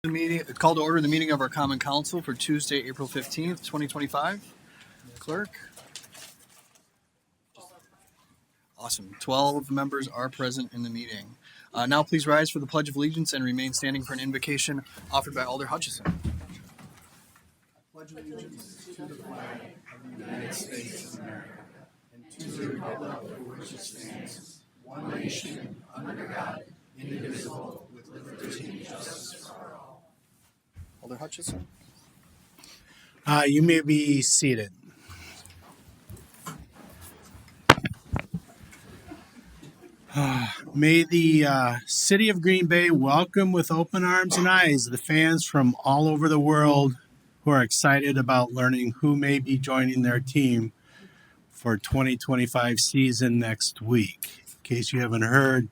Call to order the meeting of our Common Council for Tuesday, April 15th, 2025. Clerk. Awesome. 12 members are present in the meeting. Now please rise for the Pledge of Allegiance and remain standing for an invocation offered by Alder Hutchison. Pledge allegiance to the flag of the United States of America and to the republic for which it stands, one nation, under God, indivisible, with liberty and justice for all. Alder Hutchison. You may be seated. May the city of Green Bay welcome with open arms and eyes the fans from all over the world who are excited about learning who may be joining their team for 2025 season next week. In case you haven't heard,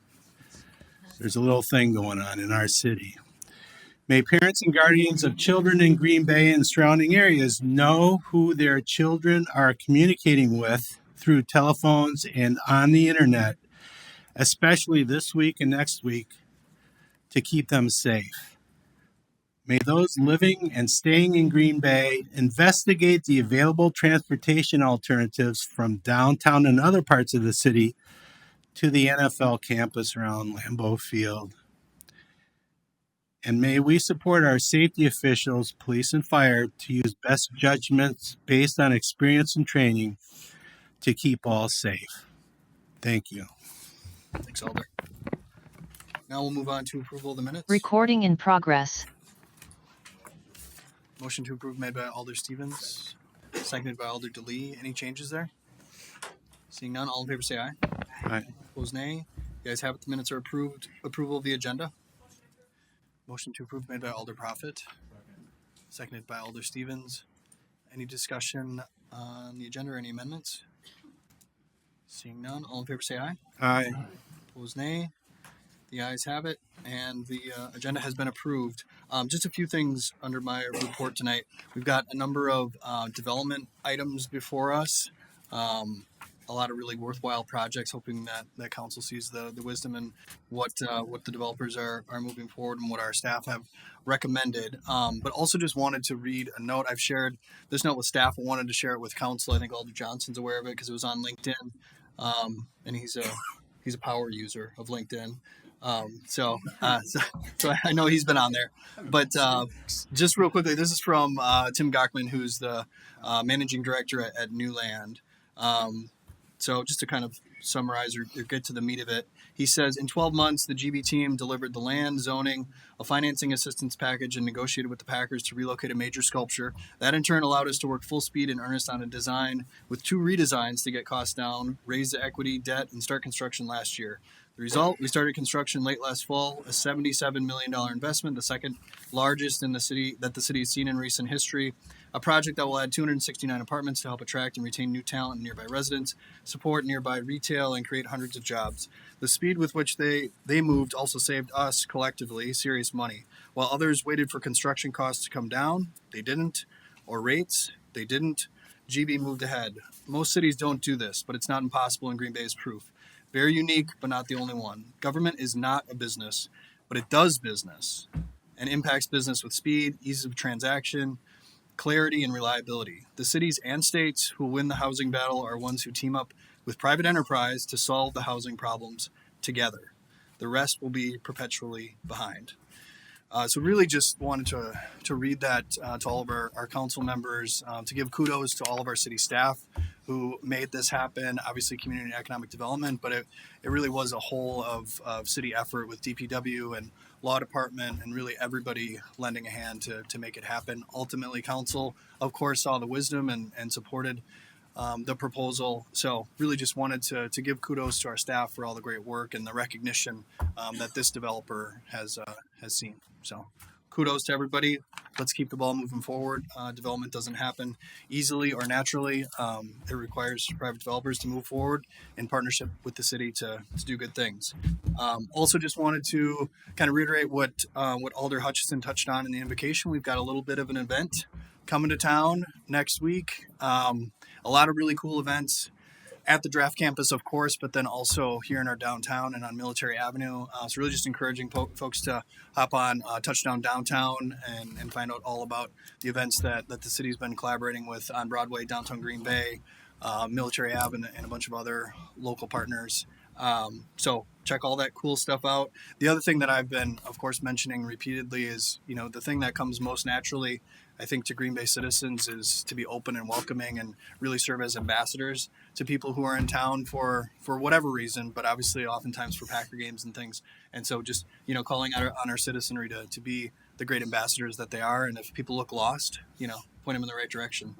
there's a little thing going on in our city. May parents and guardians of children in Green Bay and surrounding areas know who their children are communicating with through telephones and on the internet, especially this week and next week, to keep them safe. May those living and staying in Green Bay investigate the available transportation alternatives from downtown and other parts of the city to the NFL campus around Lambeau Field. And may we support our safety officials, police and fire, to use best judgments based on experience and training to keep all safe. Thank you. Thanks, Alder. Now we'll move on to approval of the minutes. Recording in progress. Motion to approve made by Alder Stevens, seconded by Alder DeLee. Any changes there? Seeing none, all in favor say aye. Aye. Opposed, nay. You guys have it. The minutes are approved. Approval of the agenda. Motion to approve made by Alder Prophet, seconded by Alder Stevens. Any discussion on the agenda or any amendments? Seeing none, all in favor say aye. Aye. Opposed, nay. The ayes have it, and the agenda has been approved. Just a few things under my report tonight. We've got a number of development items before us. A lot of really worthwhile projects, hoping that council sees the wisdom in what the developers are moving forward and what our staff have recommended. But also just wanted to read a note. I've shared this note with staff and wanted to share it with council. I think Alder Johnson's aware of it because it was on LinkedIn, and he's a power user of LinkedIn. So I know he's been on there, but just real quickly, this is from Tim Gockman, who's the managing director at Newland. So just to kind of summarize or get to the meat of it, he says, in 12 months, the GB team delivered the land, zoning, a financing assistance package, and negotiated with the Packers to relocate a major sculpture. That in turn allowed us to work full speed in earnest on a design with 2 redesigns to get costs down, raise the equity, debt, and start construction last year. The result, we started construction late last fall, a $77 million investment, the second largest in the city that the city has seen in recent history. A project that will add 269 apartments to help attract and retain new talent and nearby residents, support nearby retail, and create hundreds of jobs. The speed with which they moved also saved us, collectively, serious money. While others waited for construction costs to come down, they didn't, or rates, they didn't. GB moved ahead. Most cities don't do this, but it's not impossible, and Green Bay is proof. Very unique, but not the only one. Government is not a business, but it does business and impacts business with speed, ease of transaction, clarity, and reliability. The cities and states who win the housing battle are ones who team up with private enterprise to solve the housing problems together. The rest will be perpetually behind. So really just wanted to read that to all of our council members, to give kudos to all of our city staff who made this happen. Obviously community and economic development, but it really was a whole of city effort with DPW and law department and really everybody lending a hand to make it happen. Ultimately, council, of course, saw the wisdom and supported the proposal. So really just wanted to give kudos to our staff for all the great work and the recognition that this developer has seen. So kudos to everybody. Let's keep the ball moving forward. Development doesn't happen easily or naturally. It requires private developers to move forward in partnership with the city to do good things. Also just wanted to kind of reiterate what Alder Hutchison touched on in the invocation. We've got a little bit of an event coming to town next week. A lot of really cool events. at the draft campus, of course, but then also here in our downtown and on Military Avenue. So really just encouraging folks to hop on Touchdown Downtown and find out all about the events that the city's been collaborating with on Broadway, downtown Green Bay, Military Ave, and a bunch of other local partners. So check all that cool stuff out. The other thing that I've been, of course, mentioning repeatedly is, the thing that comes most naturally, I think, to Green Bay citizens is to be open and welcoming and really serve as ambassadors to people who are in town for whatever reason, but obviously oftentimes for Packer games and things. And so just, calling out on our citizenry to be the great ambassadors that they are. And if people look lost, point them in the right direction.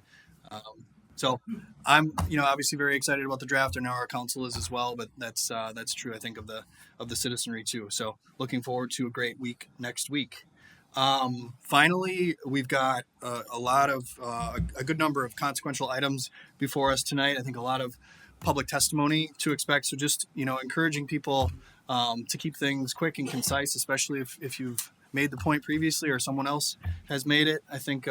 So I'm, obviously very excited about the draft. I know our council is as well, but that's true, I think, of the citizenry too. So looking forward to a great week next week. Finally, we've got a good number of consequential items before us tonight. I think a lot of public testimony to expect. So just, encouraging people to keep things quick and concise, especially if you've made the point previously or someone else has made it. I think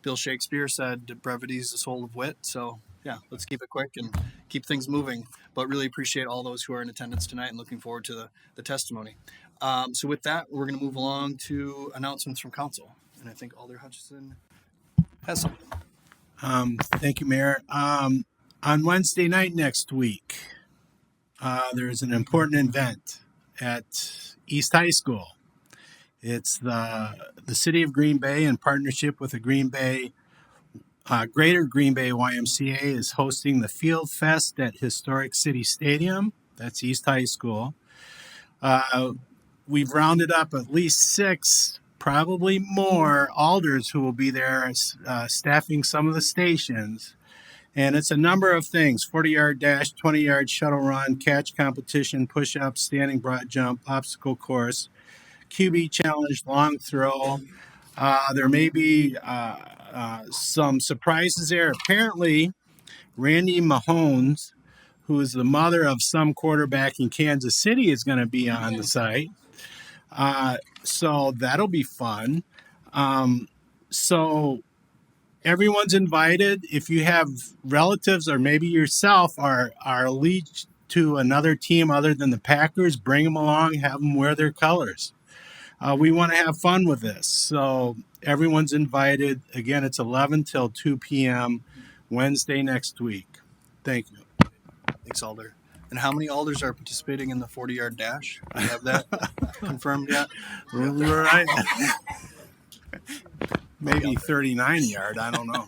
Bill Shakespeare said brevity is the soul of wit. So yeah, let's keep it quick and keep things moving. But really appreciate all those who are in attendance tonight and looking forward to the testimony. So with that, we're going to move along to announcements from council. And I think Alder Hutchison has something. Thank you, Mayor. On Wednesday night next week, there's an important event at East High School. It's the City of Green Bay, in partnership with the Greater Green Bay YMCA, is hosting the Field Fest at Historic City Stadium. That's East High School. We've rounded up at least 6, probably more, alders who will be there staffing some of the stations. And it's a number of things: 40-yard dash, 20-yard shuttle run, catch competition, push-up, standing broad jump, obstacle course, QB challenge, long throw. There may be some surprises there. Apparently, Randy Mahomes, who is the mother of some quarterback in Kansas City, is going to be on the site. So that'll be fun. So everyone's invited. If you have relatives or maybe yourself are allegiance to another team other than the Packers, bring them along, have them wear their colors. We want to have fun with this. So everyone's invited. Again, it's 11 till 2 p.m. Wednesday next week. Thank you. Thanks, Alder. And how many alders are participating in the 40-yard dash? Do you have that confirmed yet? Right. Maybe 39-yard. I don't know.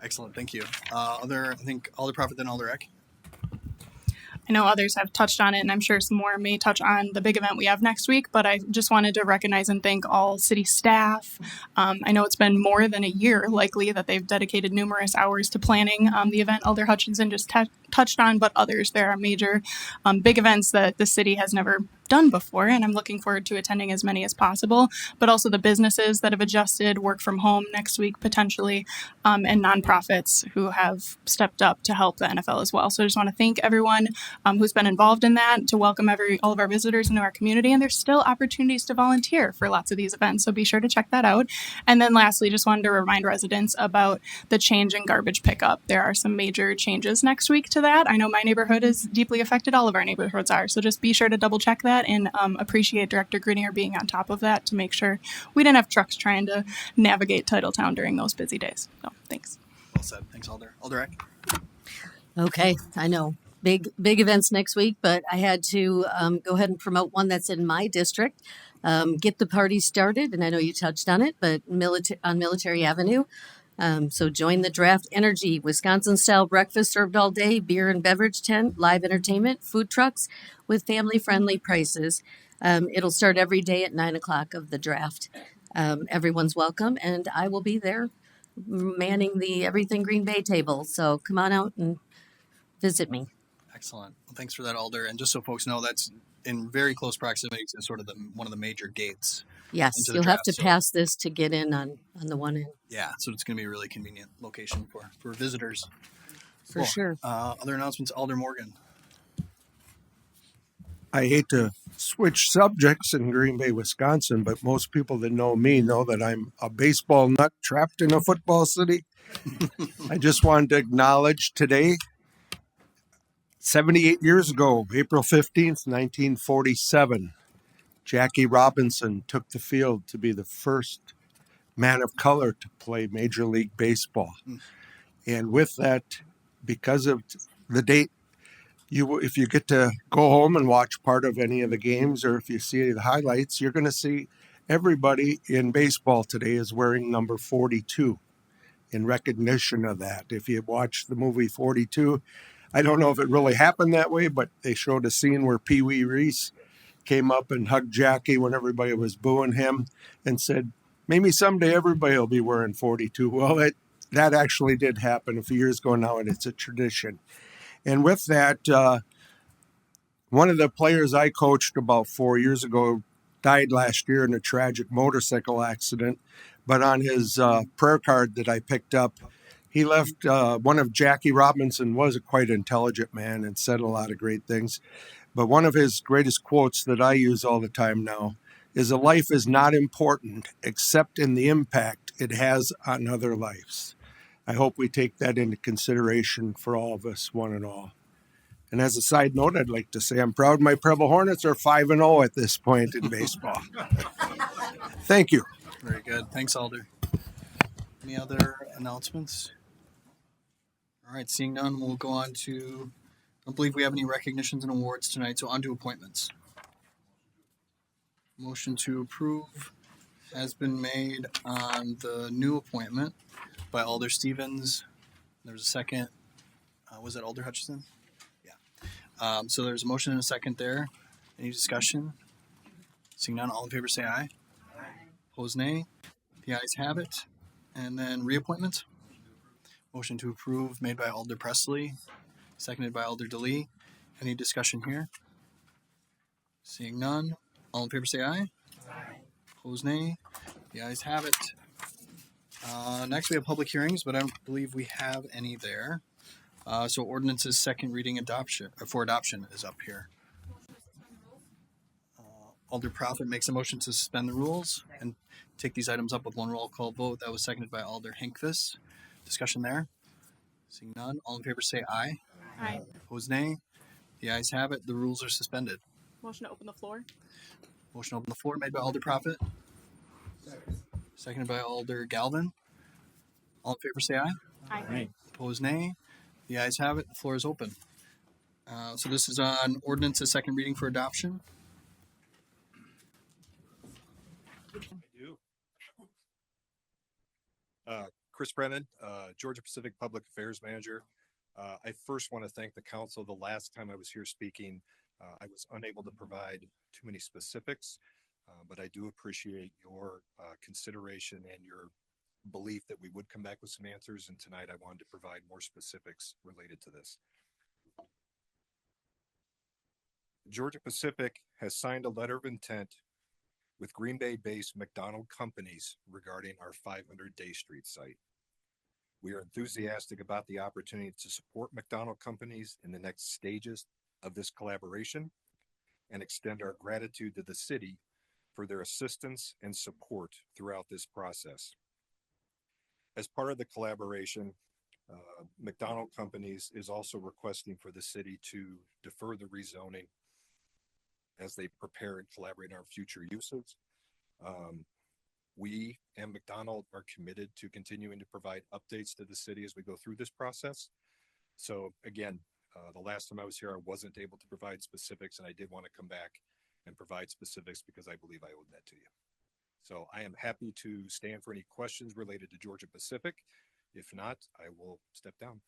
Excellent. Thank you. I think Alder Prophet, then Alder Eck. I know others have touched on it, and I'm sure some more may touch on the big event we have next week, but I just wanted to recognize and thank all city staff. I know it's been more than a year, likely, that they've dedicated numerous hours to planning the event Alder Hutchinson just touched on, but others. There are major big events that the city has never done before, and I'm looking forward to attending as many as possible, but also the businesses that have adjusted, work from home next week potentially, and nonprofits who have stepped up to help the NFL as well. So I just want to thank everyone who's been involved in that, to welcome all of our visitors into our community, and there's still opportunities to volunteer for lots of these events, so be sure to check that out. And then lastly, just wanted to remind residents about the change in garbage pickup. There are some major changes next week to that. I know my neighborhood is deeply affected, all of our neighborhoods are, so just be sure to double check that, and appreciate Director Grenier being on top of that to make sure we didn't have trucks trying to navigate Titletown during those busy days. So thanks. Well said. Thanks, Alder. Alder Eck. Okay, I know. Big events next week, but I had to go ahead and promote one that's in my district. Get the party started, and I know you touched on it, but on Military Avenue. So join the Draft Energy Wisconsin-style breakfast served all day, beer and beverage tent, live entertainment, food trucks with family-friendly prices. It'll start every day at 9 o'clock of the draft. Everyone's welcome, and I will be there manning the Everything Green Bay table. So come on out and visit me. Excellent. Well, thanks for that, Alder. And just so folks know, that's in very close proximity to sort of one of the major gates. Yes, you'll have to pass this to get in on the one end. Yeah, so it's going to be a really convenient location for visitors. For sure. Other announcements, Alder Morgan. I hate to switch subjects in Green Bay, Wisconsin, but most people that know me know that I'm a baseball nut trapped in a football city. I just wanted to acknowledge today 78 years ago, April 15th, 1947, Jackie Robinson took the field to be the first man of color to play Major League Baseball. And with that, because of the date, if you get to go home and watch part of any of the games, or if you see any of the highlights, you're going to see everybody in baseball today is wearing number 42 in recognition of that. If you watch the movie 42, I don't know if it really happened that way, but they showed a scene where Pee Wee Reese came up and hugged Jackie when everybody was booing him and said, maybe someday everybody will be wearing 42. Well, that actually did happen a few years ago now, and it's a tradition. And with that, one of the players I coached about 4 years ago died last year in a tragic motorcycle accident. But on his prayer card that I picked up, he left one of Jackie Robinson was a quite intelligent man and said a lot of great things. But one of his greatest quotes that I use all the time now is a life is not important except in the impact it has on other lives. I hope we take that into consideration for all of us, one and all. And as a side note, I'd like to say I'm proud my Preble Hornets are 5-0 at this point in baseball. Thank you. Very good. Thanks, Alder. Any other announcements? All right, seeing none, we'll go on to, I don't believe we have any recognitions and awards tonight, so on to appointments. Motion to approve has been made on the new appointment by Alder Stevens. There's a second. Was it Alder Hutchison? Yeah. So there's a motion and a second there. Any discussion? Seeing none, all in favor say aye. Aye. Opposed nay. The ayes have it. And then reappointment. Motion to approve made by Alder Presley, seconded by Alder DeLee. Any discussion here? Seeing none, all in favor say aye. Aye. Opposed nay. The ayes have it. Next we have public hearings, but I don't believe we have any there. So ordinance's second reading for adoption is up here. Alder Prophet makes a motion to suspend the rules and take these items up with one roll call vote. That was seconded by Alder Hinkvis. Discussion there? Seeing none, all in favor say aye. Aye. Opposed nay. The ayes have it. The rules are suspended. Motion to open the floor. Motion to open the floor made by Alder Prophet. Seconded by Alder Galvin. All in favor say aye. Aye. Opposed nay. The ayes have it. The floor is open. So this is on ordinance's second reading for adoption. Chris Brennan, Georgia Pacific Public Affairs Manager. I first want to thank the council. The last time I was here speaking, I was unable to provide too many specifics, but I do appreciate your consideration and your belief that we would come back with some answers. And tonight I wanted to provide more specifics related to this. Georgia Pacific has signed a letter of intent with Green Bay-based McDonald Companies regarding our 500 Day Street site. We are enthusiastic about the opportunity to support McDonald Companies in the next stages of this collaboration and extend our gratitude to the city for their assistance and support throughout this process. As part of the collaboration, McDonald Companies is also requesting for the city to defer the rezoning as they prepare and collaborate on our future uses. We and McDonald are committed to continuing to provide updates to the city as we go through this process. So again, the last time I was here, I wasn't able to provide specifics, and I did want to come back and provide specifics because I believe I owed that to you. So I am happy to stand for any questions related to Georgia Pacific. If not, I will step down.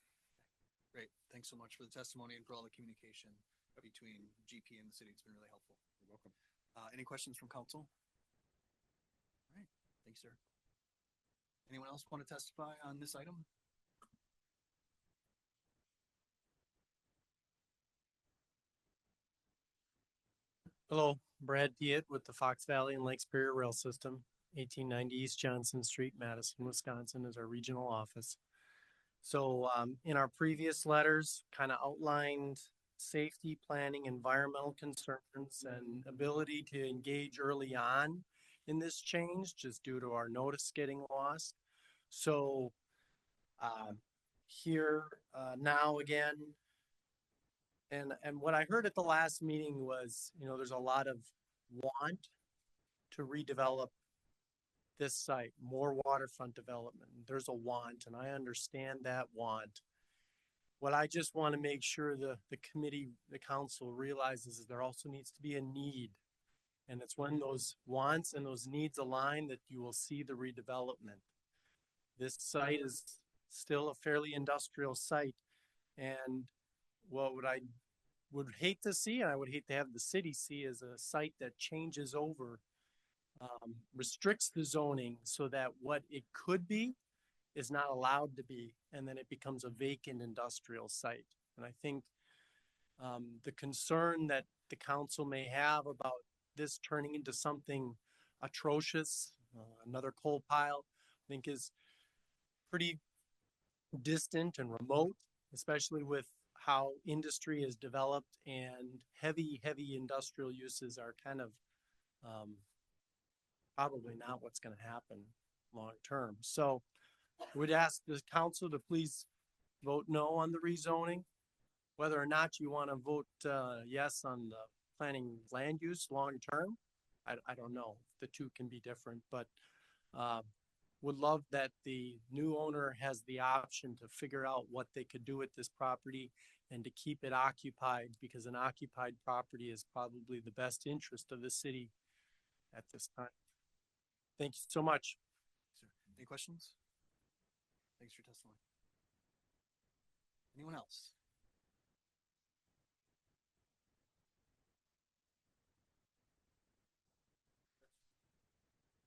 Great. Thanks so much for the testimony and for all the communication between GP and the city. It's been really helpful. You're welcome. Any questions from council? All right. Thanks, sir. Anyone else want to testify on this item? Hello, Brad Diet with the Fox Valley and Lake Superior Rail System, 1890 East Johnson Street, Madison, Wisconsin is our regional office. So in our previous letters, kind of outlined safety planning, environmental concerns, and ability to engage early on in this change just due to our notice getting lost. So here now again, And what I heard at the last meeting was, there's a lot of want to redevelop this site, more waterfront development. There's a want, and I understand that want. What I just want to make sure the committee, the council realizes is there also needs to be a need. And it's when those wants and those needs align that you will see the redevelopment. This site is still a fairly industrial site. And what I would hate to see, and I would hate to have the city see, is a site that changes over, restricts the zoning so that what it could be is not allowed to be, and then it becomes a vacant industrial site. And I think the concern that the council may have about this turning into something atrocious, another coal pile, I think is pretty distant and remote, especially with how industry is developed and heavy industrial uses are kind of probably not what's going to happen long term. So we'd ask the council to please vote no on the rezoning. Whether or not you want to vote yes on the planning land use long term, I don't know. The two can be different, but would love that the new owner has the option to figure out what they could do with this property and to keep it occupied, because an occupied property is probably the best interest of the city at this time. Thank you so much. Any questions? Thanks for your testimony. Anyone else?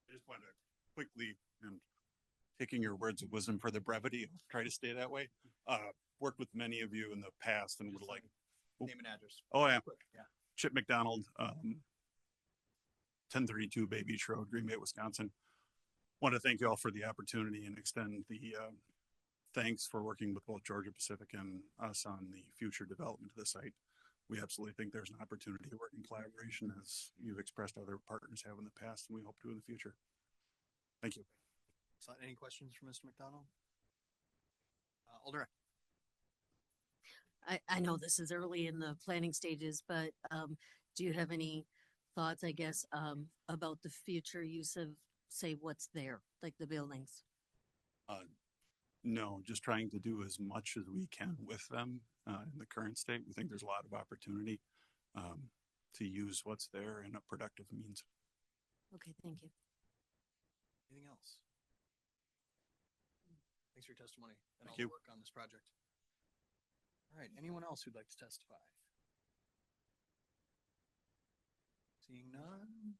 I just wanted to quickly, and taking your words of wisdom for the brevity, try to stay that way. Worked with many of you in the past and would like. Name and address. Oh yeah, Quick, yeah. Chip McDonald, 1032 Bay Beach Road, Green Bay, Wisconsin. Want to thank you all for the opportunity and extend the thanks for working with both Georgia Pacific and us on the future development of the site. We absolutely think there's an opportunity to work in collaboration, as you've expressed other partners have in the past, and we hope to in the future. Thank you. So, any questions for Mr. McDonald? Alder. I know this is early in the planning stages, but do you have any thoughts, I guess, about the future use of, say, what's there, like the buildings? No, just trying to do as much as we can with them in the current state. We think there's a lot of opportunity to use what's there in a productive means. Okay, thank you. Anything else? Thanks for your testimony and Thank all you. the work on this project. All right, anyone else who'd like to testify? Seeing none.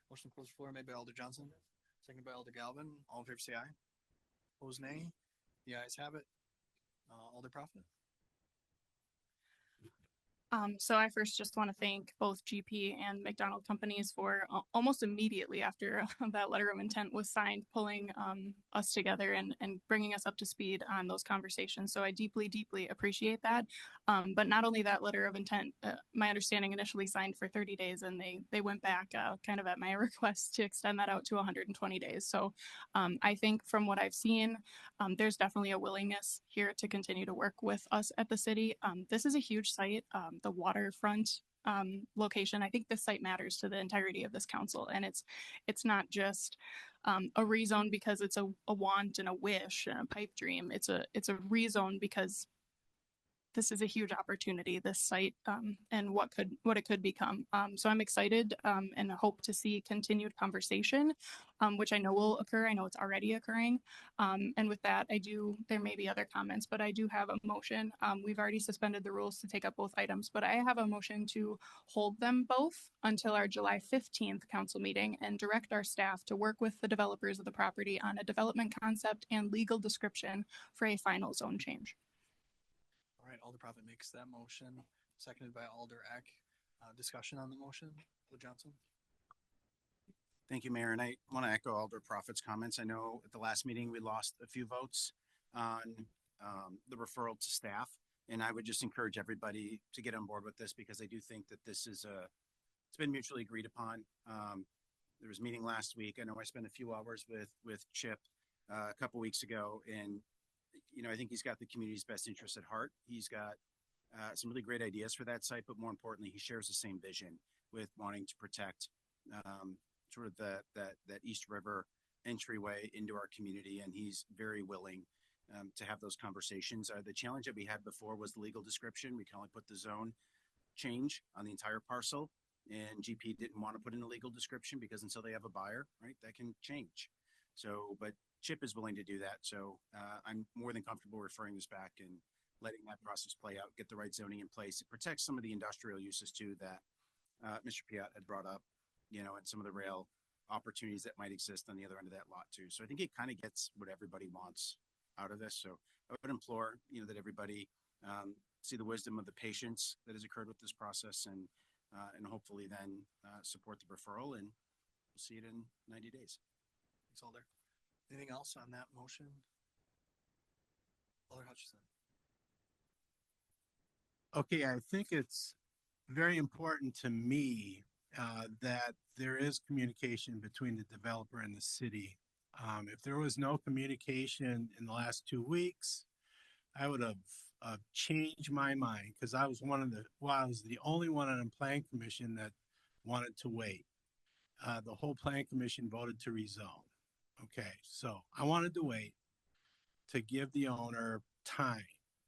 Motion to close the floor made by Alder Johnson, seconded by Alder Galvin. All in favor say aye. Opposed nay. The ayes have it. Alder Prophet. So I first just want to thank both GP and McDonald companies for almost immediately after that letter of intent was signed, pulling us together and bringing us up to speed on those conversations. So I deeply appreciate that. But not only that letter of intent, my understanding initially signed for 30 days and they went back kind of at my request to extend that out to 120 days. So I think from what I've seen, there's definitely a willingness here to continue to work with us at the city. This is a huge site. The waterfront location. I think this site matters to the entirety of this council, and it's not just a rezone because it's a want and a wish and a pipe dream. It's a rezone because this is a huge opportunity, this site, and what it could become. So I'm excited and hope to see continued conversation, which I know will occur. I know it's already occurring. And with that, there may be other comments, but I do have a motion. We've already suspended the rules to take up both items, but I have a motion to hold them both until our July 15th council meeting and direct our staff to work with the developers of the property on a development concept and legal description for a final zone change. All right, Alder Prophet makes that motion, seconded by Alder Eck. Discussion on the motion, Alder Johnson. Thank you, Mayor. And I want to echo Alder Prophet's comments. I know at the last meeting, we lost a few votes on the referral to staff. And I would just encourage everybody to get on board with this, because I do think that this is it's been mutually agreed upon. There was a meeting last week. I know I spent a few hours with Chip a couple weeks ago, and I think he's got the community's best interests at heart. He's got some really great ideas for that site, but more importantly, he shares the same vision with wanting to protect sort of that East River entryway into our community, and he's very willing to have those conversations. The challenge that we had before was the legal description. We can only put the zone change on the entire parcel, and GP didn't want to put in a legal description because until they have a buyer, right, that can change. So, but Chip is willing to do that. So I'm more than comfortable referring this back and letting that process play out, get the right zoning in place. It protects some of the industrial uses too that Mr. Piat had brought up, you know, and some of the rail opportunities that might exist on the other end of that lot too. So I think it kind of gets what everybody wants out of this. So I would implore, you know, that everybody see the wisdom of the patience that has occurred with this process, and hopefully then support the referral, and we'll see it in 90 days. Thanks, Alder. Anything else on that motion? Alder Hutchison. Okay, I think it's very important to me that there is communication between the developer and the city. If there was no communication in the last 2 weeks, I would have changed my mind, because I was I was the only one on the plan commission that wanted to wait. The whole plan commission voted to rezone. Okay, so I wanted to wait to give the owner time.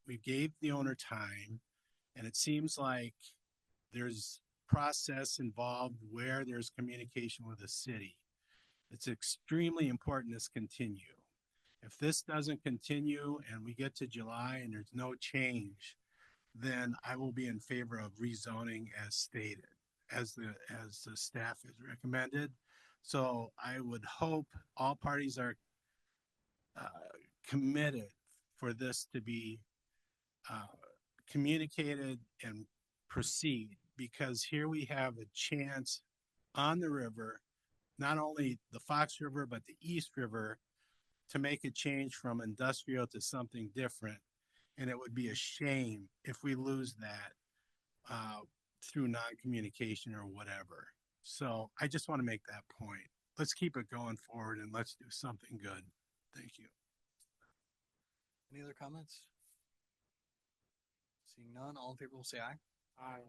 We gave the owner time, and it seems like there's process involved where there's communication with the city. It's extremely important this continue. If this doesn't continue and we get to July and there's no change, then I will be in favor of rezoning as stated, as the staff has recommended. So I would hope all parties are committed for this to be communicated and proceed, because here we have a chance on the river, not only the Fox River, but the East River, to make a change from industrial to something different. And it would be a shame if we lose that through non-communication or whatever. So I just want to make that point. Let's keep it going forward and let's do something good. Thank you. Any other comments? Seeing none, all in favor will say aye. Aye.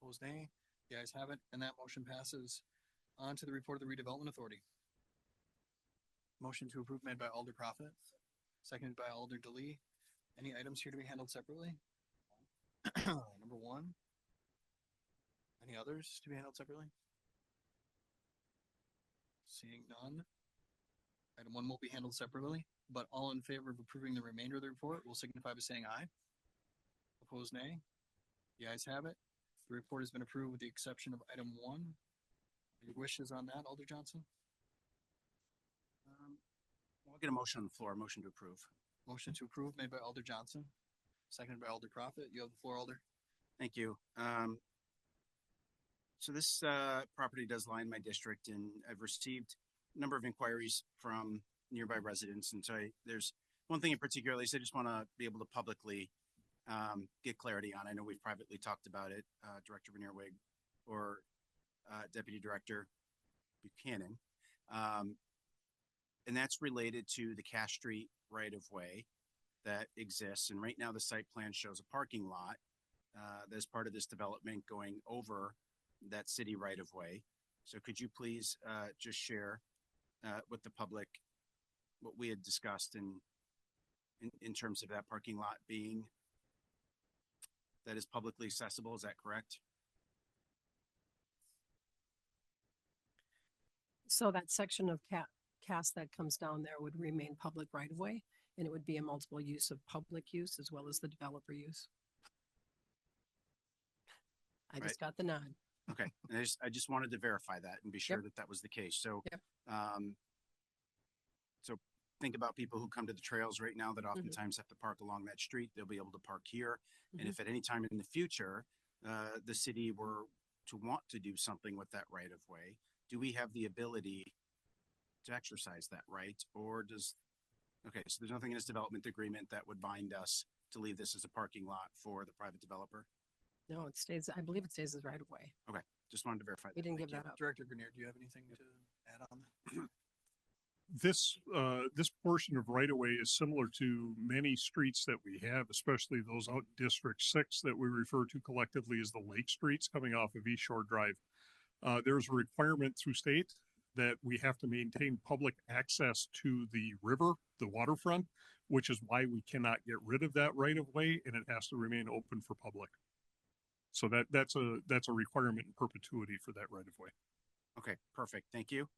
Opposed, nay. The ayes have it, and that motion passes. On to the report of the redevelopment authority. Motion to approve made by Alder Profit, seconded by Alder DeLee. Any items here to be handled separately? Number one. Any others to be handled separately? Seeing none. Item one will be handled separately, but all in favor of approving the remainder of the report will signify by saying aye. Opposed, nay. The ayes have it. The report has been approved with the exception of item one. Your wishes on that, Alder Johnson? We'll get a motion on the floor, motion to approve. Motion to approve made by Alder Johnson, seconded by Alder Profit. You have the floor, Alder. Thank you. So this property does line my district, and I've received a number of inquiries from nearby residents. And so there's one thing in particular, I just want to be able to publicly get clarity on. I know we've privately talked about it, Director Vanierweg or Deputy Director Buchanan. And that's related to the Cash Street right-of-way that exists. And right now the site plan shows a parking lot that's part of this development going over that city right-of-way. So could you please just share with the public what we had discussed in terms of that parking lot being that is publicly accessible? Is that correct? So that section of CAS that comes down there would remain public right of way, and it would be a multiple use of public use as well as the developer use. I just got the nod. Okay, and I just wanted to verify that and be sure that that was the case. So, Yep. So think about people who come to the trails right now that oftentimes have to park along that street. They'll be able to park here. And if at any time in the future, the city were to want to do something with that right of way, do we have the ability to exercise that right? Or okay, so there's nothing in this development agreement that would bind us to leave this as a parking lot for the private developer? No, it stays, I believe it stays as right of way. Okay, just wanted to verify We that. didn't Thank give you. that up. Director Grenier, do you have anything to add on that? this portion of right of way is similar to many streets that we have, especially those out District 6 that we refer to collectively as the Lake Streets coming off of East Shore Drive. There's a requirement through state that we have to maintain public access to the river, the waterfront, which is why we cannot get rid of that right of way, and it has to remain open for public. So that's a requirement in perpetuity for that right of way. Okay, perfect. Thank you.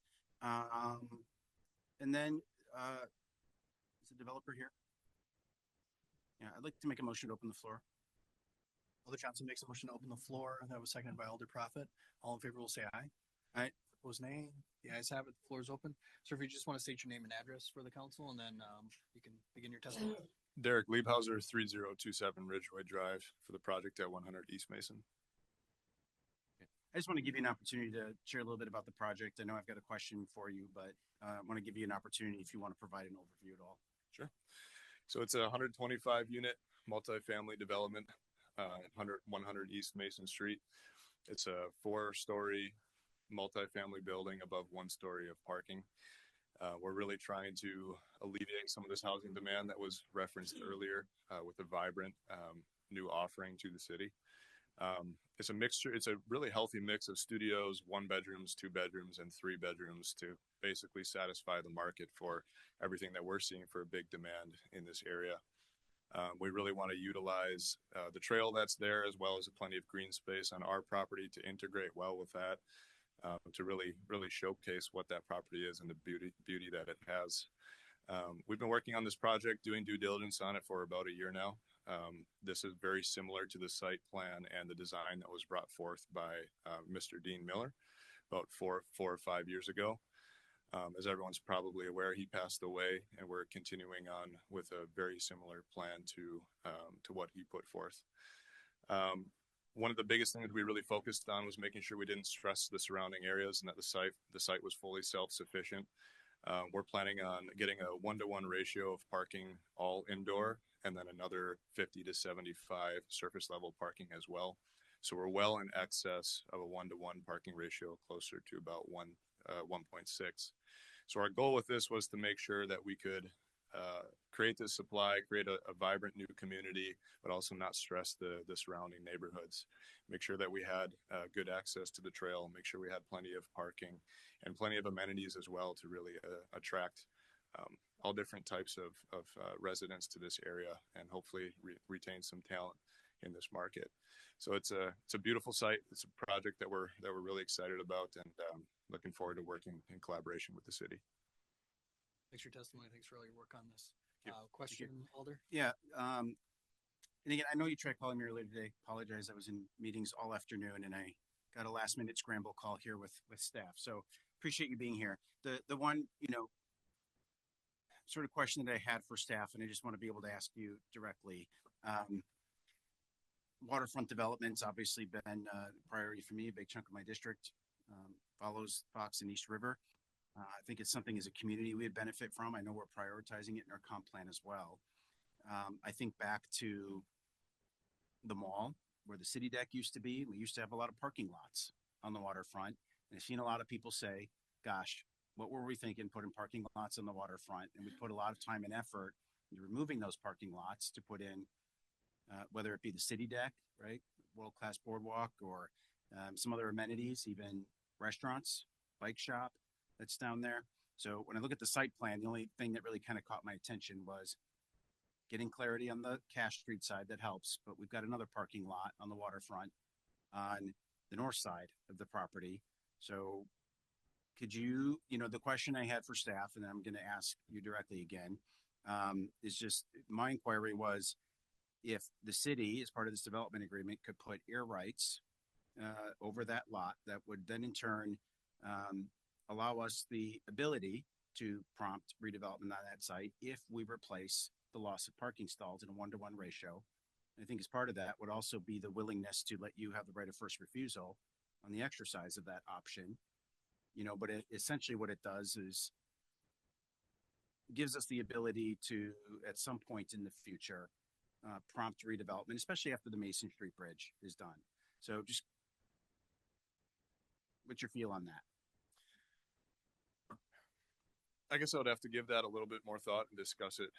And then, is the developer here? Yeah, I'd like to make a motion to open the floor. Alder Johnson makes a motion to open the floor. That was seconded by Alder Prophet. All in favor will say aye. Aye. Opposed, nay. The ayes have it. The floor is open. So if you just want to state your name and address for the council, and then you can begin your testimony. Derek Liebhauser, 3027 Ridgeway Drive for the project at 100 East Mason. I just want to give you an opportunity to share a little bit about the project. I know I've got a question for you, but I want to give you an opportunity if you want to provide an overview at all. Sure. So it's a 125 unit multifamily development, 100 East Mason Street. It's a 4-story multifamily building above 1 story of parking. We're really trying to alleviate some of this housing demand that was referenced earlier with a vibrant new offering to the city. It's a mixture. It's a really healthy mix of studios, 1 bedrooms, 2 bedrooms, and 3 bedrooms to basically satisfy the market for everything that we're seeing for a big demand in this area. We really want to utilize the trail that's there, as well as plenty of green space on our property to integrate well with that, to really showcase what that property is and the beauty that it has. We've been working on this project, doing due diligence on it for about a year now. This is very similar to the site plan and the design that was brought forth by Mr. Dean Miller about four or 5 years ago. As everyone's probably aware, he passed away, and we're continuing on with a very similar plan to what he put forth. One of the biggest things we really focused on was making sure we didn't stress the surrounding areas and that the site was fully self-sufficient. We're planning on getting a 1-to-1 ratio of parking all indoor, and then another 50 to 75 surface level parking as well. So we're well in excess of a 1-to-1 parking ratio, closer to about 1.6. So our goal with this was to make sure that we could create this supply, create a vibrant new community, but also not stress the surrounding neighborhoods. Make sure that we had good access to the trail, make sure we had plenty of parking and plenty of amenities as well to really attract all different types of residents to this area and hopefully retain some talent in this market. So it's a beautiful site. It's a project that we're really excited about, and looking forward to working in collaboration with the city. Thanks for your testimony. Thanks for all your work on this. Thank you. Question, Alder? Yeah. And again, I know you tried calling me earlier today. Apologize. I was in meetings all afternoon, and I got a last minute scramble call here with staff. So appreciate you being here. The one, sort of question that I had for staff, and I just want to be able to ask you directly. Waterfront development's obviously been a priority for me. A big chunk of my district follows Fox and East River. I think it's something as a community we would benefit from. I know we're prioritizing it in our comp plan as well. I think back to the mall where the city deck used to be. We used to have a lot of parking lots on the waterfront. And I've seen a lot of people say, gosh, what were we thinking putting parking lots on the waterfront? And we put a lot of time and effort into removing those parking lots to put in, whether it be the city deck, right? World-class boardwalk, or some other amenities, even restaurants, bike shop that's down there. So when I look at the site plan, the only thing that really kind of caught my attention was getting clarity on the Cash Street side. That helps, but we've got another parking lot on the waterfront on the north side of the property. So could you, the question I had for staff, and then I'm going to ask you directly again, is just my inquiry was if the city, as part of this development agreement, could put air rights over that lot, that would then in turn allow us the ability to prompt redevelopment on that site if we replace the loss of parking stalls in a 1-to-1 ratio. And I think as part of that would also be the willingness to let you have the right of first refusal on the exercise of that option. But essentially what it does is gives us the ability to, at some point in the future, prompt redevelopment, especially after the Mason Street Bridge is done. So just what's your feel on that? I guess I would have to give that a little bit more thought and discuss it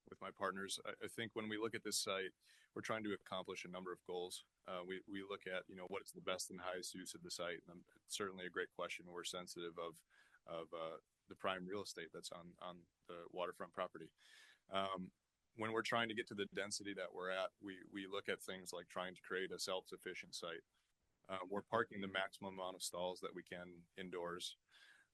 with my partners. I think when we look at this site, we're trying to accomplish a number of goals. We look at, you know, what is the best and highest use of the site. And it's certainly a great question. We're sensitive of the prime real estate that's on the waterfront property. When we're trying to get to the density that we're at, we look at things like trying to create a self-sufficient site. We're parking the maximum amount of stalls that we can indoors.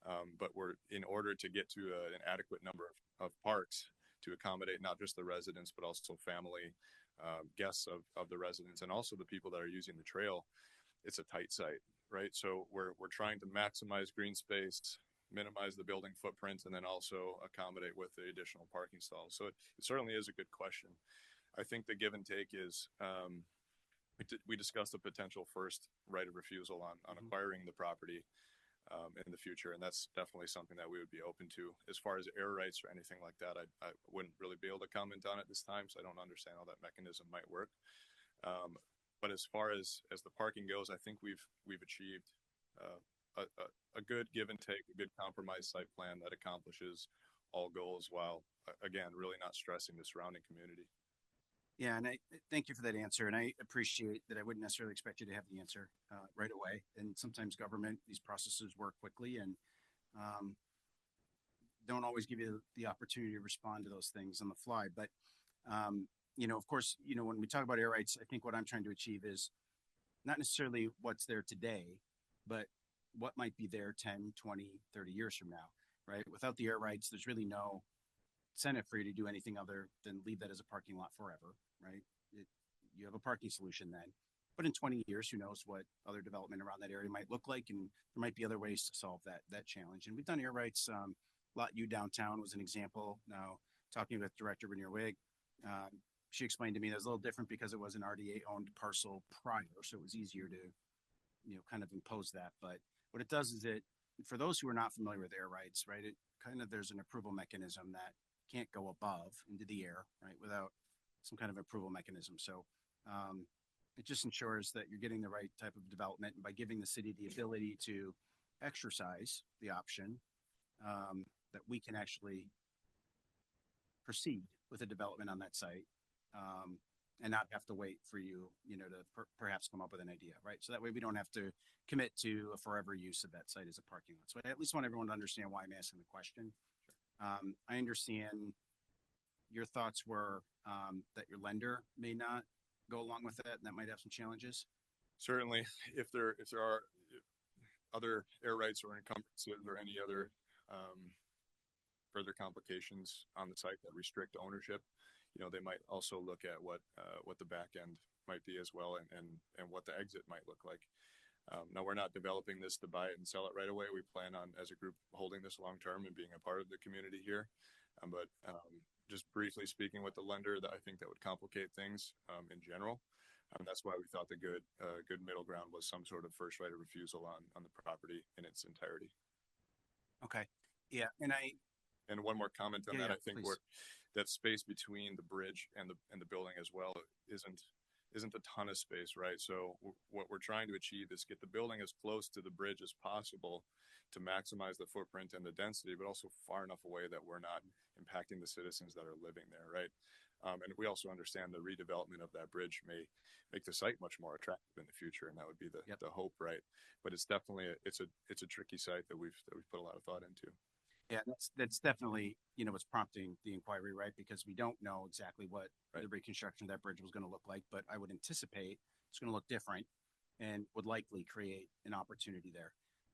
But in order to get to an adequate number of parks to accommodate not just the residents, but also family guests of the residents and also the people that are using the trail, it's a tight site, right? So we're trying to maximize green space, minimize the building footprint, and then also accommodate with the additional parking stalls. So it certainly is a good question. I think the give and take is we discussed the potential first right of refusal on acquiring the property in the future, and that's definitely something that we would be open to. As far as air rights or anything like that, I wouldn't really be able to comment on it this time, so I don't understand how that mechanism might work. But as far as the parking goes, I think we've achieved a good give and take, a good compromise site plan that accomplishes all goals while again really not stressing the surrounding community. Yeah, and I thank you for that answer, and I appreciate that. I wouldn't necessarily expect you to have the answer right away. And sometimes government, these processes work quickly and don't always give you the opportunity to respond to those things on the fly. But you know, of course, you know, when we talk about air rights, I think what I'm trying to achieve is not necessarily what's there today, but what might be there 10, 20, 30 years from now, right? Without the air rights, there's really no incentive for you to do anything other than leave that as a parking lot forever, right? You have a parking solution then, but in 20 years, who knows what other development around that area might look like, and there might be other ways to solve that challenge. And we've done air rights. Lot U downtown was an example. Now, talking with Director Rainier Wig, she explained to me that it was a little different because it was an RDA owned parcel prior, so it was easier to, you know, kind of impose that. But what it does is for those who are not familiar with air rights, right, it kind of, there's an approval mechanism that can't go above into the air, right, without some kind of approval mechanism. So it just ensures that you're getting the right type of development, and by giving the city the ability to exercise the option, that we can actually proceed with a development on that site, and not have to wait for you, you know, to perhaps come up with an idea, right? So that way we don't have to commit to a forever use of that site as a parking lot. So I at least want everyone to understand why I'm asking the question. I understand your thoughts were that your lender may not go along with that, and that might have some challenges. Certainly, if there are other air rights or encumbrances or any other further complications on the site that restrict ownership, you know, they might also look at what the back end might be as well, and what the exit might look like. Now, we're not developing this to buy it and sell it right away. We plan on, as a group, holding this long term and being a part of the community here. But just briefly speaking with the lender, that I think that would complicate things in general. That's why we thought the good middle ground was some sort of first right of refusal on the property in its entirety. Okay. Yeah, and one more comment on that. I think please. That space between the bridge and the building as well isn't a ton of space, right? So what we're trying to achieve is get the building as close to the bridge as possible to maximize the footprint and the density, but also far enough away that we're not impacting the citizens that are living there, right? And we also understand the redevelopment of that bridge may make the site much more attractive in the future, and that would be the hope, right? But it's definitely it's a tricky site that we've put a lot of thought into. Yeah, that's definitely, you know, what's prompting the inquiry, right? Because we don't know exactly what the reconstruction of that bridge was going to look like, but I would anticipate it's going to look different and would likely create an opportunity there.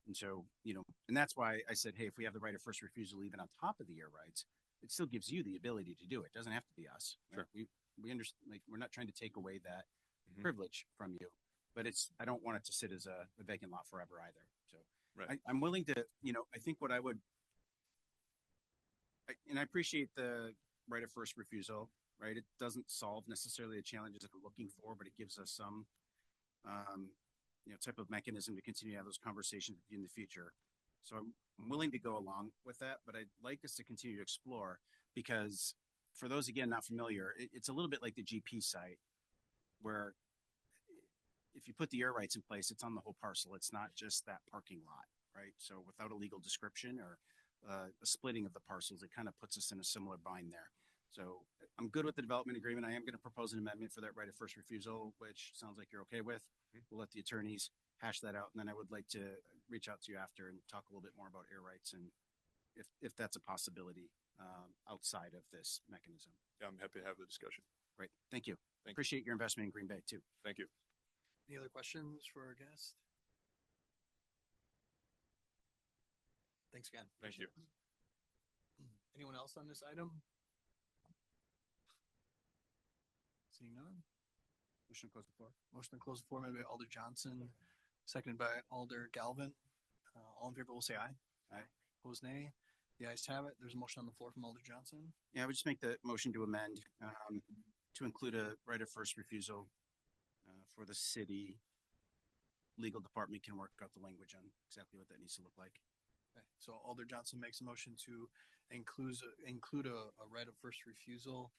And so, you know, and that's why I said, hey, if we have the right of first refusal, even on top of the air rights, it still gives you the ability to do it. It doesn't have to be us. Sure. Right? We understand, like, we're not trying to take away that privilege from you, but I don't want it to sit as a vacant lot forever either. So I'm willing to, you know, I think what I would, and I appreciate the right of first refusal, right? It doesn't solve necessarily the challenges that we're looking for, but it gives us some, you know, type of mechanism to continue to have those conversations in the future. So I'm willing to go along with that, but I'd like us to continue to explore, because for those, again, not familiar, it's a little bit like the GP site, where if you put the air rights in place, it's on the whole parcel. It's not just that parking lot, right? So without a legal description or a splitting of the parcels, it kind of puts us in a similar bind there. So I'm good with the development agreement. I am going to propose an amendment for that right of first refusal, which sounds like you're okay with. We'll let the attorneys hash that out. And then I would like to reach out to you after and talk a little bit more about air rights and if that's a possibility outside of this mechanism. Yeah, I'm happy to have the discussion. Great. Thank you. Thank you. Appreciate your investment in Green Bay too. Thank you. Any other questions for our guest? Thanks again. Thank you. Anyone else on this item? Seeing none. Motion to close the floor. Motion to close the floor made by Alder Johnson, seconded by Alder Galvin. All in favor will say aye. Aye. Opposed, nay. The ayes have it. There's a motion on the floor from Alder Johnson. Yeah, I would just make the motion to amend to include a right of first refusal for the city. Legal department can work out the language on exactly what that needs to look like. Okay, so Alder Johnson makes a motion to include a right of first refusal,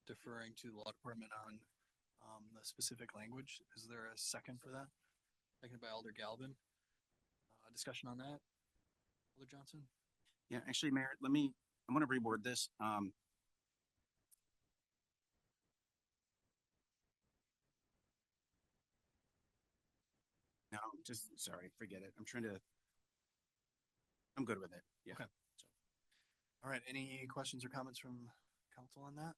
deferring to the law department on the specific language. Is there a second for that? Seconded by Alder Galvin. Discussion on that? Alder Johnson? Yeah, actually, Mayor, I'm going to reword this. No, sorry, forget it. I'm good with it. Yeah. Okay. All right, any questions or comments from council on that?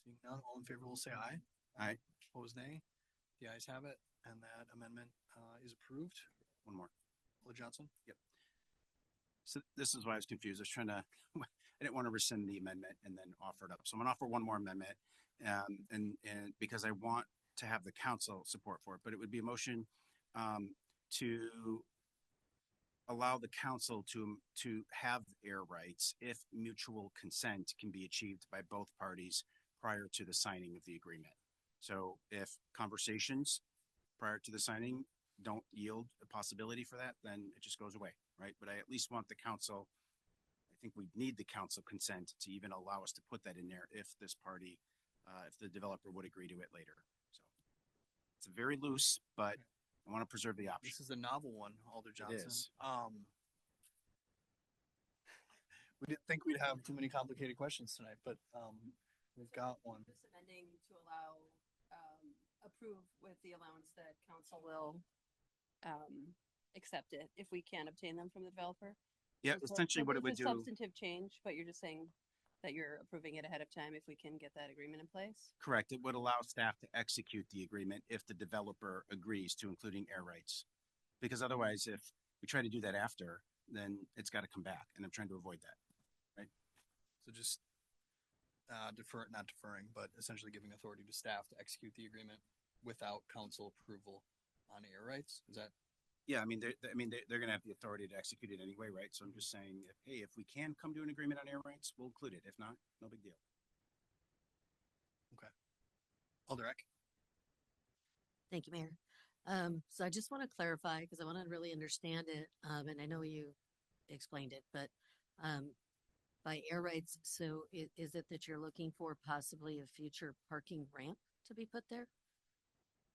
Seeing none, all in favor will say aye. Aye. Opposed, nay. The ayes have it, and that amendment is approved. One more. Alder Johnson? Yep. So this is why I was confused. I was trying to, I didn't want to rescind the amendment and then offer it up. So I'm gonna offer one more amendment. And because I want to have the council support for it, but it would be a motion to allow the council to have air rights if mutual consent can be achieved by both parties prior to the signing of the agreement. So if conversations prior to the signing don't yield a possibility for that, then it just goes away, right? But I at least want the council, I think we need the council consent to even allow us to put that in there if this party, if the developer would agree to it later. So it's very loose, but I want to preserve the option. This is a novel one, Alder Johnson. is. We didn't think we'd have too many complicated questions tonight, but we've got one. Just amending to allow, approve with the allowance that council will, accept it if we can obtain them from the developer. Yeah, So essentially what it would it's a do. Substantive change, but you're just saying that you're approving it ahead of time if we can get that agreement in place. Correct. It would allow staff to execute the agreement if the developer agrees to including air rights. Because otherwise, if we try to do that after, then it's got to come back, and I'm trying to avoid that. So just not deferring, but essentially giving authority to staff to execute the agreement without council approval on air rights. Is that? Yeah, I mean, they're going to have the authority to execute it anyway, right? So I'm just saying, hey, if we can come to an agreement on air rights, we'll include it. If not, no big deal. Okay. Alderek? Thank you, Mayor. So I just want to clarify because I want to really understand it. And I know you explained it, but by air rights, so is it that you're looking for possibly a future parking ramp to be put there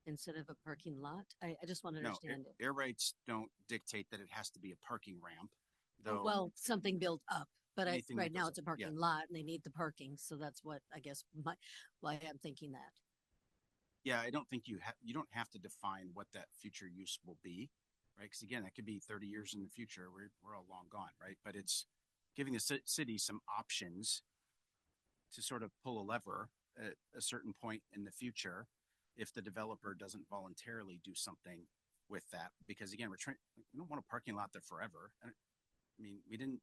instead of a parking lot? I just want to No, understand it. air rights don't dictate that it has to be a parking ramp. Though, Well, something built up, but anything that right now goes it's a up, yeah. parking lot and they need the parking. So that's what I guess why I'm thinking that. yeah, I don't think you don't have to define what that future use will be, right? Because again, that could be 30 years in the future. We're all long gone, right? But it's giving the city some options to sort of pull a lever at a certain point in the future if the developer doesn't voluntarily do something with that. Because again, we don't want a parking lot there forever. I mean, we didn't,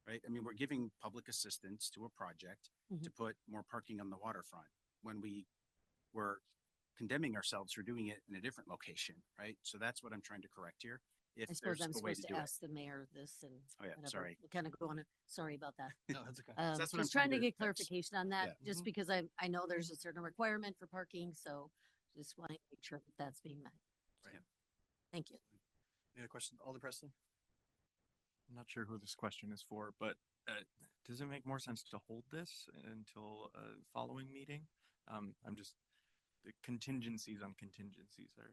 right? I mean, we're giving public assistance to a project to put more parking on the waterfront when we were condemning ourselves for doing it in a different location, right? So that's what I'm trying to correct here. If I suppose there's I'm a way supposed to to do it. ask the mayor this and Oh yeah, whatever. sorry. We're kind of going, sorry about that. No, that's okay. That's what I'm Just trying to get that's- clarification on that, yeah. just because I know there's a certain requirement for parking, so just want to make sure that that's being met. Right. Thank you. Any other questions? Alder Preston? I'm not sure who this question is for, but does it make more sense to hold this until a following meeting? I'm just, the contingencies on contingencies are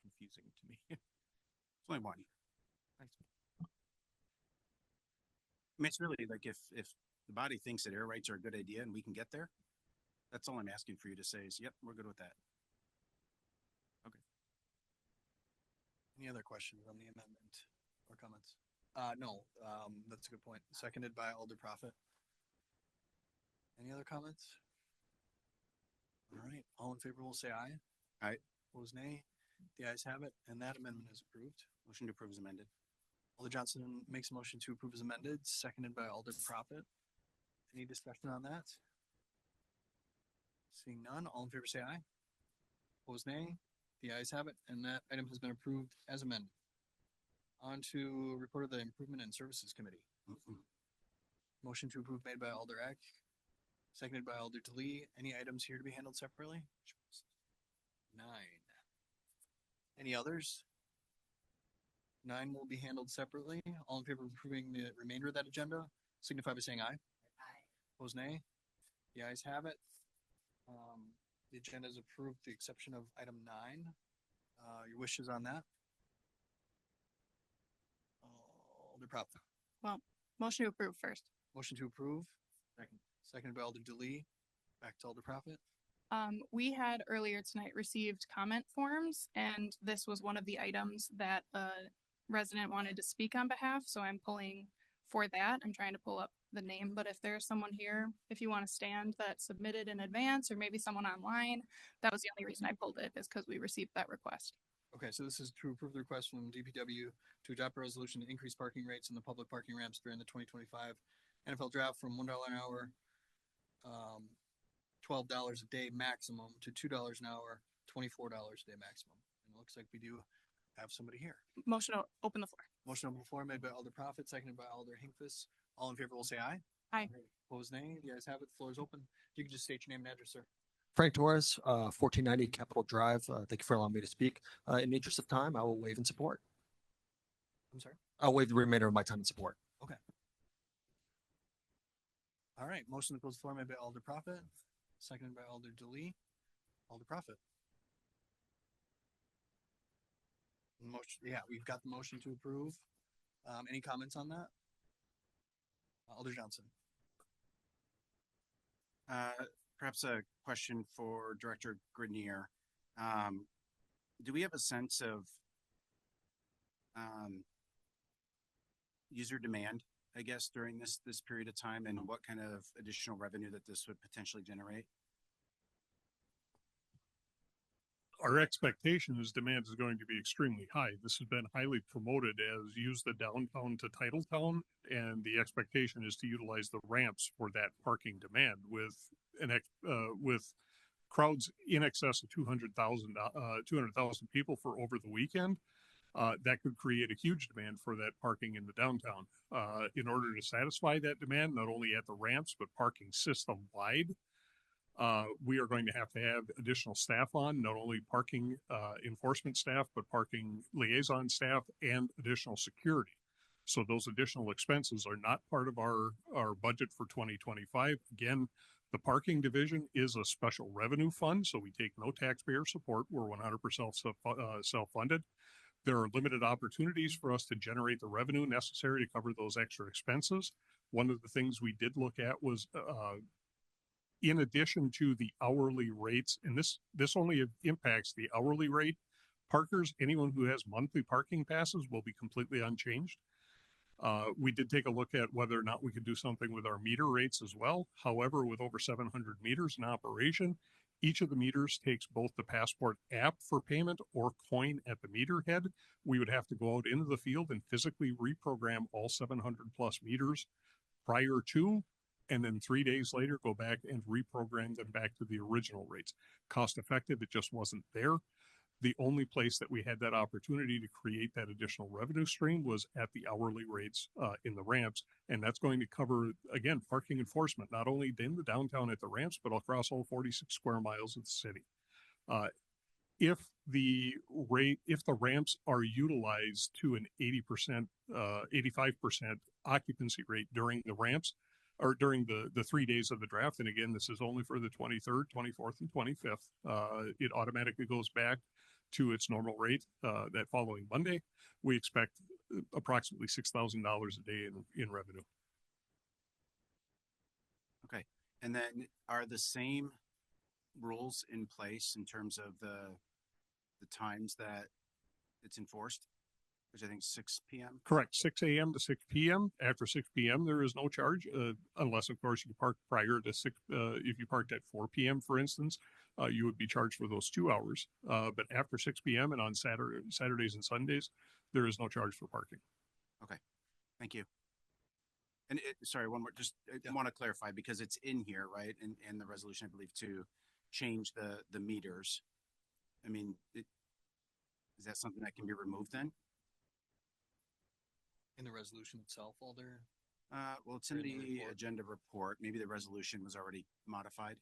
confusing to me. It's only one. Thanks. mean, it's really like if the body thinks that air rights are a good idea and we can get there, that's all I'm asking for you to say is, yep, we're good with that. Any other questions on the amendment or comments? No, that's a good point. Seconded by Alder Profit. Any other comments? All right, all in favor will say aye. Aye. Opposed, nay. The ayes have it, and that amendment is approved. Motion to approve is amended. Alder Johnson makes a motion to approve as amended, seconded by Alder Profit. Any discussion on that? Seeing none, all in favor say aye. Opposed, nay. The ayes have it, and that item has been approved as amended. On to report of the Improvement and Services Committee. Motion to approve made by Alder Eck, seconded by Alder DeLee. Any items here to be handled separately? 9. Any others? 9 will be handled separately. All in favor of approving the remainder of that agenda, signify by saying aye. Aye. Opposed, nay. The ayes have it. The agenda is approved, with the exception of item 9. Your wishes on that? Alder Profit. Well, motion to approve first. Motion to approve. Seconded by Alder DeLee. Back to Alder Profit. We had earlier tonight received comment forms, and this was one of the items that a resident wanted to speak on behalf, so I'm pulling for that. I'm trying to pull up the name, but if there's someone here, if you want to stand that submitted in advance, or maybe someone online, that was the only reason I pulled it, is because we received that request. Okay, so this is to approve the request from DPW to adopt a resolution to increase parking rates in the public parking ramps during the 2025 NFL draft from $1 an hour, $12 a day maximum, to $2 an hour, $24 a day maximum. And it looks like we do have somebody here. Motion to open the floor. Motion on the floor made by Alder Profit, seconded by Alder Hinkfist. All in favor will say aye. Aye. Opposed, nay. The ayes have it. The floor is open. You can just state your name and address, sir. Frank Torres, 1490 Capitol Drive. Thank you for allowing me to speak. In the interest of time, I will waive in support. I'm sorry. I'll waive the remainder of my time in support. Okay. All right. Motion to close the floor made by Alder Profit, seconded by Alder DeLee. Alder Profit. Motion. Yeah, we've got the motion to approve. Any comments on that? Alder Johnson. Perhaps a question for Director Grenier. Do we have a sense of user demand, I guess, during this period of time, and what kind of additional revenue that this would potentially generate? Our expectation is demand is going to be extremely high. This has been highly promoted as use the downtown to Titletown, and the expectation is to utilize the ramps for that parking demand with with crowds in excess of 200,000 people for over the weekend. That could create a huge demand for that parking in the downtown. In order to satisfy that demand, not only at the ramps, but parking system wide, we are going to have additional staff on, not only parking enforcement staff, but parking liaison staff and additional security. So those additional expenses are not part of our budget for 2025. Again, the parking division is a special revenue fund, so we take no taxpayer support. We're 100% self-funded. There are limited opportunities for us to generate the revenue necessary to cover those extra expenses. One of the things we did look at was in addition to the hourly rates, and this only impacts the hourly rate, parkers, anyone who has monthly parking passes will be completely unchanged. We did take a look at whether or not we could do something with our meter rates as well. However, with over 700 meters in operation, each of the meters takes both the Passport app for payment or coin at the meter head. We would have to go out into the field and physically reprogram all 700 plus meters prior to, and then 3 days later go back and reprogram them back to the original rates. Cost effective, it just wasn't there. The only place that we had that opportunity to create that additional revenue stream was at the hourly rates in the ramps. And that's going to cover, again, parking enforcement, not only in the downtown at the ramps, but across all 46 square miles of the city. If the ramps are utilized to an 80%, 85% occupancy rate during the ramps, or during the 3 days of the draft, and again, this is only for the 23rd, 24th, and 25th, it automatically goes back to its normal rate that following Monday. We expect approximately $6,000 a day in revenue. And then are the same rules in place in terms of the times that it's enforced, which I think 6 p.m. Correct, 6 a.m. to 6 p.m. After 6 p.m., there is no charge, unless, of course, you park prior to 6. If you parked at 4 p.m., for instance, you would be charged for those 2 hours. But after 6 p.m. and on Saturdays and Sundays, there is no charge for parking. Okay, thank you. And sorry, one more, just want to clarify because it's in here, right? And the resolution, I believe, to change the meters. I mean, is that something that can be removed then? In the resolution itself, Alder? Well, it's in the agenda report. Maybe the resolution was already modified.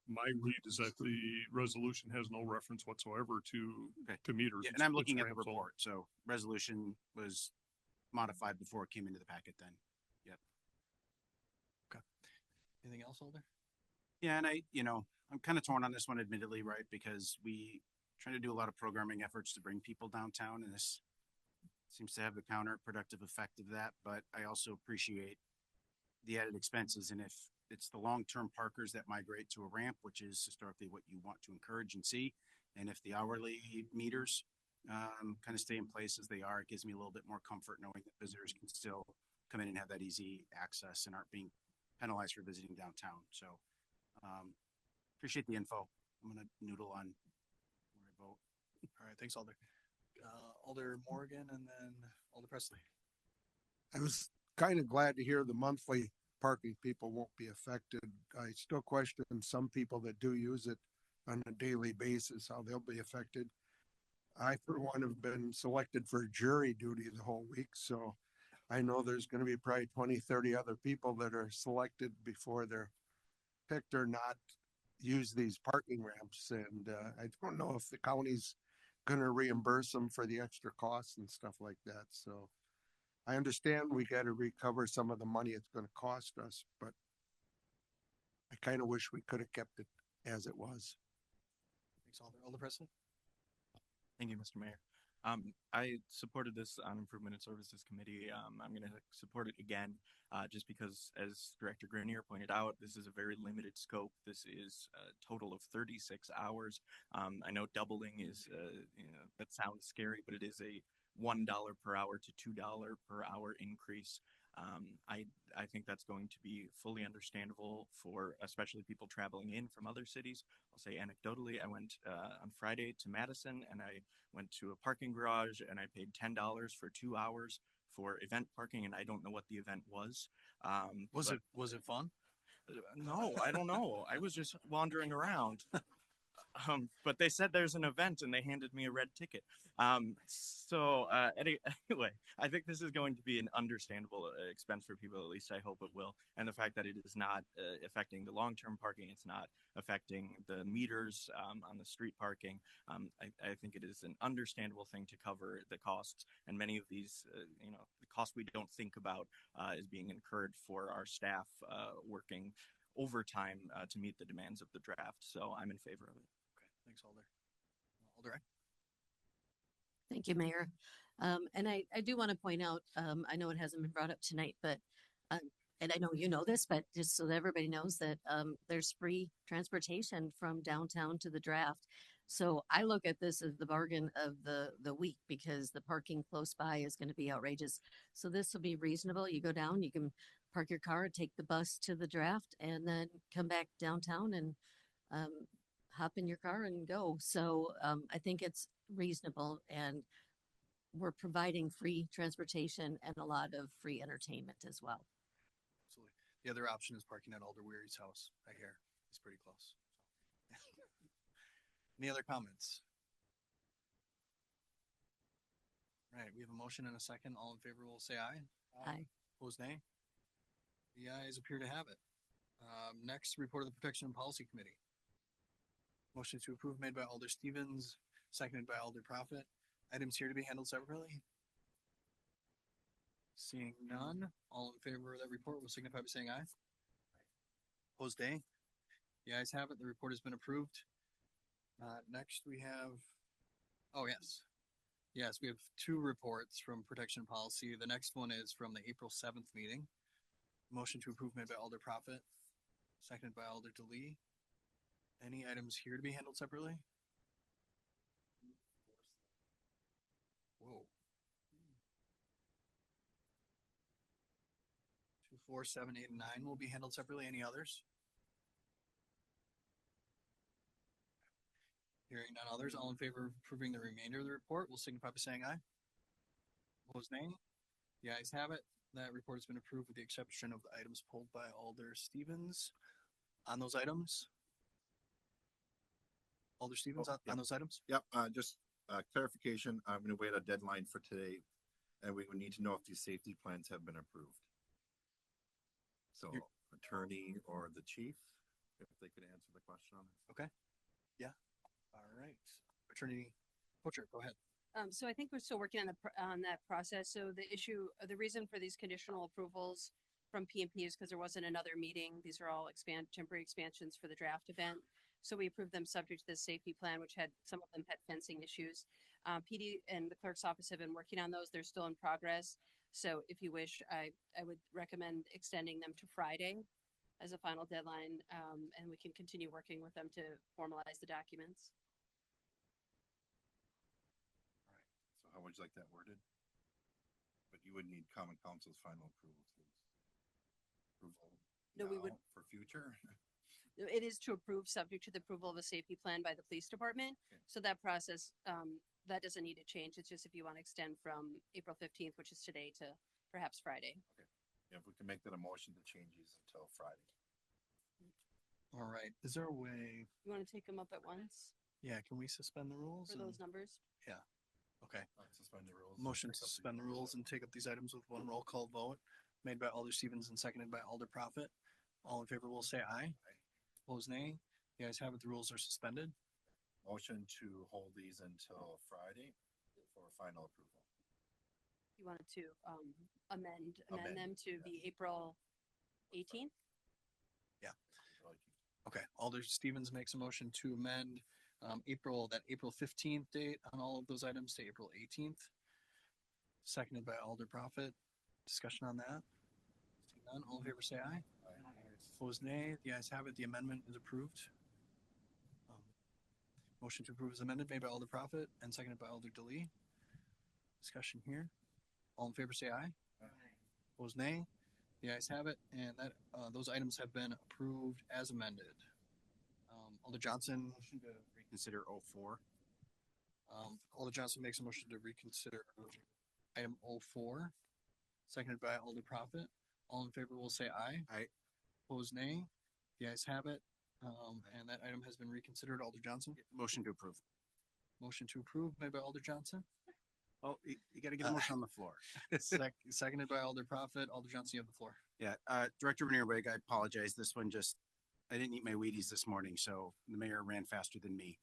My read is that the resolution has no reference whatsoever to meters. Yeah, and I'm It's looking at the ramps only. report. So resolution was modified before it came into the packet then. Yep. Anything else, Alder? Yeah, and I'm kind of torn on this one, admittedly, right? Because we try to do a lot of programming efforts to bring people downtown, and this seems to have the counterproductive effect of that. But I also appreciate the added expenses, and if it's the long-term parkers that migrate to a ramp, which is historically what you want to encourage and see, and if the hourly meters kind of stay in place as they are, it gives me a little bit more comfort knowing that visitors can still come in and have that easy access and aren't being penalized for visiting downtown. So appreciate the info. I'm gonna noodle on where I vote. All right, thanks, Alder. Alder Morgan and then Alder Presley. I was kind of glad to hear the monthly parking people won't be affected. I still question some people that do use it on a daily basis, how they'll be affected. I, for one, have been selected for jury duty the whole week, so I know there's going to be probably 20, 30 other people that are selected before they're picked or not use these parking ramps. And I don't know if the county's going to reimburse them for the extra costs and stuff like that. So I understand we got to recover some of the money it's going to cost us, but I kind of wish we could have kept it as it was. Thanks, Alder. Alder Presley. Thank you, Mr. Mayor. I supported this on Improvement and Services Committee. I'm going to support it again, just because, as Director Grenier pointed out, this is a very limited scope. This is a total of 36 hours. I know doubling is, that sounds scary, but it is a $1 per hour to $2 per hour increase. I think that's going to be fully understandable for especially people traveling in from other cities. I'll say anecdotally, I went on Friday to Madison and I went to a parking garage and I paid $10 for 2 hours for event parking, and I don't know what the event was. Was it fun? No, I don't know. I was just wandering around. But they said there's an event and they handed me a red ticket. Anyway, I think this is going to be an understandable expense for people. At least I hope it will. And the fact that it is not affecting the long-term parking, it's not affecting the meters on the street parking. I think it is an understandable thing to cover the costs. And many of these, the costs we don't think about is being incurred for our staff working overtime to meet the demands of the draft. So I'm in favor of it. Okay, thanks, Alder. Alder. Thank you, Mayor. And I do want to point out, I know it hasn't been brought up tonight, but, and I know you know this, but just so that everybody knows that there's free transportation from downtown to the draft. So I look at this as the bargain of the week because the parking close by is going to be outrageous. So this will be reasonable. You go down, you can park your car, take the bus to the draft, and then come back downtown and hop in your car and go. So I think it's reasonable, and we're providing free transportation and a lot of free entertainment as well. Absolutely. The other option is parking at Alder Weary's house. I hear it's pretty close. Any other comments? All right, we have a motion and a second. All in favor will say aye. Aye. Opposed, nay. The ayes appear to have it. Next, report of the Protection and Policy Committee. Motion to approve made by Alder Stevens, seconded by Alder Prophet. Items here to be handled separately. Seeing none, all in favor of that report will signify by saying aye. Opposed, nay. The ayes have it. The report has been approved. Next we have, oh yes. Yes, we have two reports from Protection Policy. The next one is from the April 7th meeting. Motion to approve made by Alder Profit, seconded by Alder DeLee. Any items here to be handled separately? Whoa. 2, 4, 7, 8, and 9 will be handled separately. Any others? Hearing none others, all in favor of approving the remainder of the report will signify by saying aye. Opposed, nay. The ayes have it. That report has been approved with the exception of the items pulled by Alder Stevens. On those items? Alder Stevens, on those items? Yep, just clarification, I'm gonna wait a deadline for today, and we would need to know if these safety plans have been approved. So attorney or the chief, if they could answer the question on this. Okay. Yeah. All right. Attorney Poacher, go ahead. So I think we're still working on on that process. So the reason for these conditional approvals from PMP is because there wasn't another meeting. These are all temporary expansions for the draft event. So we approved them subject to the safety plan, which some of them had fencing issues. PD and the clerk's office have been working on those. They're still in progress. So if you wish, I would recommend extending them to Friday as a final deadline, and we can continue working with them to formalize the documents. So how would you like that worded? But you would need common council's final approval, please. Approval No, we would. now for future. It is to approve subject to the approval of a safety plan by the police department. Okay. So that process, that doesn't need to change. It's just if you want to extend from April 15th, which is today, to perhaps Friday. If we can make that a motion to change these until Friday. All right. Is there a way? You want to take them up at once Yeah, can we suspend the rules? for those numbers? Yeah. Okay. Suspend the rules. Motion to suspend the rules and take up these items with one roll call vote made by Alder Stevens and seconded by Alder Profit. All in favor will say aye. Opposed, nay. The ayes have it. The rules are suspended. Motion to hold these until Friday for final approval. You wanted to amend Amend, them to be April 18th? Okay. Alder Stevens makes a motion to amend April 15th date on all of those items to April 18th. Seconded by Alder Profit. Discussion on that? Seeing none, all in favor say aye. Opposed, nay. The ayes have it. The amendment is approved. Motion to approve is amended made by Alder Profit and seconded by Alder DeLee. Discussion here. All in favor say aye. Opposed, nay. The ayes have it, and that those items have been approved as amended. Alder Johnson. Motion to reconsider 04. Alder Johnson makes a motion to reconsider item 04, seconded by Alder Profit. All in favor will say aye. Aye. Opposed, nay. The ayes have it, and that item has been reconsidered. Alder Johnson. Motion to approve. Motion to approve made by Alder Johnson. Oh, you got to get a motion on the floor. Seconded by Alder Profit. Alder Johnson, you have the floor. Yeah, Director Renierwig, I apologize. This one I didn't eat my Wheaties this morning, so the mayor ran faster than me.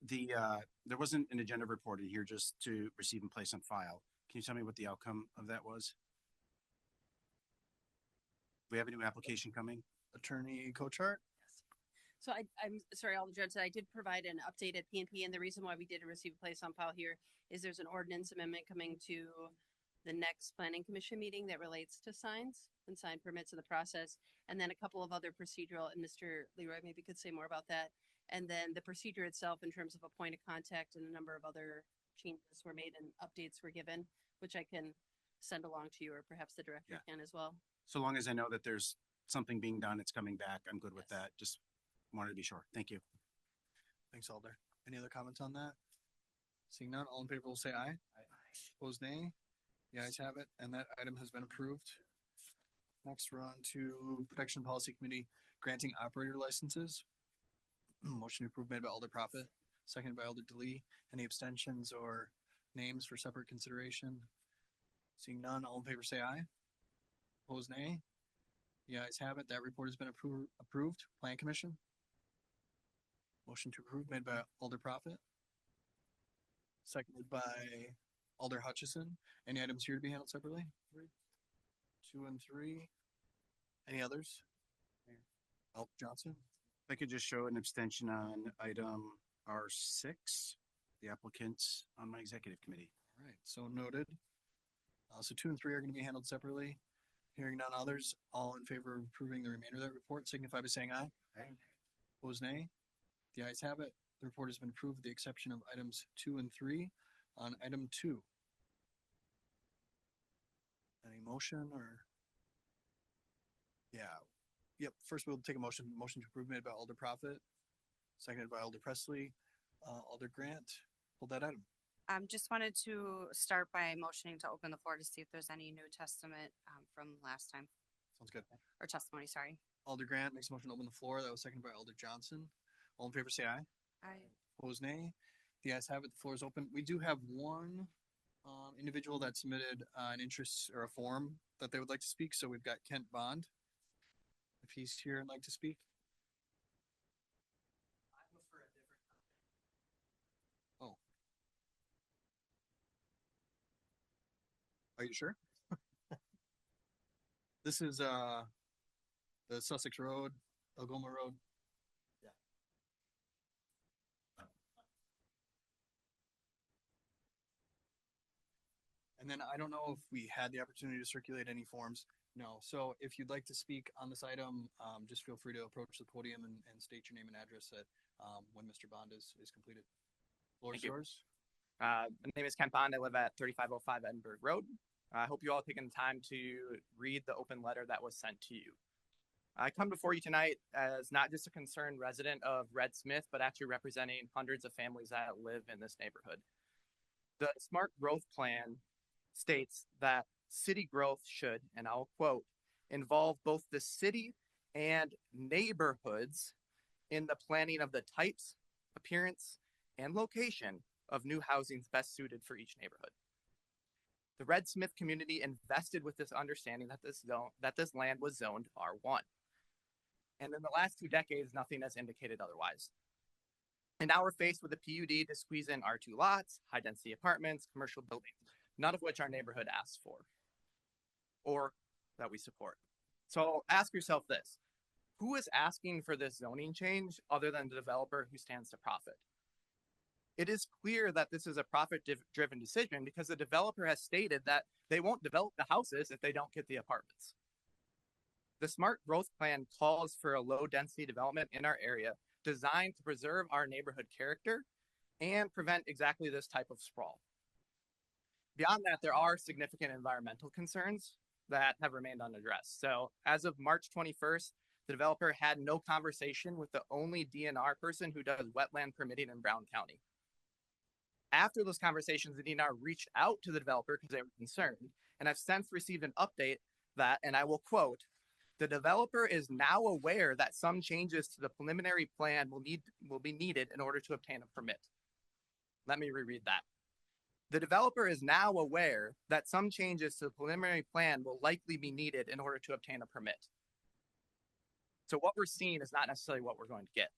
There wasn't an agenda report in here just to receive and place on file. Can you tell me what the outcome of that was? We have a new application coming? Attorney Kochart. So I'm sorry, Alder Johnson, I did provide an update at PNP, and the reason why we did receive a place on file here is there's an ordinance amendment coming to the next planning commission meeting that relates to signs and sign permits in the process, and then a couple of other procedural, and Mr. Leroy maybe could say more about that. And then the procedure itself in terms of a point of contact and a number of other changes were made and updates were given, which I can send along to you, or perhaps the director can as well. So long as I know that there's something being done, it's coming back, I'm good with that. Just wanted to be sure. Thank you. Thanks, Alder. Any other comments on that? Seeing none, all in favor will say aye. Opposed, nay. The ayes have it, and that item has been approved. Next, we're on to Protection Policy Committee granting operator licenses. Motion approved made by Alder Profit, seconded by Alder DeLee. Any abstentions or names for separate consideration? Seeing none, all in favor say aye. Opposed, nay. The ayes have it. That report has been approved. Plan Commission. Motion to approve made by Alder Profit, seconded by Alder Hutchison. Any items here to be handled separately? 2 and 3. Any others? Alder Johnson. If I could just show an abstention on item R6, the applicants on my executive committee. All right, so noted. So 2 and 3 are going to be handled separately. Hearing none others, all in favor of approving the remainder of that report, signify by saying aye. Aye. Opposed, nay. The ayes have it. The report has been approved with the exception of items 2 and 3. On item 2. Any motion or? Yeah. Yep. First, we'll take a motion. Motion to approve made by Alder Prophet, seconded by Alder Presley. Alder Grant, hold that item. Just wanted to start by motioning to open the floor to see if there's any New Testament from last time, Sounds good. or testimony, sorry. Alder Grant makes a motion to open the floor. That was seconded by Alder Johnson. All in favor, say aye. Aye. Opposed, nay. The ayes have it. The floor is open. We do have one individual that submitted an interest or a form that they would like to speak. So we've got Kent Bond. If he's here and like to speak. Oh. Are you sure? This is the Sussex Road, Algoma Road. And then I don't know if we had the opportunity to circulate any forms. No. So if you'd like to speak on this item, just feel free to approach the podium and state your name and address at when Mr. Bond is completed. Floor is Thank you. yours. My name is Kent Bond. I live at 3505 Edinburgh Road. I hope you all have taken the time to read the open letter that was sent to you. I come before you tonight as not just a concerned resident of Red Smith, but actually representing hundreds of families that live in this neighborhood. The Smart Growth Plan states that city growth should, and I'll quote, involve both the city and neighborhoods in the planning of the types, appearance, and location of new housings best suited for each neighborhood. The Red Smith community invested with this understanding that this land was zoned R1. And in the last 2 decades, nothing has indicated otherwise. And now we're faced with a PUD to squeeze in R2 lots, high density apartments, commercial buildings, none of which our neighborhood asks for or that we support. So ask yourself this: who is asking for this zoning change other than the developer who stands to profit? It is clear that this is a profit-driven decision because the developer has stated that they won't develop the houses if they don't get the apartments. The Smart Growth Plan calls for a low-density development in our area designed to preserve our neighborhood character and prevent exactly this type of sprawl. Beyond that, there are significant environmental concerns that have remained unaddressed. So as of March 21st, the developer had no conversation with the only DNR person who does wetland permitting in Brown County. After those conversations, the DNR reached out to the developer because they were concerned, and I've since received an update that, and I will quote, the developer is now aware that some changes to the preliminary plan will be needed in order to obtain a permit. Let me reread that. The developer is now aware that some changes to the preliminary plan will likely be needed in order to obtain a permit. So what we're seeing is not necessarily what we're going to get.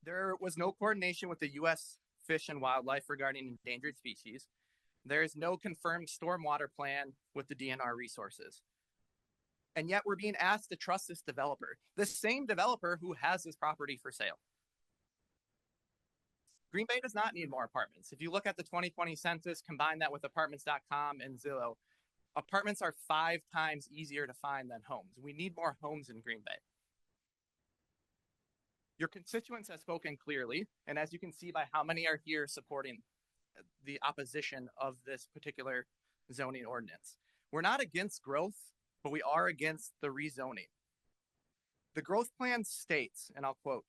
There was no coordination with the U.S. Fish and Wildlife regarding endangered species. There is no confirmed stormwater plan with the DNR resources. And yet we're being asked to trust this developer, the same developer who has this property for sale. Green Bay does not need more apartments. If you look at the 2020 census, combine that with apartments.com and Zillow, apartments are 5 times easier to find than homes. We need more homes in Green Bay. Your constituents have spoken clearly, and as you can see by how many are here supporting the opposition of this particular zoning ordinance. We're not against growth, but we are against the rezoning. The growth plan states, and I'll quote,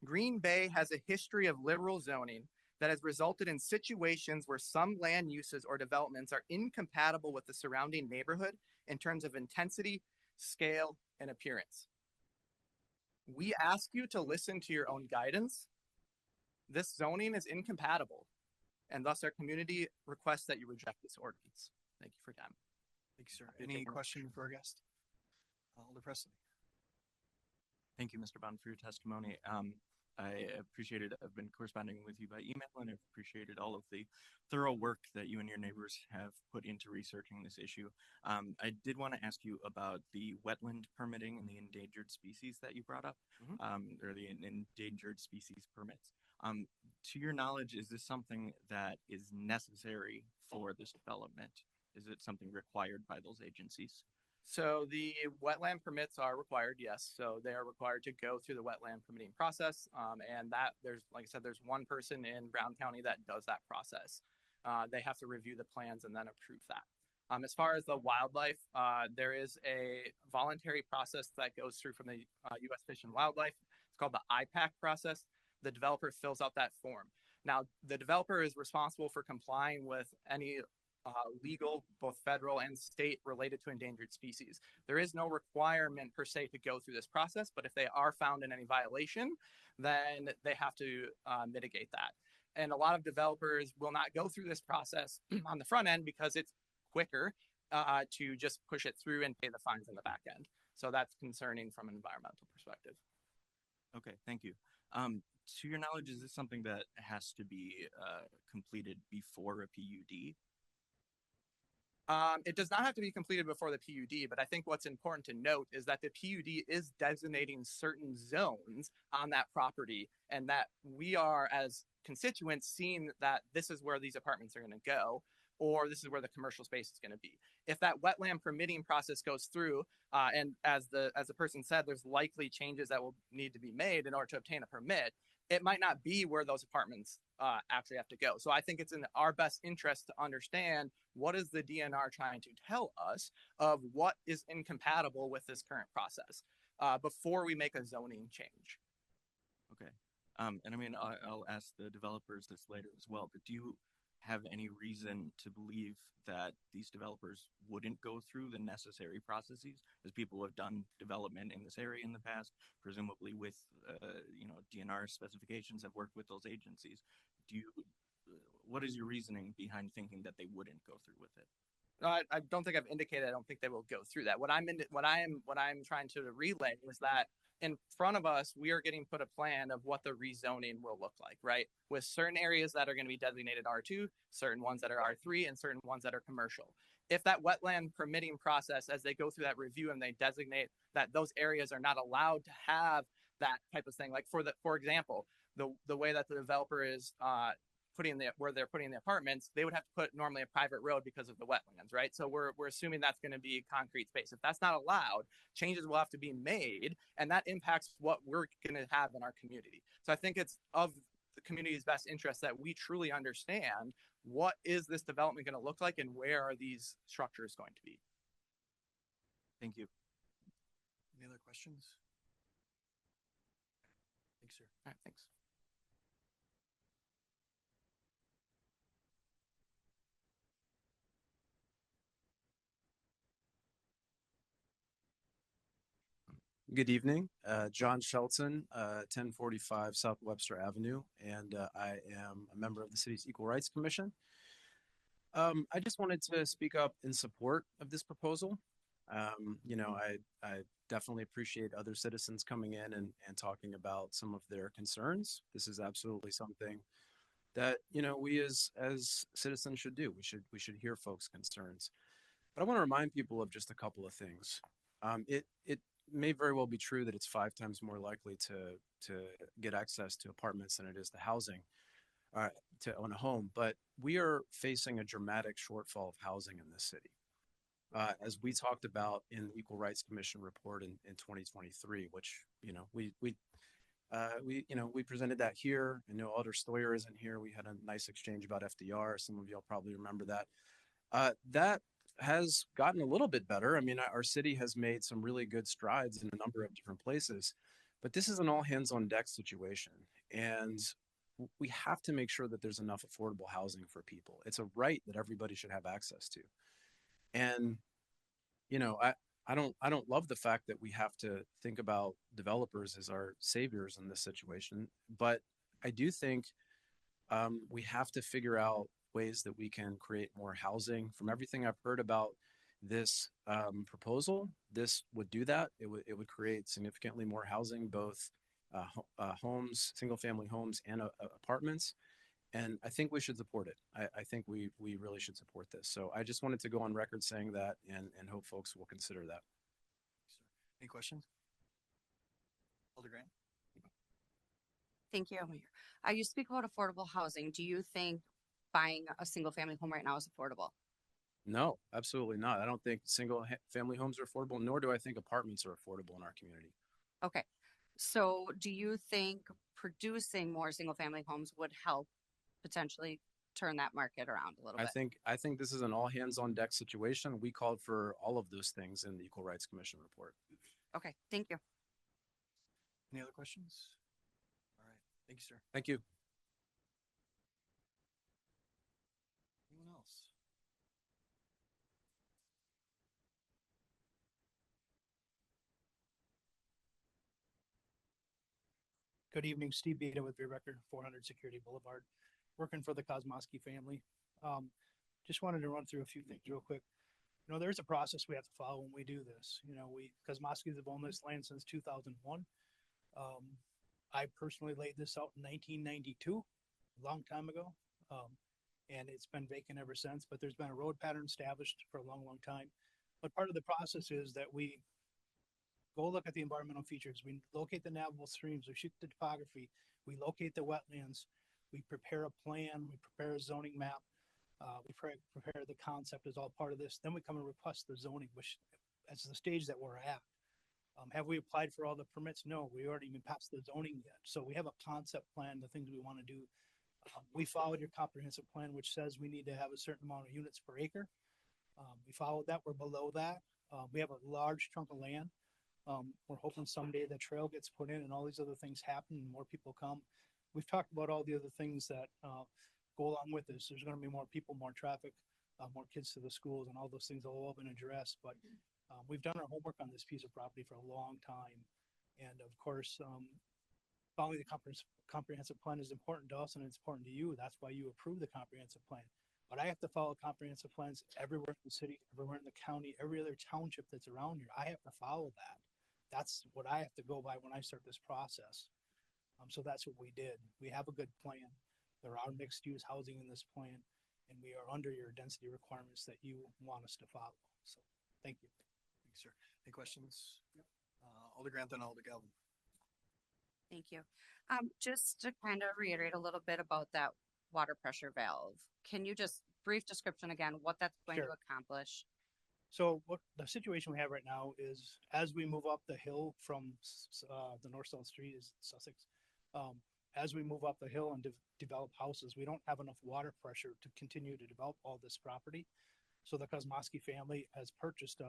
Green Bay has a history of liberal zoning that has resulted in situations where some land uses or developments are incompatible with the surrounding neighborhood in terms of intensity, scale, and appearance. We ask you to listen to your own guidance. This zoning is incompatible, and thus our community requests that you reject this ordinance. Thank you for your time. Thank you, sir. Any question for our guest? Alder Presley. Thank you, Mr. Bond, for your testimony. I appreciated, I've been corresponding with you by email, and I've appreciated all of the thorough work that you and your neighbors have put into researching this issue. I did want to ask you about the wetland permitting and the endangered species that you brought up, or the endangered species permits. To your knowledge, is this something that is necessary for this development? Is it something required by those agencies? So the wetland permits are required, yes. So they are required to go through the wetland permitting process. And that there's, like I said, there's one person in Brown County that does that process. They have to review the plans and then approve that. As far as the wildlife, there is a voluntary process that goes through from the U.S. Fish and Wildlife. It's called the IPAC process. The developer fills out that form. Now, the developer is responsible for complying with any legal, both federal and state, related to endangered species. There is no requirement per se to go through this process, but if they are found in any violation, then they have to mitigate that. And a lot of developers will not go through this process on the front end because it's quicker to just push it through and pay the fines in the back end. So that's concerning from an environmental perspective. Okay, thank you. To your knowledge, is this something that has to be completed before a PUD? It does not have to be completed before the PUD, but I think what's important to note is that the PUD is designating certain zones on that property, and that we are, as constituents, seeing that this is where these apartments are going to go, or this is where the commercial space is going to be. If that wetland permitting process goes through, and as the person said, there's likely changes that will need to be made in order to obtain a permit, it might not be where those apartments actually have to go. So I think it's in our best interest to understand what is the DNR trying to tell us of what is incompatible with this current process before we make a zoning change. Okay. And I mean, I'll ask the developers this later as well, but do you have any reason to believe that these developers wouldn't go through the necessary processes, as people have done development in this area in the past, presumably with DNR specifications, have worked with those agencies? What is your reasoning behind thinking that they wouldn't go through with it? I don't think I've indicated I don't think they will go through that. What I'm trying to relay is that in front of us, we are getting put a plan of what the rezoning will look like, right? With certain areas that are going to be designated R2, certain ones that are R3, and certain ones that are commercial. If that wetland permitting process, as they go through that review and they designate that those areas are not allowed to have that type of thing, like for example, the way that the developer is where they're putting the apartments, they would have to put normally a private road because of the wetlands, right? So we're assuming that's going to be concrete space. If that's not allowed, changes will have to be made, and that impacts what we're going to have in our community. So I think it's of the community's best interest that we truly understand what is this development going to look like and where are these structures going to be. Thank you. Any other questions? Thanks, sir. All right, thanks. Good evening, John Shelton, 1045 South Webster Avenue, and I am a member of the city's Equal Rights Commission. I just wanted to speak up in support of this proposal. I definitely appreciate other citizens coming in and talking about some of their concerns. This is absolutely something that, we as citizens should do. We should hear folks' concerns. But I want to remind people of just a couple of things. It may very well be true that it's 5 times more likely to get access to apartments than it is to housing, to own a home. But we are facing a dramatic shortfall of housing in this city. As we talked about in the Equal Rights Commission report in 2023, which, we presented that here. I know Alder Stoyer isn't here. We had a nice exchange about FDR. Some of y'all probably remember that. That has gotten a little bit better. I mean, our city has made some really good strides in a number of different places, but this is an all hands on deck situation. And we have to make sure that there's enough affordable housing for people. It's a right that everybody should have access to. And, I don't love the fact that we have to think about developers as our saviors in this situation, but I do think we have to figure out ways that we can create more housing. From everything I've heard about this proposal, this would do that. It would create significantly more housing, both homes, single family homes and apartments. And I think we should support it. I think we really should support this. So I just wanted to go on record saying that and hope folks will consider that. Any questions? Alder Grant? Thank you, Mayor. You speak about affordable housing. Do you think buying a single family home right now is affordable? No, absolutely not. I don't think family homes are affordable, nor do I think apartments are affordable in our community. Okay. So do you think producing more single family homes would help potentially turn that market around a little bit? I think this is an all hands on deck situation. We called for all of those things in the Equal Rights Commission report. Okay, thank you. Any other questions? All right. Thank you, sir. Thank you. Anyone else? Good evening, Steve Beta with Beer Record, 400 Security Boulevard, working for the Kozmowski family. Just wanted to run through a few things real quick. You know, there's a process we have to follow when we do this. You know, Kozmowski's have owned this land since 2001. I personally laid this out in 1992, a long time ago, and it's been vacant ever since. But there's been a road pattern established for a long, long time. But part of the process is that we go look at the environmental features. We locate the navigable streams. We shoot the topography. We locate the wetlands. We prepare a plan. We prepare a zoning map. We prepare the concept as all part of this. Then we come and request the zoning, which is the stage that we're at. Have we applied for all the permits? No, we already even passed the zoning yet. So we have a concept plan, the things we want to do. We followed your comprehensive plan, which says we need to have a certain amount of units per acre. We followed that. We're below that. We have a large chunk of land. We're hoping someday the trail gets put in and all these other things happen and more people come. We've talked about all the other things that go along with this. There's going to be more people, more traffic, more kids to the schools, and all those things have all been addressed. But we've done our homework on this piece of property for a long time. And of course, following the comprehensive plan is important to us and it's important to you. That's why you approve the comprehensive plan. But I have to follow comprehensive plans everywhere in the city, everywhere in the county, every other township that's around here. I have to follow that. That's what I have to go by when I start this process. So that's what we did. We have a good plan. There are mixed use housing in this plan, and we are under your density requirements that you want us to follow. So thank you. Thanks, sir. Any questions? Alder Grant and Alder Galvin. Thank you. Just to kind of reiterate a little bit about that water pressure valve, can you just brief description again, what that's going to Sure. accomplish? So what the situation we have right now is as we move up the hill from the north-south street is Sussex, as we move up the hill and develop houses, we don't have enough water pressure to continue to develop all this property. So the Kozmowski family has purchased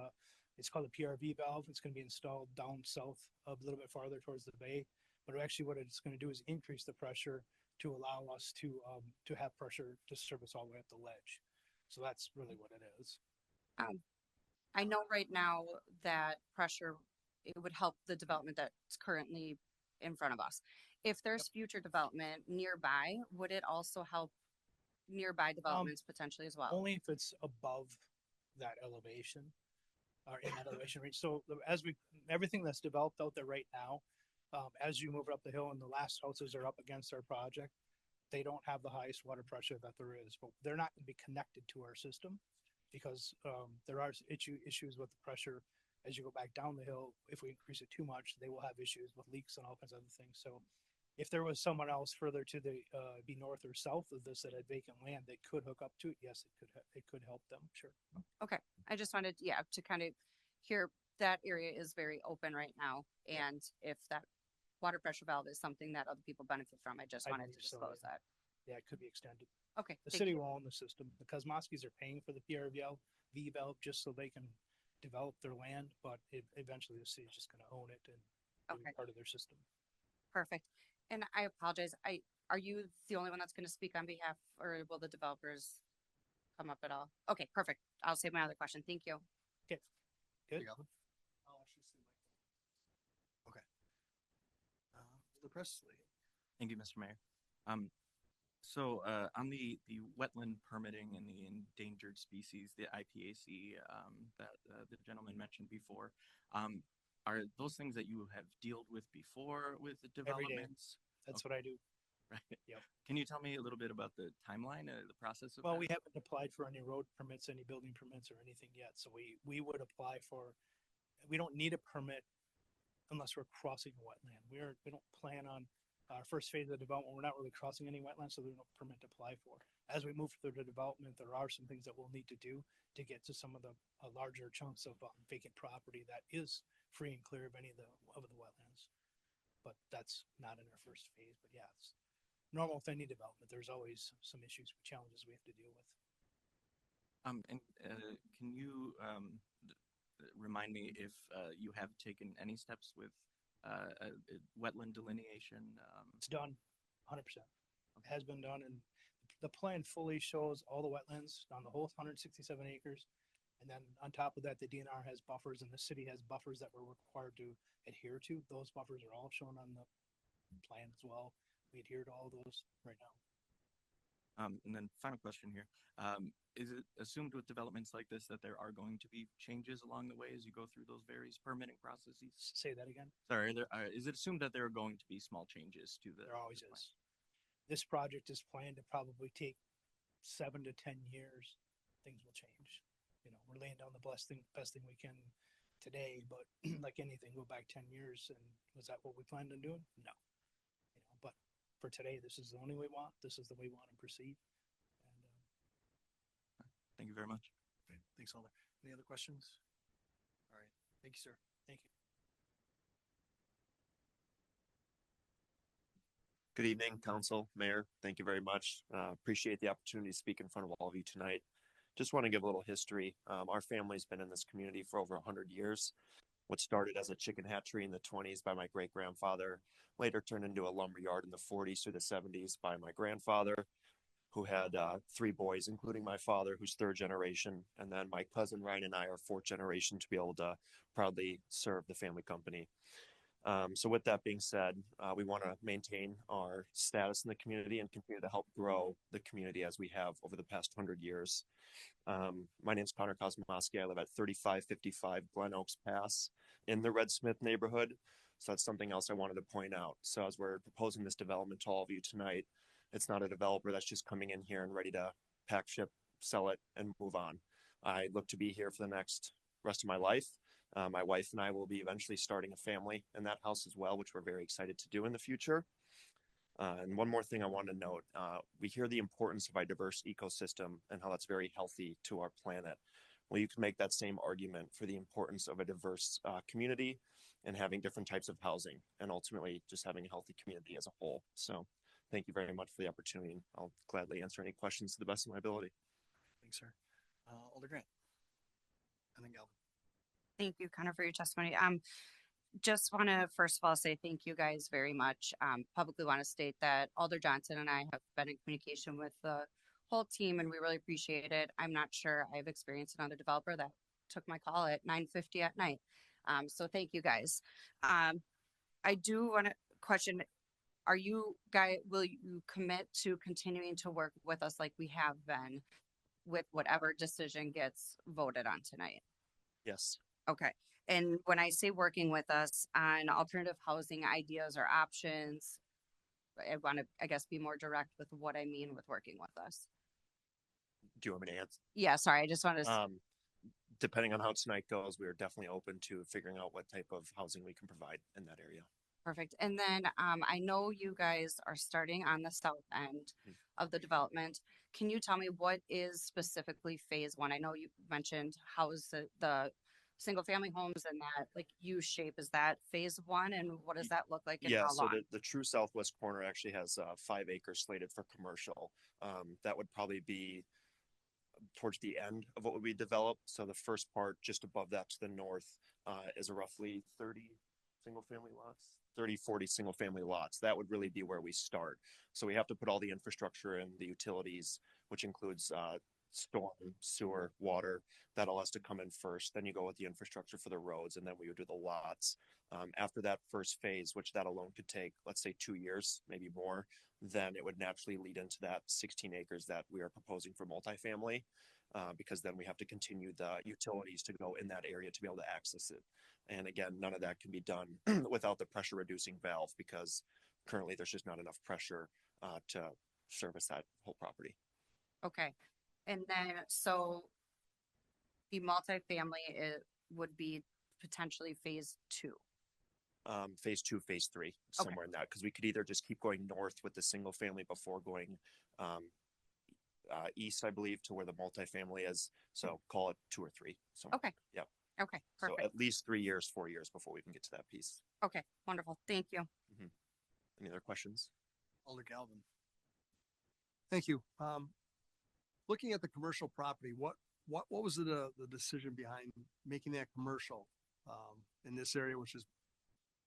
it's called a PRV valve. It's going to be installed down south a little bit farther towards the bay. But actually what it's going to do is increase the pressure to allow us to have pressure to service all the way up the ledge. So that's really what it is. I know right now that pressure, it would help the development that's currently in front of us. If there's future development nearby, would it also help nearby developments potentially as well? Only if it's above that elevation or in that elevation range. So everything that's developed out there right now, as you move up the hill and the last houses are up against our project, they don't have the highest water pressure that there is, but they're not going to be connected to our system because there are issues with the pressure as you go back down the hill. If we increase it too much, they will have issues with leaks and all kinds of other things. So if there was someone else further to the be north or south of this that had vacant land, they could hook up to it. Yes, it could help them. Sure. Okay, I just wanted, to kind of hear that area is very open right now. And if that water pressure valve is something that other people benefit from, I just I wanted to believe so, disclose that. Yeah, it could be extended. Okay, The thank city you. will own the system. The Kozmowskis are paying for the PRV valve just so they can develop their land, but eventually the city's just going to own it and be Okay. part of their system. Perfect. And I apologize. Are you the only one that's going to speak on behalf, or will the developers come up at all? Okay, perfect. I'll save my other question. Thank you. Okay. Good. Okay. Alder Presley. Thank you, Mr. Mayor. So on the wetland permitting and the endangered species, the IPAC that the gentleman mentioned before, are those things that you have dealt with before with the Every day. developments? That's what I do. Right. Yep. Can you tell me a little bit about the timeline, the process of Well, that? we haven't applied for any road permits, any building permits or anything yet. So we would apply for, we don't need a permit unless we're crossing a wetland. We don't plan on Our first phase of the development, we're not really crossing any wetlands, so there's no permit to apply for. As we move through the development, there are some things that we'll need to do to get to some of the larger chunks of vacant property that is free and clear of any of the wetlands. But that's not in our first phase. But yeah, it's normal with any development. There's always some issues, challenges we have to deal with. And can you remind me if you have taken any steps with wetland delineation? It's done, 100%. It has been done, and the plan fully shows all the wetlands on the whole 167 acres. And then on top of that, the DNR has buffers, and the city has buffers that we're required to adhere to. Those buffers are all shown on the plan as well. We adhere to all those right now. And then final question here. Is it assumed with developments like this that there are going to be changes along the way as you go through those various permitting processes? Say that again? Sorry, is it assumed that there are going to be small changes to the? There always is. This project is planned to probably take 7 to 10 years. Things will change. You know, we're laying down the best thing we can today, but like anything, go back 10 years and was that what we planned on doing? No. You know, but for today, this is the only way we want. This is the way we want to proceed. And thank you very much. okay, thanks, Alder. Any other questions? All right. Thank you, sir. Thank you. Good evening, Council, Mayor. Thank you very much. Appreciate the opportunity to speak in front of all of you tonight. Just want to give a little history. Our family's been in this community for over 100 years. What started as a chicken hatchery in the 20s by my great-grandfather, later turned into a lumber yard in the 40s through the 70s by my grandfather, who had 3 boys, including my father, who's 3rd generation. And then my cousin Ryan and I are 4th generation to be able to proudly serve the family company. So with that being said, we want to maintain our status in the community and continue to help grow the community as we have over the past 100 years. My name is Connor Kosmowski. I live at 3555 Glen Oaks Pass in the Red Smith neighborhood. So that's something else I wanted to point out. So as we're proposing this development to all of you tonight, it's not a developer that's just coming in here and ready to pack, ship, sell it, and move on. I look to be here for the rest of my life. My wife and I will be eventually starting a family in that house as well, which we're very excited to do in the future. And one more thing I want to note, we hear the importance of a diverse ecosystem and how that's very healthy to our planet. Well, you can make that same argument for the importance of a diverse community and having different types of housing and ultimately just having a healthy community as a whole. So thank you very much for the opportunity. And I'll gladly answer any questions to the best of my ability. Thanks, sir. Alder Grant. And then Galvin. Thank you, Connor, for your testimony. Just want to first of all say thank you guys very much. Publicly want to state that Alder Johnson and I have been in communication with the whole team, and we really appreciate it. I'm not sure I've experienced another developer that took my call at 9:50 at night. So thank you guys. I do want to question: will you commit to continuing to work with us like we have been with whatever decision gets voted on tonight? Yes. Okay. And when I say working with us on alternative housing ideas or options, I want to, I guess, be more direct with what I mean with working with us. Do you want me to answer? Yeah, sorry. I just want to. Depending on how tonight goes, we are definitely open to figuring out what type of housing we can provide in that area. Perfect. And then I know you guys are starting on the south end of the development. Can you tell me what is specifically phase 1? I know you mentioned how is the single family homes and that like U shape. Is that phase 1? And what does that look like? And Yeah, how so long? the true southwest corner actually has 5 acres slated for commercial. That would probably be towards the end of what would be developed. So the first part just above that to the north is a roughly 30 single family lots. 30, 40 single family lots. That would really be where we start. So we have to put all the infrastructure and the utilities, which includes storm, sewer, water. That all has to come in first. Then you go with the infrastructure for the roads, and then we would do the lots. After that first phase, which that alone could take, let's say 2 years, maybe more, then it would naturally lead into that 16 acres that we are proposing for multifamily, because then we have to continue the utilities to go in that area to be able to access it. And again, none of that can be done without the pressure reducing valve, because currently there's just not enough pressure to service that whole property. Okay. And then, so the multifamily would be potentially phase 2. phase 2, phase 3, somewhere in that, because we could either just keep going north with the single family before going east, I believe, to where the multifamily is. So call it 2 or 3. So Okay. yeah. Okay, So perfect. at least 3 years, 4 years before we can get to that piece. Okay, wonderful. Thank you. Any other questions? Alder Galvin. Thank you. Looking at the commercial property, what was the decision behind making that commercial in this area, which is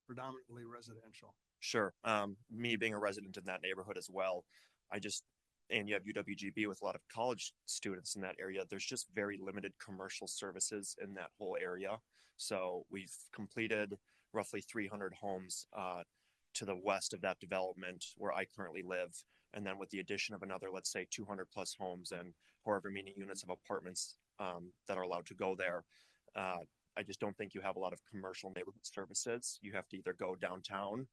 predominantly residential? Sure. Me being a resident in that neighborhood as well, and you have UWGB with a lot of college students in that area. There's just very limited commercial services in that whole area. So we've completed roughly 300 homes to the west of that development where I currently live. And then with the addition of another, let's say 200 plus homes and however many units of apartments that are allowed to go there, I just don't think you have a lot of commercial neighborhood services. You have to either go downtown,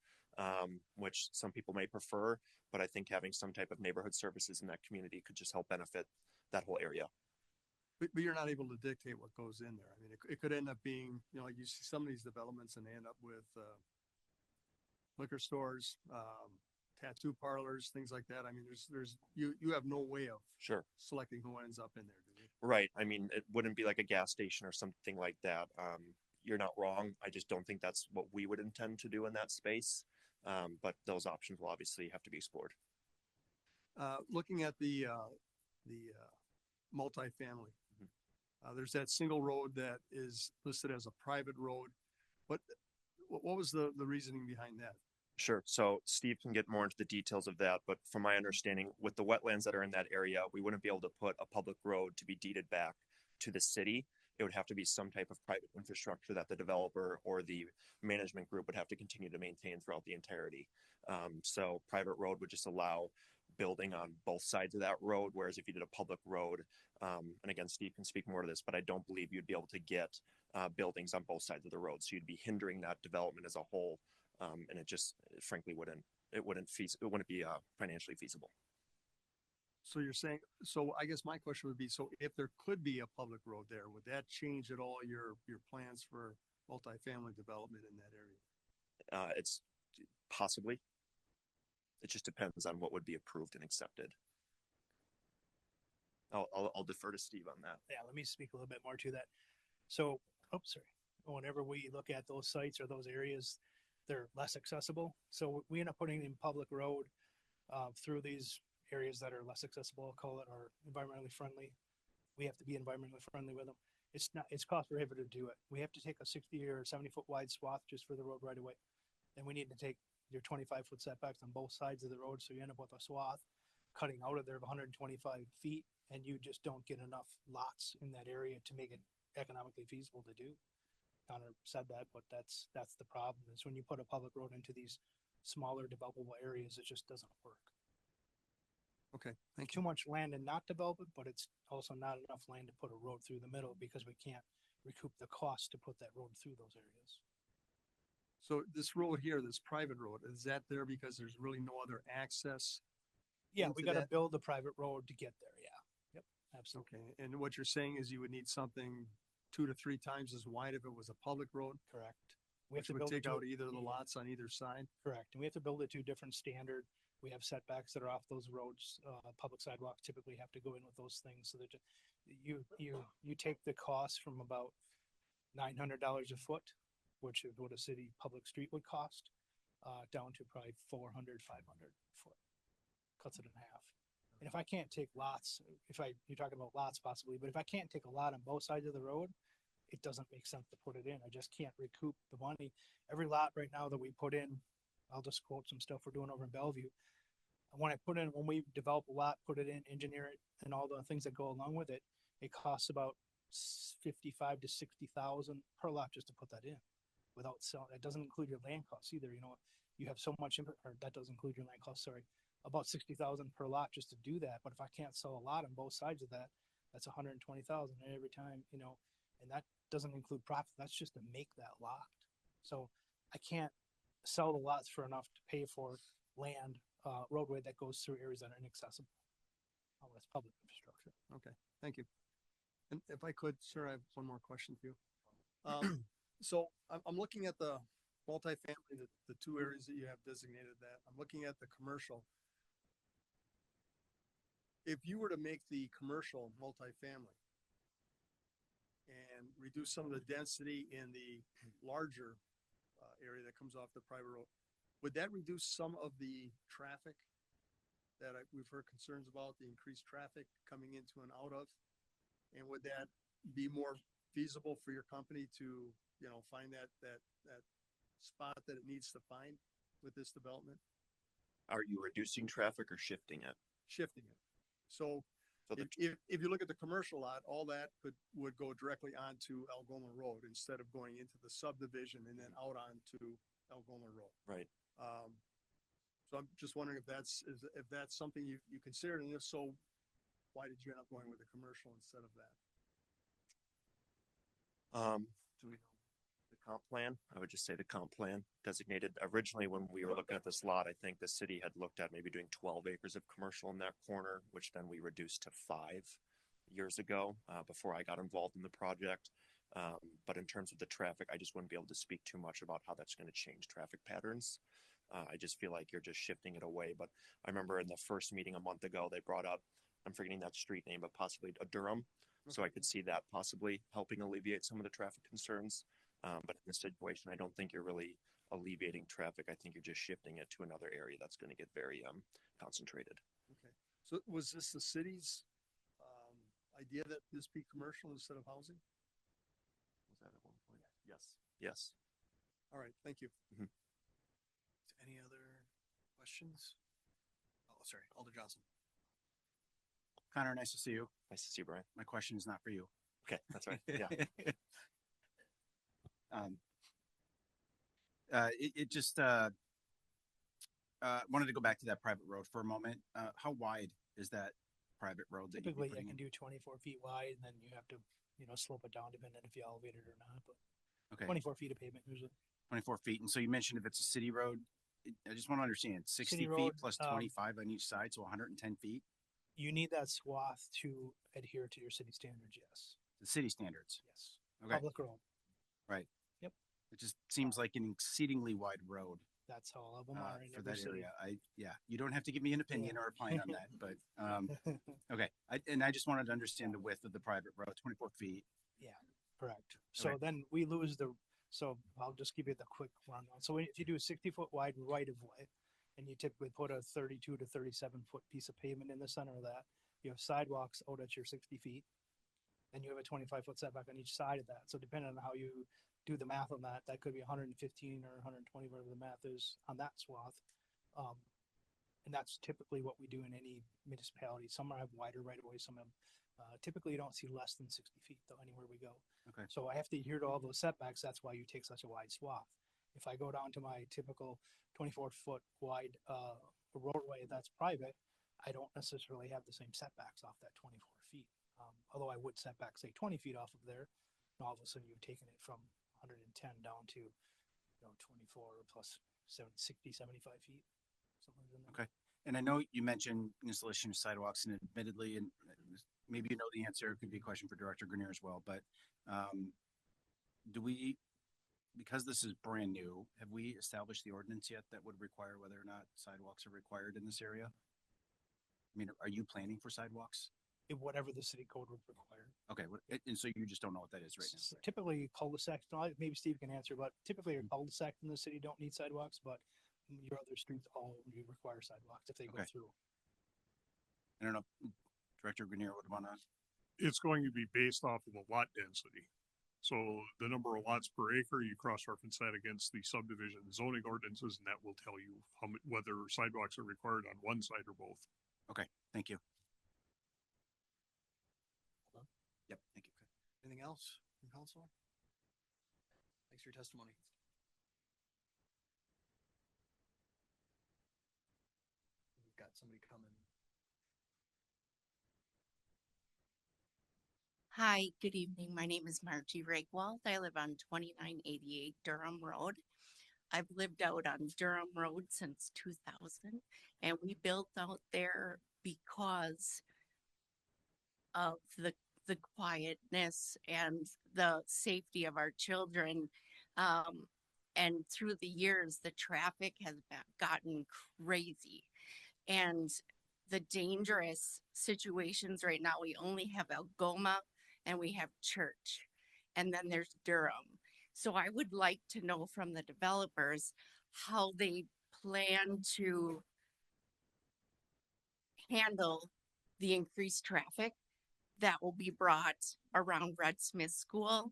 which some people may prefer, but I think having some type of neighborhood services in that community could just help benefit that whole area. But you're not able to dictate what goes in there. I mean, it could end up being, like you see some of these developments and they end up with liquor stores, tattoo parlors, things like that. I mean, you have no way of selecting who ends up in there, do you? Right. I mean, it wouldn't be like a gas station or something like that. You're not wrong. I just don't think that's what we would intend to do in that space. But those options will obviously have to be explored. Looking at the multifamily, there's that single road that is listed as a private road. What was the reasoning behind that? Sure. So Steve can get more into the details of that, but from my understanding, with the wetlands that are in that area, we wouldn't be able to put a public road to be deeded back to the city. It would have to be some type of private infrastructure that the developer or the management group would have to continue to maintain throughout the entirety. So private road would just allow building on both sides of that road, whereas if you did a public road, and again, Steve can speak more to this, but I don't believe you'd be able to get buildings on both sides of the road. So you'd be hindering that development as a whole. And it just frankly wouldn't be financially feasible. So you're saying, so I guess my question would be, so if there could be a public road there, would that change at all your plans for multifamily development in that area? It's possibly. It just depends on what would be approved and accepted. I'll defer to Steve on that. Yeah, let me speak a little bit more to that. So, whenever we look at those sites or those areas, they're less accessible. So we end up putting in public road through these areas that are less accessible, I'll call it, or environmentally friendly. We have to be environmentally friendly with them. It's cost prohibitive to do it. We have to take a 60 or 70 foot wide swath just for the road right away. And we need to take your 25-foot setbacks on both sides of the road. So you end up with a swath cutting out of there of 125 feet, and you just don't get enough lots in that area to make it economically feasible to do. Connor said that, but that's the problem is when you put a public road into these smaller developable areas, it just doesn't work. Okay, thank you. Too much land and not develop it, but it's also not enough land to put a road through the middle because we can't recoup the cost to put that road through those areas. So this road here, this private road, is that there because there's really no other access? Yeah, we got to that? build the private road to get there. Yeah. Yep. Absolutely. Okay, and what you're saying is you would need something 2 to 3 times as wide if it was a public road? Correct. Which would take out either of the lots on either side? Correct. And we have to build it to a different standard. We have setbacks that are off those roads. Public sidewalks typically have to go in with those things so that you take the cost from about $900 a foot, which is what a city public street would cost, down to probably 400, 500 a foot. Cuts it in half. And if I can't take lots, you're talking about lots possibly, but if I can't take a lot on both sides of the road, it doesn't make sense to put it in. I just can't recoup the money. Every lot right now that we put in, I'll just quote some stuff we're doing over in Bellevue. When we develop a lot, put it in, engineer it, and all the things that go along with it, it costs about 55 to 60,000 per lot just to put that in. Without selling, it doesn't include your land costs either. You have so much, or that doesn't include your land costs. Sorry, about 60,000 per lot just to do that. But if I can't sell a lot on both sides of that, that's 120,000 every time. And that doesn't include profit. That's just to make that lot. So I can't sell the lots for enough to pay for land, roadway that goes through areas that are inaccessible. Oh, that's public infrastructure. Okay, thank you. And if I could, sir, I have one more question for you. So I'm looking at the multifamily, the two areas that you have designated that, I'm looking at the commercial. If you were to make the commercial multifamily and reduce some of the density in the larger area that comes off the private road, would that reduce some of the traffic that we've heard concerns about, the increased traffic coming into and out of? And would that be more feasible for your company to, find that spot that it needs to find with this development? Are you reducing traffic or shifting it? Shifting it. So So the- if you look at the commercial lot, all that would go directly onto Algoma Road instead of going into the subdivision and then out onto Algoma Road. Right. So I'm just wondering if that's something you considered, and if so, why did you end up going with the commercial instead of that? Do we know the comp plan? I would just say the comp plan designated originally when we were looking at this lot, I think the city had looked at maybe doing 12 acres of commercial in that corner, which then we reduced to 5 years ago, before I got involved in the project. But in terms of the traffic, I just wouldn't be able to speak too much about how that's going to change traffic patterns. I just feel like you're just shifting it away. But I remember in the first meeting a month ago, they brought up, I'm forgetting that street name, but possibly a Durham. So I could see that possibly helping alleviate some of the traffic concerns. But in this situation, I don't think you're really alleviating traffic. I think you're just shifting it to another area that's going to get very concentrated. Okay. So was this the city's idea that this be commercial instead of housing? Was that at one point? Yes. Yes. All right. Thank you. Mhm. Any other questions? Oh, sorry, Alder Johnson. Connor, nice to see you. Nice to see you, Brian. My question is not for you. Okay, that's right. Yeah. It just wanted to go back to that private road for a moment. How wide is that private road that Typically, you'd be you putting can in? do 24 feet wide, and then you have to, slope it down depending if you elevate it or not. But Okay. 24 feet of pavement usually. 24 feet. And so you mentioned if it's a city road, I just want to understand 60 City feet road, plus 25 on each side, so 110 feet. You need that swath to adhere to your city standards. Yes. The city standards. Yes. Okay. Public road. Right. Yep. It just seems like an exceedingly wide road. That's how all of them are in For every that city. area. You don't have to give me an opinion or a plan on that, but okay. I just wanted to understand the width of the private road, 24 feet. Yeah, correct. So Okay. then we lose so I'll just give you the quick rundown. So if you do a 60-foot wide right of way, and you typically put a 32 to 37-foot piece of pavement in the center of that, you have sidewalks out at your 60 feet. Then you have a 25-foot setback on each side of that. So depending on how you do the math on that, that could be 115 or 120, whatever the math is on that swath. And that's typically what we do in any municipality. Some have wider right of ways, some have typically you don't see less than 60 feet though anywhere we go. Okay. So I have to adhere to all those setbacks. That's why you take such a wide swath. If I go down to my typical 24-foot wide roadway that's private, I don't necessarily have the same setbacks off that 24 feet. Although I would set back, say, 20 feet off of there, and all of a sudden you've taken it from 110 down to 24 plus 60, 75 feet. Something like that. Okay. And I know you mentioned installation of sidewalks, and admittedly, and maybe you know the answer, it could be a question for Director Grenier as well, but because this is brand new, have we established the ordinance yet that would require whether or not sidewalks are required in this area? I mean, are you planning for sidewalks? Whatever the city code would require. Okay, and so you just don't know what that is right now? Typically cul-de-sacs, maybe Steve can answer, but typically your cul-de-sacs in the city don't need sidewalks, but your other streets all do require sidewalks if they go Okay. through. I don't know, Director Grenier would want to. It's going to be based off of the lot density. So the number of lots per acre, you cross-reference that against the subdivision zoning ordinances, and that will tell you whether sidewalks are required on one side or both. Okay, thank you. Yep, thank you. Anything else from council? Thanks for your testimony. We've got somebody coming. Hi, good evening. My name is Margie Regwald. I live on 2988 Durham Road. I've lived out on Durham Road since 2000, and we built out there because of the quietness and the safety of our children. And through the years, the traffic has gotten crazy. And the dangerous situations right now, we only have Algoma and we have Church, and then there's Durham. So I would like to know from the developers how they plan to handle the increased traffic that will be brought around Red Smith School,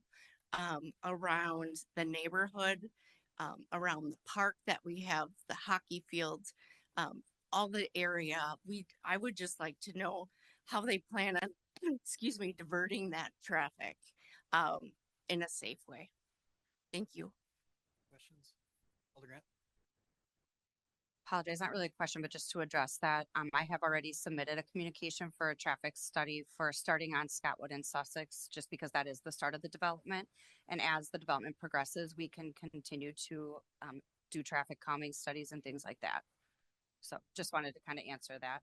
around the neighborhood, around the park that we have, the hockey fields, all the area. I would just like to know how they plan on, excuse me, diverting that traffic, in a safe way. Thank you. Questions? Alder Grant? Apologize, not really a question, but just to address that, I have already submitted a communication for a traffic study for starting on Scottwood and Sussex, just because that is the start of the development. And as the development progresses, we can continue to do traffic calming studies and things like that. So just wanted to kind of answer that.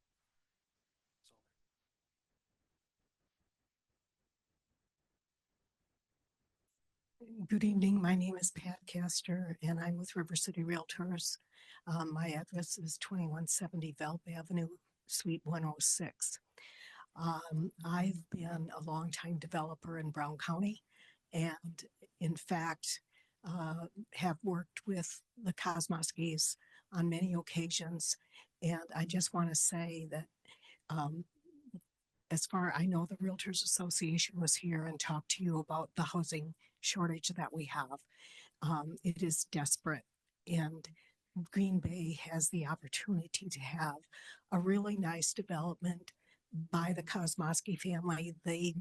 Good evening. My name is Pat Castor and I'm with River City Realtors. My address is 2170 Velp Avenue, Suite 106. I've been a longtime developer in Brown County and in fact have worked with the Kosmoskis on many occasions. And I just want to say that as far I know, the Realtors Association was here and talked to you about the housing shortage that we have. It is desperate, and Green Bay has the opportunity to have a really nice development by the Kosmoski family. They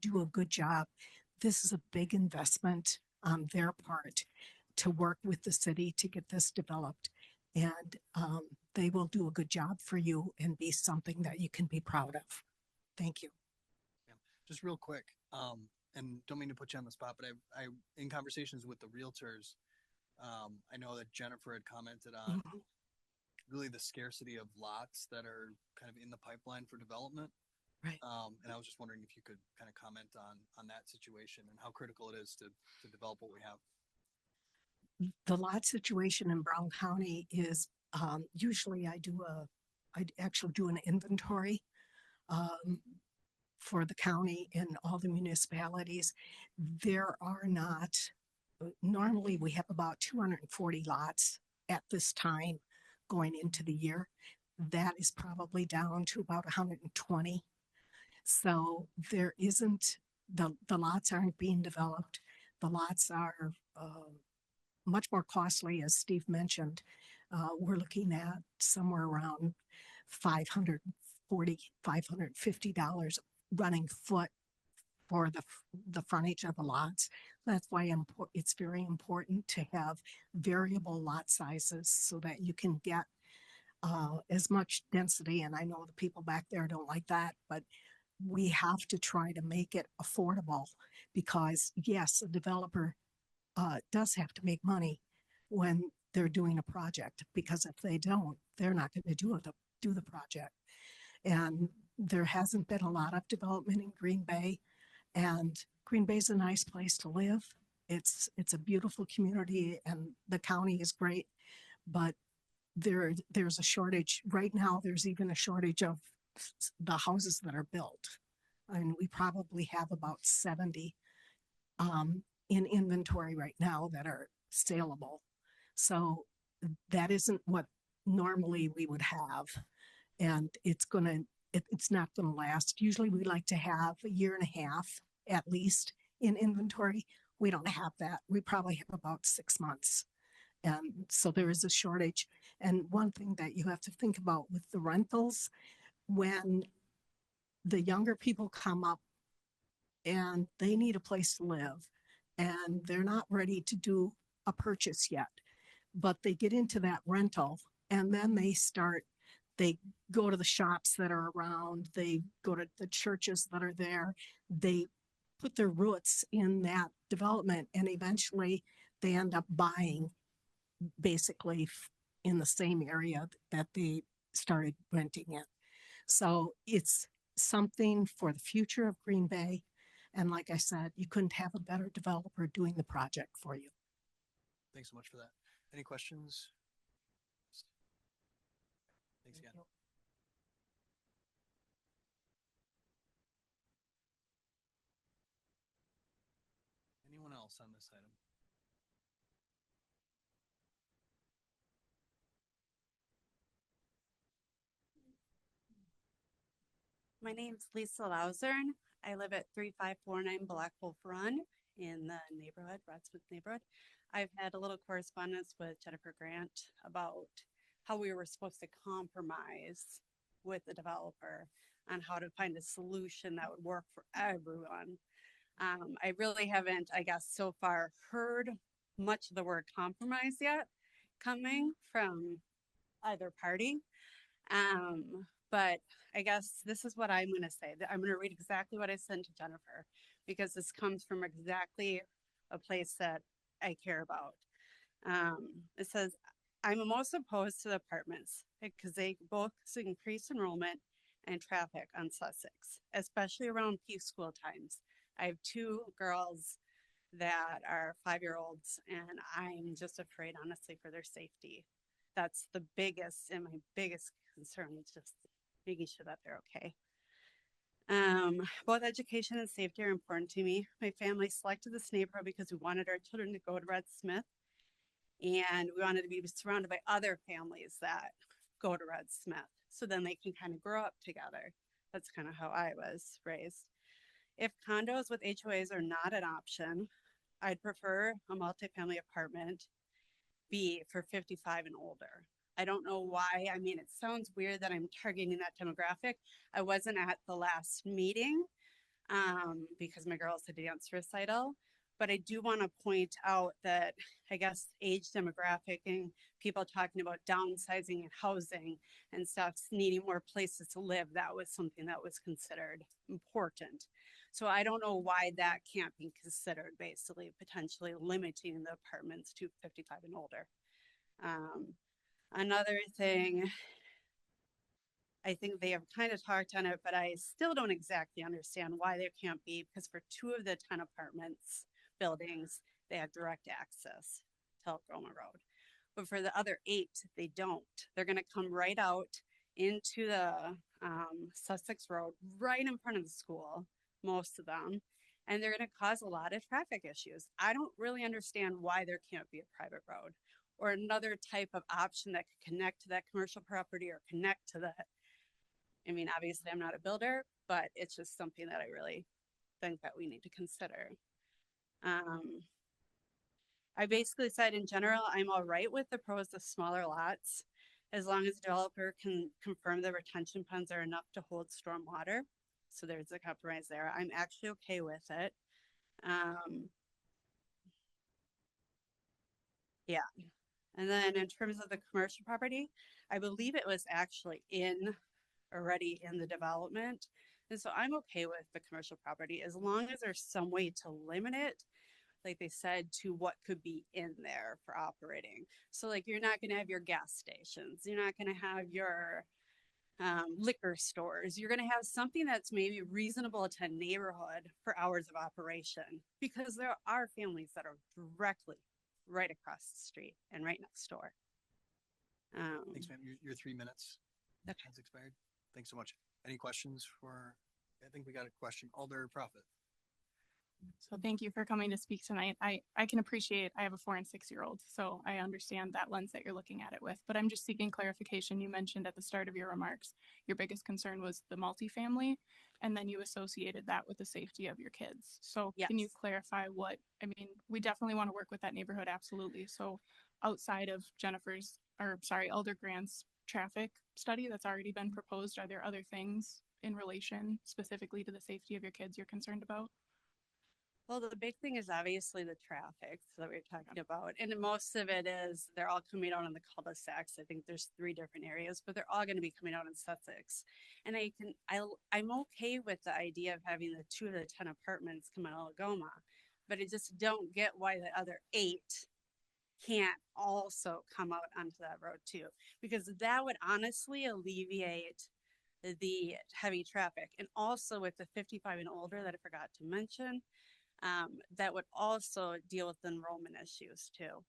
do a good job. This is a big investment on their part to work with the city to get this developed. And they will do a good job for you and be something that you can be proud of. Thank you. Just real quick, and don't mean to put you on the spot, but I in conversations with the realtors, I know that Jennifer had commented on really the scarcity of lots that are kind of in the pipeline for development. Right. And I was just wondering if you could kind of comment on that situation and how critical it is to develop what we have. The lot situation in Brown County is usually I actually do an inventory for the county and all the municipalities. There are not, normally we have about 240 lots at this time going into the year. That is probably down to about 120. So there isn't, the lots aren't being developed. The lots are much more costly, as Steve mentioned. We're looking at somewhere around $540, $550 running foot for the frontage of the lots. That's why it's very important to have variable lot sizes so that you can get as much density. And I know the people back there don't like that, but we have to try to make it affordable because yes, a developer does have to make money when they're doing a project, because if they don't, they're not going to do the project. And there hasn't been a lot of development in Green Bay, and Green Bay is a nice place to live. It's a beautiful community and the county is great, but there's a shortage right now. There's even a shortage of the houses that are built. I mean, we probably have about 70 in inventory right now that are saleable. So that isn't what normally we would have. And it's not gonna last. Usually we like to have a year and a half at least in inventory. We don't have that. We probably have about 6 months. And so there is a shortage. And one thing that you have to think about with the rentals, when the younger people come up and they need a place to live and they're not ready to do a purchase yet, but they get into that rental and then they go to the shops that are around, they go to the churches that are there, they put their roots in that development, and eventually they end up buying basically in the same area that they started renting in. So it's something for the future of Green Bay. And like I said, you couldn't have a better developer doing the project for you. Thanks so much for that. Any questions? Thanks again. Anyone else on this item? My name's Lisa Lauzern. I live at 3549 Black Wolf Run in the neighborhood, Broadsmith neighborhood. I've had a little correspondence with Jennifer Grant about how we were supposed to compromise with the developer on how to find a solution that would work for everyone. I really haven't, I guess, so far heard much of the word compromise yet coming from either party. But I guess this is what I'm going to say. I'm going to read exactly what I sent to Jennifer because this comes from exactly a place that I care about. It says, I'm most opposed to the apartments because they both increase enrollment and traffic on Sussex, especially around peak school times. I have two girls that are 5-year-olds and I'm just afraid, honestly, for their safety. That's the biggest and my biggest concern is just making sure that they're okay. Both education and safety are important to me. My family selected this neighborhood because we wanted our children to go to Red Smith and we wanted to be surrounded by other families that go to Red Smith. So then they can kind of grow up together. That's kind of how I was raised. If condos with HOAs are not an option, I'd prefer a multifamily apartment be for 55 and older. I don't know why. I mean, it sounds weird that I'm targeting that demographic. I wasn't at the last meeting because my girls had a dance recital, but I do want to point out that I guess age demographic and people talking about downsizing and housing and stuff, needing more places to live, that was something that was considered important. So I don't know why that can't be considered, basically potentially limiting the apartments to 55 and older. Another thing, I think they have kind of talked on it, but I still don't exactly understand why there can't be, because for 2 of the 10 apartments buildings, they have direct access to Algoma Road. But for the other 8, they don't. They're going to come right out into the Sussex Road, right in front of the school, most of them, and they're going to cause a lot of traffic issues. I don't really understand why there can't be a private road or another type of option that could connect to that commercial property or connect to that. I mean, obviously I'm not a builder, but it's just something that I really think that we need to consider. I basically said in general, I'm all right with the pros of smaller lots, as long as the developer can confirm the retention ponds are enough to hold storm water. So there's a compromise there. I'm actually okay with it. Yeah. And then in terms of the commercial property, I believe it was actually already in the development. And so I'm okay with the commercial property as long as there's some way to limit it, like they said, to what could be in there for operating. So like you're not going to have your gas stations, you're not going to have your liquor stores. You're going to have something that's maybe reasonable to a neighborhood for hours of operation, because there are families that are directly right across the street and right next door. Thanks, ma'am. Your 3 minutes has expired. Thanks so much. Any questions for, I think we got a question. Alder Profit. So thank you for coming to speak tonight. I can appreciate, I have a 4 and 6-year-old, so I understand that lens that you're looking at it with, but I'm just seeking clarification. You mentioned at the start of your remarks, your biggest concern was the multifamily, and then you associated that with the safety of your kids. So can you clarify what, I mean, we definitely want to work with that neighborhood, absolutely. So outside of Elder Grant's traffic study that's already been proposed, are there other things in relation specifically to the safety of your kids you're concerned about? Well, the big thing is obviously the traffic that we're talking about. And most of it is they're all coming out on the cul-de-sacs. I think there's 3 different areas, but they're all going to be coming out in Sussex. And I'm okay with the idea of having the 2 of the 10 apartments come out of Algoma, but I just don't get why the other 8 can't also come out onto that road too, because that would honestly alleviate the heavy traffic. And also with the 55 and older that I forgot to mention, that would also deal with the enrollment issues too.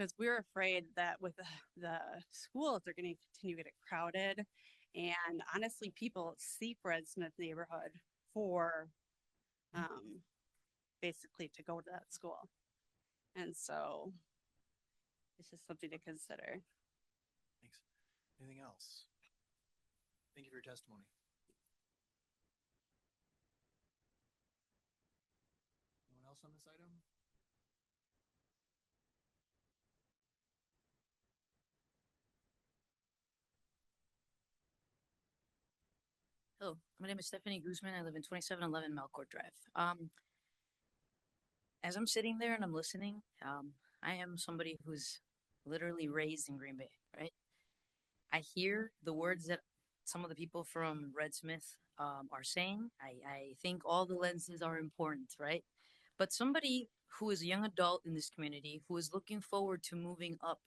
because we're afraid that with the schools, they're going to continue to get crowded. And honestly, people seek Red Smith neighborhood for basically to go to that school. And so it's just something to consider. Thanks. Anything else? Thank you for your testimony. Anyone else on this item? Hello, my name is Stephanie Guzman. I live in 2711 Melcourt Drive. As I'm sitting there and I'm listening, I am somebody who's literally raised in Green Bay, right? I hear the words that some of the people from Red Smith are saying. I think all the lenses are important, right? But somebody who is a young adult in this community, who is looking forward to moving up,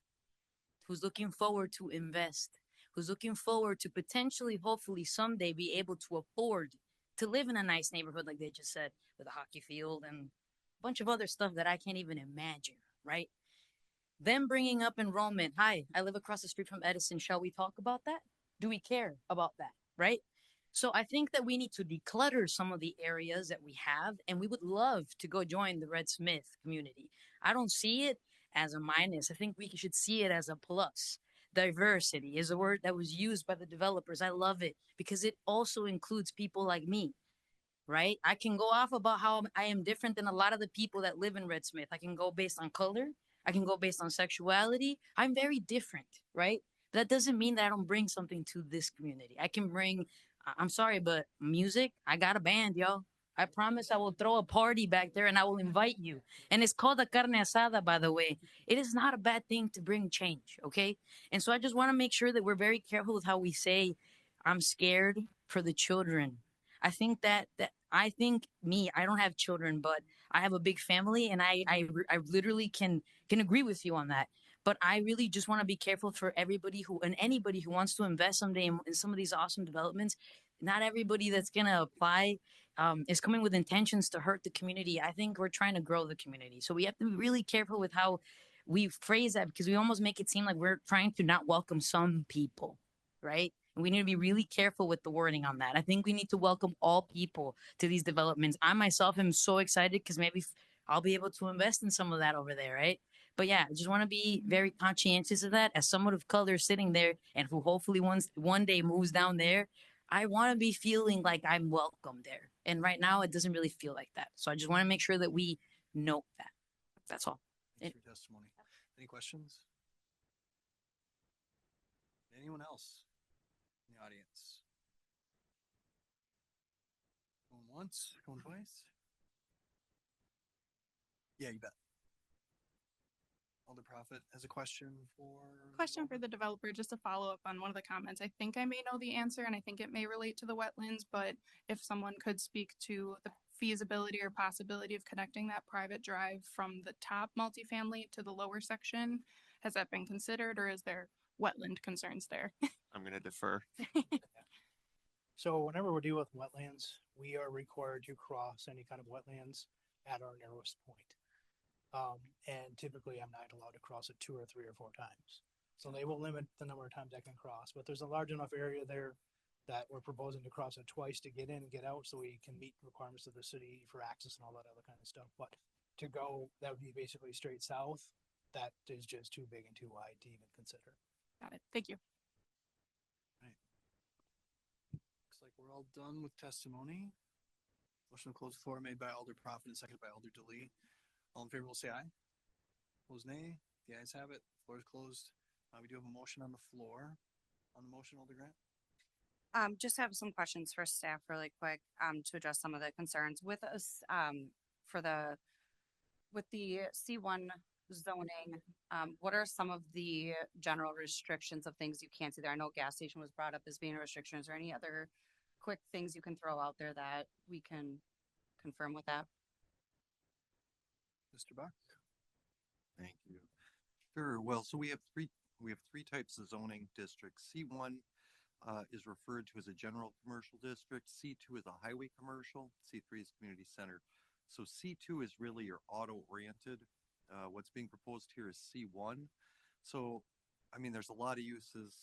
who's looking forward to invest, who's looking forward to potentially, hopefully someday be able to afford to live in a nice neighborhood, like they just said, with a hockey field and a bunch of other stuff that I can't even imagine, right? Them bringing up enrollment. Hi, I live across the street from Edison. Shall we talk about that? Do we care about that, right? So I think that we need to declutter some of the areas that we have, and we would love to go join the Red Smith community. I don't see it as a minus. I think we should see it as a plus. Diversity is a word that was used by the developers. I love it because it also includes people like me, right? I can go off about how I am different than a lot of the people that live in Red Smith. I can go based on color. I can go based on sexuality. I'm very different, right? That doesn't mean that I don't bring something to this community. I can bring, I'm sorry, but music, I got a band, yo. I promise I will throw a party back there and I will invite you. And it's called a carne asada, by the way. It is not a bad thing to bring change, okay? And so I just want to make sure that we're very careful with how we say, I'm scared for the children. I think that I don't have children, but I have a big family, and I literally can agree with you on that. But I really just want to be careful for everybody and anybody who wants to invest someday in some of these awesome developments. Not everybody that's gonna apply is coming with intentions to hurt the community. I think we're trying to grow the community, so we have to be really careful with how we phrase that, because we almost make it seem like we're trying to not welcome some people, right? And we need to be really careful with the wording on that. I think we need to welcome all people to these developments. I myself am so excited because maybe I'll be able to invest in some of that over there, right? But yeah, I just want to be very conscientious of that as someone of color sitting there and who hopefully one day moves down there. I want to be feeling like I'm welcome there. And right now it doesn't really feel like that. So I just want to make sure that we note that. That's all. Thanks for your testimony. Any questions? Anyone else in the audience? Going once, going twice? Yeah, you bet. Alder Prophet has a question for. Question for the developer, just to follow up on one of the comments. I think I may know the answer and I think it may relate to the wetlands, but if someone could speak to the feasibility or possibility of connecting that private drive from the top multifamily to the lower section, has that been considered, or is there wetland concerns there? I'm going to defer. So whenever we deal with wetlands, we are required to cross any kind of wetlands at our narrowest point. And typically I'm not allowed to cross it 2 or 3 or 4 times. So they will limit the number of times I can cross, but there's a large enough area there that we're proposing to cross it twice to get in and get out so we can meet requirements of the city for access and all that other kind of stuff. But to go, that would be basically straight south. That is just too big and too wide to even consider. Got it. Thank you. Looks like we're all done with testimony. Motion to close the floor made by Alder Prophet and seconded by Alder DeLee. All in favor will say aye. Opposed nay. The ayes have it. Floor is closed. We do have a motion on the floor. On the motion, Alder Grant. Just have some questions for staff really quick, to address some of the concerns with us, with the C1 zoning. What are some of the general restrictions of things you can't do there? I know gas station was brought up as being a restriction. Is there any other quick things you can throw out there that we can confirm with that? Mr. Buck. Thank you. Sure. Well, so we have three types of zoning districts. C1 is referred to as a general commercial district. C2 is a highway commercial. C3 is community center. So C2 is really your auto-oriented what's being proposed here is C1. So, I mean, there's a lot of uses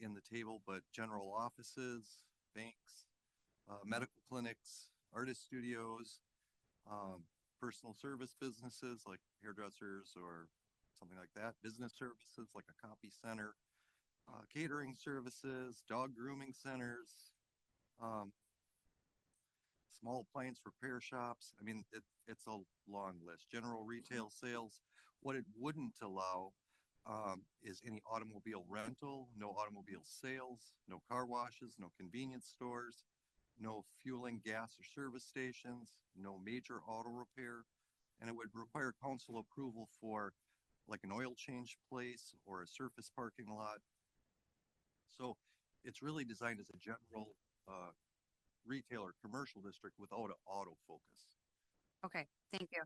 in the table, but general offices, banks, medical clinics, artist studios, personal service businesses like hairdressers or something like that, business services like a copy center, catering services, dog grooming centers, um, small appliance repair shops. I mean, it's a long list. General retail sales. What it wouldn't allow is any automobile rental, no automobile sales, no car washes, no convenience stores, no fueling, gas, or service stations, no major auto repair, and it would require council approval for like an oil change place or a surface parking lot. So it's really designed as a general retail or commercial district without an auto focus. Okay, thank you.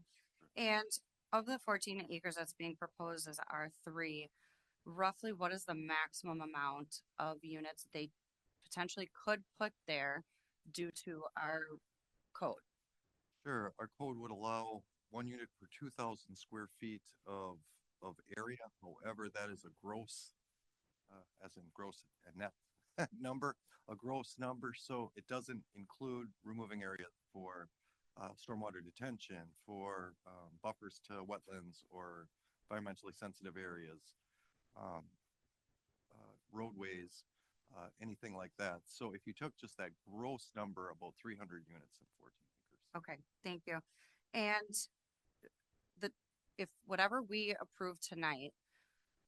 And of the 14 acres that's being proposed as R3, roughly what is the maximum amount of units they potentially could put there due to our code? Sure, our code would allow 1 unit per 2,000 square feet of area. However, that is a gross, as in gross and net number, a gross number. So it doesn't include removing area for stormwater detention, for buffers to wetlands or environmentally sensitive areas, roadways, anything like that. So if you took just that gross number, about 300 units in 14 acres. Okay, thank you. And if whatever we approve tonight,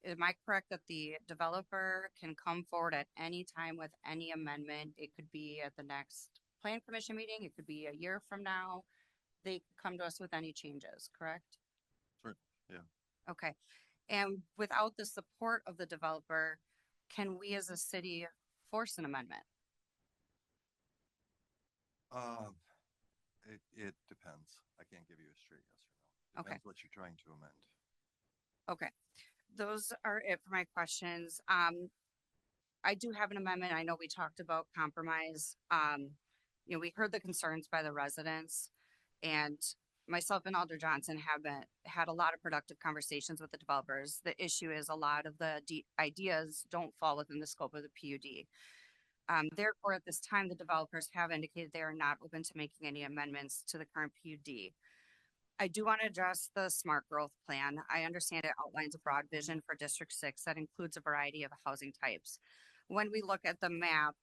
am I correct that the developer can come forward at any time with any amendment? It could be at the next plan commission meeting, it could be a year from now. They could come to us with any changes, correct? Sure, yeah. Okay. And without the support of the developer, can we as a city force an amendment? It depends. I can't give you a straight yes or no. Okay. Depends what you're trying to amend. Okay. Those are it for my questions. I do have an amendment. I know we talked about compromise. We heard the concerns by the residents, and myself and Alder Johnson had a lot of productive conversations with the developers. The issue is a lot of the ideas don't fall within the scope of the PUD. Therefore, at this time, the developers have indicated they are not open to making any amendments to the current PUD. I do want to address the smart growth plan. I understand it outlines a broad vision for District 6 that includes a variety of housing types. When we look at the map,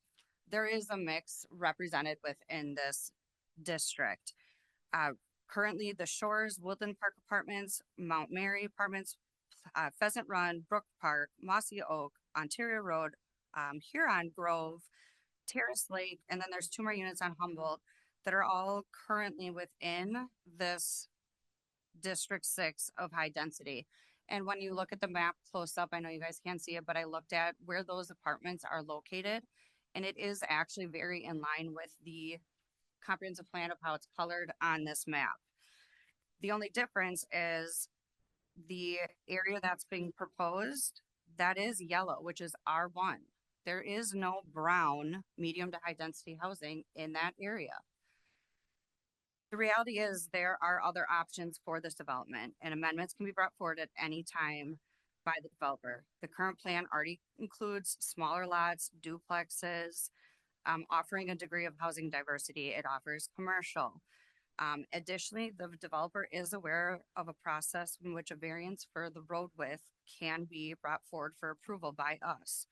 there is a mix represented within this district. Currently, the Shores, Woodland Park Apartments, Mount Mary Apartments, Pheasant Run, Brook Park, Mossy Oak, Ontario Road, Huron Grove, Terrace Lake, and then there's 2 more units on Humboldt that are all currently within this District 6 of high density. And when you look at the map close up, I know you guys can't see it, but I looked at where those apartments are located, and it is actually very in line with the comprehensive plan of how it's colored on this map. The only difference is the area that's being proposed, that is yellow, which is R1. There is no brown medium to high density housing in that area. The reality is there are other options for this development, and amendments can be brought forward at any time by the developer. The current plan already includes smaller lots, duplexes, offering a degree of housing diversity. It offers commercial. Additionally, the developer is aware of a process in which a variance for the road width can be brought forward for approval by us.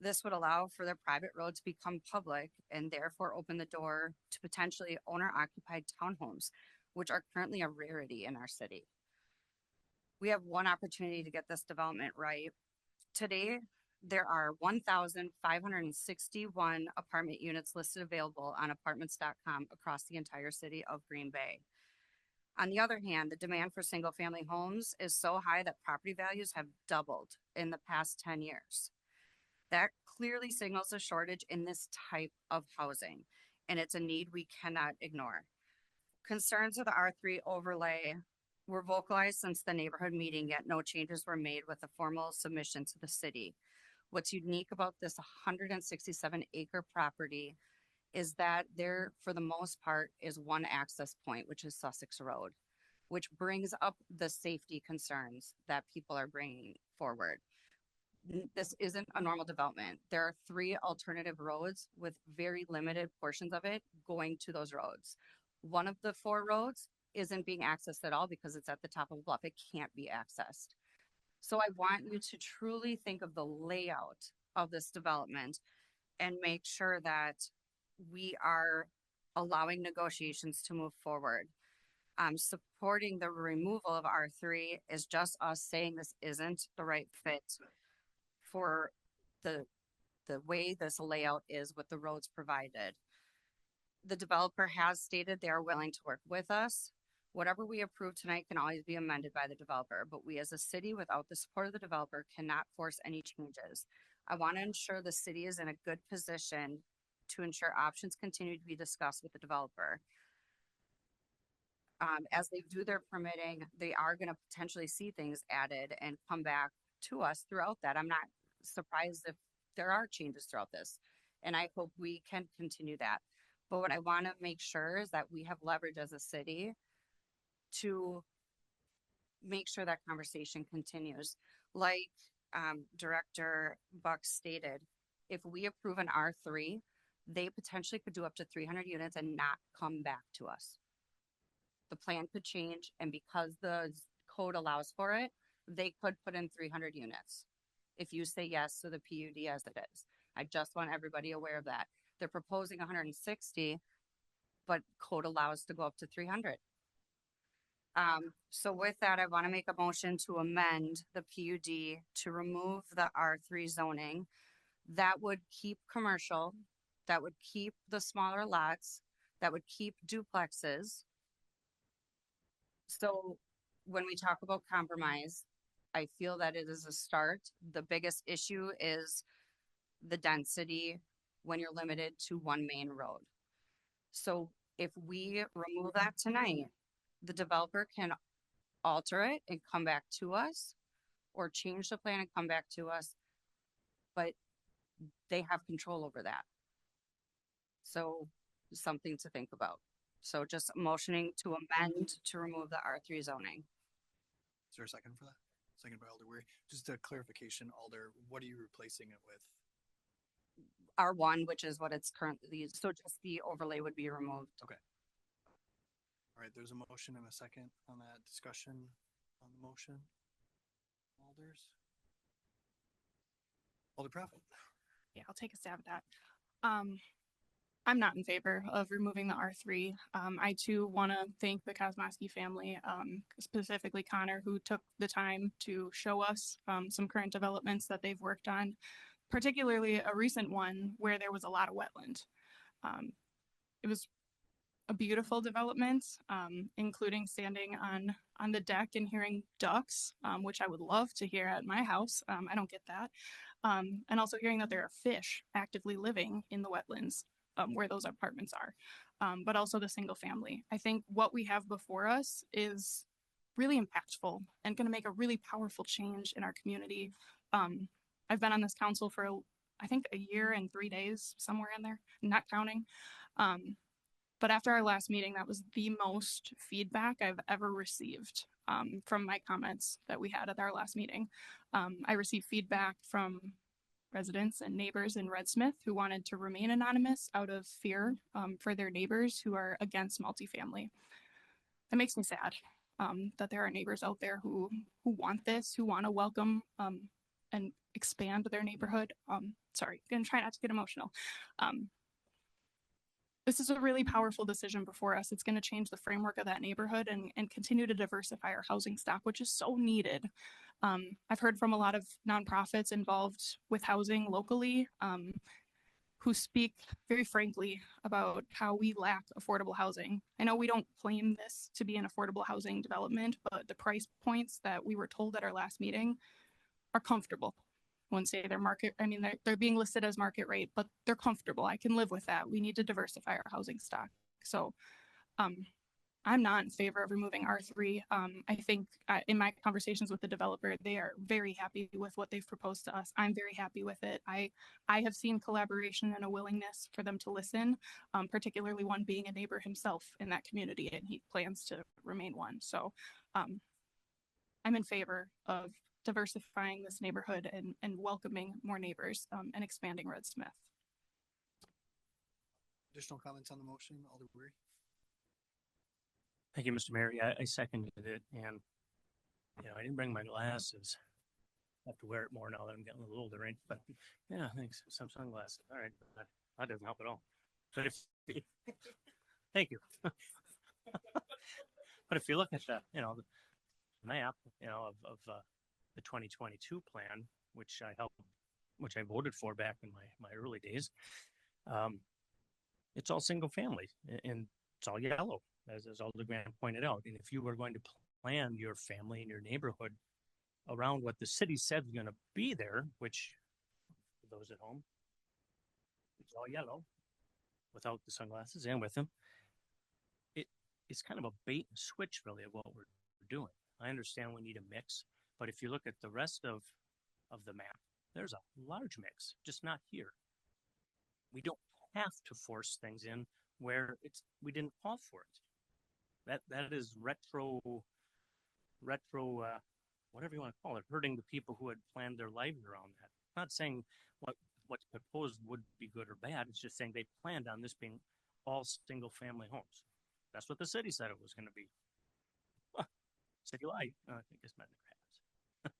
This would allow for their private road to become public and therefore open the door to potentially owner-occupied townhomes, which are currently a rarity in our city. We have one opportunity to get this development right. Today, there are 1,561 apartment units listed available on apartments.com across the entire city of Green Bay. On the other hand, the demand for single-family homes is so high that property values have doubled in the past 10 years. That clearly signals a shortage in this type of housing, and it's a need we cannot ignore. Concerns of the R3 overlay were vocalized since the neighborhood meeting, yet no changes were made with a formal submission to the city. What's unique about this 167-acre property is that there, for the most part, is one access point, which is Sussex Road. which brings up the safety concerns that people are bringing forward. This isn't a normal development. There are 3 alternative roads with very limited portions of it going to those roads. One of the 4 roads isn't being accessed at all because it's at the top of a bluff. It can't be accessed. So I want you to truly think of the layout of this development and make sure that we are allowing negotiations to move forward. Supporting the removal of R3 is just us saying this isn't the right fit for the way this layout is with the roads provided. The developer has stated they are willing to work with us. Whatever we approve tonight can always be amended by the developer, but we as a city, without the support of the developer, cannot force any changes. I want to ensure the city is in a good position to ensure options continue to be discussed with the developer. As they do their permitting, they are going to potentially see things added and come back to us throughout that. I'm not surprised if there are changes throughout this, and I hope we can continue that. But what I want to make sure is that we have leverage as a city to make sure that conversation continues. Like Director Buck stated, if we approve an R3, they potentially could do up to 300 units and not come back to us. The plan could change, and because the code allows for it, they could put in 300 units. If you say yes to the PUD as it is. I just want everybody aware of that. They're proposing 160, but code allows to go up to 300. So with that, I want to make a motion to amend the PUD to remove the R3 zoning. That would keep commercial, that would keep the smaller lots, that would keep duplexes. So when we talk about compromise, I feel that it is a start. The biggest issue is the density when you're limited to one main road. So if we remove that tonight, the developer can alter it and come back to us, or change the plan and come back to us, but they have control over that. So something to think about. So just motioning to amend to remove the R3 zoning. Is there a second for that? Second by Alder Weary. Just a clarification, Alder, what are you replacing it with? R1, which is what it's currently used. So just the overlay would be removed. Okay. All right, there's a motion and a second on that discussion on the motion. Alders? Alder Prophet. Yeah, I'll take a stab at that. I'm not in favor of removing the R3. I too want to thank the Kosmowski family, specifically Connor, who took the time to show us some current developments that they've worked on, particularly a recent one where there was a lot of wetland. It was a beautiful development, including standing on the deck and hearing ducks, which I would love to hear at my house. I don't get that. And also hearing that there are fish actively living in the wetlands where those apartments are, but also the single family. I think what we have before us is really impactful and going to make a really powerful change in our community. I've been on this council for, I think, a year and 3 days, somewhere in there, not counting. But after our last meeting, that was the most feedback I've ever received from my comments that we had at our last meeting. I received feedback from residents and neighbors in Red Smith who wanted to remain anonymous out of fear for their neighbors who are against multifamily. It makes me sad that there are neighbors out there who want this, who want to welcome and expand their neighborhood. Sorry, gonna try not to get emotional. This is a really powerful decision before us. It's going to change the framework of that neighborhood and continue to diversify our housing stock, which is so needed. I've heard from a lot of nonprofits involved with housing locally who speak very frankly about how we lack affordable housing. I know we don't claim this to be an affordable housing development, but the price points that we were told at our last meeting are comfortable. I wouldn't say they're market, I mean, they're being listed as market rate, but they're comfortable. I can live with that. We need to diversify our housing stock. So I'm not in favor of removing R3. I think in my conversations with the developer, they are very happy with what they've proposed to us. I'm very happy with it. I have seen collaboration and a willingness for them to listen, particularly one being a neighbor himself in that community, and he plans to remain one. So I'm in favor of diversifying this neighborhood and welcoming more neighbors and expanding Red Smith. Additional comments on the motion, Alder Weary? Thank you, Mr. Mayor. Yeah, I seconded it, and I didn't bring my glasses. I have to wear it more now that I'm getting a little older, right? But yeah, thanks. Some sunglasses. All right, that doesn't help at all. But thank you. But if you look at the map, of the 2022 plan, which I voted for back in my early days, it's all single family and it's all yellow, as Alder Grant pointed out. And if you were going to plan your family and your neighborhood around what the city said is going to be there, which for those at home, it's all yellow without the sunglasses and with them, it's kind of a bait and switch really of what we're doing. I understand we need a mix, but if you look at the rest of the map, there's a large mix, just not here. We don't have to force things in where we didn't call for it. That is retro, whatever you want to call it, hurting the people who had planned their lives around that. I'm not saying what's proposed would be good or bad. It's just saying they planned on this being all single family homes. That's what the city said it was going to be. City light, I think it's meant crabs.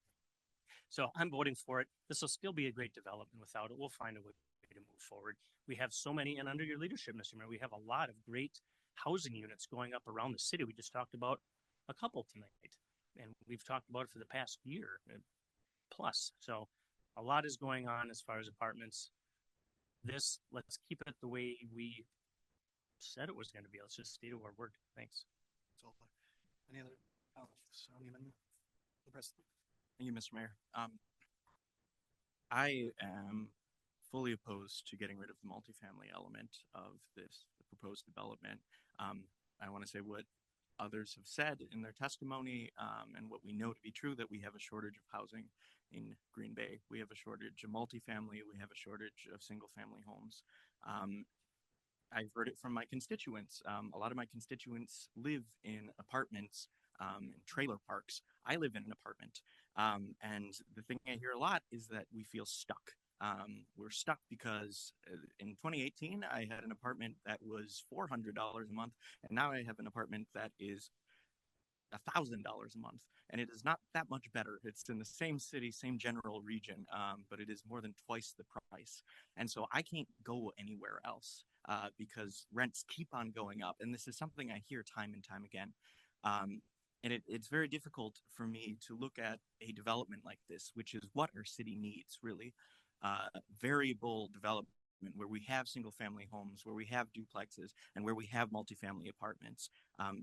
So I'm voting for it. This will still be a great development. Without it, we'll find a way to move forward. We have so many, and under your leadership, Mr. Mayor, we have a lot of great housing units going up around the city. We just talked about a couple tonight, and we've talked about it for the past year plus. So a lot is going on as far as apartments. Let's keep it the way we said it was going to be. Let's just stay to our word. Thanks. Any other comments on the amendment? The president. Thank you, Mr. Mayor. I am fully opposed to getting rid of the multifamily element of the proposed development. I want to say what others have said in their testimony, and what we know to be true, that we have a shortage of housing in Green Bay. We have a shortage of multifamily. We have a shortage of single family homes. I've heard it from my constituents. A lot of my constituents live in apartments and trailer parks. I live in an apartment. And the thing I hear a lot is that we feel stuck. We're stuck because in 2018, I had an apartment that was $400 a month, and now I have an apartment that is $1,000 a month, and it is not that much better. It's in the same city, same general region, but it is more than twice the price. And so I can't go anywhere else because rents keep on going up. And this is something I hear time and time again. And it's very difficult for me to look at a development like this, which is what our city needs, really. Variable development where we have single family homes, where we have duplexes, and where we have multifamily apartments.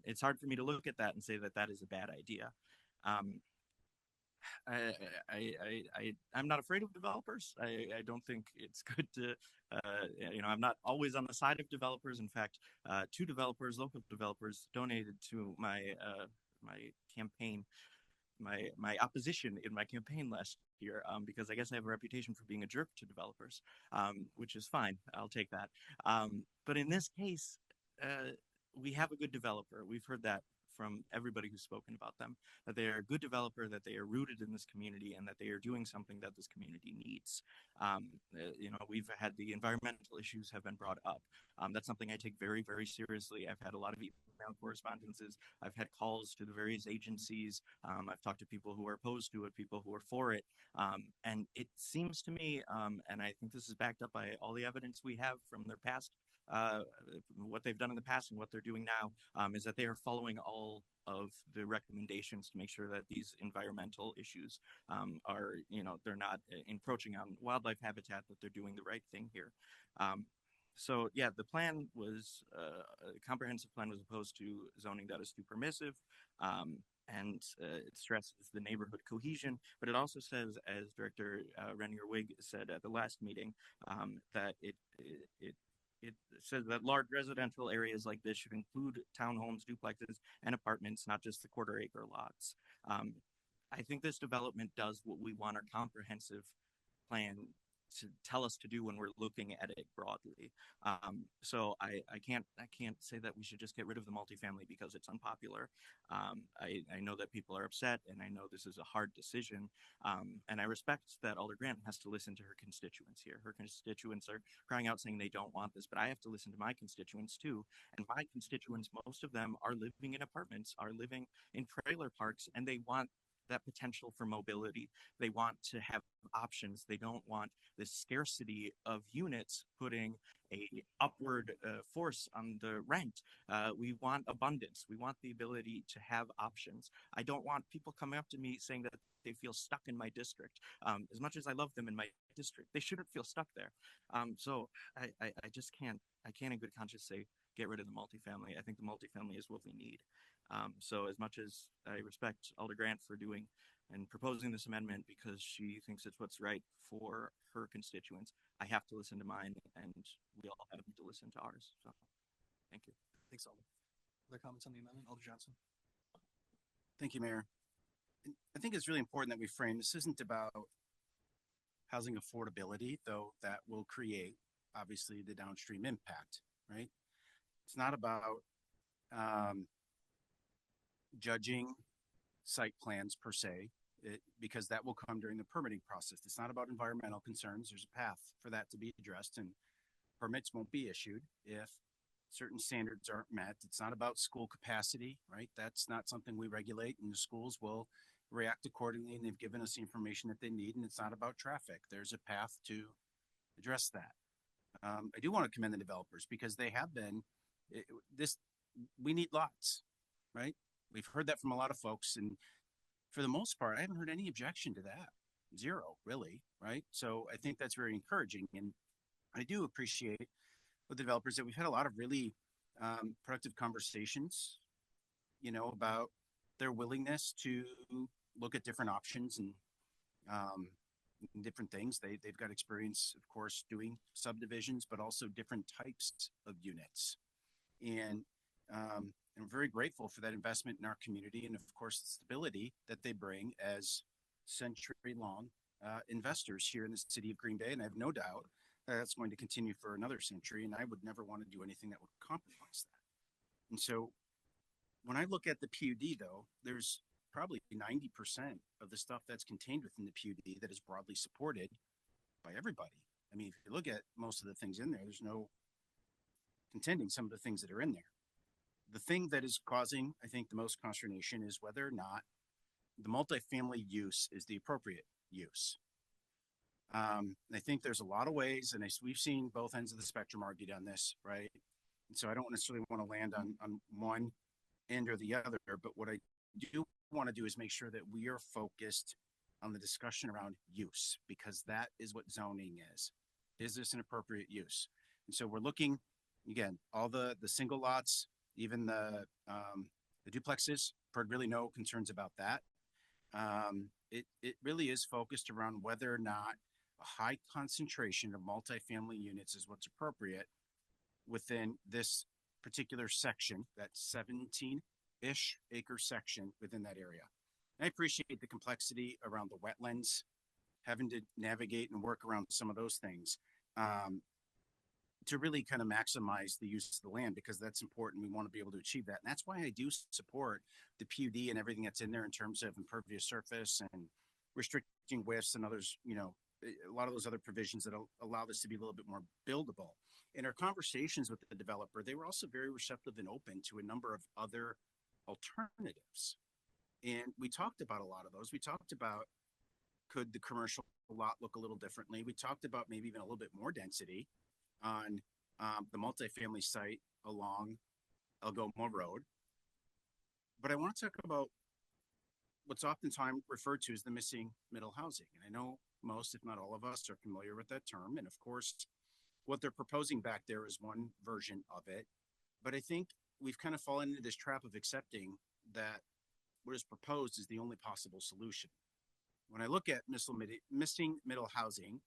It's hard for me to look at that and say that that is a bad idea. I'm not afraid of developers. I don't think it's good to, I'm not always on the side of developers. In fact, two developers, local developers, donated to my campaign, my opposition in my campaign last year, because I guess I have a reputation for being a jerk to developers, which is fine. I'll take that. But in this case, we have a good developer. We've heard that from everybody who's spoken about them, that they are a good developer, that they are rooted in this community, and that they are doing something that this community needs. We've had the environmental issues have been brought up. That's something I take very, very seriously. I've had a lot of email correspondences. I've had calls to the various agencies. I've talked to people who are opposed to it, people who are for it. And it seems to me, and I think this is backed up by all the evidence we have from their past, what they've done in the past and what they're doing now, is that they are following all of the recommendations to make sure that these environmental issues are, they're not encroaching on wildlife habitat, that they're doing the right thing here. So yeah, the plan was, a comprehensive plan was opposed to zoning that is too permissive, and it stresses the neighborhood cohesion, but it also says, as Director Renier Wig said at the last meeting, that it it says that large residential areas like this should include townhomes, duplexes, and apartments, not just the quarter acre lots. I think this development does what we want our comprehensive plan to tell us to do when we're looking at it broadly. So I can't say that we should just get rid of the multifamily because it's unpopular. I know that people are upset, and I know this is a hard decision. And I respect that Alder Grant has to listen to her constituents here. Her constituents are crying out saying they don't want this, but I have to listen to my constituents too. And my constituents, most of them are living in apartments, are living in trailer parks, and they want that potential for mobility. They want to have options. They don't want this scarcity of units putting a upward force on the rent. We want abundance. We want the ability to have options. I don't want people coming up to me saying that they feel stuck in my district. As much as I love them in my district, they shouldn't feel stuck there. So I just can't in good conscience say, get rid of the multifamily. I think the multifamily is what we need. So as much as I respect Alder Grant for doing and proposing this amendment because she thinks it's what's right for her constituents, I have to listen to mine, and we all have to listen to ours. So thank you. Thanks, Alder. Other comments on the amendment? Alder Johnson. Thank you, Mayor. And I think it's really important that we frame this isn't about housing affordability, though that will create obviously the downstream impact, right? It's not about judging site plans per se, because that will come during the permitting process. It's not about environmental concerns. There's a path for that to be addressed, and permits won't be issued if certain standards aren't met. It's not about school capacity, right? That's not something we regulate, and the schools will react accordingly, and they've given us the information that they need. And it's not about traffic. There's a path to address that. I do want to commend the developers because they have been we need lots, right? We've heard that from a lot of folks, and for the most part, I haven't heard any objection to that. Zero, really, right? So I think that's very encouraging, and I do appreciate with the developers that we've had a lot of really productive conversations, about their willingness to look at different options and different things. They've got experience, of course, doing subdivisions, but also different types of units. And I'm very grateful for that investment in our community, and of course the stability that they bring as century-long investors here in the city of Green Bay. And I have no doubt that that's going to continue for another century, and I would never want to do anything that would compromise that. And so when I look at the PUD, though, there's probably 90% of the stuff that's contained within the PUD that is broadly supported by everybody. I mean, if you look at most of the things in there, there's no contending some of the things that are in there. The thing that is causing, I think, the most consternation is whether or not the multifamily use is the appropriate use. I think there's a lot of ways, and we've seen both ends of the spectrum argued on this, right? And so I don't necessarily want to land on one end or the other, but what I do want to do is make sure that we are focused on the discussion around use, because that is what zoning is. Is this an appropriate use? And so we're looking, again, all the single lots, even the duplexes, heard really no concerns about that. It really is focused around whether or not a high concentration of multifamily units is what's appropriate within this particular section, that 17-ish acre section within that area. And I appreciate the complexity around the wetlands, having to navigate and work around some of those things to really kind of maximize the use of the land, because that's important. We want to be able to achieve that. And that's why I do support the PUD and everything that's in there in terms of impervious surface and restricting widths and others, a lot of those other provisions that allow this to be a little bit more buildable. In our conversations with the developer, they were also very receptive and open to a number of other alternatives. And we talked about a lot of those. We talked about, could the commercial lot look a little differently? We talked about maybe even a little bit more density on the multifamily site along Algoma Road. But I want to talk about what's oftentimes referred to as the missing middle housing. And I know most, if not all of us, are familiar with that term. And of course, what they're proposing back there is one version of it. But I think we've kind of fallen into this trap of accepting that what is proposed is the only possible solution. When I look at missing middle housing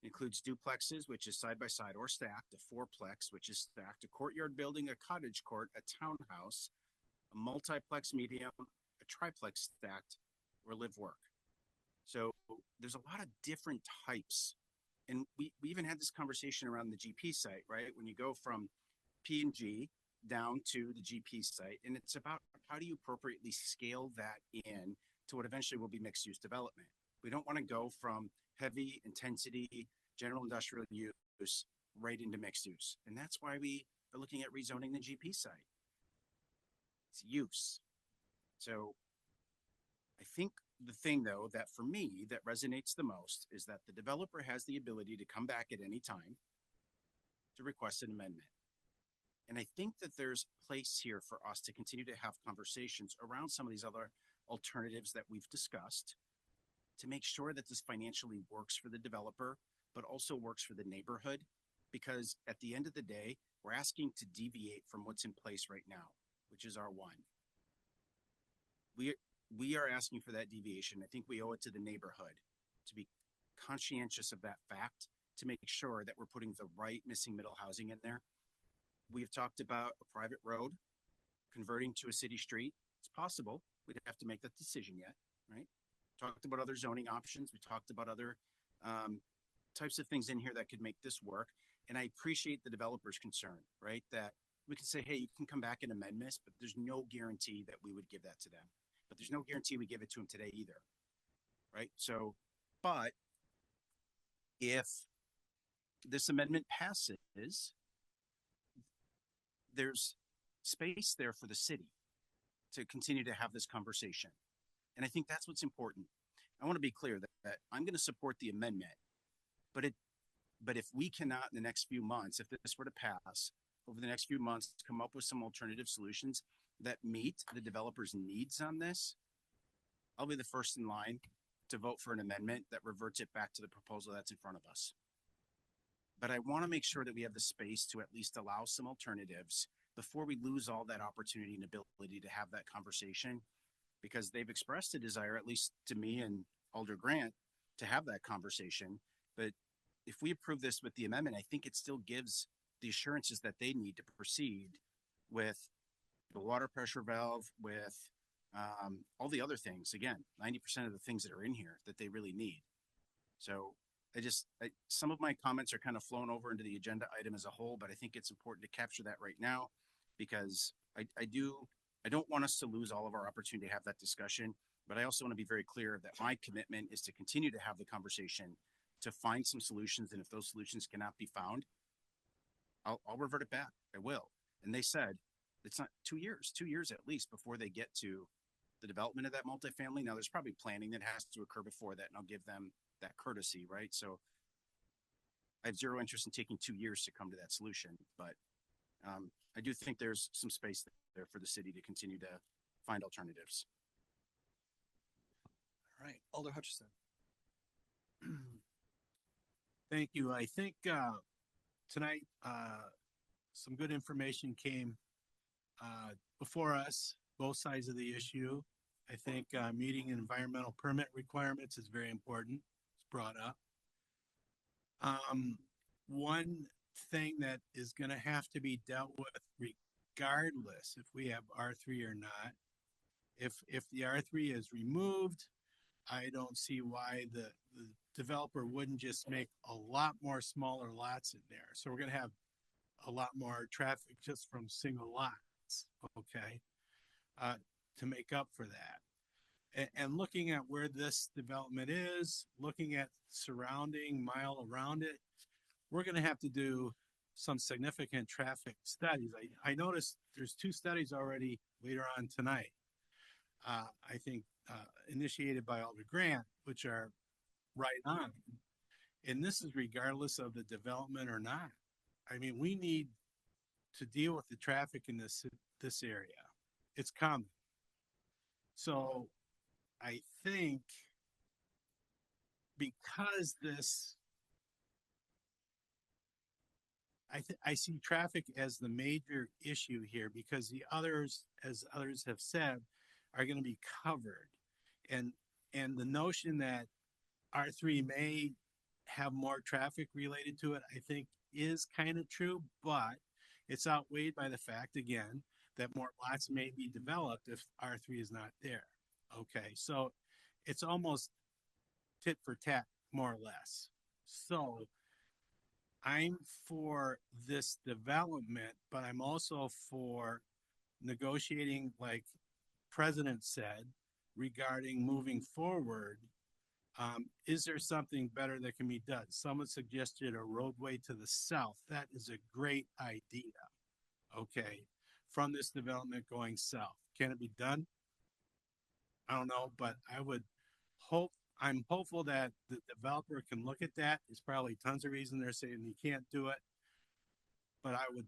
Includes duplexes, which is side by side or stacked, a fourplex, which is stacked, a courtyard building, a cottage court, a townhouse, a multiplex medium, a triplex stacked, or live work. So there's a lot of different types. And we even had this conversation around the GP site, right? When you go from P&G down to the GP site, and it's about how do you appropriately scale that in to what eventually will be mixed use development. We don't want to go from heavy intensity general industrial use right into mixed use. And that's why we are looking at rezoning the GP site. It's use. So I think the thing though, that for me, that resonates the most is that the developer has the ability to come back at any time to request an amendment. And I think that there's place here for us to continue to have conversations around some of these other alternatives that we've discussed to make sure that this financially works for the developer, but also works for the neighborhood. Because at the end of the day, we're asking to deviate from what's in place right now, which is R1. We are asking for that deviation. I think we owe it to the neighborhood to be conscientious of that fact, to make sure that we're putting the right missing middle housing in there. We've talked about a private road converting to a city street. It's possible. We'd have to make that decision yet, right? Talked about other zoning options. We talked about other types of things in here that could make this work. And I appreciate the developer's concern, right? That we can say, hey, you can come back and amend this, but there's no guarantee that we would give that to them. But there's no guarantee we give it to them today either, right? So, but if this amendment passes, there's space there for the city to continue to have this conversation. And I think that's what's important. I want to be clear that I'm going to support the amendment, but if we cannot in the next few months, if this were to pass over the next few months, come up with some alternative solutions that meet the developer's needs on this, I'll be the first in line to vote for an amendment that reverts it back to the proposal that's in front of us. But I want to make sure that we have the space to at least allow some alternatives before we lose all that opportunity and ability to have that conversation, because they've expressed a desire, at least to me and Alder Grant, to have that conversation. But if we approve this with the amendment, I think it still gives the assurances that they need to proceed with the water pressure valve, with all the other things. Again, 90% of the things that are in here that they really need. So some of my comments are kind of flown over into the agenda item as a whole, but I think it's important to capture that right now, because I don't want us to lose all of our opportunity to have that discussion, but I also want to be very clear that my commitment is to continue to have the conversation, to find some solutions. And if those solutions cannot be found, I'll revert it back. I will. And they said, it's not 2 years at least before they get to the development of that multifamily. Now there's probably planning that has to occur before that, and I'll give them that courtesy, right? So I have zero interest in taking 2 years to come to that solution, but I do think there's some space there for the city to continue to find alternatives. All right, Alder Hutchison. Thank you. I think tonight some good information came before us, both sides of the issue. I think meeting environmental permit requirements is very important. It's brought up. One thing that is going to have to be dealt with regardless if we have R3 or not, if the R3 is removed, I don't see why the developer wouldn't just make a lot more smaller lots in there. So we're going to have a lot more traffic just from single lots, okay, to make up for that. And looking at where this development is, looking at surrounding mile around it, we're going to have to do some significant traffic studies. I noticed there's 2 studies already later on tonight, I think initiated by Alder Grant, which are right on. And this is regardless of the development or not. I mean, we need to deal with the traffic in this area. It's common. So I think because I see traffic as the major issue here, because the others, as others have said, are going to be covered. And the notion that R3 may have more traffic related to it, I think is kind of true, but it's outweighed by the fact again that more lots may be developed if R3 is not there. Okay, so it's almost tit for tat, more or less. So I'm for this development, but I'm also for negotiating, like President said, regarding moving forward. Is there something better that can be done? Someone suggested a roadway to the south. That is a great idea. Okay, from this development going south. Can it be done? I don't know, but I'm hopeful that the developer can look at that. There's probably tons of reasons they're saying you can't do it. But I would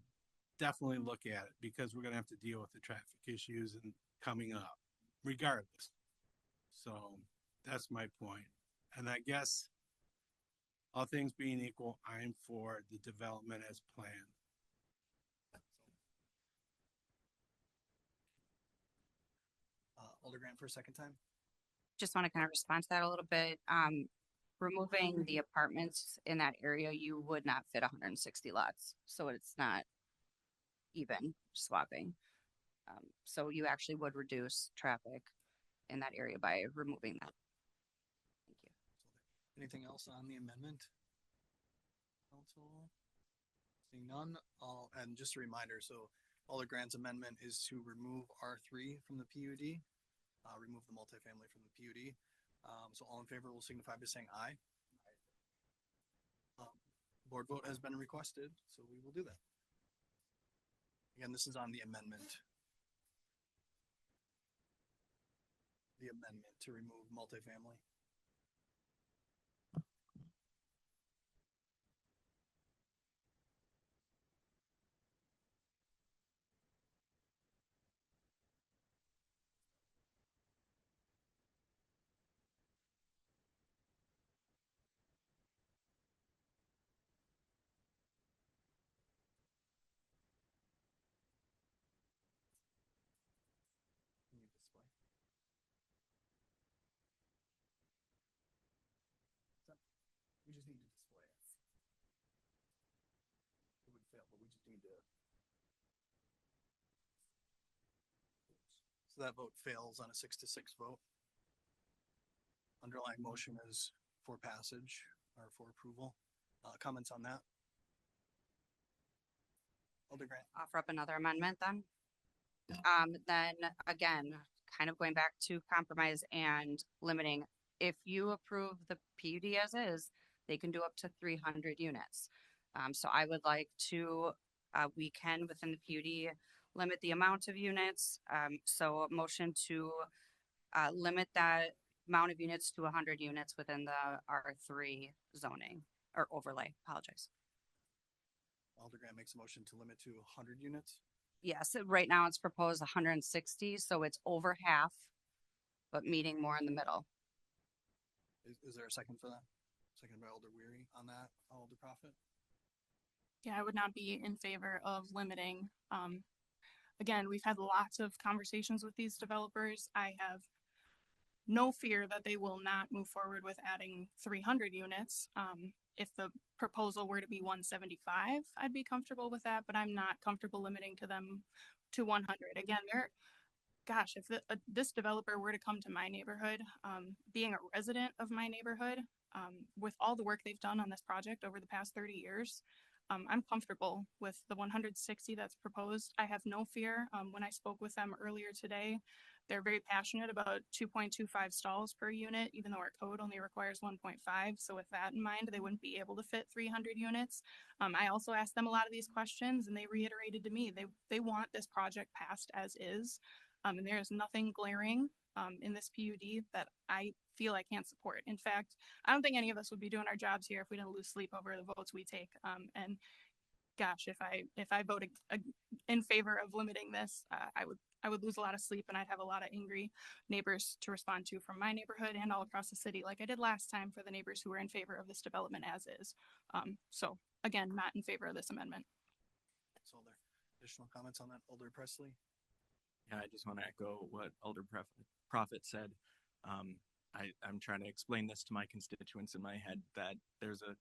definitely look at it because we're gonna have to deal with the traffic issues and coming up regardless. So that's my point. And I guess all things being equal, I'm for the development as planned. Alder Grant for a second time. Just want to kind of respond to that a little bit. Removing the apartments in that area, you would not fit 160 lots. So it's not even swapping. So you actually would reduce traffic in that area by removing that. Thank you. Anything else on the amendment? Council? Seeing none, and just a reminder, so Alder Grant's amendment is to remove R3 from the PUD, remove the multifamily from the PUD. So all in favor will signify by saying aye. Board vote has been requested, so we will do that. Again, this is on the amendment. The amendment to remove multifamily. We just need to display it. It would fail, but we just need to. So that vote fails on a 6-6 vote. Underlying motion is for passage or for approval. Comments on that? Alder Grant. Offer up another amendment then. Then again, kind of going back to compromise and limiting. If you approve the PUD as is, they can do up to 300 units. So I would like to, we can within the PUD limit the amount of units. So a motion to limit that amount of units to 100 units within the R3 zoning or overlay. Apologize. Alder Grant makes a motion to limit to 100 units. Yes, right now it's proposed 160, so it's over half, but meeting more in the middle. Is there a second for that? Second by Alder Weary on that, Alder Prophet? Yeah, I would not be in favor of limiting. Again, we've had lots of conversations with these developers. I have no fear that they will not move forward with adding 300 units. If the proposal were to be 175, I'd be comfortable with that, but I'm not comfortable limiting to them to 100. Again, gosh, if this developer were to come to my neighborhood, being a resident of my neighborhood, with all the work they've done on this project over the past 30 years, I'm comfortable with the 160 that's proposed. I have no fear. When I spoke with them earlier today, they're very passionate about 2.25 stalls per unit, even though our code only requires 1.5. So with that in mind, they wouldn't be able to fit 300 units. I also asked them a lot of these questions and they reiterated to me, they want this project passed as is. And there is nothing glaring in this PUD that I feel I can't support. In fact, I don't think any of us would be doing our jobs here if we didn't lose sleep over the votes we take. And gosh, if I voted in favor of limiting this, I would lose a lot of sleep and I'd have a lot of angry neighbors to respond to from my neighborhood and all across the city, like I did last time for the neighbors who were in favor of this development as is. So again, not in favor of this amendment. So there additional comments on that, Alder Presley? Yeah, I just want to echo what Alder Prophet said. I'm trying to explain this to my constituents in my head that there's a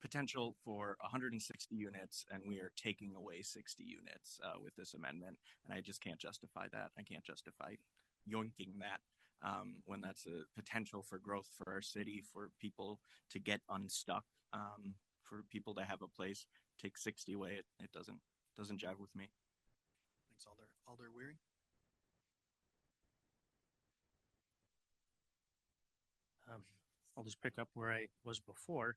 potential for 160 units and we are taking away 60 units with this amendment. And I just can't justify that. I can't justify yoinking that when that's a potential for growth for our city, for people to get unstuck, for people to have a place. Take 60 away, it doesn't jive with me. Thanks, Alder Weary. I'll just pick up where I was before.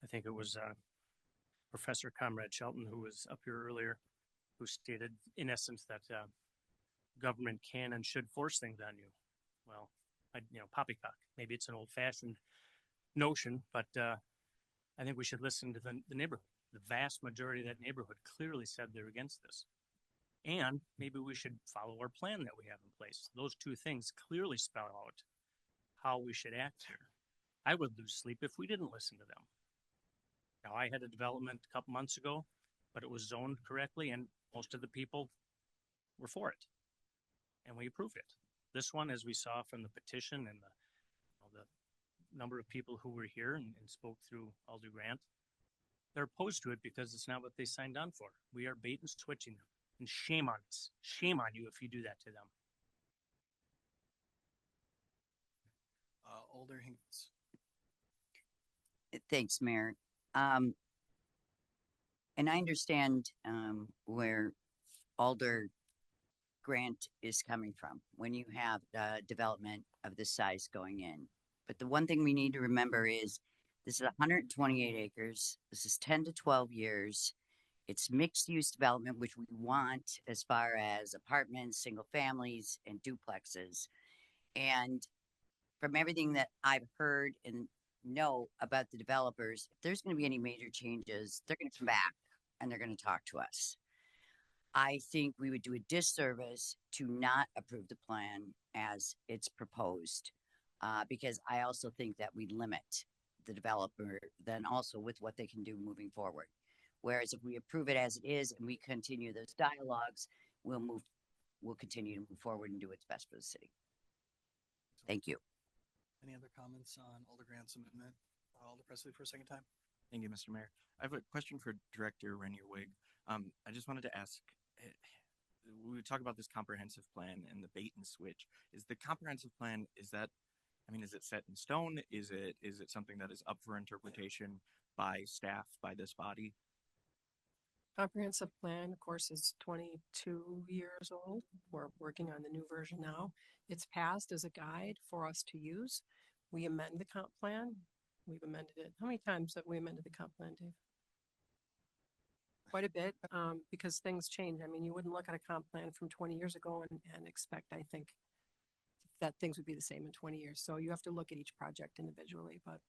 I think it was Professor Comrade Shelton who was up here earlier, who stated in essence that government can and should force things on you. Well, poppycock. Maybe it's an old-fashioned notion, but I think we should listen to the neighborhood. The vast majority of that neighborhood clearly said they're against this. And maybe we should follow our plan that we have in place. Those two things clearly spell out how we should act here. I would lose sleep if we didn't listen to them. Now, I had a development a couple months ago, but it was zoned correctly and most of the people were for it. And we approved it. This one, as we saw from the petition and the number of people who were here and spoke through Alder Grant, they're opposed to it because it's not what they signed on for. We are bait and switching them. And shame on us. Shame on you if you do that to them. Alder Hinkles. Thanks, Mayor. And I understand where Alder Grant is coming from when you have development of this size going in. But the one thing we need to remember is this is 128 acres. This is 10 to 12 years. It's mixed use development, which we want as far as apartments, single families, and duplexes. And from everything that I've heard and know about the developers, if there's going to be any major changes, they're going to come back and they're going to talk to us. I think we would do a disservice to not approve the plan as it's proposed, because I also think that we limit the developer then also with what they can do moving forward. Whereas if we approve it as it is and we continue those dialogues, we'll continue to move forward and do what's best for the city. Thank you. Any other comments on Alder Grant's amendment? Alder Presley for a second time. Thank you, Mr. Mayor. I have a question for Director Renier Wig. I just wanted to ask, we talk about this comprehensive plan and the bait and switch. Is the comprehensive plan, is it set in stone? Is it something that is up for interpretation by staff, by this body? Comprehensive plan, of course, is 22 years old. We're working on the new version now. It's passed as a guide for us to use. We amend the comp plan. We've amended it. How many times have we amended the comp plan, Dave? Quite a bit, because things change. I mean, you wouldn't look at a comp plan from 20 years ago and expect, I think, that things would be the same in 20 years. So you have to look at each project individually. But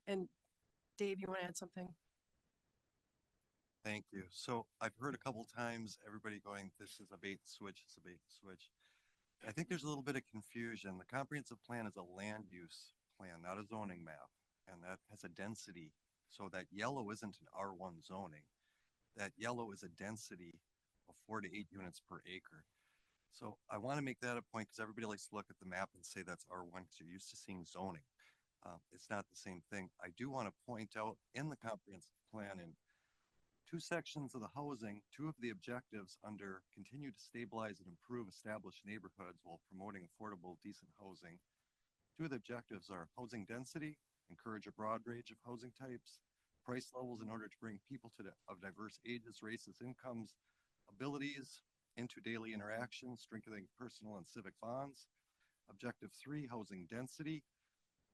and Dave, you want to add something? Thank you. So I've heard a couple times everybody going, this is a bait and switch, it's a bait and switch. I think there's a little bit of confusion. The comprehensive plan is a land use plan, not a zoning map. And that has a density. So that yellow isn't an R1 zoning. That yellow is a density of 4 to 8 units per acre. So I want to make that a point because everybody likes to look at the map and say that's R1 because you're used to seeing zoning. It's not the same thing. I do want to point out in the comprehensive plan in 2 sections of the housing, 2 of the objectives under continue to stabilize and improve established neighborhoods while promoting affordable, decent housing. 2 of the objectives are housing density, encourage a broad range of housing types, price levels in order to bring people of diverse ages, races, incomes, abilities into daily interactions, strengthening personal and civic bonds. Objective 3, housing density,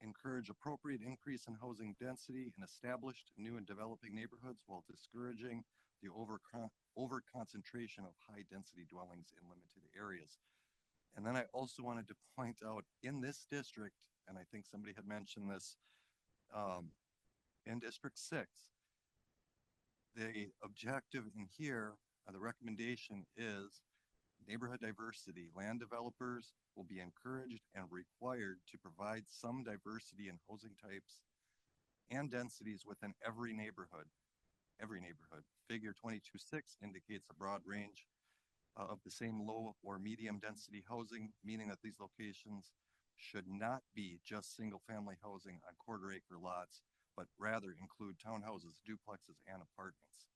encourage appropriate increase in housing density in established, new and developing neighborhoods while discouraging the over concentration of high density dwellings in limited areas. And then I also wanted to point out in this district, and I think somebody had mentioned this, in District 6, the objective in here, the recommendation is neighborhood diversity. Land developers will be encouraged and required to provide some diversity in housing types and densities within every neighborhood. Figure 22.6 indicates a broad range of the same low or medium density housing, meaning that these locations should not be just single-family housing on quarter-acre lots, but rather include townhouses, duplexes, and apartments.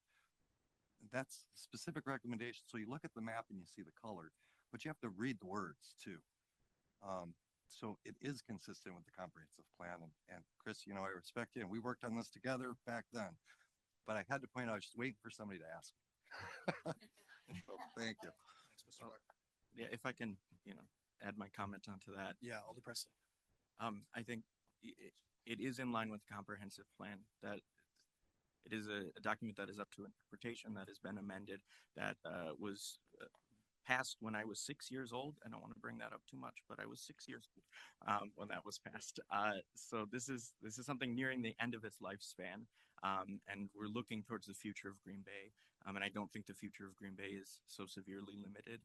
That's specific recommendation. So you look at the map and you see the color, but you have to read the words too. So it is consistent with the comprehensive plan. And Chris, you know, I respect you, and we worked on this together back then. But I had to point out, I was just waiting for somebody to ask. So, thank you. Yeah, if I can, add my comment onto that. Yeah, Alder Presley. I think it is in line with the comprehensive plan that it is a document that is up to interpretation, that has been amended, that was passed when I was 6 years old. I don't want to bring that up too much, but I was 6 years old when that was passed. So this is something nearing the end of its lifespan, and we're looking towards the future of Green Bay. And I don't think the future of Green Bay is so severely limited.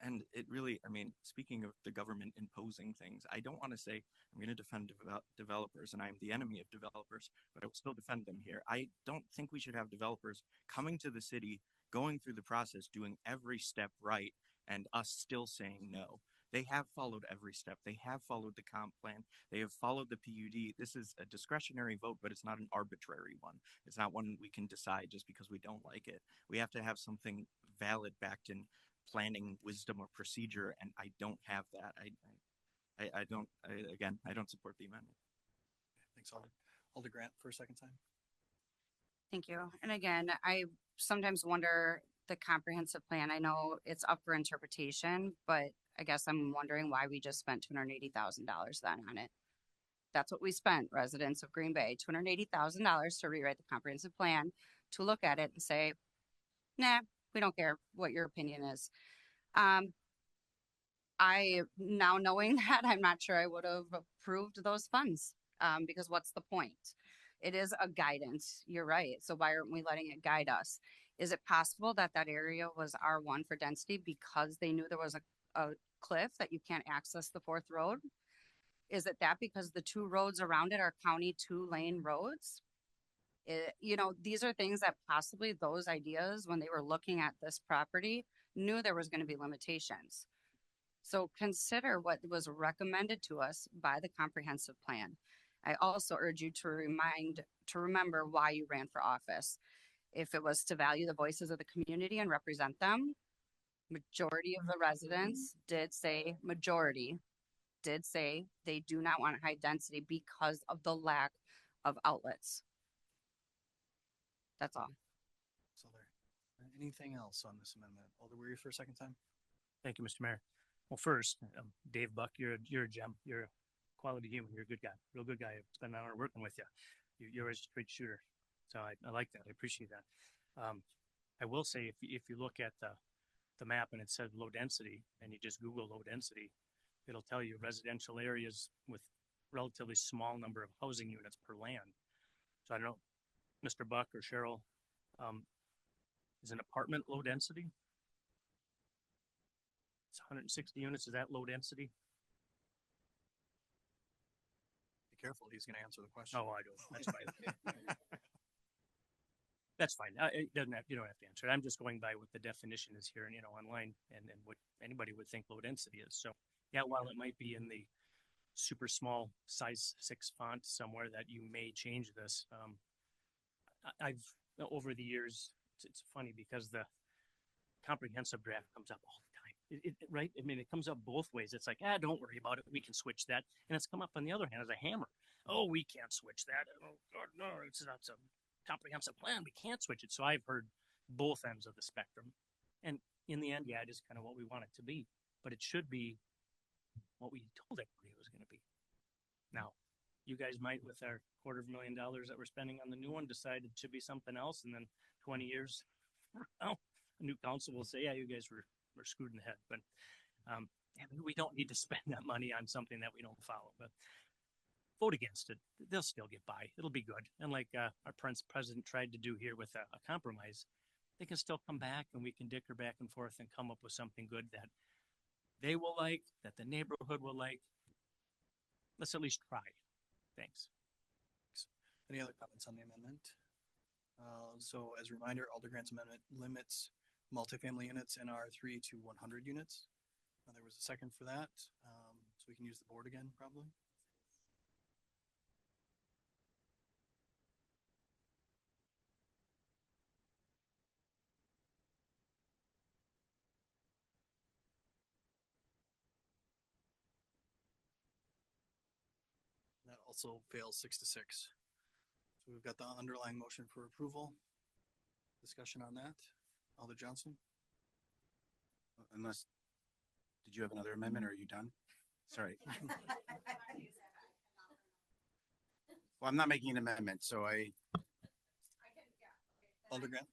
And it really, I mean, speaking of the government imposing things, I don't want to say I'm going to defend developers and I'm the enemy of developers, but I will still defend them here. I don't think we should have developers coming to the city, going through the process, doing every step right, and us still saying no. They have followed every step. They have followed the comp plan. They have followed the PUD. This is a discretionary vote, but it's not an arbitrary one. It's not one we can decide just because we don't like it. We have to have something valid backed in planning wisdom or procedure, and I don't have that. I don't support the amendment. Thanks, Alder. Alder Grant for a second time. Thank you. And again, I sometimes wonder the comprehensive plan. I know it's up for interpretation, but I guess I'm wondering why we just spent $280,000 then on it. That's what we spent, residents of Green Bay, $280,000 to rewrite the comprehensive plan, to look at it and say, nah, we don't care what your opinion is. I, now knowing that, I'm not sure I would have approved those funds, because what's the point? It is a guidance. You're right. So why aren't we letting it guide us? Is it possible that that area was R1 for density because they knew there was a cliff that you can't access the fourth road? Is it that because the two roads around it are county 2-lane roads? These are things that possibly those ideas, when they were looking at this property, knew there was going to be limitations. So consider what was recommended to us by the comprehensive plan. I also urge you to remember why you ran for office. If it was to value the voices of the community and represent them, majority of the residents did say they do not want high density because of the lack of outlets. That's all. So there. Anything else on this amendment? Alder Weary for a second time. Thank you, Mr. Mayor. Well, first, Dave Buck, you're a gem. You're a quality human. You're a good guy, real good guy. It's been an honor working with you. You're a straight shooter. So I like that. I appreciate that. I will say, if you look at the map and it says low density, and you just Google low density, it'll tell you residential areas with relatively small number of housing units per land. So I don't know, Mr. Buck or Cheryl, is an apartment low density? It's 160 units. Is that low density? Be careful. He's going to answer the question. Oh, I don't. That's fine. That's fine. It doesn't have, you don't have to answer it. I'm just going by what the definition is here, online, and what anybody would think low density is. So, yeah, while it might be in the super small size 6 font somewhere that you may change this, I've over the years, it's funny because the comprehensive draft comes up all the time. Right? I mean, it comes up both ways. It's like, don't worry about it. We can switch that. And it's come up on the other hand as a hammer. Oh, we can't switch that. Oh, God, no, it's not a comprehensive plan. We can't switch it. So I've heard both ends of the spectrum. And in the end, yeah, it is kind of what we want it to be. But it should be what we told everybody it was going to be. Now, you guys might, with our $250,000 that we're spending on the new one, decide it should be something else. And then 20 years, well, a new council will say, yeah, you guys were screwed in the head. But we don't need to spend that money on something that we don't follow. But vote against it. They'll still get by. It'll be good. And like our president tried to do here with a compromise, they can still come back and we can dicker back and forth and come up with something good that they will like, that the neighborhood will like. Let's at least try. Thanks. Any other comments on the amendment? So as a reminder, Alder Grant's amendment limits multifamily units in R3 to 100 units. There was a second for that, so we can use the board again, probably. That also fails 6-6. So we've got the underlying motion for approval. Discussion on that. Alder Johnson? Unless, did you have another amendment or are you done? Sorry. Well, I'm not making an amendment, so Alder Grant?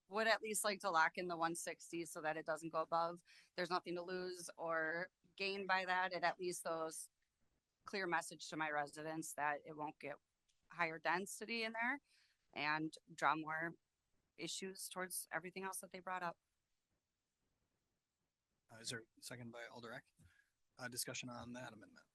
Would at least like to lock in the 160 so that it doesn't go above. There's nothing to lose or gain by that. It at least those clear message to my residents that it won't get higher density in there and draw more issues towards everything else that they brought up. Is there a second by Alder Eck? Discussion on that amendment.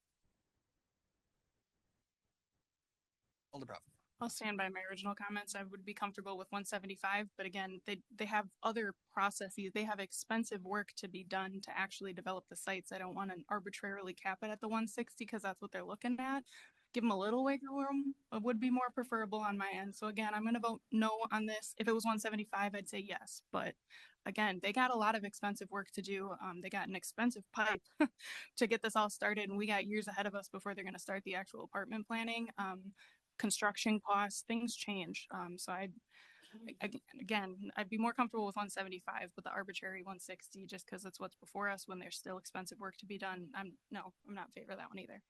Alder Prophet? I'll stand by my original comments. I would be comfortable with 175, but again, they have other processes. They have expensive work to be done to actually develop the sites. I don't want to arbitrarily cap it at the 160 because that's what they're looking at. Give them a little wiggle room would be more preferable on my end. So again, I'm going to vote no on this. If it was 175, I'd say yes. But again, they got a lot of expensive work to do. They got an expensive pipe to get this all started, and we got years ahead of us before they're going to start the actual apartment planning. Construction costs, things change. So I'd be more comfortable with 175, but the arbitrary 160, just because it's what's before us when there's still expensive work to be done. I'm not in favor of that one either.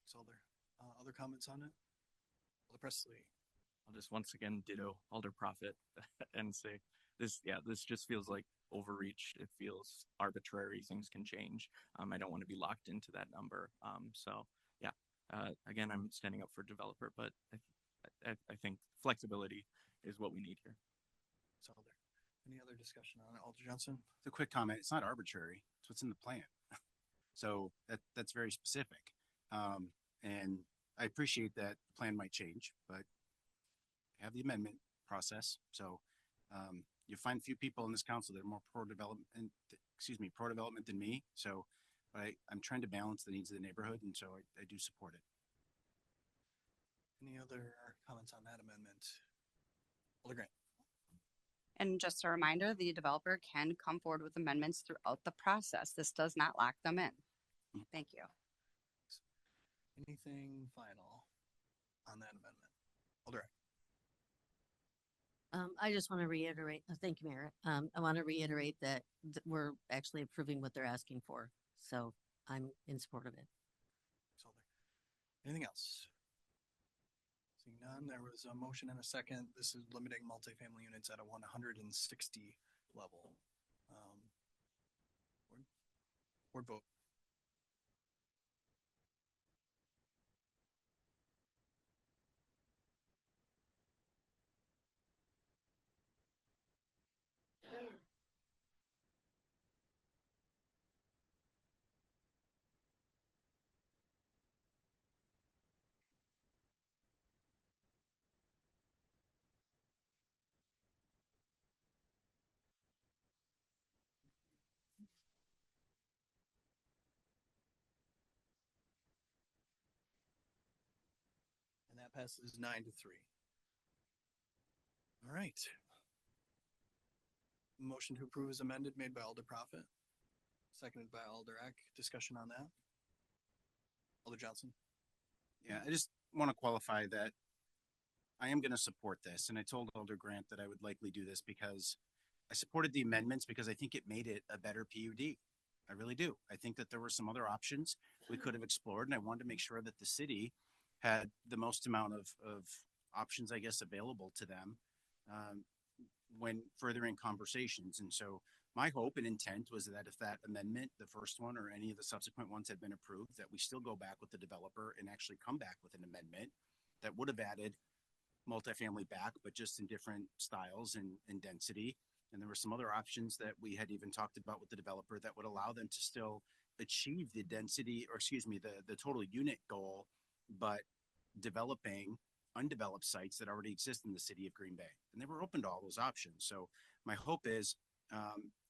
So Alder, other comments on it? Alder Presley? I'll just once again ditto Alder Prophet and say this just feels like overreach. It feels arbitrary. Things can change. I don't want to be locked into that number. Again, I'm standing up for developer, but I think flexibility is what we need here. So Alder, any other discussion on it? Alder Johnson? the quick comment, it's not arbitrary. It's what's in the plan. So that's very specific. And I appreciate that the plan might change, but have the amendment process. So you find a few people in this council that are more pro-development than me. So I'm trying to balance the needs of the neighborhood, and so I do support it. Any other comments on that amendment? Alder Grant? And just a reminder, the developer can come forward with amendments throughout the process. This does not lock them in. Thank you. Anything final on that amendment? Alder Eck? I just want to reiterate, thank you, Mayor. I want to reiterate that we're actually approving what they're asking for. So I'm in support of it. Anything else? Seeing none, there was a motion and a second. This is limiting multifamily units at a 160 level. Board vote. And that passes 9-3. All right. Motion to approve is amended, made by Alder Prophet, seconded by Alder Eck. Discussion on that? Alder Johnson? Yeah, I just want to qualify that I am going to support this. And I told Alder Grant that I would likely do this because I supported the amendments because I think it made it a better PUD. I really do. I think that there were some other options we could have explored, and I wanted to make sure that the city had the most amount of options, I guess, available to them when furthering conversations. And so my hope and intent was that if that amendment, the first one or any of the subsequent ones had been approved, that we still go back with the developer and actually come back with an amendment that would have added multifamily back, but just in different styles and density. And there were some other options that we had even talked about with the developer that would allow them to still achieve the density, or excuse me, the total unit goal, but developing undeveloped sites that already exist in the city of Green Bay. And they were open to all those options. So my hope is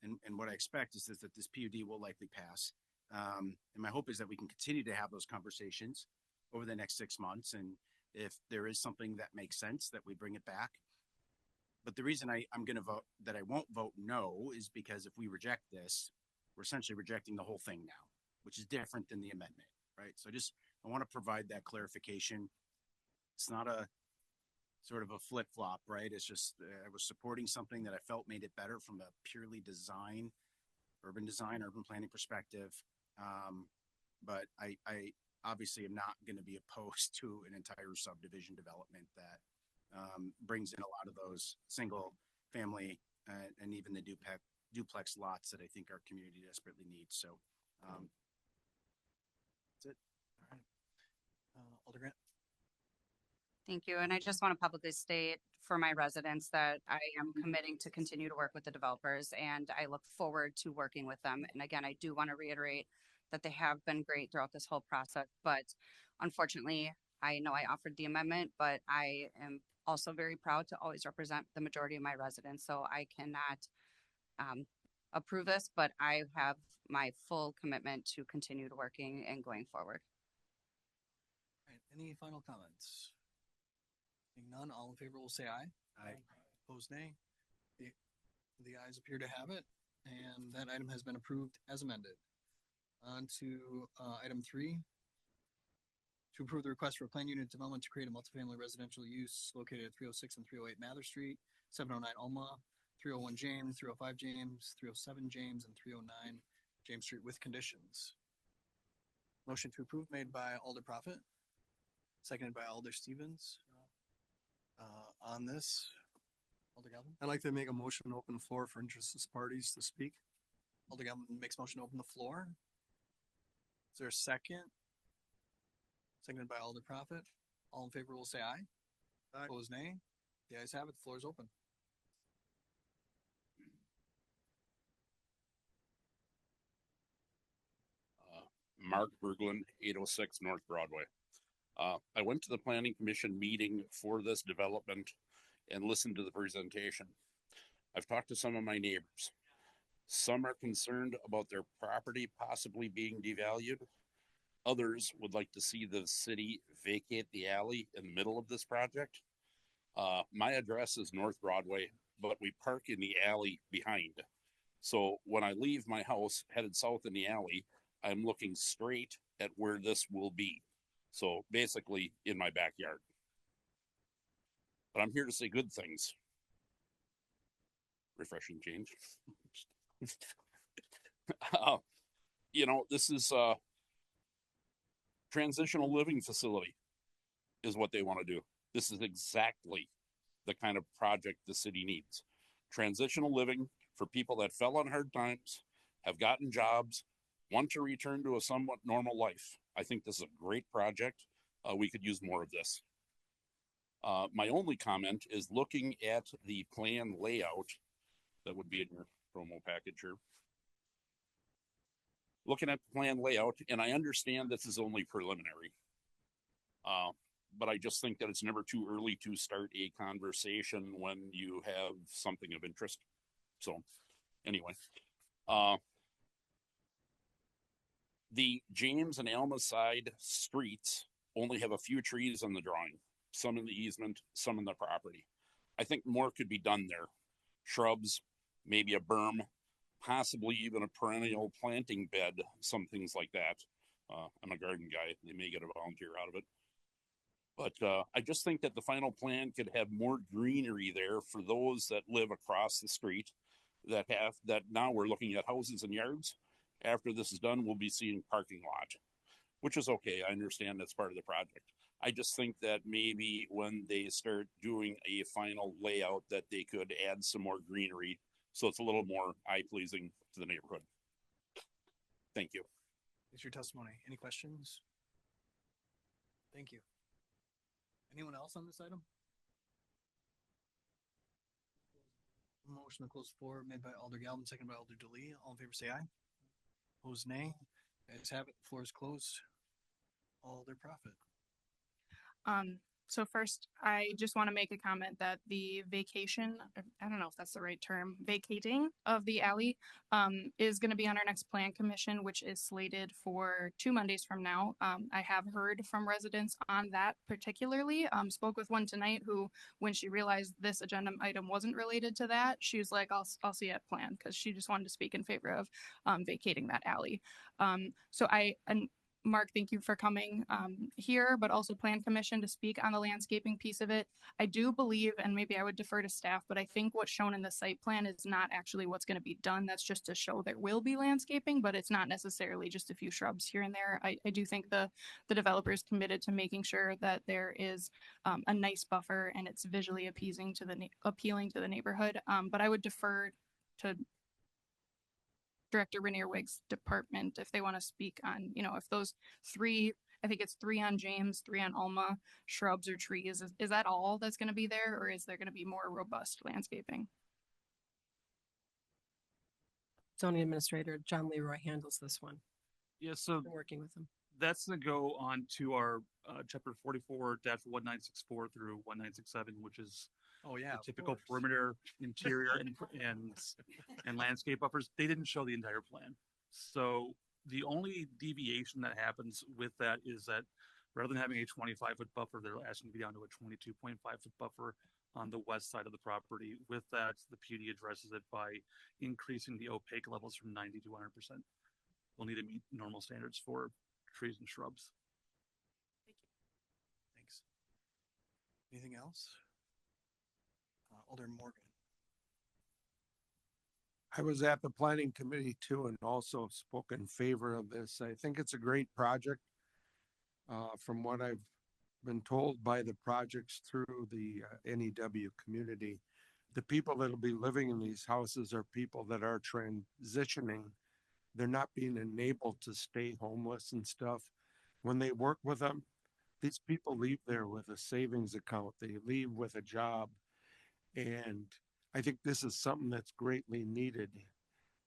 And what I expect is that this PUD will likely pass. And my hope is that we can continue to have those conversations over the next 6 months. And if there is something that makes sense, that we bring it back. But the reason I'm going to vote that I won't vote no is because if we reject this, we're essentially rejecting the whole thing now, which is different than the amendment, right? So I want to provide that clarification. It's not a sort of a flip flop, right? It's just, I was supporting something that I felt made it better from a purely urban planning perspective. But I obviously am not going to be opposed to an entire subdivision development that brings in a lot of those single family and even the duplex lots that I think our community desperately needs. So that's it. All right. Alder Grant. Thank you. And I just want to publicly state for my residents that I am committing to continue to work with the developers, and I look forward to working with them. And again, I do want to reiterate that they have been great throughout this whole process, but unfortunately, I know I offered the amendment, but I am also very proud to always represent the majority of my residents. So I cannot approve this, but I have my full commitment to continue to working and going forward. All right. Any final comments? Seeing none, all in favor will say aye. Aye. Opposed, nay. The ayes appear to have it, and that item has been approved as amended. On to item 3. To approve the request for a plan unit development to create a multifamily residential use located at 306 and 308 Mather Street, 709 Alma, 301 James, 305 James, 307 James, and 309 James Street with conditions. Motion to approve made by Alder Prophet, seconded by Alder Stevens. On this, Alder Galvin. I'd like to make a motion to open the floor for interested parties to speak. Alder Galvin makes motion to open the floor. Is there a second? Seconded by Alder Prophet. All in favor will say aye. Aye. Opposed, nay. The ayes have it. The floor is open. Mark Berglund, 806 North Broadway. I went to the planning commission meeting for this development and listened to the presentation. I've talked to some of my neighbors. Some are concerned about their property possibly being devalued. Others would like to see the city vacate the alley in the middle of this project. My address is North Broadway, but we park in the alley behind. So when I leave my house headed south in the alley, I'm looking straight at where this will be. So basically in my backyard. But I'm here to say good things. Refreshing change. This is a transitional living facility is what they want to do. This is exactly the kind of project the city needs. Transitional living for people that fell on hard times, have gotten jobs, want to return to a somewhat normal life. I think this is a great project. We could use more of this. My only comment is looking at the plan layout that would be in your promo package here. Looking at the plan layout, and I understand this is only preliminary, but I just think that it's never too early to start a conversation when you have something of interest. So anyway, the James and Alma side streets only have a few trees on the drawing, some in the easement, some in the property. I think more could be done there. Shrubs, maybe a berm, possibly even a perennial planting bed, some things like that. I'm a garden guy. They may get a volunteer out of it. But I just think that the final plan could have more greenery there for those that live across the street that now we're looking at houses and yards. After this is done, we'll be seeing parking lot, which is okay. I understand that's part of the project. I just think that maybe when they start doing a final layout that they could add some more greenery so it's a little more eye-pleasing to the neighborhood. Thank you. Thanks for your testimony. Any questions? Thank you. Anyone else on this item? Motion to close the floor made by Alder Galvin, seconded by Alder DeLee. All in favor say aye. Opposed, nay. Ayes have it. The floor is closed. Alder Prophet. So first, I just want to make a comment that the vacation, or I don't know if that's the right term, vacating of the alley is going to be on our next plan commission, which is slated for 2 Mondays from now. I have heard from residents on that particularly. Spoke with one tonight who, when she realized this agenda item wasn't related to that, she was like, I'll see you at plan, because she just wanted to speak in favor of vacating that alley. And Mark, thank you for coming here, but also Plan Commission to speak on the landscaping piece of it. I do believe, and maybe I would defer to staff, but I think what's shown in the site plan is not actually what's going to be done. That's just to show there will be landscaping, but it's not necessarily just a few shrubs here and there. I do think the developer is committed to making sure that there is a nice buffer and it's visually appeasing to appealing to the neighborhood. But I would defer to Director Rainier Wigg's department if they want to speak on, if those 3, I think it's 3 on James, 3 on Alma, shrubs or trees, is that all that's going to be there, or is there going to be more robust landscaping? Zoning Administrator John Leroy handles this one. Yeah, so Been working with him. that's gonna go on to our chapter 44-1964 through 1967, which is Oh, yeah. the of typical course. perimeter, interior, and landscape buffers. They didn't show the entire plan. So the only deviation that happens with that is that rather than having a 25-foot buffer, they're asking to be down to a 22.5-foot buffer on the west side of the property. With that, the PUD addresses it by increasing the opaque levels from 90 to 100%. We'll need to meet normal standards for trees and shrubs. Thanks. Anything else? Alder Morgan. I was at the planning committee too and also spoke in favor of this. I think it's a great project. From what I've been told by the projects through the NEW community, the people that'll be living in these houses are people that are transitioning. They're not being enabled to stay homeless and stuff. When they work with them, these people leave there with a savings account. They leave with a job. And I think this is something that's greatly needed.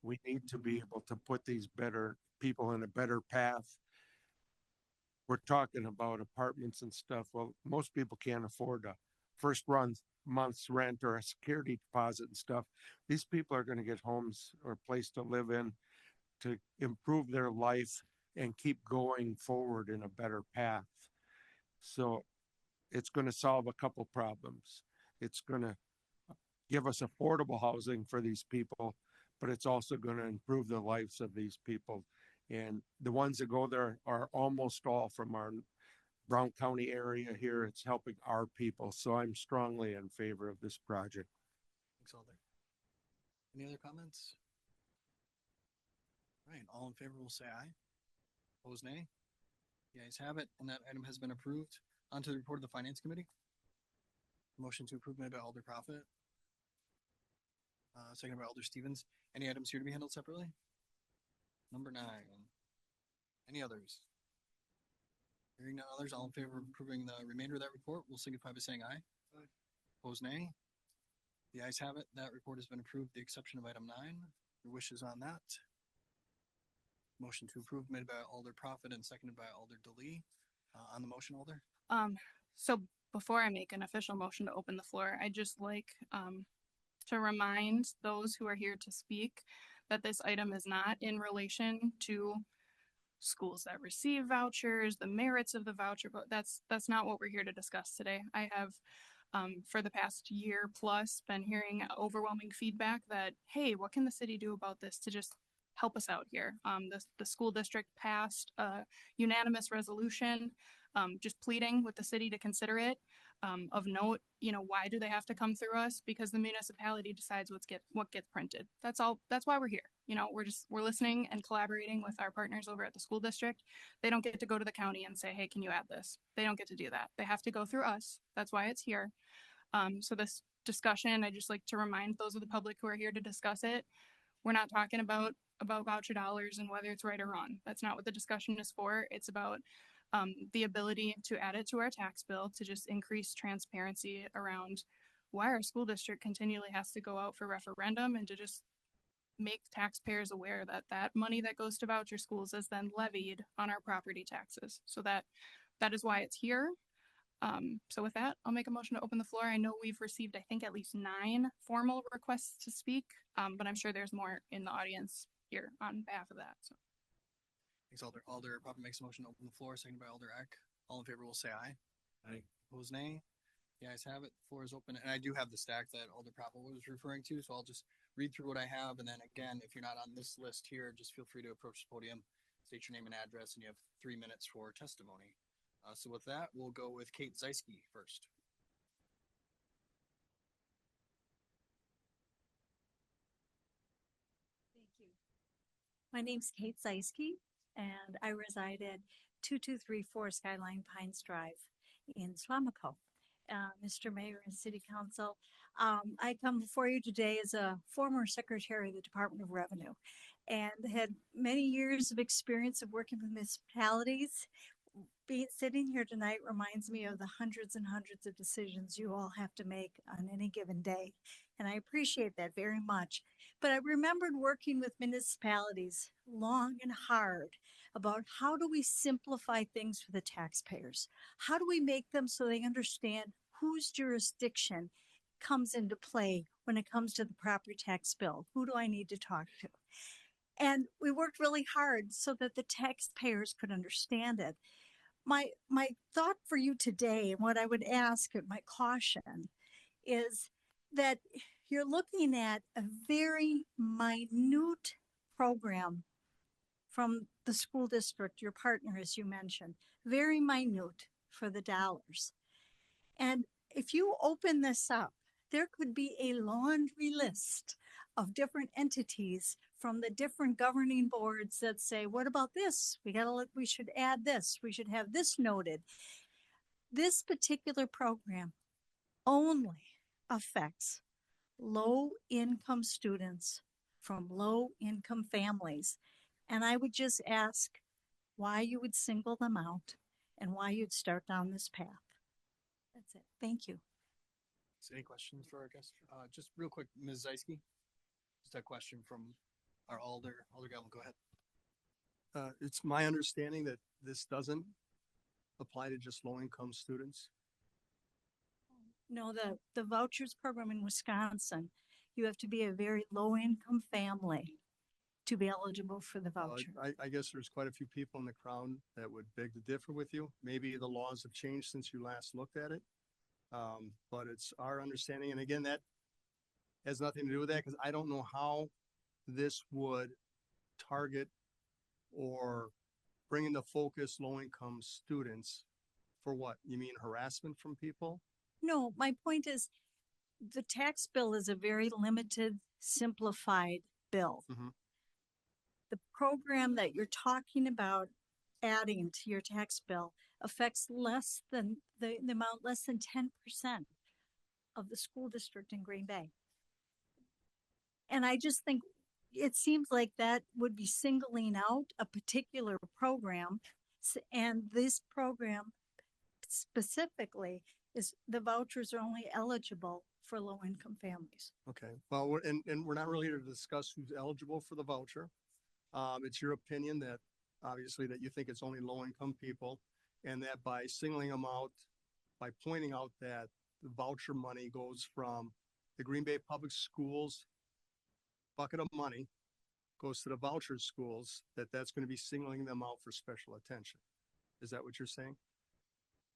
We need to be able to put these better people in a better path. We're talking about apartments and stuff. Well, most people can't afford a month's rent or a security deposit and stuff. These people are going to get homes or a place to live in to improve their life and keep going forward in a better path. So it's going to solve a couple problems. It's going to give us affordable housing for these people, but it's also going to improve the lives of these people. And the ones that go there are almost all from our Brown County area here. It's helping our people. So I'm strongly in favor of this project. Thanks, Alder. Any other comments? Right, all in favor will say aye. Opposed, nay. The ayes have it, and that item has been approved. On to the report of the Finance Committee. Motion to approve made by Alder Profit. Seconded by Alder Stevens. Any items here to be handled separately? Number 9. Any others? Hearing none others, all in favor of approving the remainder of that report will signify by saying aye. Aye. Opposed, nay. The ayes have it. That report has been approved, the exception of item 9. Your wishes on that? Motion to approve made by Alder Profit and seconded by Alder DeLee. On the motion, Alder? So before I make an official motion to open the floor, I'd just like to remind those who are here to speak that this item is not in relation to schools that receive vouchers, the merits of the voucher, but that's not what we're here to discuss today. I have for the past year plus been hearing overwhelming feedback that, hey, what can the city do about this to just help us out here? The school district passed a unanimous resolution just pleading with the city to consider it. Of note, why do they have to come through us? Because the municipality decides what gets printed. That's all. That's why we're here. We're listening and collaborating with our partners over at the school district. They don't get to go to the county and say, hey, can you add this? They don't get to do that. They have to go through us. That's why it's here. So this discussion, I just like to remind those of the public who are here to discuss it. We're not talking about voucher dollars and whether it's right or wrong. That's not what the discussion is for. It's about the ability to add it to our tax bill to just increase transparency around why our school district continually has to go out for referendum, and to just make taxpayers aware that that money that goes to voucher schools is then levied on our property taxes. So that is why it's here. So with that, I'll make a motion to open the floor. I know we've received, I think, at least 9 formal requests to speak, but I'm sure there's more in the audience here on behalf of that. So. Thanks, Alder. Alder Prophet makes a motion to open the floor, seconded by Alder Eck. All in favor will say aye. Aye. Opposed, nay. The ayes have it. The floor is open. And I do have the stack that Alder Prophet was referring to, so I'll just read through what I have. And then again, if you're not on this list here, just feel free to approach the podium, state your name and address, and you have 3 minutes for testimony. So with that, we'll go with Kate Zeisky first. Thank you. My name's Kate Zeisky, and I reside at 2234 Skyline Pines Drive in Swamico. Mr. Mayor and City Council, I come before you today as a former Secretary of the Department of Revenue and had many years of experience of working with municipalities. Sitting here tonight reminds me of the hundreds and hundreds of decisions you all have to make on any given day. And I appreciate that very much. But I remembered working with municipalities long and hard about how do we simplify things for the taxpayers? How do we make them so they understand whose jurisdiction comes into play when it comes to the property tax bill? Who do I need to talk to? And we worked really hard so that the taxpayers could understand it. My thought for you today, and what I would ask, my caution, is that you're looking at a very minute program from the school district, your partner, as you mentioned, very minute for the dollars. And if you open this up, there could be a laundry list of different entities from the different governing boards that say, what about this? We should add this. We should have this noted. This particular program only affects low-income students from low-income families. And I would just ask why you would single them out and why you'd start down this path. That's it. Thank you. Any questions for our guest? Just real quick, Ms. Zeisky. Just a question from our Alder Galvin. Go ahead. It's my understanding that this doesn't apply to just low-income students. No, the vouchers program in Wisconsin, you have to be a very low-income family to be eligible for the voucher. I guess there's quite a few people in the crowd that would beg to differ with you. Maybe the laws have changed since you last looked at it. But it's our understanding, and again, that has nothing to do with that, because I don't know how this would target or bring into focus low-income students. For what? You mean harassment from people? No, my point is the tax bill is a very limited, simplified bill. Mhm. The program that you're talking about adding to your tax bill affects less than the amount, less than 10% of the school district in Green Bay. And I just think it seems like that would be singling out a particular program. And this program specifically is the vouchers are only eligible for low-income families. Okay, well, we're not really here to discuss who's eligible for the voucher. It's your opinion that obviously that you think it's only low-income people, and that by singling them out, by pointing out that the voucher money goes from the Green Bay Public Schools bucket of money, goes to the voucher schools, that's going to be singling them out for special attention. Is that what you're saying?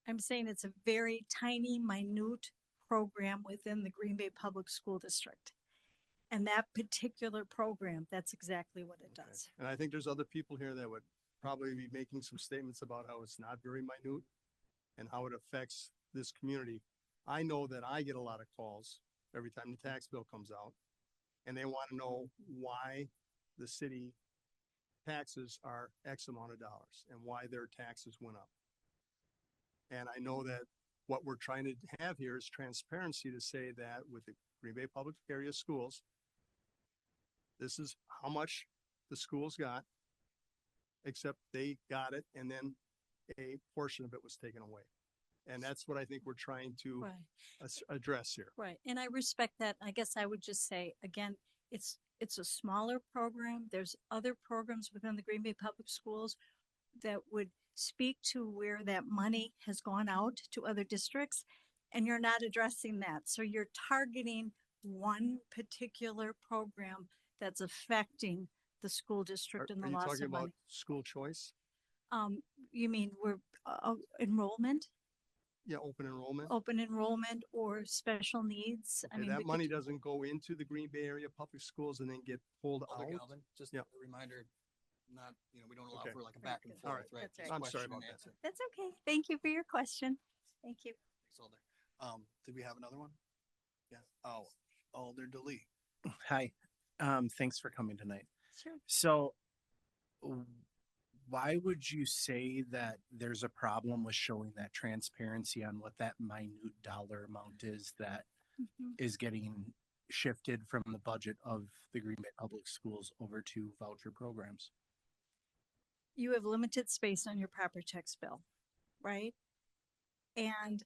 I'm saying it's a very tiny, minute program within the Green Bay Public School District. And that particular program, that's exactly what it does. And I think there's other people here that would probably be making some statements about how it's not very minute and how it affects this community. I know that I get a lot of calls every time the tax bill comes out, and they want to know why the city taxes are X amount of dollars and why their taxes went up. And I know that what we're trying to have here is transparency to say that with the Green Bay Public Area Schools, this is how much the schools got, except they got it, and then a portion of it was taken away. And that's what I think we're trying to address here. Right. And I respect that. I guess I would just say, again, it's a smaller program. There's other programs within the Green Bay Public Schools that would speak to where that money has gone out to other districts, and you're not addressing that. So you're targeting one particular program that's affecting the school district and Are the you loss talking of about money. school choice? You mean we're enrollment, Yeah, open enrollment. open enrollment, or special needs? I Okay, mean, that we money could- doesn't go into the Green Bay area public schools and then get pulled Alder out. Galvin, just Yeah. a reminder, not, we don't allow Okay. for like a back and Right, forth, All right. right? That's Just right. I'm sorry question about and that. answer. That's okay. Thank you for your question. Thank you. Thanks, Alder. Did we have another one? Yeah. Oh, Alder Delete. Hi, thanks for coming tonight. Sure. So, why would you say that there's a problem with showing that transparency on what that minute dollar amount is that is getting shifted from the budget of the Green Bay Public Schools over to voucher programs? You have limited space on your property tax bill, right? And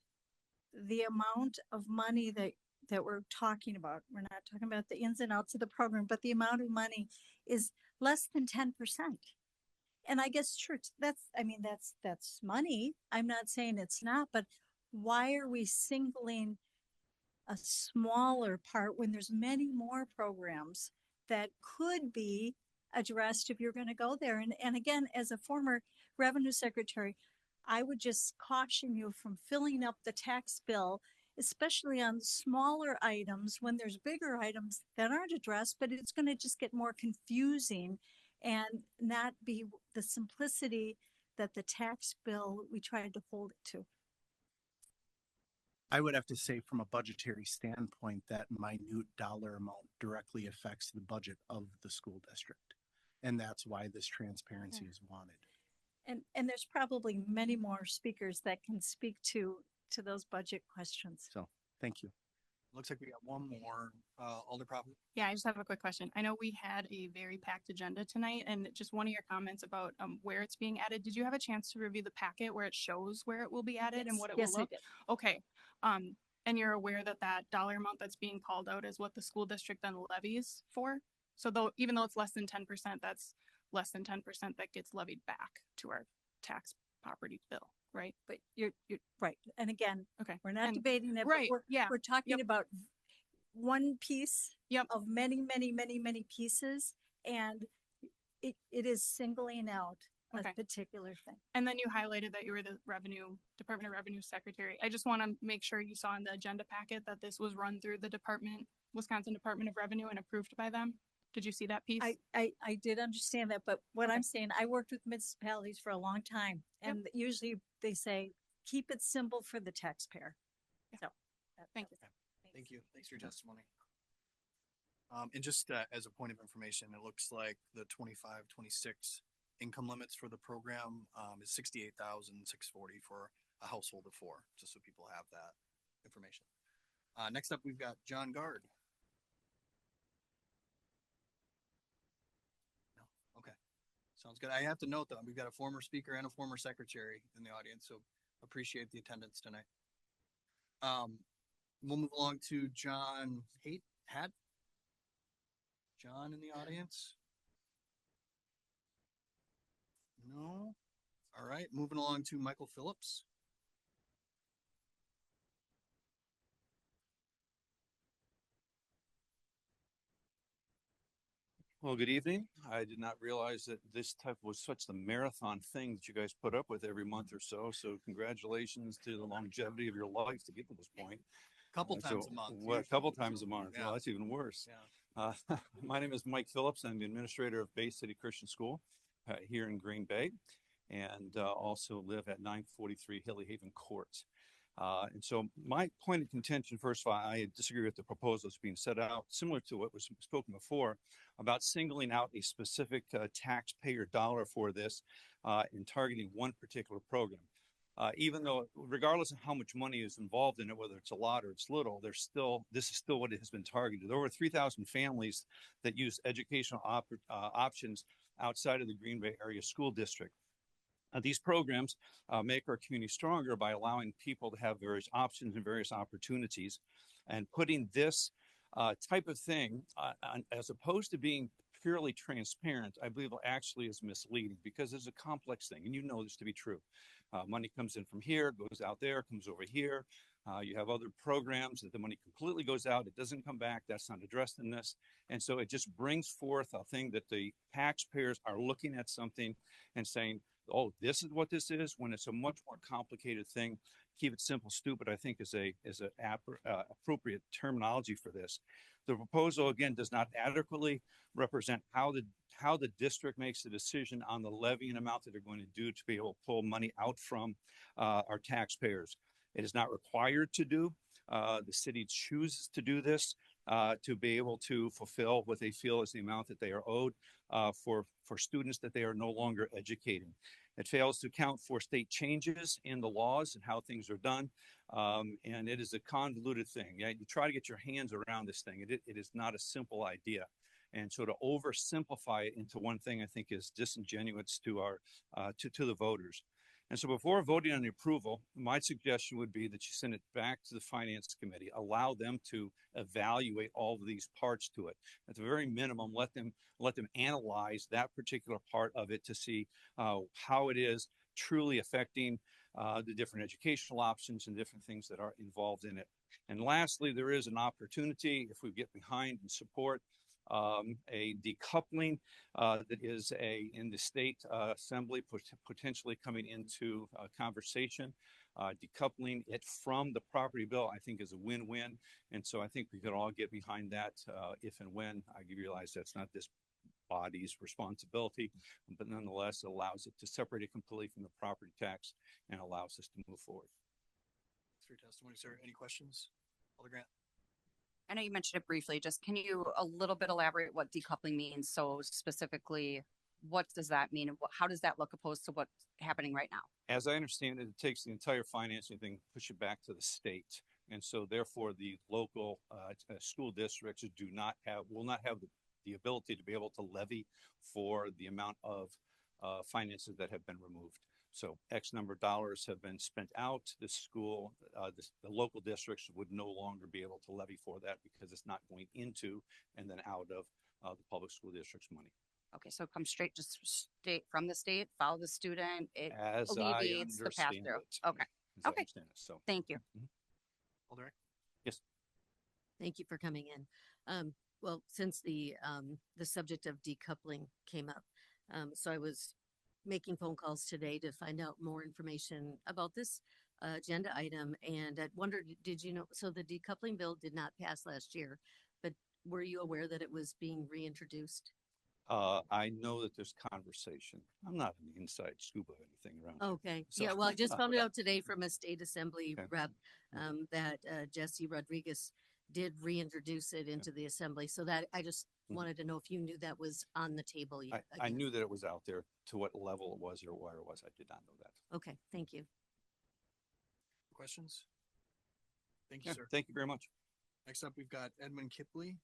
the amount of money that we're talking about, we're not talking about the ins and outs of the program, but the amount of money is less than 10%. And I guess true, that's money. I'm not saying it's not, but why are we singling a smaller part when there's many more programs that could be addressed if you're going to go there? And again, as a former revenue secretary, I would just caution you from filling up the tax bill, especially on smaller items when there's bigger items that aren't addressed, but it's going to just get more confusing and not be the simplicity that the tax bill we tried to hold it to. I would have to say, from a budgetary standpoint, that minute dollar amount directly affects the budget of the school district. And that's why this transparency is wanted. And there's probably many more speakers that can speak to those budget questions. So, thank you. Looks like we got one more, Alder Prophet. Yeah, I just have a quick question. I know we had a very packed agenda tonight, and just one of your comments about where it's being added. Did you have a chance to review the packet where it shows where it will be added and what it Yes, will I look? did. Okay. And you're aware that that dollar amount that's being called out is what the school district then levies for? So even though it's less than 10%, that's less than 10% that gets levied back to our tax property bill, right? But you're right. And again, okay, we're not And- debating it, right, but yeah, we're talking yep. about one piece Yep. of many, many, many, many pieces. And it is singling out Okay. a particular thing. And then you highlighted that you were the Department of Revenue Secretary. I just want to make sure you saw in the agenda packet that this was run through the Wisconsin Department of Revenue and approved by them. Did you see that piece? I did understand that, but what I'm saying, I worked with municipalities for a long time, and usually they say, keep it simple for the taxpayer. So, thank you. Thank you. Thanks for your testimony. And just as a point of information, it looks like the 25-26 income limits for the program is 68,640 for a household of four, just so people have that information. Next up, we've got John Gard. No, okay, sounds good. I have to note though, we've got a former speaker and a former secretary in the audience, so appreciate the attendance tonight. We'll move along to John Hat. John in the audience? No? All right, moving along to Michael Phillips. Well, good evening. I did not realize that this type was such the marathon thing that you guys put up with every month or so. So congratulations to the longevity of your life to get to this point. Couple times a month. Well, a couple times a month. Yeah. Well, that's even worse. Yeah. My name is Mike Phillips. I'm the administrator of Bay City Christian School here in Green Bay, and also live at 943 Hilly Haven Court. And so my point of contention, first of all, I disagree with the proposal that's being set out, similar to what was spoken before, about singling out a specific taxpayer dollar for this and targeting one particular program. Even though, regardless of how much money is involved in it, whether it's a lot or it's little, this is still what it has been targeted. There are over 3,000 families that use educational options outside of the Green Bay area school district. These programs make our community stronger by allowing people to have various options and various opportunities, and putting this type of thing as opposed to being purely transparent, I believe actually is misleading because it's a complex thing, and you know this to be true. Money comes in from here, goes out there, comes over here. You have other programs that the money completely goes out, it doesn't come back, that's not addressed in this. And so it just brings forth a thing that the taxpayers are looking at something and saying, oh, this is what this is, when it's a much more complicated thing. Keep it simple, stupid, I think is a appropriate terminology for this. The proposal, again, does not adequately represent how the district makes the decision on the levying amount that they're going to do to be able to pull money out from our taxpayers. It is not required to do. The city chooses to do this to be able to fulfill what they feel is the amount that they are owed for students that they are no longer educating. It fails to account for state changes in the laws and how things are done. And it is a convoluted thing. Yeah, you try to get your hands around this thing. It is not a simple idea. And so to oversimplify it into one thing, I think is disingenuous to our to the voters. And so before voting on the approval, my suggestion would be that you send it back to the Finance Committee, allow them to evaluate all of these parts to it. At the very minimum, let them analyze that particular part of it to see how it is truly affecting the different educational options and different things that are involved in it. And lastly, there is an opportunity, if we get behind and support, a decoupling that is in the state assembly potentially coming into conversation. Decoupling it from the property bill, I think, is a win-win. And so I think we could all get behind that if and when. I realize that's not this body's responsibility, but nonetheless, it allows it to separate it completely from the property tax and allows us to move forward. For your testimony, sir. Any questions? Alder Grant? I know you mentioned it briefly. Just can you a little bit elaborate what decoupling means? So specifically, what does that mean? And how does that look opposed to what's happening right now? As I understand it, it takes the entire financing thing, push it back to the state. And so therefore the local school districts will not have the ability to be able to levy for the amount of finances that have been removed. So X number of dollars have been spent out. The school, the local districts would no longer be able to levy for that because it's not going into and then out of the public school district's money. Okay, so come straight, just state from the state, follow the student. It As alleviates the pass through. Okay. Okay. So thank you. Alder? Yes. Thank you for coming in. Well, since the subject of decoupling came up, so I was making phone calls today to find out more information about this agenda item. And I wondered, did you know, so the decoupling bill did not pass last year, but were you aware that it was being reintroduced? I know that there's conversation. I'm not an inside scoop of anything around here. Okay. So- Yeah, well, I just found out today from a state assembly Okay. rep that Jesse Rodriguez did reintroduce it into the assembly. So that I just wanted to know if you knew that was on the table yet. I knew that it was out there. To what level it was or where it was, I did not know that. Okay, thank you. Questions? Thank you, Yeah, sir. thank you very much. Next up, we've got Edmund Kipley.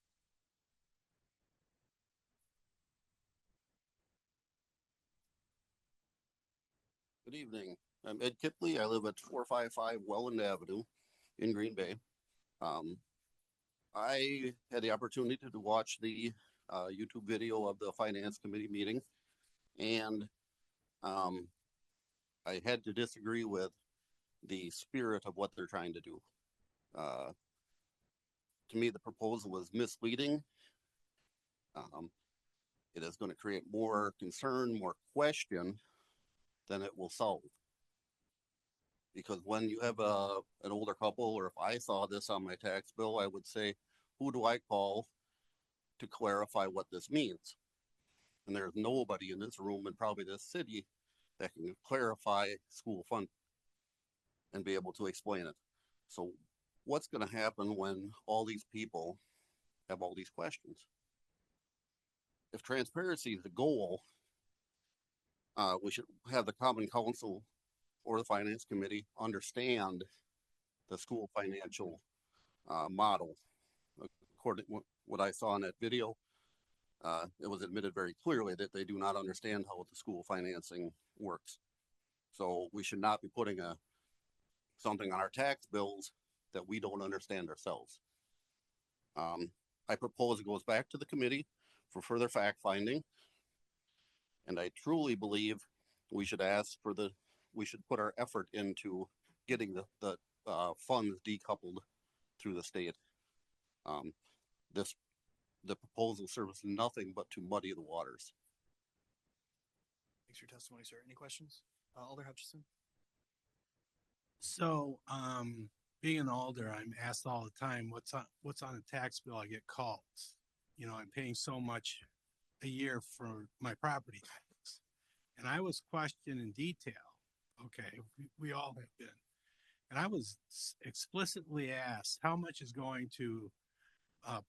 Good evening. I'm Ed Kipley. I live at 455 Welland Avenue in Green Bay. I had the opportunity to watch the YouTube video of the Finance Committee meeting, and I had to disagree with the spirit of what they're trying to do. To me, the proposal was misleading. It is going to create more concern, more question than it will solve. Because when you have an older couple, or if I saw this on my tax bill, I would say, who do I call to clarify what this means? And there's nobody in this room and probably this city that can clarify school funding and be able to explain it. So what's going to happen when all these people have all these questions? If transparency is the goal, we should have the Common Council or the Finance Committee understand the school financial model. According to what I saw in that video, it was admitted very clearly that they do not understand how the school financing works. So we should not be putting something on our tax bills that we don't understand ourselves. I propose it goes back to the committee for further fact finding. And I truly believe we should we should put our effort into getting the funds decoupled through the state. The proposal serves nothing but to muddy the waters. Thanks for your testimony, sir. Any questions? Alder Hutchison? So, being an alder, I'm asked all the time, what's on a tax bill? I get calls. You know, I'm paying so much a year for my property tax. And I was questioned in detail. Okay, we all have been. And I was explicitly asked how much is going to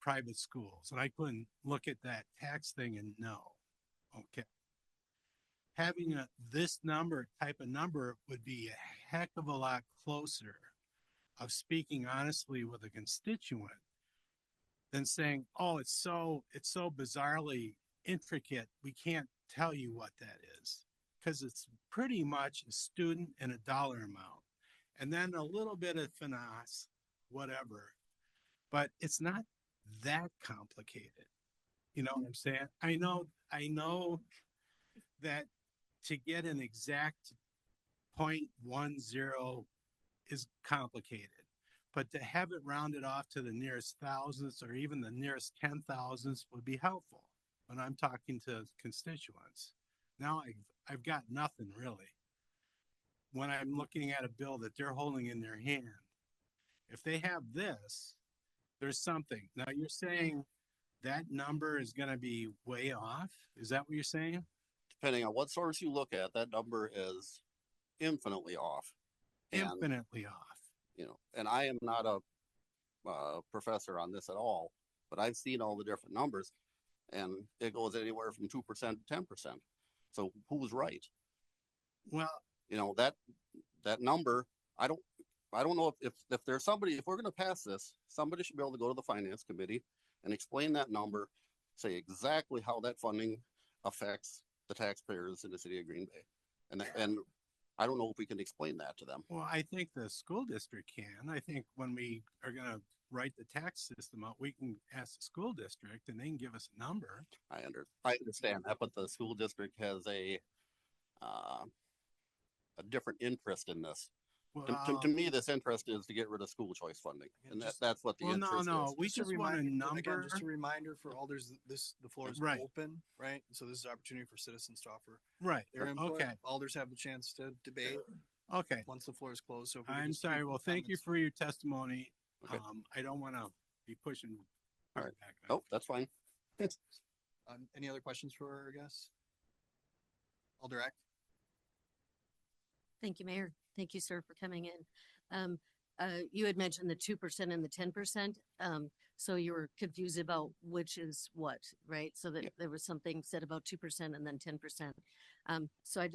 private schools. And I couldn't look at that tax thing and know. Okay. Having this type of number would be a heck of a lot closer of speaking honestly with a constituent than saying, oh, it's so bizarrely intricate, we can't tell you what that is. Because it's pretty much a student and a dollar amount. And then a little bit of finesse, whatever. But it's not that complicated. You know what I'm saying? I know that to get an exact 0.10 is complicated, but to have it rounded off to the nearest thousandths or even the nearest 10,000ths would be helpful when I'm talking to constituents. Now I've got nothing really. When I'm looking at a bill that they're holding in their hand, if they have this, there's something. Now you're saying that number is going to be way off? Is that what you're saying? Depending on what source you look at, that number is infinitely off. Infinitely off. You know, and I am not a professor on this at all, but I've seen all the different numbers, and it goes anywhere from 2% to 10%. So who's right? Well, you know, that number, I don't know if there's somebody, if we're going to pass this, somebody should be able to go to the finance committee and explain that number, say exactly how that funding affects the taxpayers in the city of Green Bay. And I don't know if we can explain that to them. Well, I think the school district can. I think when we are going to write the tax system out, we can ask the school district and they can give us a number. I understand that, but the school district has a different interest in this. Well, to me, this interest is to get rid of school choice funding, and that's what the interest is. We just want a number. Again, just a reminder for alders, the floor is Right. open, right? So this is an opportunity for citizens to offer Right. their input. Okay. Alders have the chance to debate Okay. once the floor is closed. So if we could I'm just keep sorry. Well, thank you comments- for your testimony. Okay. I don't want to be pushing. All right. back. Oh, that's fine. Any other questions for our guests? Alder Eck? Thank you, Mayor. Thank you, sir, for coming in. You had mentioned the 2% and the 10%. So you were confused about which is what, right? So that there was something said about 2% and then 10%. So I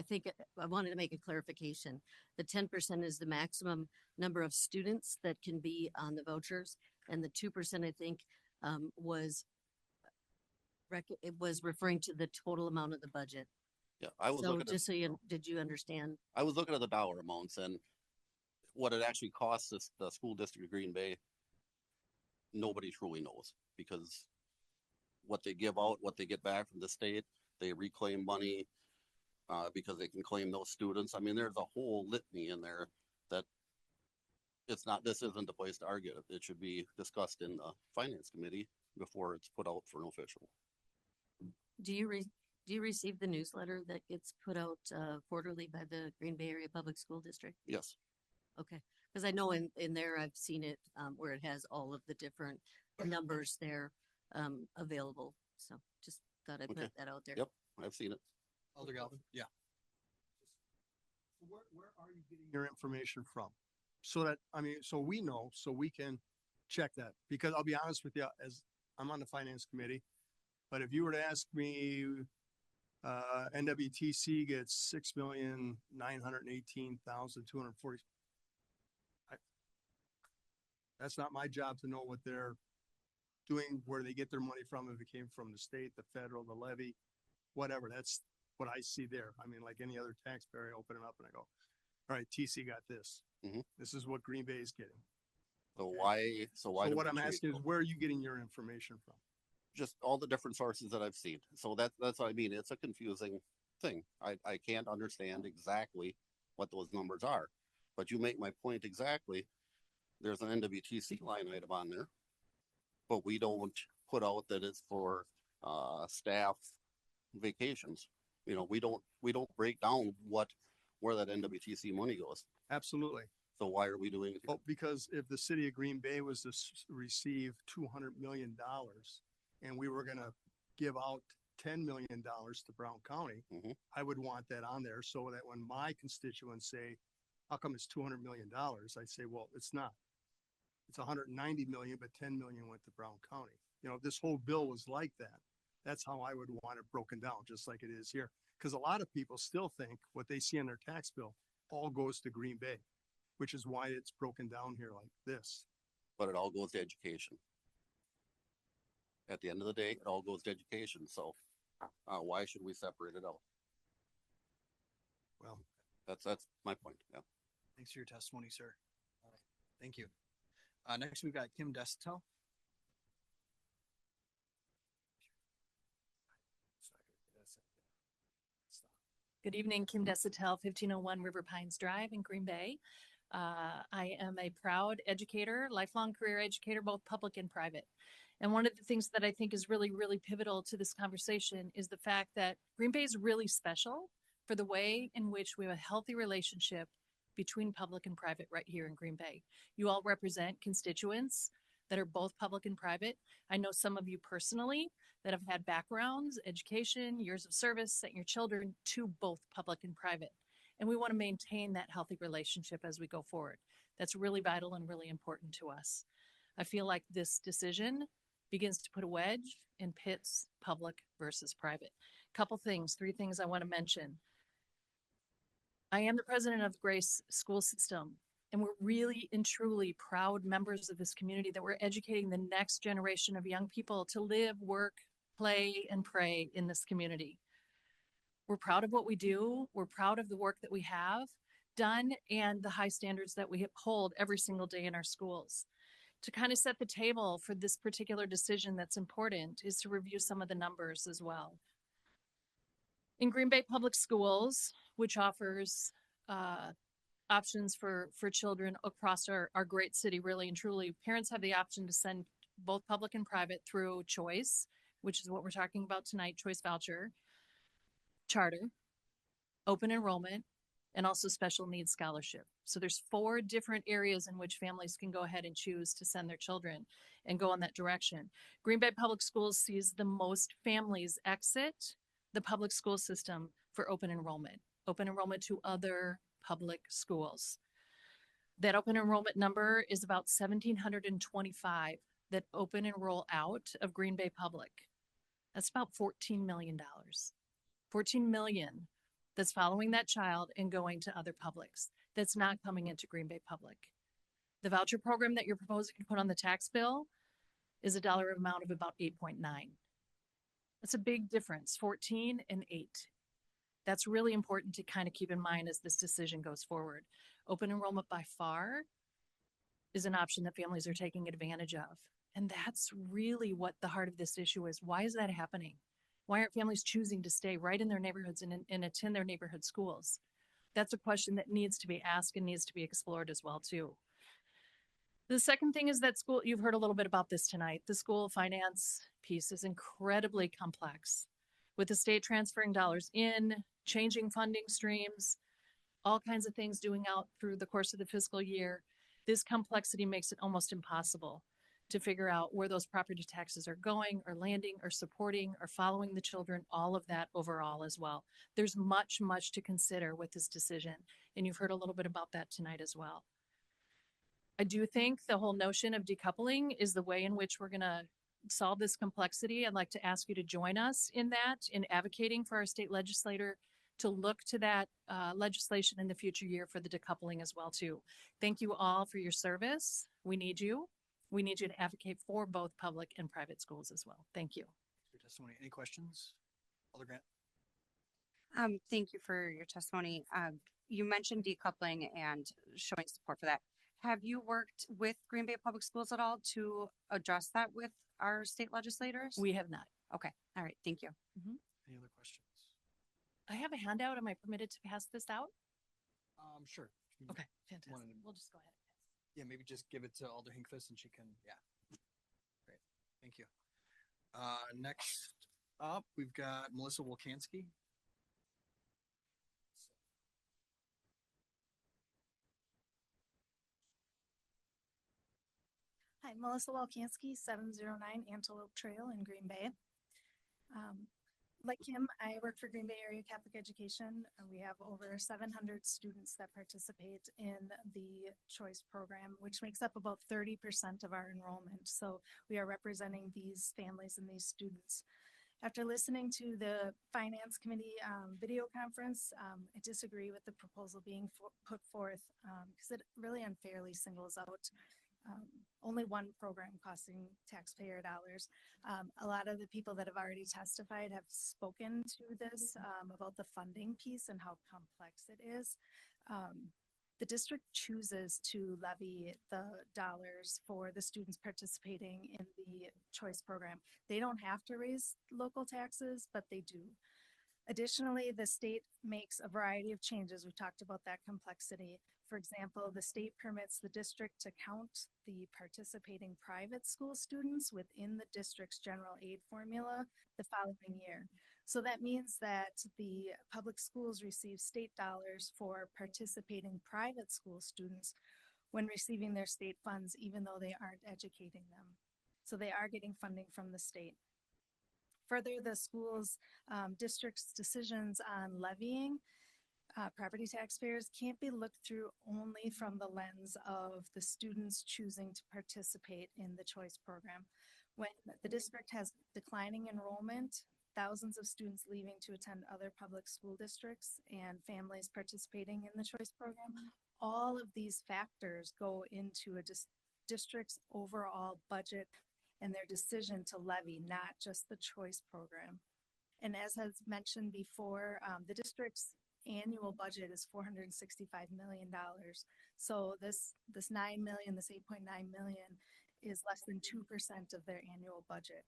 think I wanted to make a clarification. The 10% is the maximum number of students that can be on the vouchers, and the 2% I think it was referring to the total amount of the budget. Yeah, I was So looking just so did you understand? I was looking at the dollar amounts and what it actually costs us, the school district of Green Bay. Nobody truly knows, because what they give out, what they get back from the state, they reclaim money because they can claim those students. I mean, there's a whole litany in there that this isn't the place to argue it. It should be discussed in the finance committee before it's put out for an official. Do you receive the newsletter that gets put out quarterly by the Green Bay Area Public School District? Yes. Okay, because I know in there I've seen it where it has all of the different numbers there available. So just thought I'd Okay. put that out there. Yep, I've seen it. Alder Galvin? Yeah. Where are you getting your information from? So that, so we know, so we can check that, because I'll be honest with you, as I'm on the finance committee, but if you were to ask me, NWTC gets 6,918,240. That's not my job to know what they're doing, where they get their money from, if it came from the state, the federal, the levy, whatever. That's what I see there. I mean, like any other taxpayer, I open it up and I go, all right, TC got this. Mhm. This is what Green Bay is getting. So why? So So do what we I'm treat asking is, them? where are you getting your information from? just all the different sources that I've seen. So that's what I mean. It's a confusing thing. I can't understand exactly what those numbers are. But you make my point exactly. There's an NWTC line item on there, but we don't put out that it's for staff vacations. You know, we don't break down where that NWTC money goes. Absolutely. So why are we doing it? Well, because if the city of Green Bay was to receive $200 million and we were gonna give out $10 million to Brown County, I would want that on there so that when my constituents say, how come it's $200 million? I say, well, it's not. It's 190 million, but 10 million went to Brown County. You know, if this whole bill was like that, that's how I would want it broken down, just like it is here. Because a lot of people still think what they see on their tax bill all goes to Green Bay, which is why it's broken down here like this. But it all goes to education. At the end of the day, it all goes to education. So why should we separate it out? Well, that's my point. Yeah. Thanks for your testimony, sir. Thank you. Next, we've got Kim Desitel. Good evening, Kim Desitel, 1501 River Pines Drive in Green Bay. I am a proud educator, lifelong career educator, both public and private. And one of the things that I think is really, really pivotal to this conversation is the fact that Green Bay is really special for the way in which we have a healthy relationship between public and private right here in Green Bay. You all represent constituents that are both public and private. I know some of you personally that have had backgrounds, education, years of service, sent your children to both public and private. And we want to maintain that healthy relationship as we go forward. That's really vital and really important to us. I feel like this decision begins to put a wedge and pits public versus private. Three things I want to mention. I am the president of the Grace School System, and we're really and truly proud members of this community that we're educating the next generation of young people to live, work, play, and pray in this community. We're proud of what we do. We're proud of the work that we have done and the high standards that we hold every single day in our schools. To kind of set the table for this particular decision that's important is to review some of the numbers as well. In Green Bay Public Schools, which offers options for children across our great city, really and truly, parents have the option to send both public and private through choice, which is what we're talking about tonight, choice voucher, charter, open enrollment, and also special needs scholarship. So there's 4 different areas in which families can go ahead and choose to send their children and go in that direction. Green Bay Public Schools sees the most families exit the public school system for open enrollment to other public schools. That open enrollment number is about 1,725 that open enroll out of Green Bay Public. That's about $14 million. 14 million that's following that child and going to other publics. That's not coming into Green Bay Public. The voucher program that you're proposing to put on the tax bill is a dollar amount of about 8.9. That's a big difference, 14 and 8. That's really important to kind of keep in mind as this decision goes forward. Open enrollment by far is an option that families are taking advantage of. And that's really what the heart of this issue is. Why is that happening? Why aren't families choosing to stay right in their neighborhoods and attend their neighborhood schools? That's a question that needs to be asked and needs to be explored as well, too. The second thing is that school, you've heard a little bit about this tonight. The school finance piece is incredibly complex. With the state transferring dollars in, changing funding streams, all kinds of things doing out through the course of the fiscal year, this complexity makes it almost impossible to figure out where those property taxes are going or landing or supporting or following the children, all of that overall as well. There's much, much to consider with this decision. And you've heard a little bit about that tonight as well. I do think the whole notion of decoupling is the way in which we're going to solve this complexity. I'd like to ask you to join us in that, in advocating for our state legislator to look to that legislation in the future year for the decoupling as well too. Thank you all for your service. We need you. We need you to advocate for both public and private schools as well. Thank you. Your testimony. Any questions? Alder Grant. Thank you for your testimony. You mentioned decoupling and showing support for that. Have you worked with Green Bay Public Schools at all to address that with our state legislators? We have not. Okay, all right, thank you. Any other questions? I have a handout. Am I permitted to pass this out? Sure. Okay, fantastic. Wanted to- We'll just go ahead. Yeah, maybe just give it to Alder Hinkfist and she can, yeah. Great, thank you. Next up, we've got Melissa Wolkanski. Hi, Melissa Walkansky, 709 Antelope Trail in Green Bay. Like Kim, I work for Green Bay Area Catholic Education. We have over 700 students that participate in the choice program, which makes up about 30% of our enrollment. So we are representing these families and these students. After listening to the Finance Committee video conference, I disagree with the proposal being put forth because it really unfairly singles out only one program costing taxpayer dollars. A lot of the people that have already testified have spoken to this about the funding piece and how complex it is. The district chooses to levy the dollars for the students participating in the choice program. They don't have to raise local taxes, but they do. Additionally, the state makes a variety of changes. We talked about that complexity. For example, the state permits the district to count the participating private school students within the district's general aid formula the following year. So that means that the public schools receive state dollars for participating private school students when receiving their state funds, even though they aren't educating them. So they are getting funding from the state. Further, the schools district's decisions on levying property taxpayers can't be looked through only from the lens of the students choosing to participate in the choice program. When the district has declining enrollment, thousands of students leaving to attend other public school districts, and families participating in the choice program, all of these factors go into a district's overall budget and their decision to levy, not just the choice program. And as has mentioned before, the district's annual budget is $465 million. So this 9 million, this 8.9 million is less than 2% of their annual budget.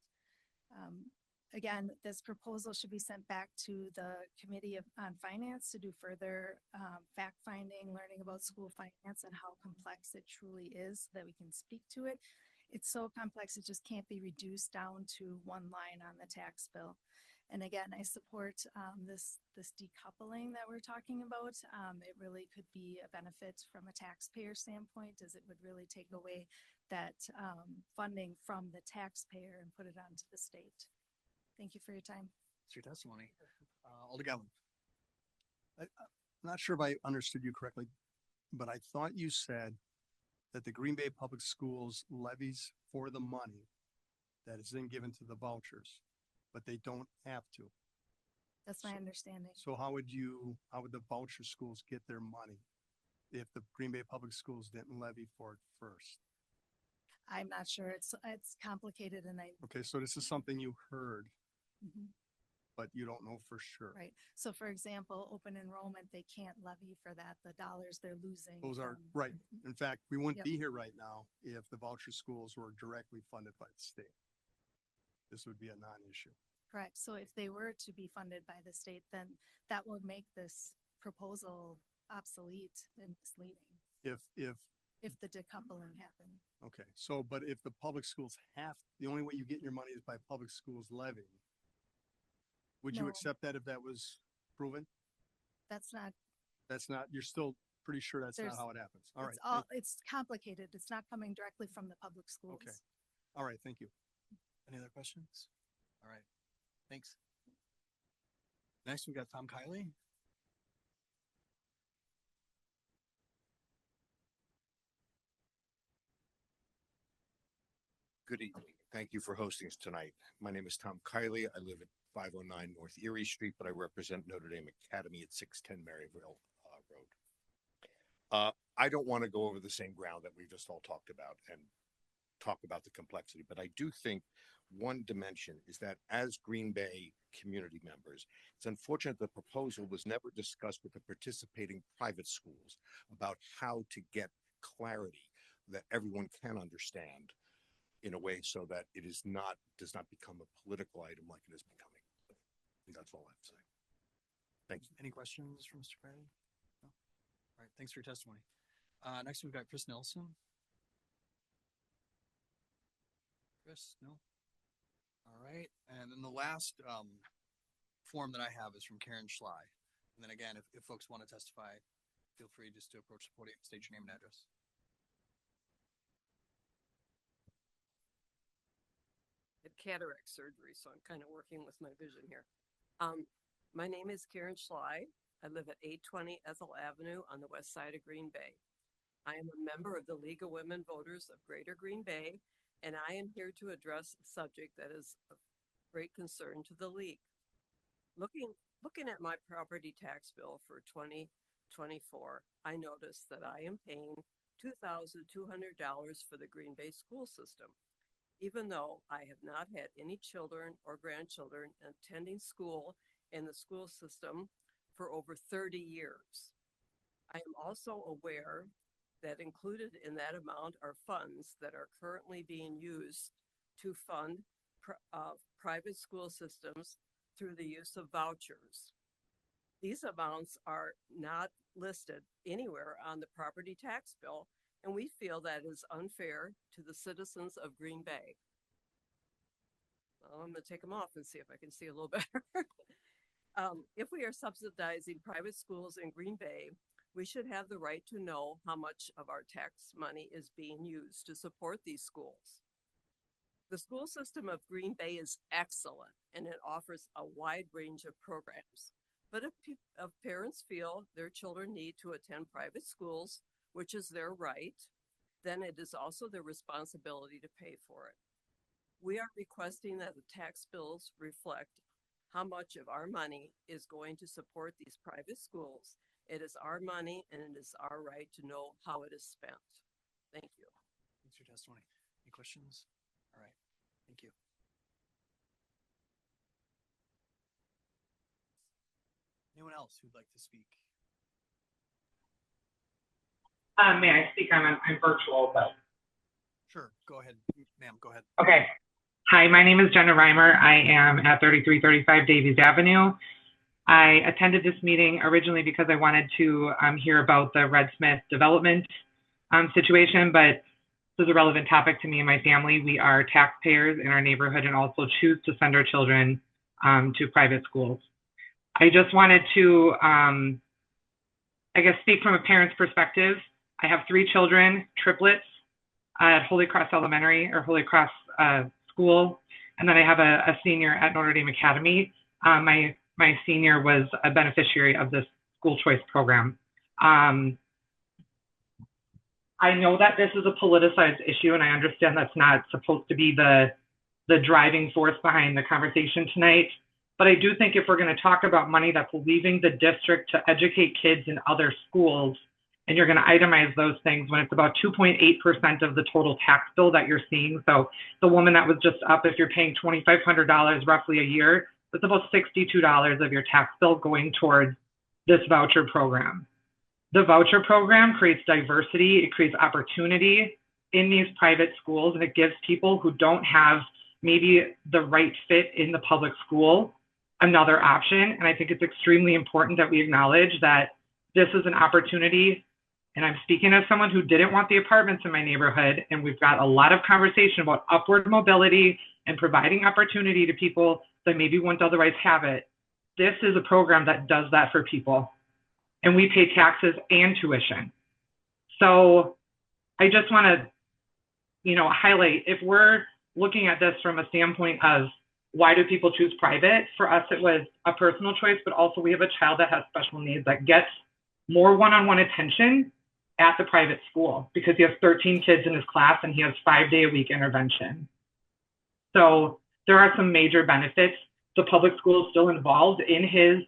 Again, this proposal should be sent back to the Committee on Finance to do further fact-finding, learning about school finance and how complex it truly is so that we can speak to it. It's so complex, it just can't be reduced down to one line on the tax bill. And again, I support this decoupling that we're talking about. It really could be a benefit from a taxpayer standpoint, as it would really take away that funding from the taxpayer and put it onto the state. Thank you for your time. It's your testimony. Alder Gottlieb. I'm not sure if I understood you correctly, but I thought you said that the Green Bay Public Schools levies for the money that is then given to the vouchers, but they don't have to. That's my understanding. So how would the voucher schools get their money if the Green Bay Public Schools didn't levy for it first? I'm not sure. It's complicated, and Okay, so this is something you heard, Mhm. but you don't know for sure. Right. So for example, open enrollment, they can't levy for that. The dollars they're losing. Those are, from- right. In fact, we wouldn't Yep. be here right now if the voucher schools were directly funded by the state. This would be a non-issue. Correct. So if they were to be funded by the state, then that would make this proposal obsolete and misleading If if the decoupling happened. Okay, so, but if the public schools the only way you get your money is by public schools levy, would you No. accept that if that was proven? That's not, You're still pretty sure that's not There's- how it happens. All right. it's complicated. It's not coming directly from the public schools. Okay. All right, thank you. Any other questions? All right, thanks. Next, we got Tom Kiley. Good evening. Thank you for hosting us tonight. My name is Tom Kiley. I live at 509 North Erie Street, but I represent Notre Dame Academy at 610 Maryville Road. I don't want to go over the same ground that we've just all talked about and talk about the complexity, but I do think one dimension is that as Green Bay community members, it's unfortunate the proposal was never discussed with the participating private schools about how to get clarity that everyone can understand in a way so that it is not, does not become a political item like it is becoming. And that's all I have to say. Thank you. Any questions from Mr. Brady? No? All right, thanks for your testimony. Next we've got Chris Nelson. Chris, no? All right, and then the last form that I have is from Karen Schley. And then again, if folks want to testify, feel free just to approach the podium, state your name and address. Had cataract surgery, so I'm kind of working with my vision here. My name is Karen Schley. I live at 820 Ethel Avenue on the west side of Green Bay. I am a member of the League of Women Voters of Greater Green Bay, and I am here to address a subject that is of great concern to the League. Looking at my property tax bill for 2024, I noticed that I am paying $2,200 for the Green Bay school system, even though I have not had any children or grandchildren attending school in the school system for over 30 years. I am also aware that included in that amount are funds that are currently being used to fund private school systems through the use of vouchers. These amounts are not listed anywhere on the property tax bill, and we feel that is unfair to the citizens of Green Bay. Well, I'm going to take them off and see if I can see a little better. If we are subsidizing private schools in Green Bay, we should have the right to know how much of our tax money is being used to support these schools. The school system of Green Bay is excellent, and it offers a wide range of programs. But if parents feel their children need to attend private schools, which is their right, then it is also their responsibility to pay for it. We are requesting that the tax bills reflect how much of our money is going to support these private schools. It is our money, and it is our right to know how it is spent. Thank you. Thanks for your testimony. Any questions? All right, thank you. Anyone else who'd like to speak? May I speak? I'm virtual, but. Sure, go ahead, ma'am, go ahead. Okay. Hi, my name is Jenna Reimer. I am at 3335 Davies Avenue. I attended this meeting originally because I wanted to hear about the Red Smith development situation, but this is a relevant topic to me and my family. We are taxpayers in our neighborhood and also choose to send our children to private schools. I just wanted to, I guess, speak from a parent's perspective. I have 3 children, triplets, at Holy Cross Elementary or Holy Cross School, and then I have a senior at Notre Dame Academy. My senior was a beneficiary of this school choice program. I know that this is a politicized issue, and I understand that's not supposed to be the driving force behind the conversation tonight. But I do think if we're going to talk about money that's leaving the district to educate kids in other schools, and you're going to itemize those things when it's about 2.8% of the total tax bill that you're seeing. So the woman that was just up, if you're paying $2,500 roughly a year, that's about $62 of your tax bill going towards this voucher program. The voucher program creates diversity, it creates opportunity in these private schools, and it gives people who don't have maybe the right fit in the public school another option. And I think it's extremely important that we acknowledge that this is an opportunity. And I'm speaking as someone who didn't want the apartments in my neighborhood, and we've got a lot of conversation about upward mobility and providing opportunity to people that maybe wouldn't otherwise have it. This is a program that does that for people, and we pay taxes and tuition. So I just want to, highlight, if we're looking at this from a standpoint of why do people choose private, for us it was a personal choice, but also we have a child that has special needs that gets more one-on-one attention at the private school because he has 13 kids in his class and he has 5-day-a-week intervention. So there are some major benefits. The public school is still involved in his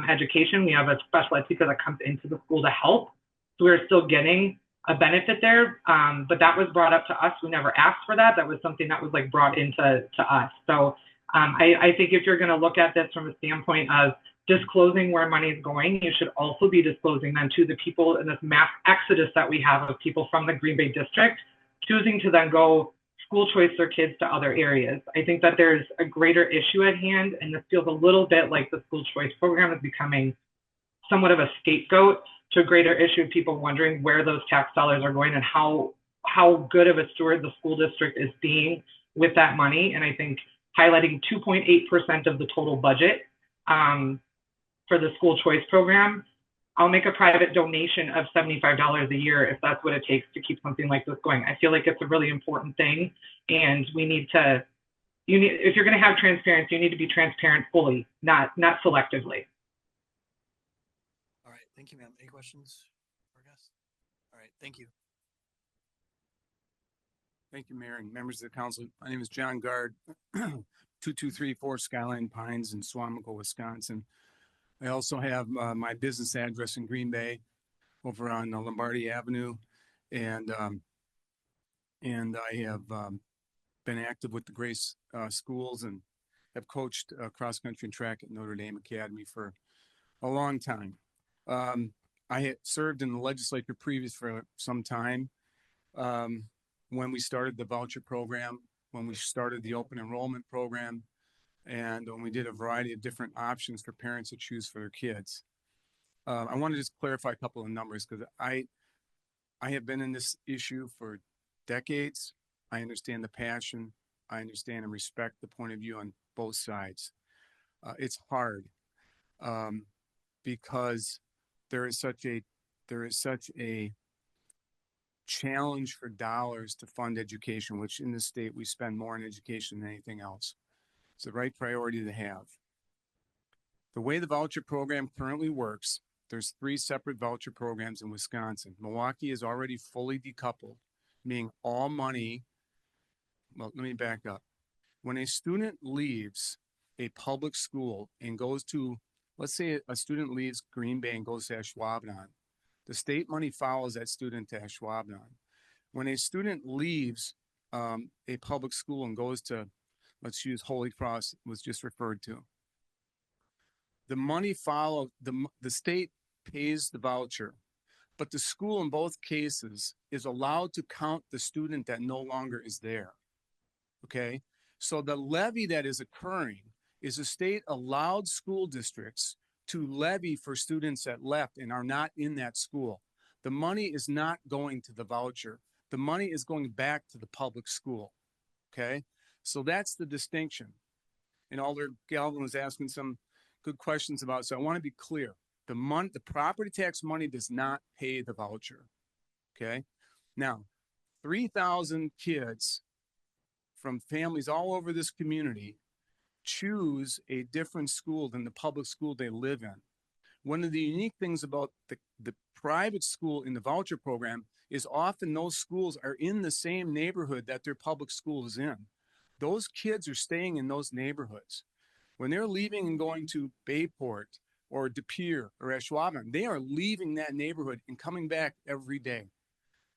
education. We have a special ed teacher that comes into the school to help. So we're still getting a benefit there, but that was brought up to us. We never asked for that. That was something that was brought into us. So I think if you're going to look at this from a standpoint of disclosing where money is going, you should also be disclosing then to the people in this mass exodus that we have of people from the Green Bay district choosing to then go school choice their kids to other areas. I think that there's a greater issue at hand, and this feels a little bit like the school choice program is becoming somewhat of a scapegoat to a greater issue of people wondering where those tax dollars are going and how good of a steward the school district is being with that money. And I think highlighting 2.8% of the total budget for the school choice program, I'll make a private donation of $75 a year if that's what it takes to keep something like this going. I feel like it's a really important thing, and we need to, if you're going to have transparency, you need to be transparent fully, not selectively. All right, thank you, ma'am. Any questions for our guests? All right, thank you. Thank you, Mayor and members of the council. My name is John Gard, 2234 Skyline Pines in Swamico, Wisconsin. I also have my business address in Green Bay over on Lombardi Avenue. And I have been active with the Grace schools and have coached cross country and track at Notre Dame Academy for a long time. I had served in the legislature previous for some time. When we started the voucher program, when we started the open enrollment program, and when we did a variety of different options for parents to choose for their kids. I want to just clarify a couple of numbers because I have been in this issue for decades. I understand the passion. I understand and respect the point of view on both sides. It's hard because there is such a challenge for dollars to fund education, which in this state we spend more on education than anything else. It's the right priority to have. The way the voucher program currently works, there's 3 separate voucher programs in Wisconsin. Milwaukee is already fully decoupled, meaning all money, well, let me back up. When a student leaves a public school and goes to, let's say a student leaves Green Bay and goes to Ashwaubenon, the state money follows that student to Ashwaubenon. When a student leaves a public school and goes to, let's use Holy Cross, was just referred to. The money follows, the state pays the voucher, but the school in both cases is allowed to count the student that no longer is there. Okay? So the levy that is occurring is the state allowed school districts to levy for students that left and are not in that school. The money is not going to the voucher. The money is going back to the public school. Okay? So that's the distinction. And Alder Galvin was asking some good questions about, so I want to be clear. The property tax money does not pay the voucher. Okay? Now, 3,000 kids from families all over this community choose a different school than the public school they live in. One of the unique things about the private school in the voucher program is often those schools are in the same neighborhood that their public school is in. Those kids are staying in those neighborhoods. When they're leaving and going to Bayport or De Pere or Ashwaubenon, they are leaving that neighborhood and coming back every day.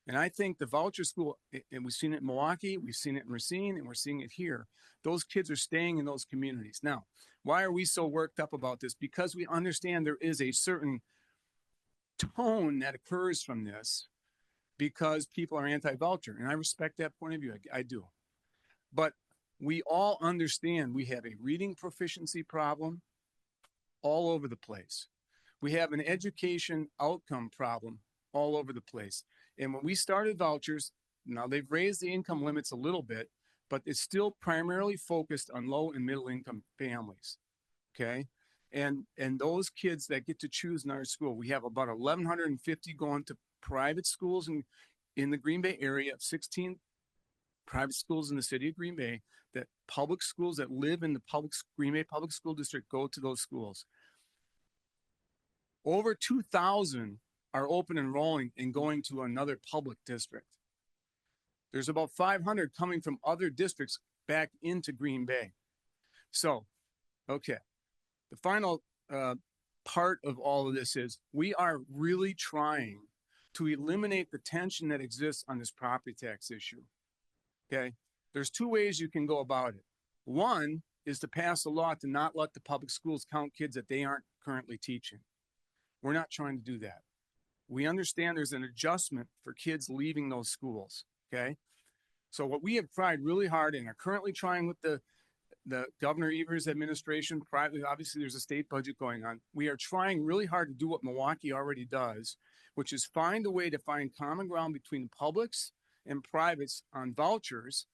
And I think the voucher school, and we've seen it in Milwaukee, we've seen it in Racine, and we're seeing it here. Those kids are staying in those communities. Now, why are we so worked up about this? Because we understand there is a certain tone that occurs from this because people are anti-voucher. And I respect that point of view. I do. But we all understand we have a reading proficiency problem all over the place. We have an education outcome problem all over the place. And when we started vouchers, now they've raised the income limits a little bit, but it's still primarily focused on low and middle income families. Okay. And those kids that get to choose in our school, we have about 1,150 going to private schools in the Green Bay area, 16 private schools in the city of Green Bay, that public schools that live in the Green Bay Public School District go to those schools. Over 2,000 are open enrolling and going to another public district. There's about 500 coming from other districts back into Green Bay. So, okay, the final part of all of this is we are really trying to eliminate the tension that exists on this property tax issue. Okay, there's 2 ways you can go about it. One is to pass a law to not let the public schools count kids that they aren't currently teaching. We're not trying to do that. We understand there's an adjustment for kids leaving those schools, okay? So what we have tried really hard and are currently trying with the Governor Evers administration, privately, obviously there's a state budget going on. We are trying really hard to do what Milwaukee already does, which is find a way to find common ground between publics and privates on vouchers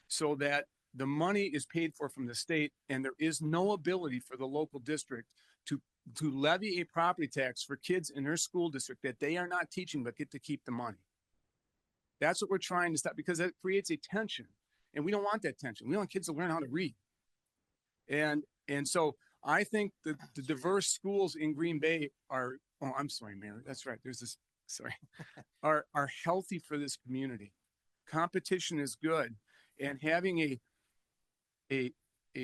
so that the money is paid for from the state and there is no ability for the local district to levy a property tax for kids in their school district that they are not teaching but get to keep the money. That's what we're trying to stop because that creates a tension and we don't want that tension. We want kids to learn how to read. And so I think the diverse schools in Green Bay are, oh, I'm sorry, Mayor, that's right. There's this, sorry, are healthy for this community. Competition is good. And having a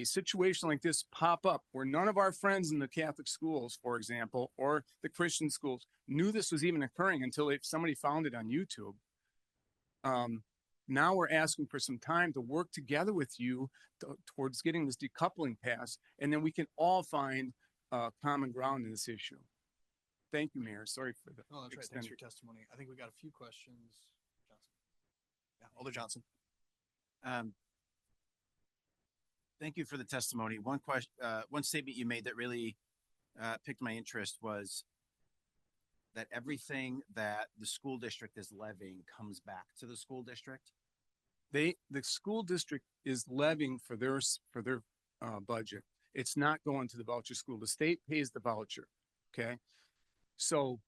situation like this pop up where none of our friends in the Catholic schools, for example, or the Christian schools knew this was even occurring until somebody found it on YouTube. Now we're asking for some time to work together with you towards getting this decoupling passed, and then we can all find common ground in this issue. Thank you, Mayor. Sorry for the. Oh, that's right. Thanks for your testimony. I think we got a few questions. Johnson. Yeah, Alder Johnson. Thank you for the testimony. One question, one statement you made that really piqued my interest was that everything that the school district is levying comes back to the school district. The school district is levying for their budget. It's not going to the voucher school. The state pays the voucher. Okay. So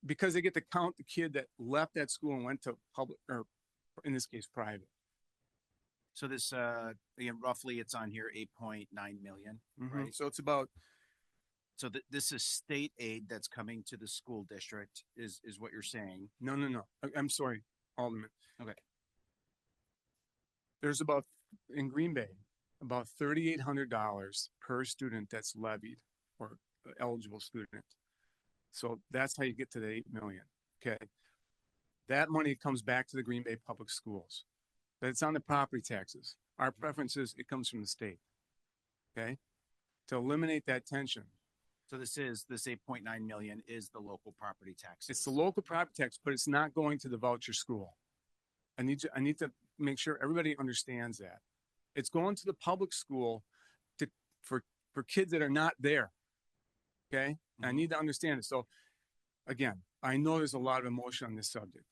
because they get to count the kid that left that school and went to public, or in this case, private. So this, again, roughly it's on here, 8.9 million, right? So it's about. So this is state aid that's coming to the school district is what you're saying. No. I'm sorry, Alderman. Okay. There's about, in Green Bay, about $3,800 per student that's levied or eligible student. So that's how you get to the 8 million. Okay. That money comes back to the Green Bay Public Schools, but it's on the property taxes. Our preference is it comes from the state. Okay. To eliminate that tension. So this 8.9 million is the local property taxes. It's the local property tax, but it's not going to the voucher school. I need to make sure everybody understands that. It's going to the public school for kids that are not there. Okay. I need to understand it. So again, I know there's a lot of emotion on this subject,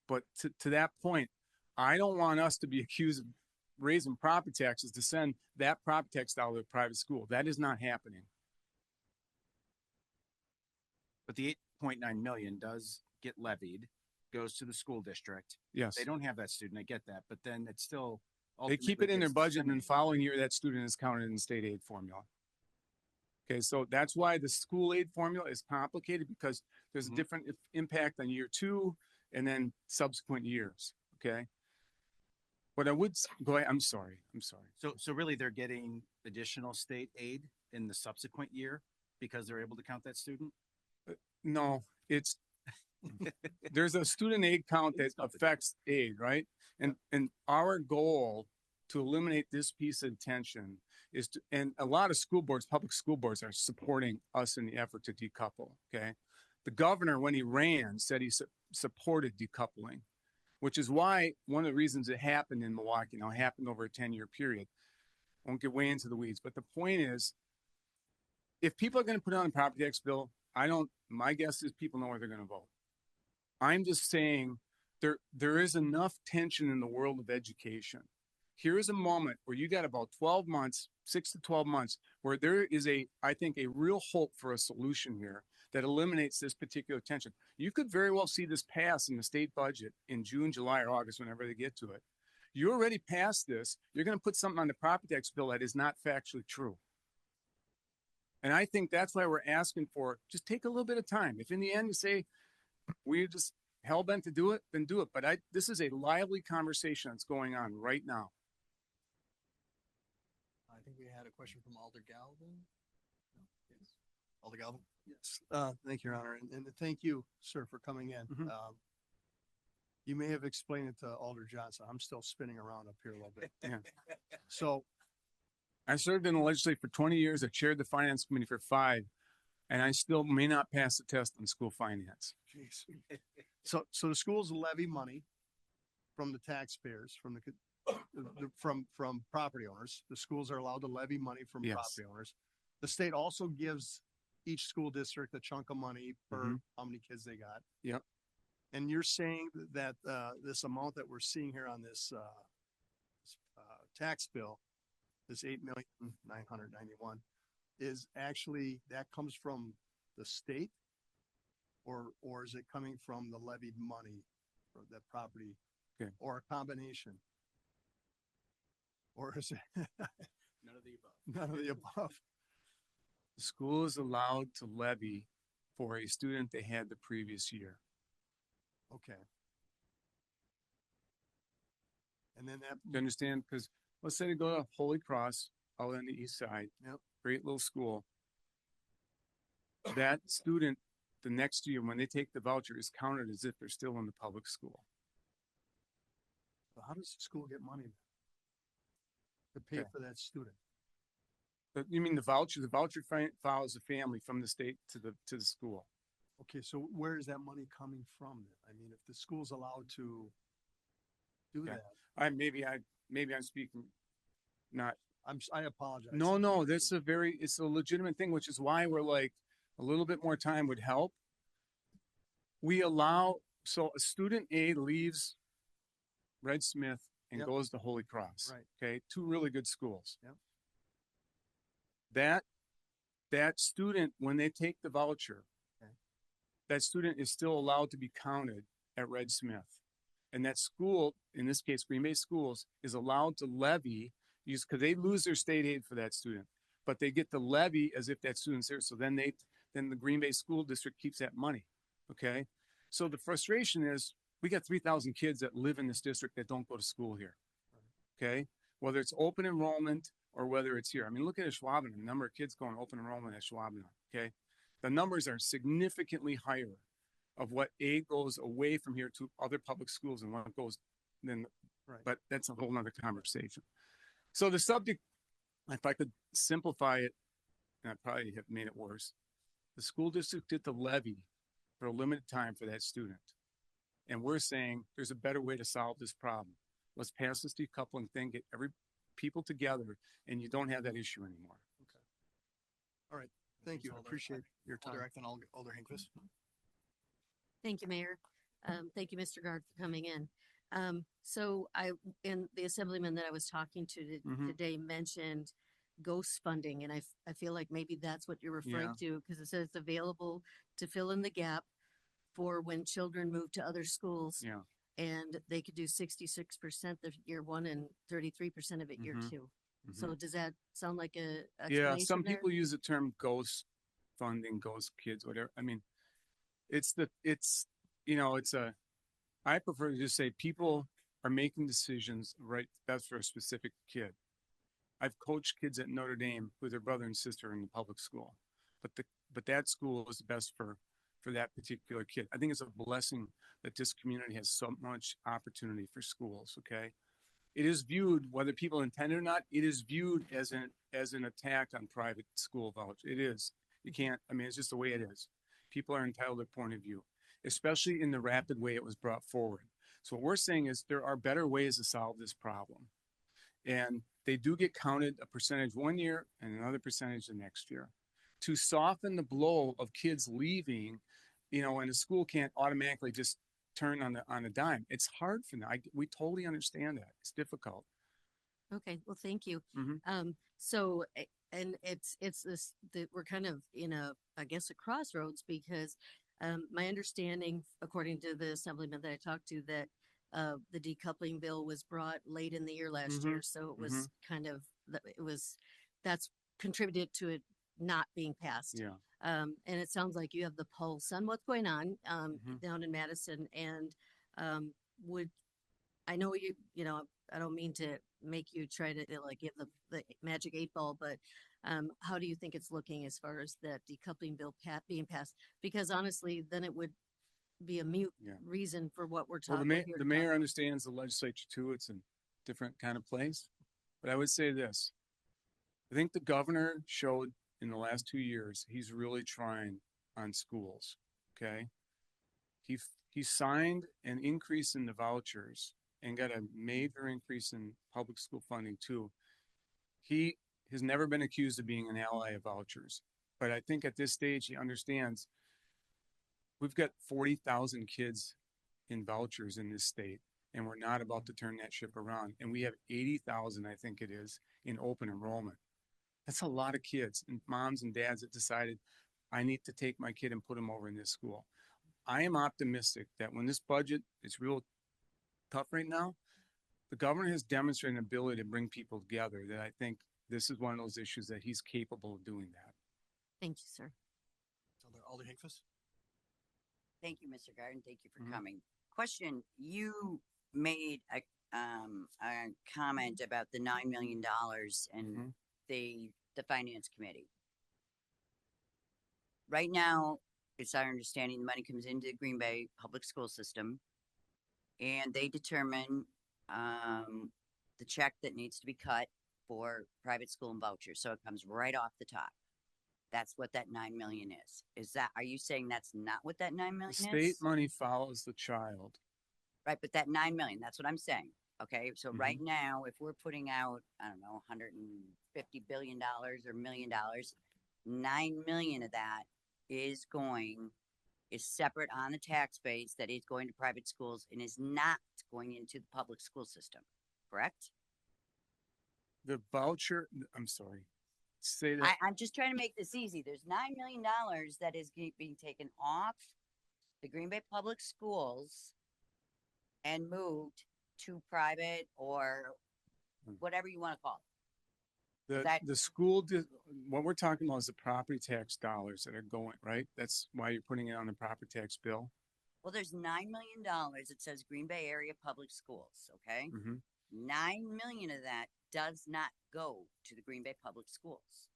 but to that point, I don't want us to be accused of raising property taxes to send that property tax dollar to a private school. That is not happening. But the 8.9 million does get levied, goes to the school district. Yes. They don't have that student. I get that, but then it's still. They keep it in their budget and then the following year that student is counted in the state aid formula. Okay, so that's why the school aid formula is complicated because there's a different impact on year 2 and then subsequent years. Okay. But I would go ahead. I'm sorry. So really they're getting additional state aid in the subsequent year because they're able to count that student? No, it's there's a student aid count that affects aid, right? And our goal to eliminate this piece of tension is to, and a lot of school boards, public school boards are supporting us in the effort to decouple. Okay. The governor, when he ran, said he supported decoupling, which is why one of the reasons it happened in Milwaukee, now it happened over a 10-year period. I won't get way into the weeds, but the point is, if people are going to put on a property tax bill, my guess is people know where they're going to vote. I'm just saying there is enough tension in the world of education. Here is a moment where you got about 12 months, 6 to 12 months, where there is I think a real hope for a solution here that eliminates this particular tension. You could very well see this pass in the state budget in June, July, or August, whenever they get to it. You already passed this. You're going to put something on the property tax bill that is not factually true. And I think that's why we're asking for, just take a little bit of time. If in the end you say, we're just hell-bent to do it, then do it. But this is a lively conversation that's going on right now. I think we had a question from Alder Galvin. No? Yes. Alder Galvin? Yes, thank you, Your Honor, and thank you, sir, for coming in. You may have explained it to Alder Johnson. I'm still spinning around up here a little bit. Yeah. So I served in the legislature for 20 years. I chaired the finance committee for 5, and I still may not pass the test on school finance. Jeez. So the schools levy money from the taxpayers, from from property owners. The schools are allowed to levy money from Yes. property owners. The state also gives each school district a chunk of money per how many kids they got. Yep. And you're saying that this amount that we're seeing here on this tax bill, this 8,991,000, is actually, that comes from the state, or is it coming from the levied money for that property, Okay. or a combination? Or is it None of the above. none of the above? The school is allowed to levy for a student they had the previous year. Okay. And then that, You understand? Because let's say they go to Holy Cross out on the east side. Yep. Great little school. That student, the next year, when they take the voucher, is counted as if they're still in the public school. how does the school get money to pay Okay. for that student? But you mean the voucher? The voucher follows the family from the state to the school. Okay, so where is that money coming from then? I mean, if the school's allowed to do Okay. that, Maybe I'm speaking not. I apologize. No, it's a legitimate thing, which is why we're like, a little bit more time would help. We allow, so a student A leaves Red Smith and Yep. goes to Holy Cross. Right. Okay, 2 really good schools. Yep. That student, when they take the voucher, Okay. that student is still allowed to be counted at Red Smith. And that school, in this case, Green Bay Schools, is allowed to levy, because they lose their state aid for that student, but they get the levy as if that student's there. So then the Green Bay School District keeps that money. Okay. So the frustration is we got 3,000 kids that live in this district that don't go to school here. Okay. Whether it's open enrollment or whether it's here. I mean, look at Schwaben, the number of kids going open enrollment at Schwaben. Okay. The numbers are significantly higher of what aid goes away from here to other public schools and what goes then, Right. but that's a whole nother conversation. So the subject, if I could simplify it, and I probably have made it worse. The school district did the levy for a limited time for that student. And we're saying there's a better way to solve this problem. Let's pass this decoupling thing, get every people together, and you don't have that issue anymore. All right, thank you. I appreciate your time. Alder Eckman, Alder Hinkvist. Thank you, Mayor. Thank you, Mr. Guard, for coming in. So in the assemblyman that I was talking to today mentioned ghost funding, and I feel like maybe that's what you're referring to, because it says it's available to fill in the gap for when children move to other schools. Yeah. And they could do 66% of year 1 and 33% of it year 2. So does that sound like a Yeah, explanation some there? people use the term ghost funding, ghost kids, whatever. I mean, I prefer to just say people are making decisions right best for a specific kid. I've coached kids at Notre Dame with their brother and sister in the public school, but that school is best for that particular kid. I think it's a blessing that this community has so much opportunity for schools. Okay. It is viewed, whether people intend it or not, it is viewed as an attack on private school vouchers. It is. You can't, I mean, it's just the way it is. People are entitled to their point of view, especially in the rapid way it was brought forward. So what we're saying is there are better ways to solve this problem. And they do get counted a percentage one year and another percentage the next year to soften the blow of kids leaving, and the school can't automatically just turn on a dime. It's hard for them. We totally understand that. It's difficult. Okay, well, thank you. Mhm. And it's this, that we're kind of in a crossroads, because my understanding, according to the assemblyman that I talked to, that the decoupling bill was brought late in the year last year. So it was kind of, that's contributed to it not being passed. Yeah. And it sounds like you have the pulse on what's going on down in Madison, and I know I don't mean to make you try to like give the magic 8-ball, but how do you think it's looking as far as that decoupling bill being passed? Because honestly, then it would be a mute reason for what we're Well, talking the mayor understands the legislature too. It's a different kind of place. But I would say this. I think the governor showed in the last 2 years, he's really trying on schools, okay? He signed an increase in the vouchers and got a major increase in public school funding too. He has never been accused of being an ally of vouchers, but I think at this stage he understands we've got 40,000 kids in vouchers in this state, and we're not about to turn that ship around. And we have 80,000, I think it is, in open enrollment. That's a lot of kids and moms and dads that decided, I need to take my kid and put him over in this school. I am optimistic that when this budget is real tough right now, the governor has demonstrated an ability to bring people together, that I think this is one of those issues that he's capable of doing that. Thank you, sir. Alder Hinkfus? Thank you, Mr. Garden. Thank you for Mhm. coming. Question, you made a comment about the $9 million and the finance committee. Right now, it's our understanding the money comes into the Green Bay public school system and they determine the check that needs to be cut for private school and vouchers. So it comes right off the top. That's what that 9 million is. Is that, are you saying that's not what that 9 million The state is? money follows the child. Right, but that 9 million, that's what I'm saying. Okay, so right now, if we're putting out, I don't know, $150 billion or $1 million, 9 million of that is separate on the tax base that is going to private schools and is not going into the public school system, correct? The voucher, I'm sorry, say that. I'm just trying to make this easy. There's $9 million that is being taken off the Green Bay Public Schools and moved to private or whatever you want to call it. The school, what we're talking about is the property tax dollars that are going, right? That's why you're putting it on the property tax bill. Well, there's $9 million. It says Green Bay Area Public Schools, okay? Mhm. 9 million of that does not go to the Green Bay Public Schools.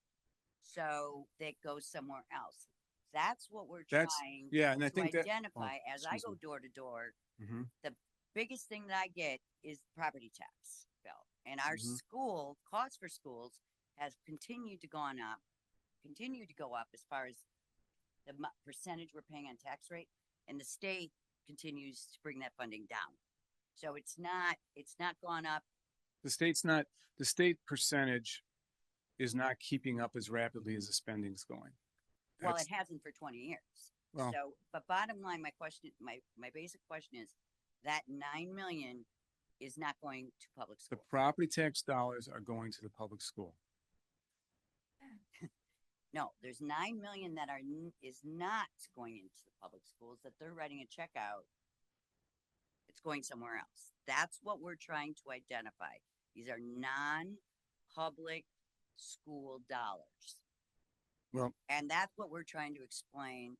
So that goes somewhere else. That's what we're trying yeah, and I to think that- identify oh, as I excuse go me. door to door. Mhm. The biggest thing that I get is the property tax bill. And our Mhm. school, cost for schools has continued to go up as far as the percentage we're paying on tax rate. And the state continues to bring that funding down. So it's not gone up. The state percentage is not keeping up as rapidly as the spending's going. Well, That's- it hasn't for 20 years. Well- So, but bottom line, my basic question is that 9 million is not going to public The school. property tax dollars are going to the public school. No, there's 9 million that is not going into the public schools that they're writing a check out. It's going somewhere else. That's what we're trying to identify. These are non-public school dollars. Well, And that's what we're trying to explain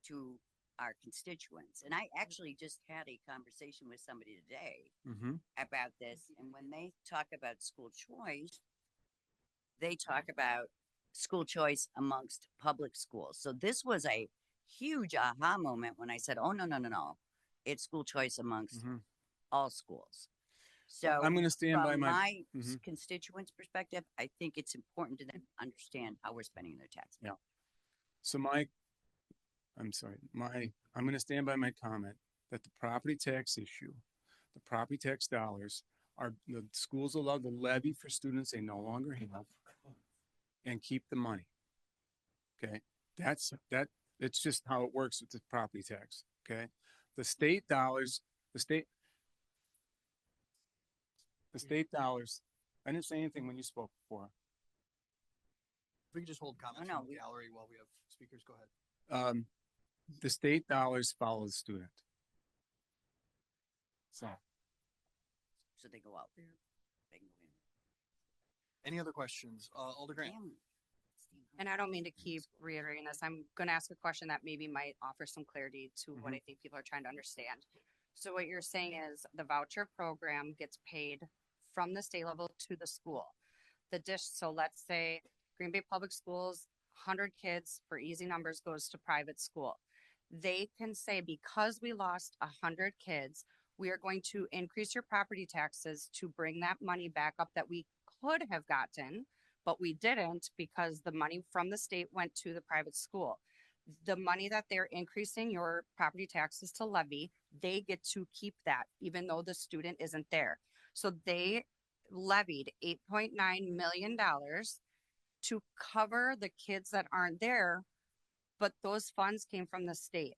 to our constituents. And I actually just had a conversation with somebody today Mhm. about this. And when they talk about school choice, they talk about school choice amongst public schools. So this was a huge aha moment when I said, oh, no. It's school choice amongst all schools. So I'm gonna stand by from my- constituents' perspective, I think it's important to them understand how we're spending their tax. Yeah. So I'm going to stand by my comment that the property tax issue, the property tax dollars are, the schools allowed to levy for students they no longer have and keep the money. Okay. It's just how it works with the property tax. Okay. The state dollars, the state dollars, I didn't say anything when you spoke before. If we could just hold comments no, from the gallery while we have speakers, go ahead. The state dollars follow the student. So. So they go out there. They can go in. Any other questions? Alder Grant? And I don't mean to keep reiterating this. I'm going to ask a question that maybe might offer some clarity to what I think people are trying to understand. So what you're saying is the voucher program gets paid from the state level to the school. So let's say Green Bay Public Schools, 100 kids for easy numbers goes to private school. They can say, because we lost 100 kids, we are going to increase your property taxes to bring that money back up that we could have gotten but we didn't because the money from the state went to the private school. The money that they're increasing your property taxes to levy, they get to keep that even though the student isn't there. So they levied $8.9 million to cover the kids that aren't there, but those funds came from the state.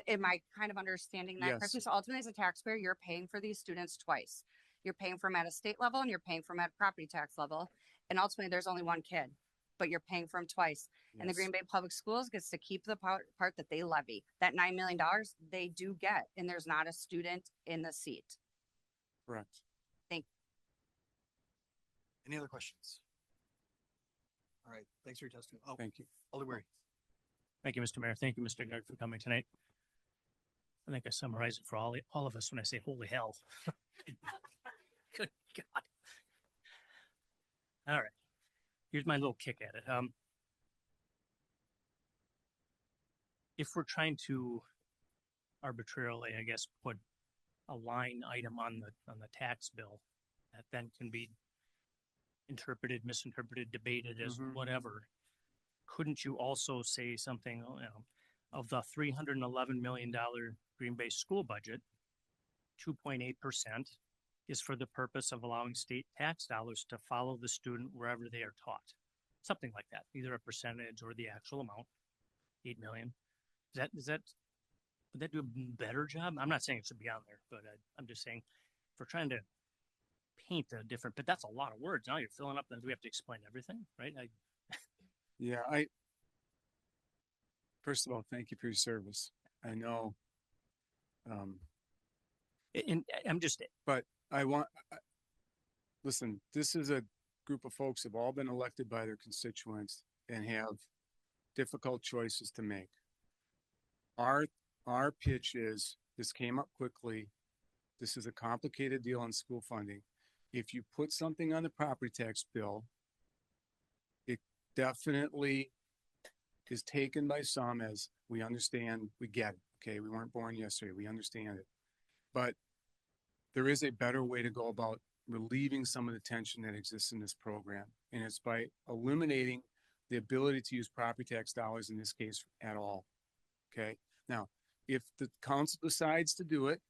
Am I kind of understanding that correctly? Yes. So ultimately, as a taxpayer, you're paying for these students twice. You're paying for them at a state level and you're paying for them at property tax level. And ultimately, there's only one kid, but you're paying for them twice. And the Yes. Green Bay Public Schools gets to keep the part that they levy. That $9 million they do get, and there's not a student in the seat. Correct. Thank Any other questions? All right, thanks for your testimony. Oh, Thank you. Alder Weary. Thank you, Mr. Mayor. Thank you, Mr. Gard, for coming tonight. I think I summarized it for all of us when I say holy hell. Good God. All right. Here's my little kick at it. If we're trying to arbitrarily, I guess, put a line item on the tax bill that then can be interpreted, misinterpreted, debated as whatever, couldn't you also say something, of the $311 million Green Bay school budget, 2.8% is for the purpose of allowing state tax dollars to follow the student wherever they are taught. Something like that, either a percentage or the actual amount, 8 million. Would that do a better job? I'm not saying it should be on there, but I'm just saying if we're trying to paint a different, but that's a lot of words. Now you're filling up, then do we have to explain everything, right? Yeah, first of all, thank you for your service. I know, And I'm just, but listen, this is a group of folks who have all been elected by their constituents and have difficult choices to make. Our pitch is, this came up quickly. This is a complicated deal on school funding. If you put something on the property tax bill, it definitely is taken by some as, we understand, we get it. Okay, we weren't born yesterday, we understand it. But there is a better way to go about relieving some of the tension that exists in this program. And it's by eliminating the ability to use property tax dollars in this case at all. Okay, now, if the council decides to do it,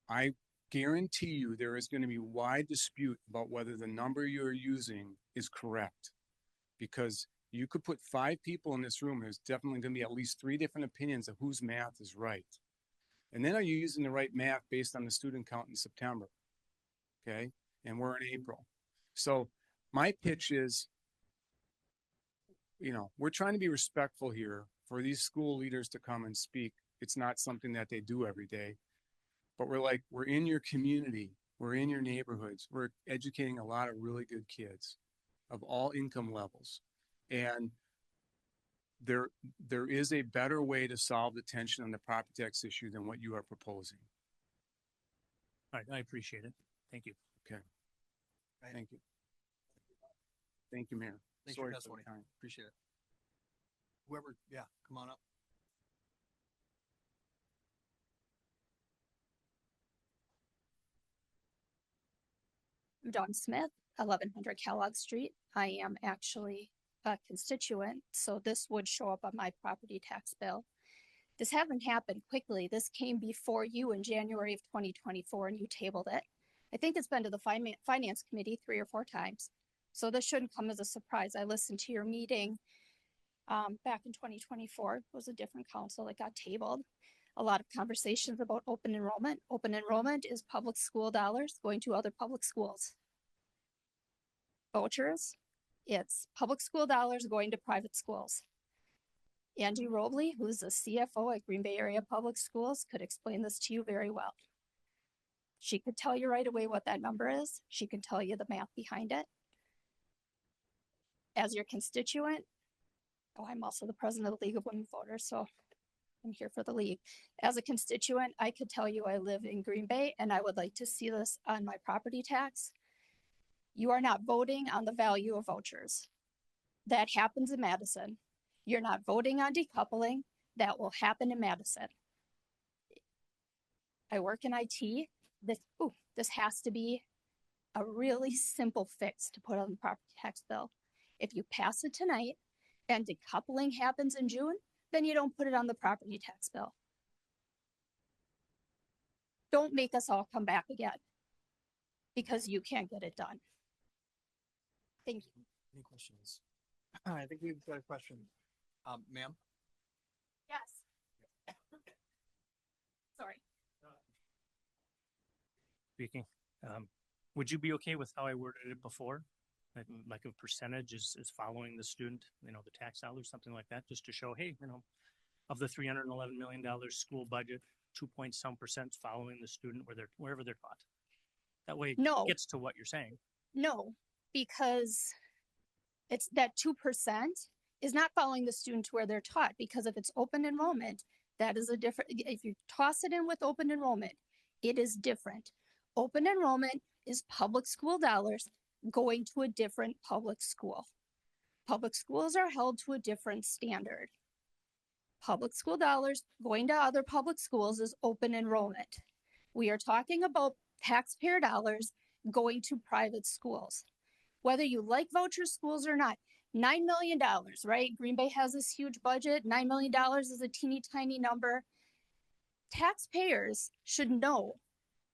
I guarantee you there is going to be wide dispute about whether the number you're using is correct. Because you could put 5 people in this room, there's definitely going to be at least 3 different opinions of whose math is right. And then are you using the right math based on the student count in September? Okay, and we're in April. So my pitch is, we're trying to be respectful here for these school leaders to come and speak. It's not something that they do every day, but we're in your community. We're in your neighborhoods. We're educating a lot of really good kids of all income levels. And there is a better way to solve the tension on the property tax issue than what you are proposing. all right, I appreciate it. Thank you. Okay. Right. Thank you. Thank you, Mayor. Thanks for your Sorry testimony. the time. Appreciate it. Whoever, yeah, come on up. I'm Dawn Smith, 1100 Kellogg Street. I am actually a constituent, so this would show up on my property tax bill. This hasn't happened quickly. This came before you in January of 2024 and you tabled it. I think it's been to the Finance Committee 3 or 4 times. So this shouldn't come as a surprise. I listened to your meeting back in 2024. It was a different council that got tabled. A lot of conversations about open enrollment. Open enrollment is public school dollars going to other public schools. Vouchers, it's public school dollars going to private schools. Angie Robley, who's the CFO at Green Bay Area Public Schools, could explain this to you very well. She could tell you right away what that number is. She can tell you the math behind it. As your constituent, I'm also the president of the League of Women Voters, so I'm here for the league. As a constituent, I could tell you I live in Green Bay and I would like to see this on my property tax. You are not voting on the value of vouchers. That happens in Madison. You're not voting on decoupling. That will happen in Madison. I work in IT. This has to be a really simple fix to put on the property tax bill. If you pass it tonight and decoupling happens in June, then you don't put it on the property tax bill. Don't make us all come back again because you can't get it done. Thank you. Any questions? I think we've got a question. Ma'am? Yes. Sorry. Speaking, would you be okay with how I worded it before? Like a percentage is following the student, the tax dollars, something like that, just to show, hey, of the $311 million school budget, 2 point some% is following the student wherever they're taught. That way No. it gets to what you're saying. No, because it's that 2% is not following the student to where they're taught, because if it's open enrollment, that is a different, if you toss it in with open enrollment, it is different. Open enrollment is public school dollars going to a different public school. Public schools are held to a different standard. Public school dollars going to other public schools is open enrollment. We are talking about taxpayer dollars going to private schools. Whether you like voucher schools or not, $9 million, right? Green Bay has this huge budget. $9 million is a teeny tiny number. Taxpayers should know.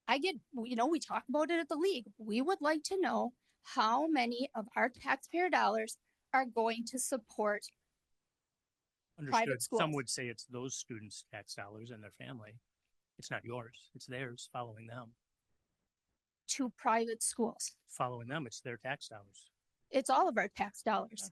We talk about it at the league. We would like to know how many of our taxpayer dollars are going to support private Understood. schools. Some would say it's those students' tax dollars and their family. It's not yours. It's theirs, following them. To private schools. Following them, it's their tax dollars. It's all of our tax dollars.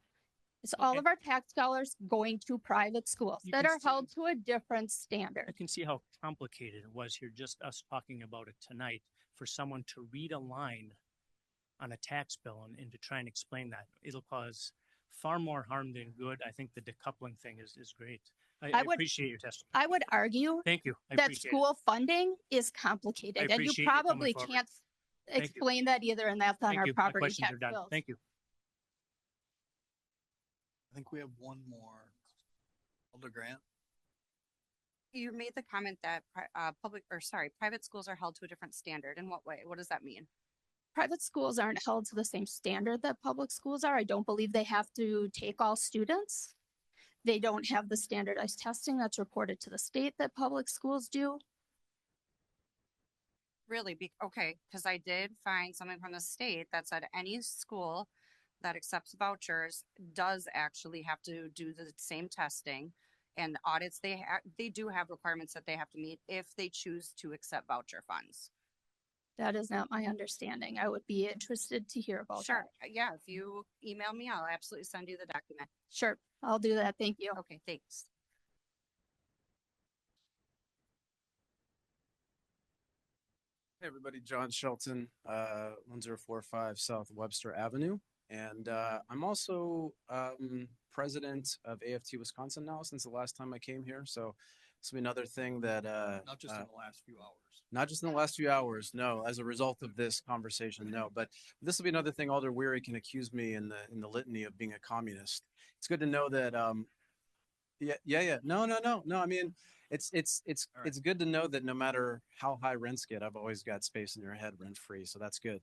It's all of our tax dollars going to private schools You that can are held to a different standard. I can see how complicated it was here, just us talking about it tonight, for someone to read a line on a tax bill and to try and explain that. It'll cause far more harm than good. I think the decoupling thing is great. I appreciate your testimony. I would argue Thank you. I that appreciate school funding is complicated, and you appreciate you coming probably forward. can't Thank you. explain that either, and that's on Thank our you. My property questions tax are done. bills. Thank you. I think we have one more. Alder Grant? You made the comment that private schools are held to a different standard. In what way? What does that mean? Private schools aren't held to the same standard that public schools are. I don't believe they have to take all students. They don't have the standardized testing that's reported to the state that public schools do. Really? Okay, because I did find something from the state that said any school that accepts vouchers does actually have to do the same testing and audits. They do have requirements that they have to meet if they choose to accept voucher funds. That is not my understanding. I would be interested to hear about Sure. that. Yeah, if you email me, I'll absolutely send you the document. Sure, I'll do that. Thank you. Okay, thanks. Hey everybody, John Shelton, 1045 South Webster Avenue. And I'm also president of AFT Wisconsin now since the last time I came here. So this will be another thing that Not just in the last few hours. not just in the last few hours, no, as a result of this conversation, no. But this will be another thing Alder Weary can accuse me in the litany of being a communist. It's good to know that yeah. No. I mean, it's good to know that no matter how high rents get, I've always got space in your head rent free. So that's good.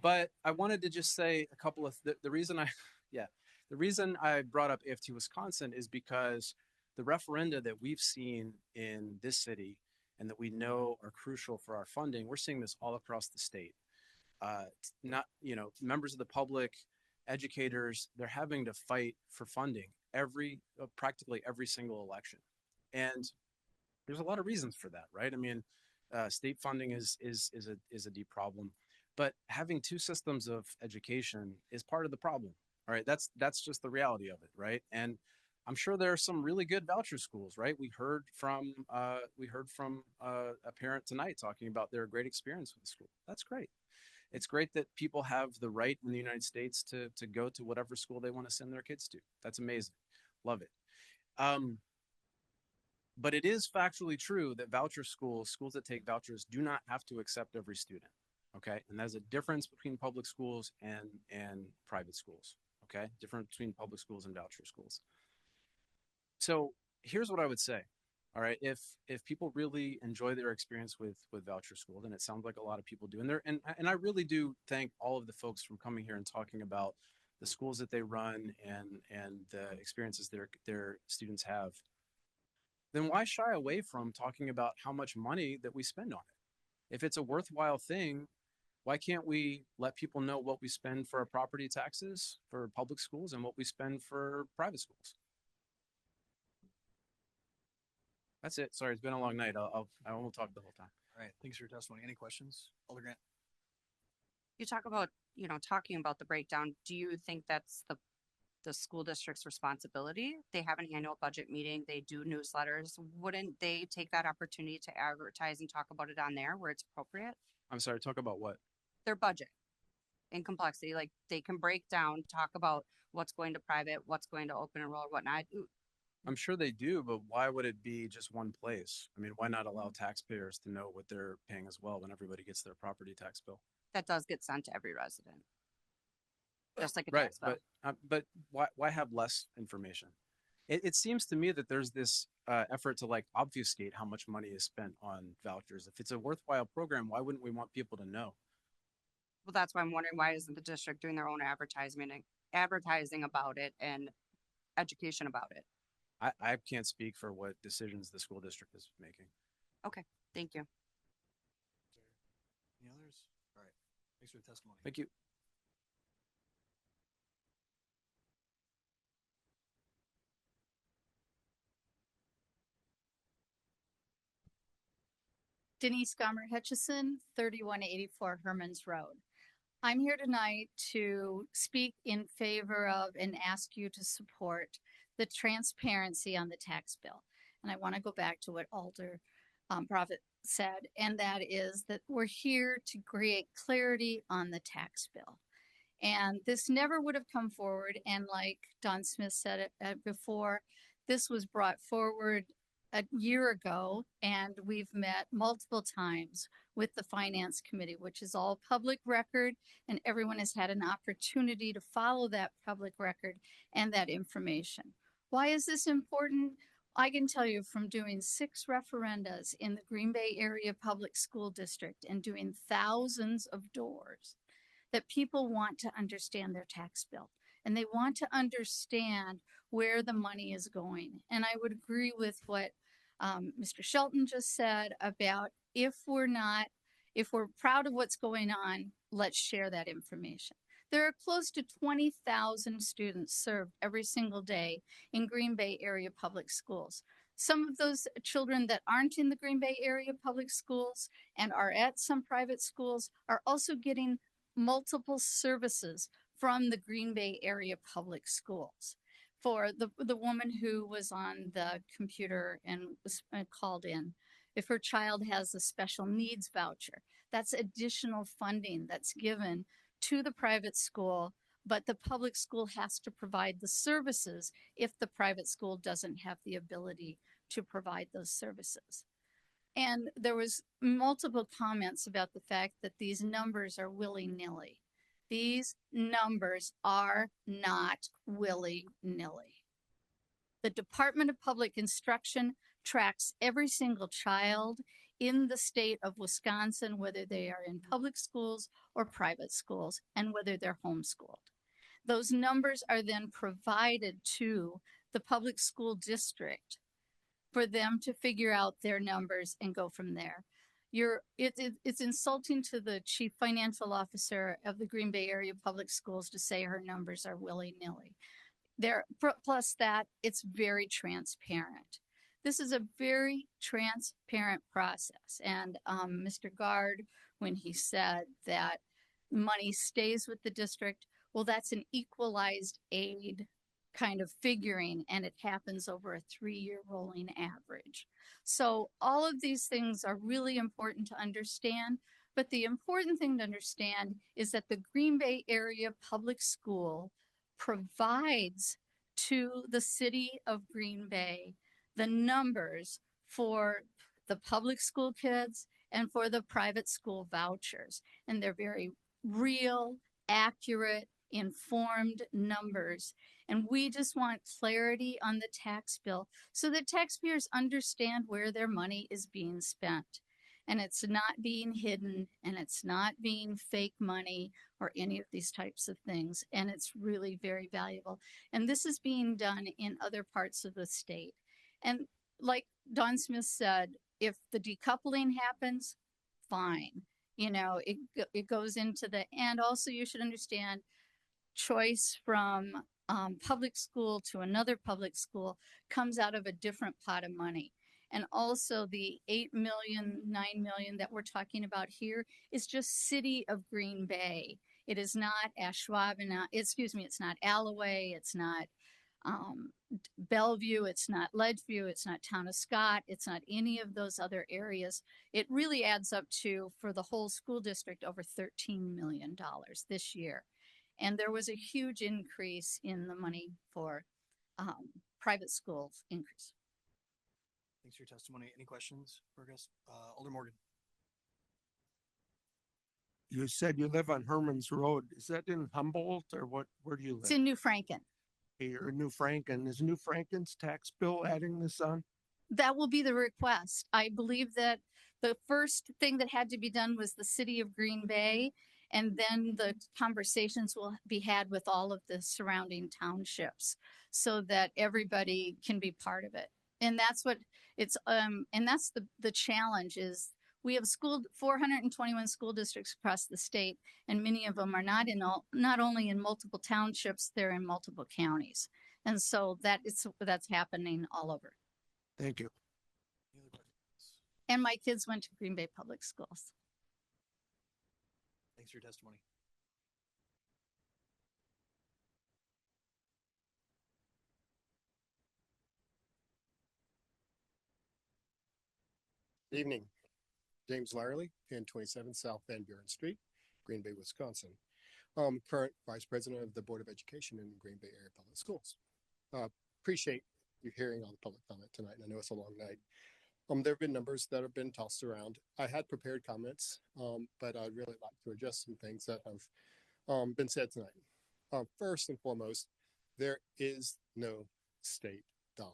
But I wanted to just say a couple of the reason I brought up AFT Wisconsin is because the referenda that we've seen in this city and that we know are crucial for our funding, we're seeing this all across the state. Members of the public, educators, they're having to fight for funding practically every single election. And there's a lot of reasons for that, right? I mean, state funding is a deep problem, but having two systems of education is part of the problem. All right, that's just the reality of it, right? And I'm sure there are some really good voucher schools, right? We heard from a parent tonight talking about their great experience with the school. That's great. It's great that people have the right in the United States to go to whatever school they want to send their kids to. That's amazing. Love it. But it is factually true that voucher schools that take vouchers, do not have to accept every student. Okay. And there's a difference between public schools and private schools. Okay. Difference between public schools and voucher schools. So here's what I would say. All right. If people really enjoy their experience with voucher school, then it sounds like a lot of people do. And I really do thank all of the folks from coming here and talking about the schools that they run and the experiences their students have. Then why shy away from talking about how much money that we spend on it? If it's a worthwhile thing, why can't we let people know what we spend for our property taxes for public schools and what we spend for private schools? That's it. Sorry, it's been a long night. I won't talk the whole time. All right. Thanks for your testimony. Any questions? Alder Grant? You talk about, talking about the breakdown. Do you think that's the school district's responsibility? They have an annual budget meeting. They do newsletters. Wouldn't they take that opportunity to advertise and talk about it on there where it's appropriate? I'm sorry, talk about what? Their budget and complexity. Like they can break down, talk about what's going to private, what's going to open enroll, whatnot. I'm sure they do, but why would it be just one place? I mean, why not allow taxpayers to know what they're paying as well when everybody gets their property tax bill? That does get sent to every resident. Just like a Right, tax bill. but why have less information? It seems to me that there's this effort to like obfuscate how much money is spent on vouchers. If it's a worthwhile program, why wouldn't we want people to know? Well, that's why I'm wondering, why isn't the district doing their own advertising about it and education about it? I can't speak for what decisions the school district is making. Okay, thank you. Any others? All right. Thanks for the testimony. Thank you. Denise Gomer Hutchison, 3184 Hermans Road. I'm here tonight to speak in favor of and ask you to support the transparency on the tax bill. And I want to go back to what Alder Prophet said, and that is that we're here to create clarity on the tax bill. And this never would have come forward. And like Don Smith said it before, this was brought forward a year ago, and we've met multiple times with the Finance Committee, which is all public record, and everyone has had an opportunity to follow that public record and that information. Why is this important? I can tell you from doing 6 referendas in the Green Bay Area Public School District and doing thousands of doors that people want to understand their tax bill, and they want to understand where the money is going. And I would agree with what Mr. Shelton just said about if we're proud of what's going on, let's share that information. There are close to 20,000 students served every single day in Green Bay Area Public Schools. Some of those children that aren't in the Green Bay Area Public Schools and are at some private schools are also getting multiple services from the Green Bay Area Public Schools. For the woman who was on the computer and was called in, if her child has a special needs voucher, that's additional funding that's given to the private school, but the public school has to provide the services if the private school doesn't have the ability to provide those services. And there was multiple comments about the fact that these numbers are willy-nilly. These numbers are not willy-nilly. The Department of Public Instruction tracks every single child in the state of Wisconsin, whether they are in public schools or private schools, and whether they're homeschooled. Those numbers are then provided to the public school district for them to figure out their numbers and go from there. It's insulting to the chief financial officer of the Green Bay Area Public Schools to say her numbers are willy-nilly. Plus that, it's very transparent. This is a very transparent process. And Mr. Guard, when he said that money stays with the district, well, that's an equalized aid kind of figuring, and it happens over a 3-year rolling average. So all of these things are really important to understand, but the important thing to understand is that the Green Bay Area Public School provides to the city of Green Bay the numbers for the public school kids and for the private school vouchers. And they're very real, accurate informed numbers. And we just want clarity on the tax bill so that taxpayers understand where their money is being spent. And it's not being hidden, and it's not being fake money or any of these types of things. And it's really very valuable. And this is being done in other parts of the state. And like Don Smith said, if the decoupling happens, fine. You know, it goes into the, and also you should understand choice from public school to another public school comes out of a different pot of money. And also the 8 million, 9 million that we're talking about here is just city of Green Bay. It is not Ashwaubenon, excuse me, it's not Alloway, it's not Bellevue, it's not Ledgeview, it's not Town of Scott, it's not any of those other areas. It really adds up to, for the whole school district, over $13 million this year. And there was a huge increase in the money for private schools increase. Thanks for your testimony. Any questions for our guest? Alder Morgan. You said you live on Herman's Road. Is that in Humboldt or what? Where do you live? It's in New Franken. Hey, you're in New Franken. Is New Franken's tax bill adding this on? That will be the request. I believe that the first thing that had to be done was the city of Green Bay, and then the conversations will be had with all of the surrounding townships so that everybody can be part of it. And that's what it's, and that's the challenge is we have 421 school districts across the state, and many of them are not only in multiple townships, they're in multiple counties. And so that's happening all over. Thank you. And my kids went to Green Bay Public Schools. Thanks for your testimony. Evening, James Larley, 1027 South Van Buren Street, Green Bay, Wisconsin. Current Vice President of the Board of Education in Green Bay Area Public Schools. Appreciate you hearing all the public comment tonight. I know it's a long night. There have been numbers that have been tossed around. I had prepared comments, but I'd really like to address some things that have been said tonight. First and foremost, there is no state dollar.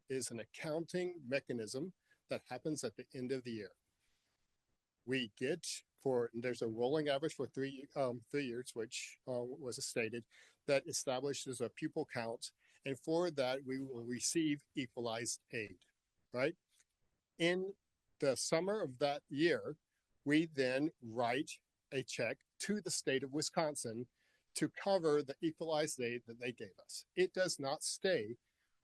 It is an accounting mechanism that happens at the end of the year. We get there's a rolling average for 3 years, which was stated, that establishes a pupil count, and for that we will receive equalized aid, right? In the summer of that year, we then write a check to the state of Wisconsin to cover the equalized aid that they gave us. It does not stay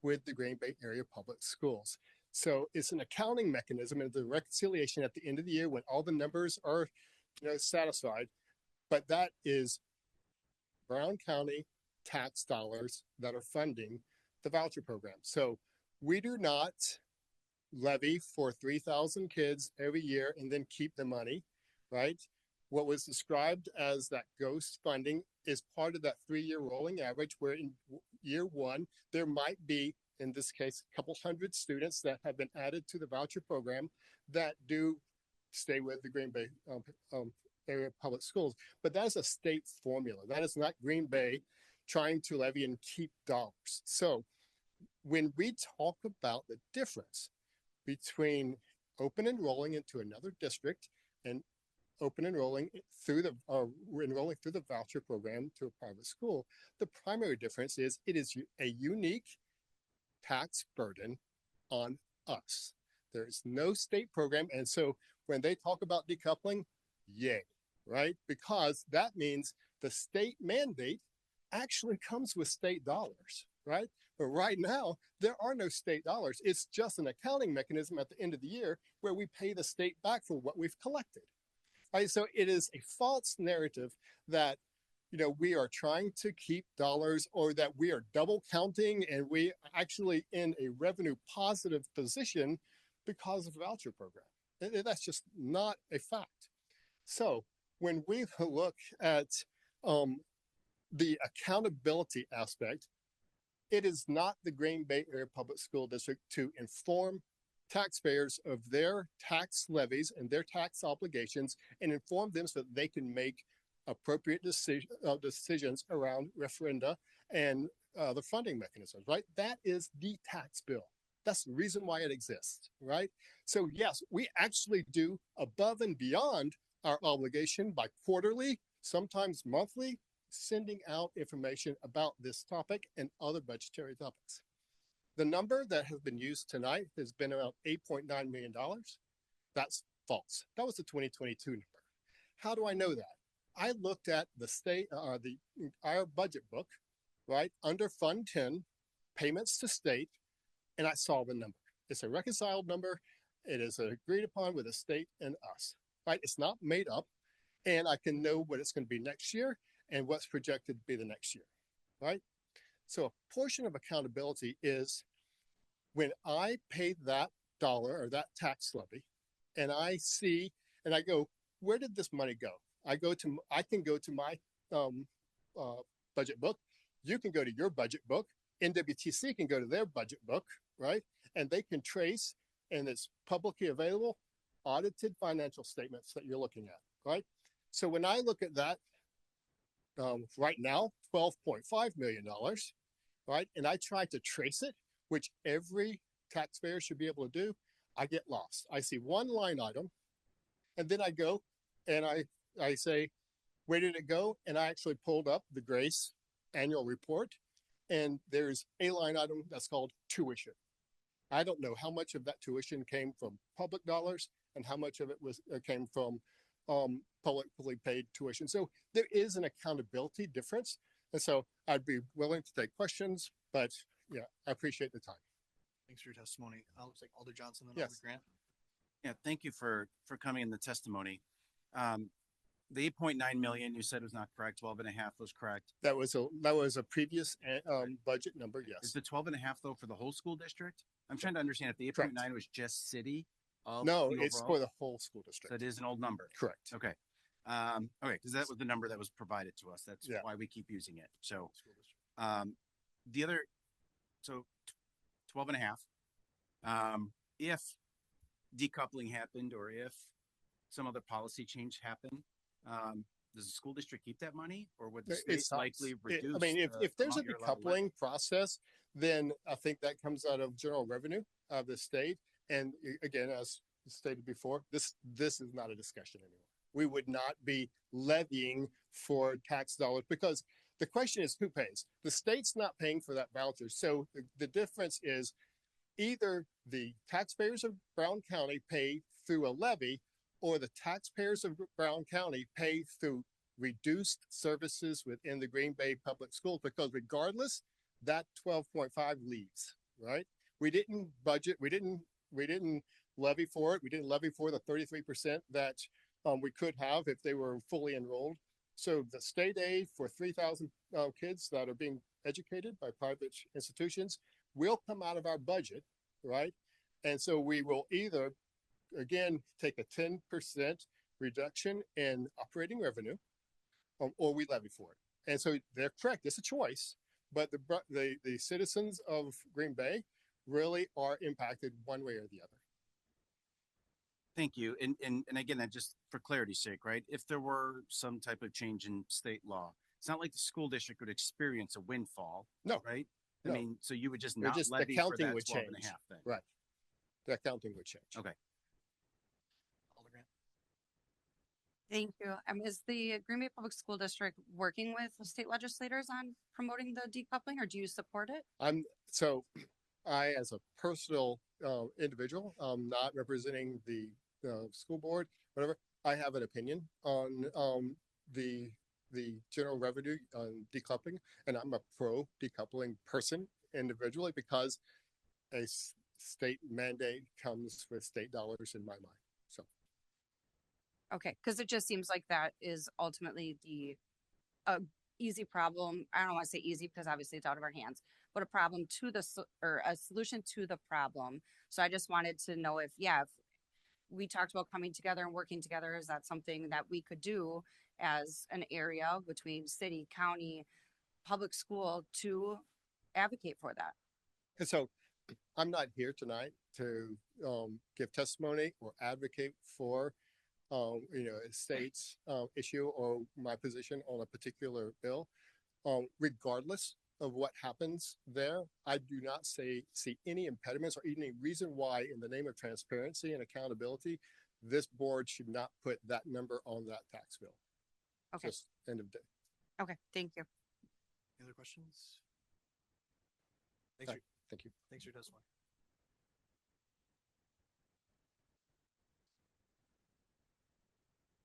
with the Green Bay Area Public Schools. So it's an accounting mechanism and the reconciliation at the end of the year when all the numbers are satisfied. But that is Brown County tax dollars that are funding the voucher program. So we do not levy for 3,000 kids every year and then keep the money, right? What was described as that ghost funding is part of that 3-year rolling average, where in year one, there might be, in this case, a couple hundred students that have been added to the voucher program that do stay with the Green Bay Area Public Schools. But that is a state formula. That is not Green Bay trying to levy and keep dollars. So when we talk about the difference between open enrolling into another district and open enrolling through enrolling through the voucher program to a private school, the primary difference is it is a unique tax burden on us. There is no state program. And so when they talk about decoupling, yay, right? Because that means the state mandate actually comes with state dollars, right? But right now, there are no state dollars. It's just an accounting mechanism at the end of the year where we pay the state back for what we've collected. Right? So it is a false narrative that we are trying to keep dollars or that we are double counting and we are actually in a revenue positive position because of the voucher program. That's just not a fact. So when we look at the accountability aspect, it is not the Green Bay Area Public School District to inform taxpayers of their tax levies and their tax obligations and inform them so that they can make appropriate decisions around referenda and the funding mechanisms, right? That is the tax bill. That's the reason why it exists, right? So yes, we actually do above and beyond our obligation by quarterly, sometimes monthly, sending out information about this topic and other budgetary topics. The number that has been used tonight has been around $8.9 million. That's false. That was the 2022 number. How do I know that? I looked at the our budget book, right, under Fund 10, payments to state, and I saw the number. It's a reconciled number. It is agreed upon with the state and us, right? It's not made up, and I can know what it's going to be next year and what's projected to be the next year, right? So a portion of accountability is when I pay that dollar or that tax levy, and I see, and I go, where did this money go? I can go to my budget book. You can go to your budget book. NWTC can go to their budget book, right? And they can trace, and it's publicly available, audited financial statements that you're looking at, right? So when I look at that, right now, $12.5 million, right? And I try to trace it, which every taxpayer should be able to do. I get lost. I see one line item, and then I go and I say, where did it go? And I actually pulled up the Grace annual report, and there's a line item that's called tuition. I don't know how much of that tuition came from public dollars and how much of it came from publicly paid tuition. So there is an accountability difference. And so I'd be willing to take questions, but yeah, I appreciate the time. Thanks for your testimony. Looks like Alder Johnson, then Yes. Alder Grant. Yeah, thank you for coming in the testimony. The 8.9 million you said was not correct. 12.5 was correct. That was a previous budget number. Yes. Is the 12.5 though for the whole school district? I'm trying to understand if the 8.9 was just city. Of No, the it's overall? for the whole school district. So it is an old number. Correct. Okay. Okay, because that was the number that was provided to us. That's Yeah. why we keep using it. So, the other, so 12.5. If decoupling happened or if some other policy change happened, does the school district keep that money, or would the state It's not- likely reduce? I mean, if there's a amount you're allowed to lend? decoupling process, then I think that comes out of general revenue of the state. And again, as stated before, this is not a discussion anymore. We would not be levying for tax dollars because the question is who pays? The state's not paying for that voucher. So the difference is either the taxpayers of Brown County pay through a levy or the taxpayers of Brown County pay through reduced services within the Green Bay Public Schools, because regardless, that 12.5 leaves, right? We didn't budget, we didn't levy for it. We didn't levy for the 33% that we could have if they were fully enrolled. So the state aid for 3,000 kids that are being educated by private institutions will come out of our budget, right? And so we will either, again, take a 10% reduction in operating revenue, or we levy for it. And so they're correct. It's a choice, but the citizens of Green Bay really are impacted one way or the other. Thank you. And again, that just for clarity's sake, right? If there were some type of change in state law, it's not like the school district would experience a windfall. No. Right? No. I mean, so you would just They're not just the levy for accounting that would 12 and a change. half then. Right. The accounting would change. Okay. Thank you. Is the Green Bay Public School District working with the state legislators on promoting the decoupling, or do you support it? I, as a personal individual, not representing the school board, whatever, I have an opinion on the general revenue decoupling, and I'm a pro decoupling person individually because a state mandate comes with state dollars in my mind. So. Okay, because it just seems like that is ultimately the easy problem. I don't want to say easy because obviously it's out of our hands, but a problem to or a solution to the problem. So I just wanted to know if we talked about coming together and working together, is that something that we could do as an area between city, county, public school to advocate for that? And so I'm not here tonight to give testimony or advocate for a state's issue or my position on a particular bill, regardless of what happens there, I do not see any impediments or even a reason why, in the name of transparency and accountability, this board should not put that number on that tax bill. Okay. Just end of day. Okay, thank you. Any other questions? Thank you. Thanks for your testimony.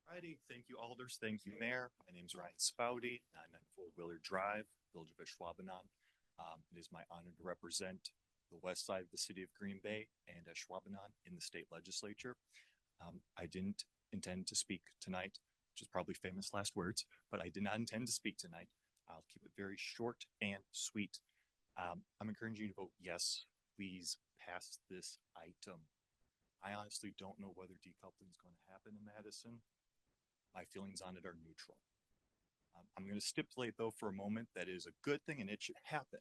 Alrighty, thank you Alders, thank you Mayor. My name is Ryan Spouty, 994 Willard Drive, Village of Ashwaubenon. It is my honor to represent the west side of the city of Green Bay and Ashwaubenon in the state legislature. I didn't intend to speak tonight, which is probably famous last words, but I did not intend to speak tonight. I'll keep it very short and sweet. I'm encouraging you to vote yes, please pass this item. I honestly don't know whether decoupling is going to happen in Madison. My feelings on it are neutral. I'm going to stipulate though for a moment that it is a good thing and it should happen.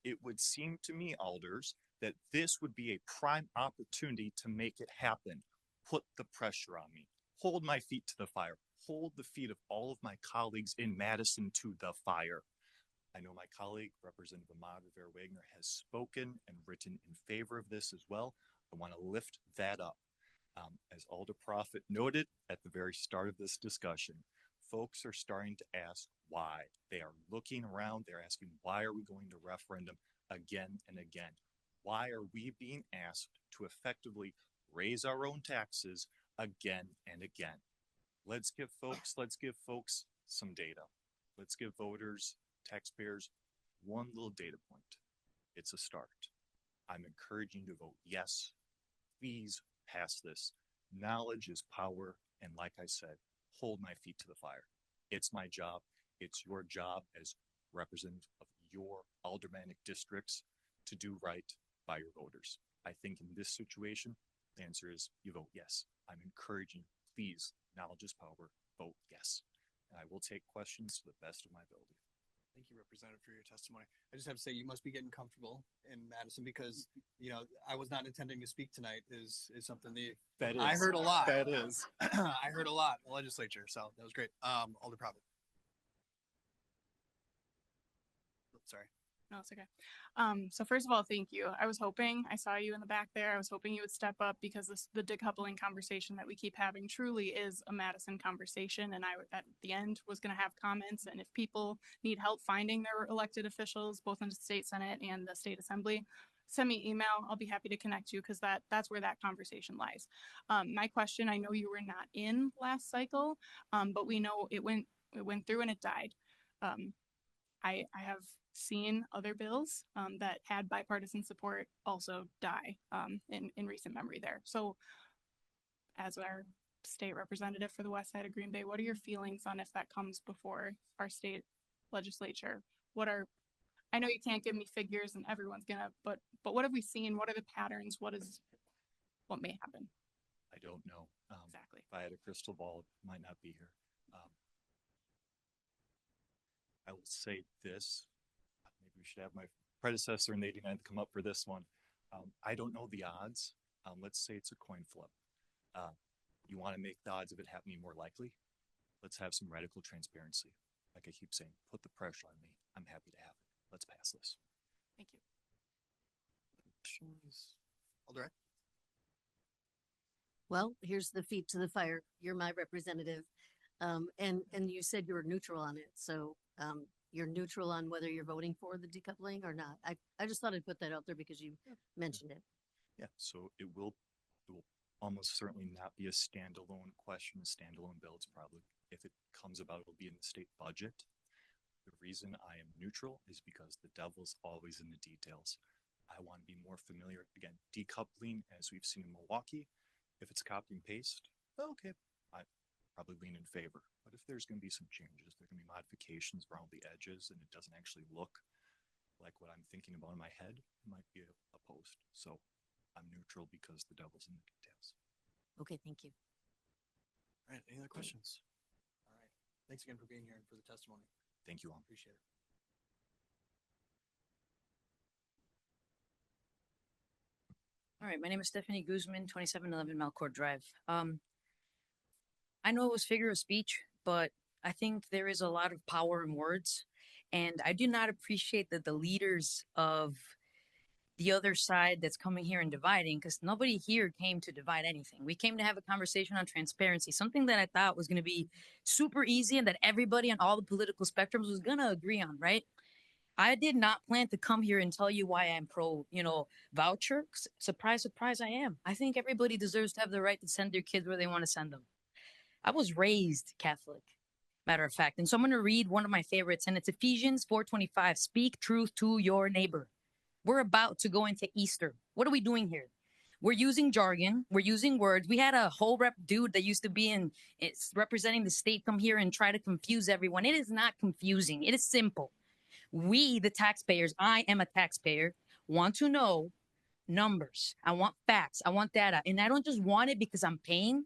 It would seem to me, Alders, that this would be a prime opportunity to make it happen. Put the pressure on me. Hold my feet to the fire. Hold the feet of all of my colleagues in Madison to the fire. I know my colleague, Representative Ahmad Rivera-Wagner, has spoken and written in favor of this as well. I want to lift that up. As Alder Prophet noted at the very start of this discussion, folks are starting to ask why. They are looking around, they're asking, why are we going to referendum again and again? Why are we being asked to effectively raise our own taxes again and again? Let's give folks some data. Let's give voters, taxpayers, one little data point. It's a start. I'm encouraging you to vote yes. Please pass this. Knowledge is power. And like I said, hold my feet to the fire. It's my job. It's your job as representative of your aldermanic districts to do right by your voters. I think in this situation, the answer is you vote yes. I'm encouraging, please, knowledge is power, vote yes. And I will take questions to the best of my ability. Thank you, Representative, for your testimony. I just have to say, you must be getting comfortable in Madison because, I was not intending to speak tonight is something That I is. heard a lot. That is. I heard a lot in the legislature, so that was great. Alder Prophet. Sorry. No, it's okay. So first of all, thank you. I saw you in the back there. I was hoping you would step up because the decoupling conversation that we keep having truly is a Madison conversation. And I, at the end, was going to have comments. And if people need help finding their elected officials, both in the state Senate and the state assembly, send me an email. I'll be happy to connect you because that's where that conversation lies. My question, I know you were not in last cycle, but we know it went through and it died. I have seen other bills that had bipartisan support also die in recent memory there. So as our state representative for the west side of Green Bay, what are your feelings on if that comes before our state legislature? I know you can't give me figures and everyone's gonna, but what have we seen? What are the patterns? What may happen? I don't know. Exactly. If I had a crystal ball, it might not be here. I will say this. Maybe we should have my predecessor in the 89th come up for this one. I don't know the odds. Let's say it's a coin flip. You want to make the odds of it happening more likely? Let's have some radical transparency. Like I keep saying, put the pressure on me. I'm happy to have it. Let's pass this. Thank you. Alder. Well, here's the feet to the fire. You're my representative. And you said you were neutral on it. So you're neutral on whether you're voting for the decoupling or not. I just thought I'd put that out there because you mentioned it. Yeah, so it will almost certainly not be a standalone question, a standalone bill. It's probably, if it comes about, it'll be in the state budget. The reason I am neutral is because the devil's always in the details. I want to be more familiar. Again, decoupling, as we've seen in Milwaukee, if it's copy and paste, okay, I probably lean in favor. But if there's going to be some changes, there are going to be modifications around the edges, and it doesn't actually look like what I'm thinking about in my head, it might be opposed. So I'm neutral because the devil's in the details. Okay, thank you. All right, any other questions? All right. Thanks again for being here and for the testimony. Thank you all. Appreciate it. All right, my name is Stephanie Guzman, 2711 Melcourt Drive. I know it was figure of speech, but I think there is a lot of power in words. And I do not appreciate that the leaders of the other side that's coming here and dividing, because nobody here came to divide anything. We came to have a conversation on transparency, something that I thought was going to be super easy and that everybody on all the political spectrums was going to agree on, right? I did not plan to come here and tell you why I'm pro, voucher. Surprise, surprise, I am. I think everybody deserves to have the right to send their kids where they want to send them. I was raised Catholic, matter of fact. And so I'm going to read one of my favorites, and it's Ephesians 4:25. Speak truth to your neighbor. We're about to go into Easter. What are we doing here? We're using jargon. We're using words. We had a whole rep dude that used to be it's representing the state come here and try to confuse everyone. It is not confusing. It is simple. We, the taxpayers, I am a taxpayer, want to know numbers. I want facts. I want data. And I don't just want it because I'm paying.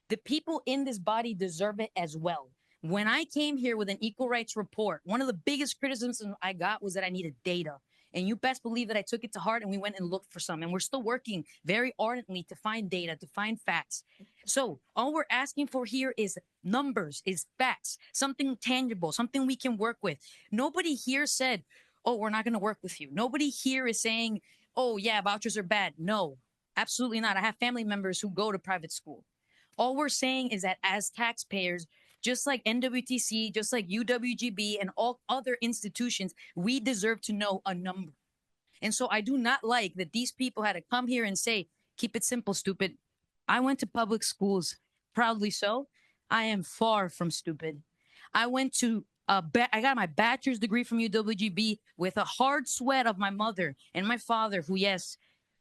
The people in this body deserve it as well. When I came here with an equal rights report, one of the biggest criticisms I got was that I needed data. And you best believe that I took it to heart and we went and looked for some. And we're still working very ardently to find data, to find facts. So all we're asking for here is numbers, is facts, something tangible, something we can work with. Nobody here said, oh, we're not going to work with you. Nobody here is saying, oh, yeah, vouchers are bad. No, absolutely not. I have family members who go to private school. All we're saying is that as taxpayers, just like NWTC, just like UWGB and all other institutions, we deserve to know a number. And so I do not like that these people had to come here and say, keep it simple, stupid. I went to public schools, proudly so. I am far from stupid. I went to I got my bachelor's degree from UWGB with a hard sweat of my mother and my father, who, yes,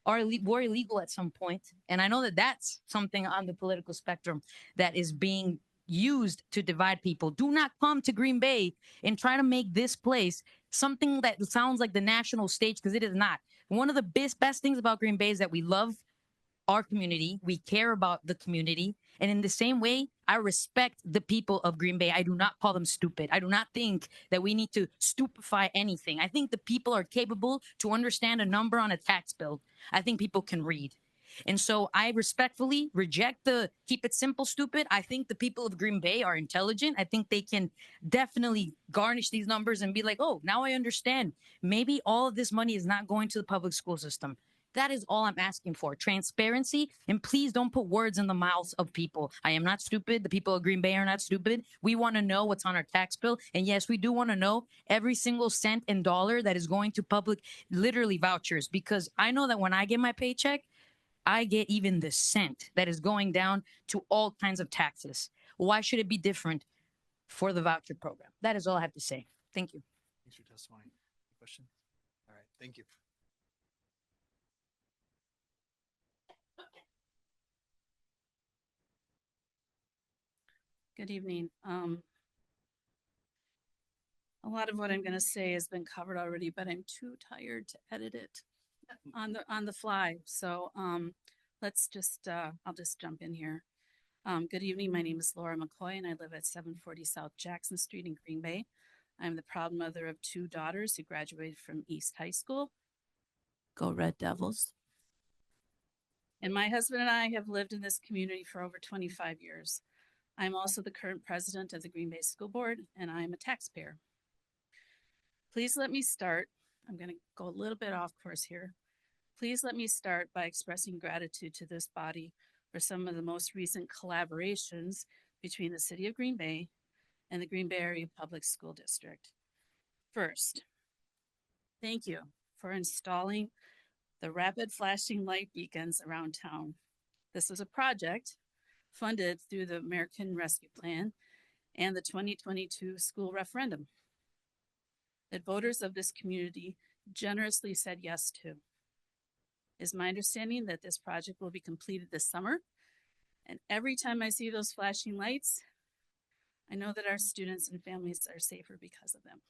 were illegal at some point. And I know that that's something on the political spectrum that is being used to divide people. Do not come to Green Bay and try to make this place something that sounds like the national stage, because it is not. One of the best things about Green Bay is that we love our community. We care about the community. And in the same way, I respect the people of Green Bay. I do not call them stupid. I do not think that we need to stupefy anything. I think the people are capable to understand a number on a tax bill. I think people can read. And so I respectfully reject the keep it simple, stupid. I think the people of Green Bay are intelligent. I think they can definitely garnish these numbers and be like, oh, now I understand. Maybe all of this money is not going to the public school system. That is all I'm asking for. Transparency. And please don't put words in the mouths of people. I am not stupid. The people of Green Bay are not stupid. We want to know what's on our tax bill. And yes, we do want to know every single cent and dollar that is going to public, literally vouchers, because I know that when I get my paycheck, I get even the cent that is going down to all kinds of taxes. Why should it be different for the voucher program? That is all I have to say. Thank you. Thanks for your testimony. Question? All right, thank you. Good evening. A lot of what I'm going to say has been covered already, but I'm too tired to edit it on the fly. So let's just I'll just jump in here. Good evening. My name is Laura McCoy, and I live at 740 South Jackson Street in Green Bay. I'm the proud mother of 2 daughters who graduated from East High School. Go Red Devils. And my husband and I have lived in this community for over 25 years. I'm also the current president of the Green Bay School Board, and I'm a taxpayer. Please let me start. I'm going to go a little bit off course here. Please let me start by expressing gratitude to this body for some of the most recent collaborations between the City of Green Bay and the Green Bay Area Public School District. First, thank you for installing the rapid flashing light beacons around town. This was a project funded through the American Rescue Plan and the 2022 school referendum that voters of this community generously said yes to. It is my understanding that this project will be completed this summer, and every time I see those flashing lights, I know that our students and families are safer because of them.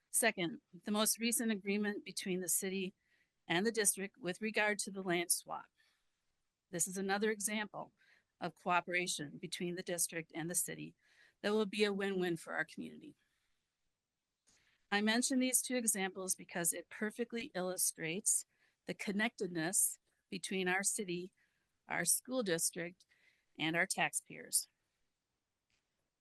Second, the most recent agreement between the city and the district with regard to the land swap. This is another example of cooperation between the district and the city that will be a win-win for our community. I mention these 2 examples because it perfectly illustrates the connectedness between our city, our school district, and our taxpayers.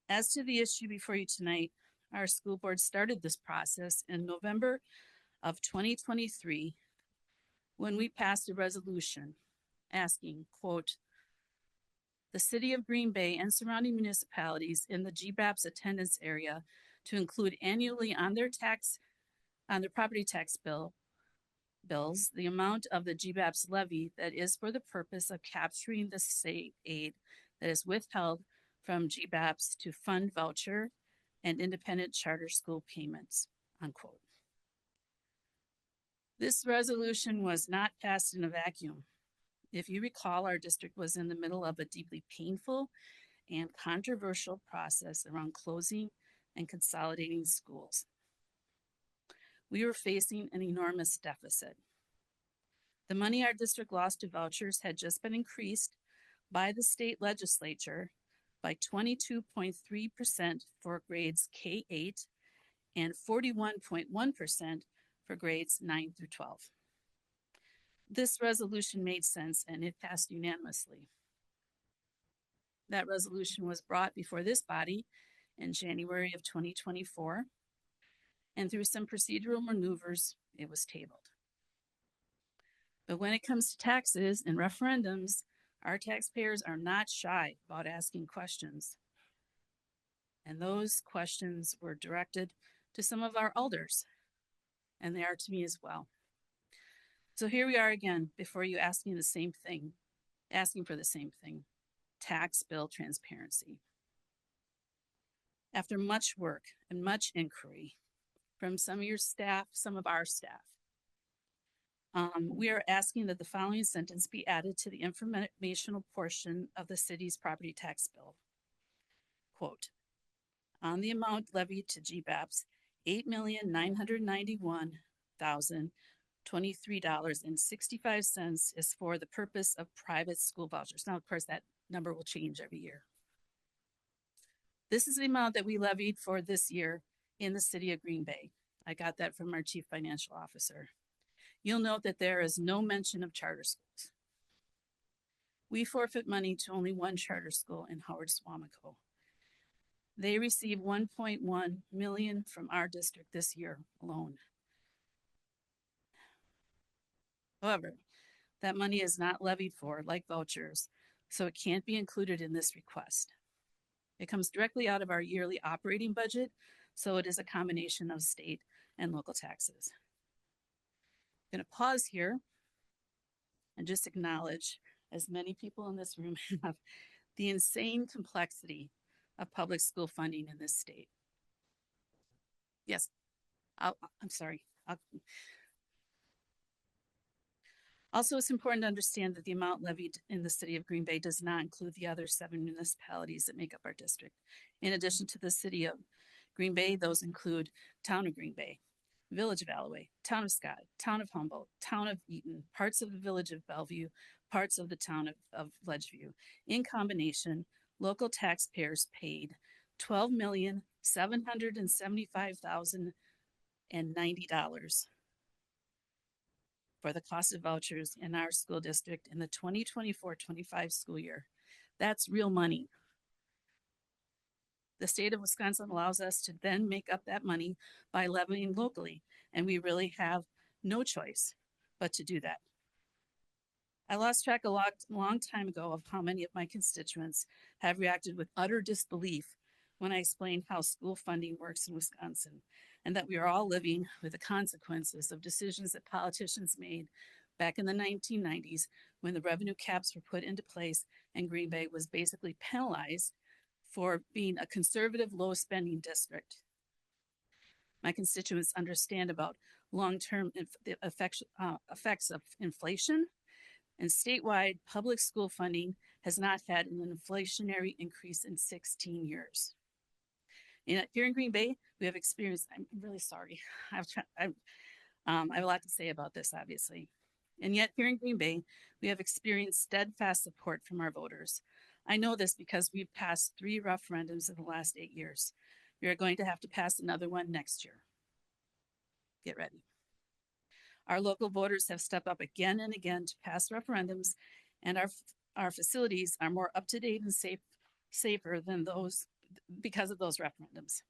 As to the issue before you tonight, our school board started this process in November of 2023 when we passed a resolution asking, quote, the city of Green Bay and surrounding municipalities in the GBAPS attendance area to include annually on their property tax bills, the amount of the GBAPS levy that is for the purpose of capturing the state aid that is withheld from GBAPS to fund voucher and independent charter school payments, unquote. This resolution was not passed in a vacuum. If you recall, our district was in the middle of a deeply painful and controversial process around closing and consolidating schools. We were facing an enormous deficit. The money our district lost to vouchers had just been increased by the state legislature by 22.3% for grades K-8 and 41.1% for grades 9 through 12. This resolution made sense and it passed unanimously. That resolution was brought before this body in January of 2024, and through some procedural maneuvers, it was tabled. But when it comes to taxes and referendums, our taxpayers are not shy about asking questions. And those questions were directed to some of our elders, and they are to me as well. So here we are again before you asking for the same thing, tax bill transparency. After much work and much inquiry from some of our staff, we are asking that the following sentence be added to the informational portion of the city's property tax bill. Quote, on the amount levied to GBAPS, $8,991,023.65 is for the purpose of private school vouchers. Now, of course, that number will change every year. This is the amount that we levied for this year in the city of Green Bay. I got that from our chief financial officer. You'll note that there is no mention of charter schools. We forfeit money to only one charter school in Howard Suamico. They receive $1.1 million from our district this year alone. However, that money is not levied for like vouchers, so it can't be included in this request. It comes directly out of our yearly operating budget, so it is a combination of state and local taxes. I'm going to pause here and just acknowledge, as many people in this room have, the insane complexity of public school funding in this state. Yes, I'm sorry. Also, it's important to understand that the amount levied in the city of Green Bay does not include the other 7 municipalities that make up our district. In addition to the city of Green Bay, those include Town of Green Bay, Village of Alloway, Town of Scott, Town of Humboldt, Town of Eaton, parts of the Village of Bellevue, parts of the Town of Ledgeview. In combination, local taxpayers paid $12,775,090 for the cost of vouchers in our school district in the 2024-25 school year. That's real money. The state of Wisconsin allows us to then make up that money by levying locally, and we really have no choice but to do that. I lost track a long time ago of how many of my constituents have reacted with utter disbelief when I explained how school funding works in Wisconsin, and that we are all living with the consequences of decisions that politicians made back in the 1990s when the revenue caps were put into place and Green Bay was basically penalized for being a conservative, low-spending district. My constituents understand about long-term effects of inflation, and statewide public school funding has not had an inflationary increase in 16 years. Here in Green Bay, we have experienced, I'm really sorry, I have a lot to say about this, obviously. And yet here in Green Bay, we have experienced steadfast support from our voters. I know this because we've passed 3 referendums in the last 8 years. We are going to have to pass another one next year. Get ready. Our local voters have stepped up again and again to pass referendums, and our facilities are more up to date and safer than those because of those referendums.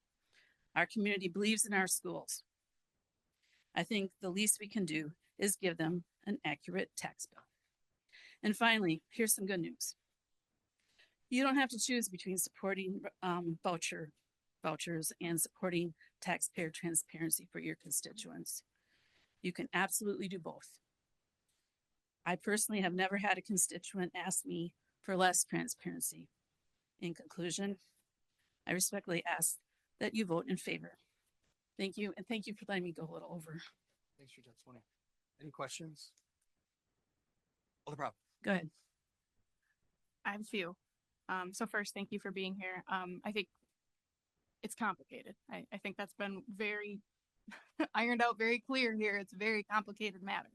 Our community believes in our schools. I think the least we can do is give them an accurate tax bill. And finally, here's some good news. You don't have to choose between supporting vouchers and supporting taxpayer transparency for your constituents. You can absolutely do both. I personally have never had a constituent ask me for less transparency. In conclusion, I respectfully ask that you vote in favor. Thank you, and thank you for letting me go a little over. Thanks for your testimony. Any questions? Alder Prop. Go ahead. I have a few. So first, thank you for being here. I think it's complicated. I think that's been very ironed out very clear here. It's a very complicated matter.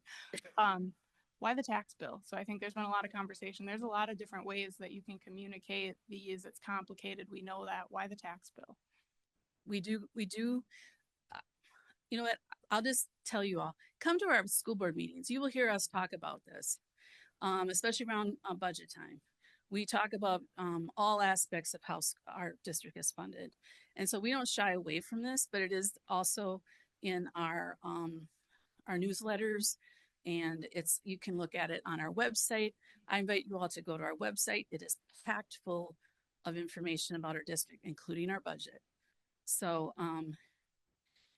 Why the tax bill? So I think there's been a lot of conversation. There's a lot of different ways that you can communicate these. It's complicated. We know that. Why the tax bill? We do, you know what, I'll just tell you all, come to our school board meetings. You will hear us talk about this, especially around budget time. We talk about all aspects of how our district is funded. And so we don't shy away from this, but it is also in our newsletters, and you can look at it on our website. I invite you all to go to our website. It is packed full of information about our district, including our budget. So,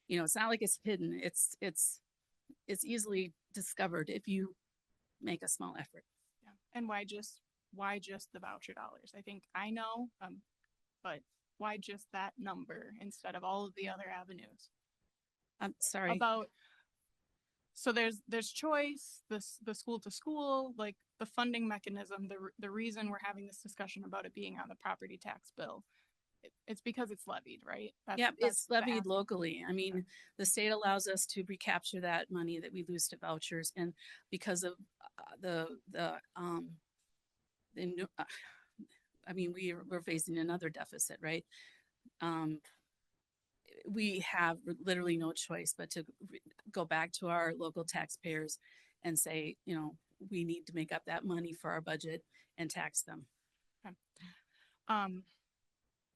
you know, it's not like it's hidden. It's easily discovered if you make a small effort. Yeah. And why just the voucher dollars? I think I know, but why just that number instead of all of the other avenues? I'm sorry. So there's choice, the school to school, like the funding mechanism, the reason we're having this discussion about it being on the property tax bill. It's because it's levied, right? Yep, it's levied locally. I mean, the state allows us to recapture that money that we lose to vouchers, and because of I mean, we're facing another deficit, right? We have literally no choice but to go back to our local taxpayers and say, you know, we need to make up that money for our budget and tax them. Okay.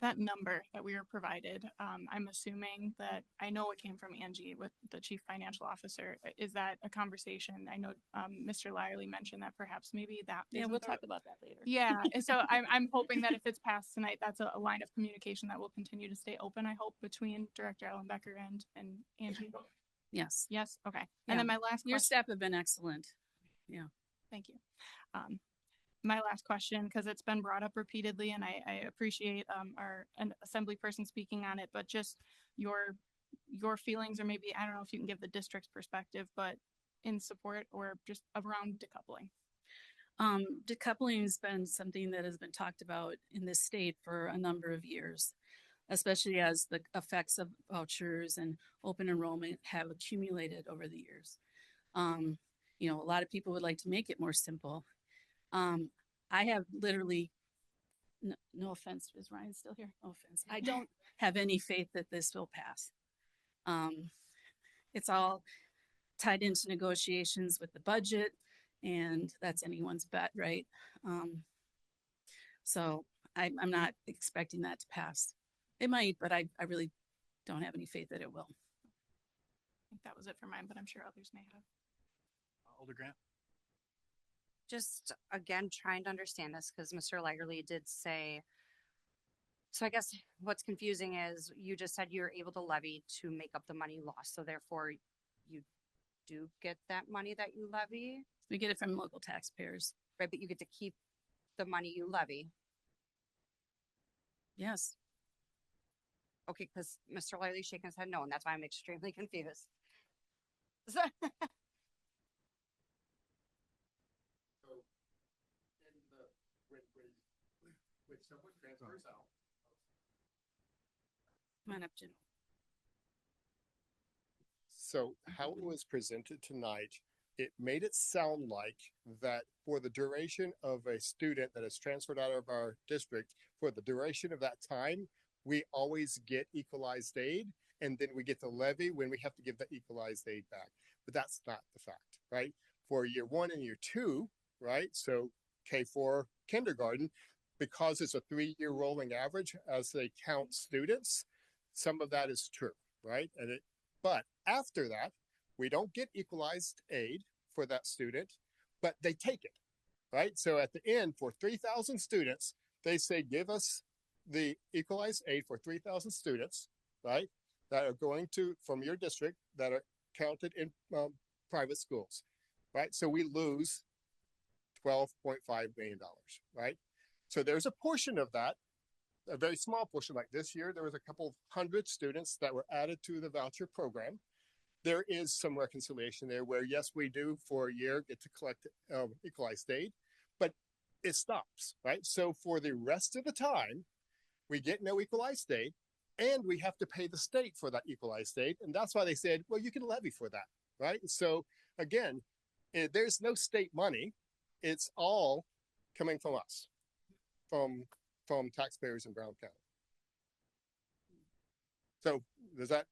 That number that we were provided, I'm assuming that, I know it came from Angie with the chief financial officer. Is that a conversation? I know Mr. Lyerly mentioned that perhaps maybe that. Yeah, we'll talk about that later. Yeah, and so I'm hoping that if it's passed tonight, that's a line of communication that will continue to stay open, I hope, between Director Ellenbecker and Angie. Yes. Yes, okay. Yeah. And then my last Your question. staff have been excellent. Yeah. Thank you. My last question, because it's been brought up repeatedly, and I appreciate an assembly person speaking on it, but just your feelings, or maybe, I don't know if you can give the district's perspective, but in support or just around decoupling. Decoupling has been something that has been talked about in this state for a number of years, especially as the effects of vouchers and open enrollment have accumulated over the years. You know, a lot of people would like to make it more simple. I have literally, no offense, is Ryan still here? No offense. I don't have any faith that this will pass. It's all tied into negotiations with the budget, and that's anyone's bet, right? So I'm not expecting that to pass. It might, but I really don't have any faith that it will. I think that was it for mine, but I'm sure others may have. Alder Grant. Just again, trying to understand this, because Mr. Lyerly did say, so I guess what's confusing is you just said you're able to levy to make up the money lost. So therefore you do get that money that you levy. We get it from local taxpayers. Right, but you get to keep the money you levy. Yes. Okay, because Mr. Lyerly's shaking his head no, and that's why I'm extremely confused. When someone transfers out. Come on up, Jim. So how it was presented tonight, it made it sound like that for the duration of a student that is transferred out of our district, for the duration of that time, we always get equalized aid, and then we get the levy when we have to give the equalized aid back. But that's not the fact, right? For year one and year two, right? So K4 kindergarten, because it's a 3-year rolling average as they count students, some of that is true, right? But after that, we don't get equalized aid for that student, but they take it, right? So at the end, for 3,000 students, they say, give us the equalized aid for 3,000 students, right? That are going to, from your district, that are counted in private schools, right? So we lose $12.5 million, right? So there's a portion of that, a very small portion. Like this year, there was a couple hundred students that were added to the voucher program. There is some reconciliation there where, yes, we do for a year get to collect equalized aid, but it stops, right? So for the rest of the time, we get no equalized aid, and we have to pay the state for that equalized aid. And that's why they said, well, you can levy for that, right? So again, there's no state money. It's all coming from us, from taxpayers in Brown County. So does that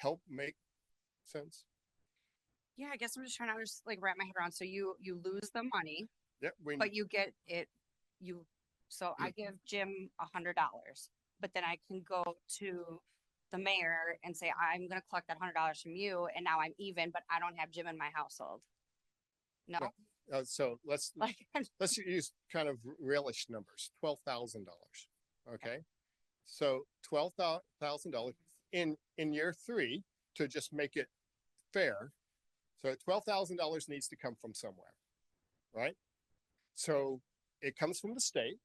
help make sense? Yeah, I guess I'm just trying to like wrap my head around. So you lose the money, Yep. but you get it. So I give Jim $100, but then I can go to the mayor and say, I'm going to collect that $100 from you, and now I'm even, but I don't have Jim in my household. No. So let's use kind of realish numbers. $12,000. Okay. So $12,000 in year 3, to just make it fair. So $12,000 needs to come from somewhere, right? So it comes from the state.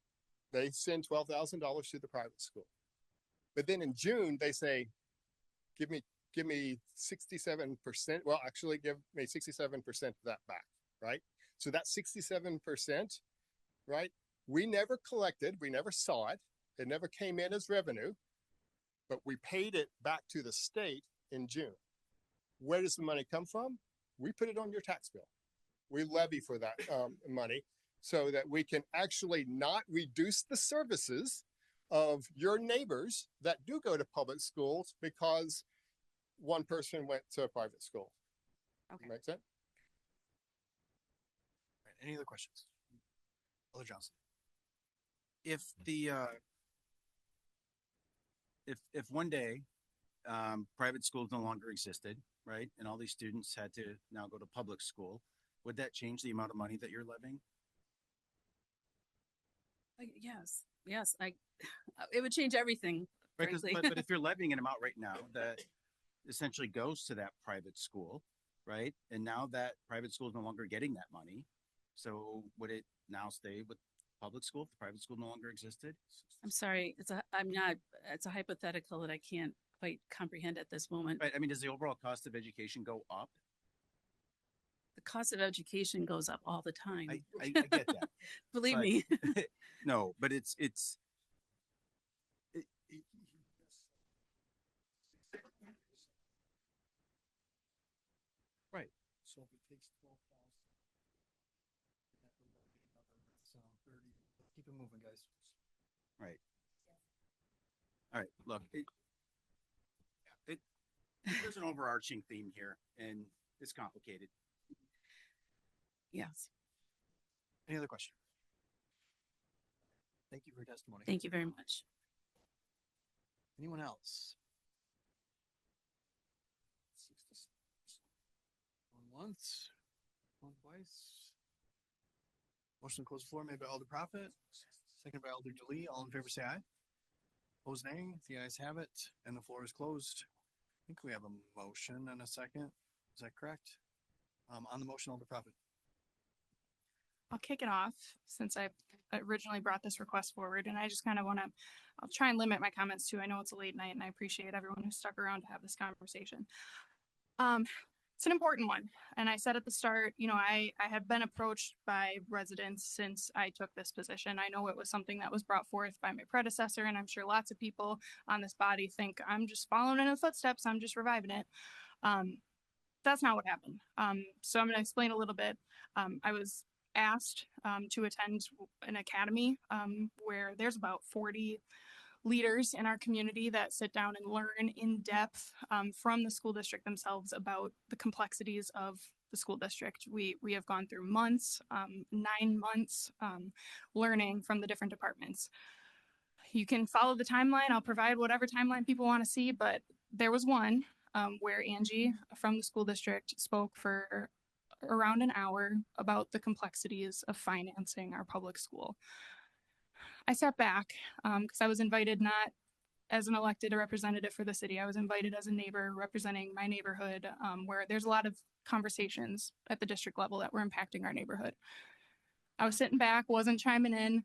They send $12,000 to the private school. But then in June, they say, give me 67%. Well, actually give me 67% of that back, right? So that 67%, right? We never collected, we never saw it. It never came in as revenue, but we paid it back to the state in June. Where does the money come from? We put it on your tax bill. We levy for that money so that we can actually not reduce the services of your neighbors that do go to public schools because one person went to a private school. Okay. Make sense? Right, any other questions? Alder Johnson. If the if one day private schools no longer existed, right, and all these students had to now go to public school, would that change the amount of money that you're levying? Yes, it would change everything. Right, frankly. but if you're levying an amount right now that essentially goes to that private school, right, and now that private school is no longer getting that money, so would it now stay with public school if the private school no longer existed? I'm sorry, it's a hypothetical that I can't quite comprehend at this moment. Right. I mean, does the overall cost of education go up? The cost of education goes up all the time. I get that. Believe but- me. No, but it's right. So if it takes 12,000, so 30. Keep it moving, guys. Right. All right. Look, there's an overarching theme here, and it's complicated. Yes. Any other question? Thank you for your testimony. Thank you very much. Anyone else? Going once, going twice. Motion to close the floor made by Alder Prophet, seconded by Alder Jolie. All in favor, say aye. Opposed, nay. The ayes have it, and the floor is closed. I think we have a motion and a second. Is that correct? On the motion, Alder Prophet. I'll kick it off since I originally brought this request forward, and I just kind of want to, I'll try and limit my comments too. I know it's a late night and I appreciate everyone who stuck around to have this conversation. It's an important one. And I said at the start, you know, I have been approached by residents since I took this position. I know it was something that was brought forth by my predecessor, and I'm sure lots of people on this body think I'm just following in the footsteps. I'm just reviving it. That's not what happened. So I'm going to explain a little bit. I was asked to attend an academy where there's about 40 leaders in our community that sit down and learn in depth from the school district themselves about the complexities of the school district. We have gone through months, 9 months, learning from the different departments. You can follow the timeline. I'll provide whatever timeline people want to see, but there was one where Angie from the school district spoke for around an hour about the complexities of financing our public school. I sat back because I was invited not as an elected representative for the city. I was invited as a neighbor representing my neighborhood, where there's a lot of conversations at the district level that were impacting our neighborhood. I was sitting back, wasn't chiming in.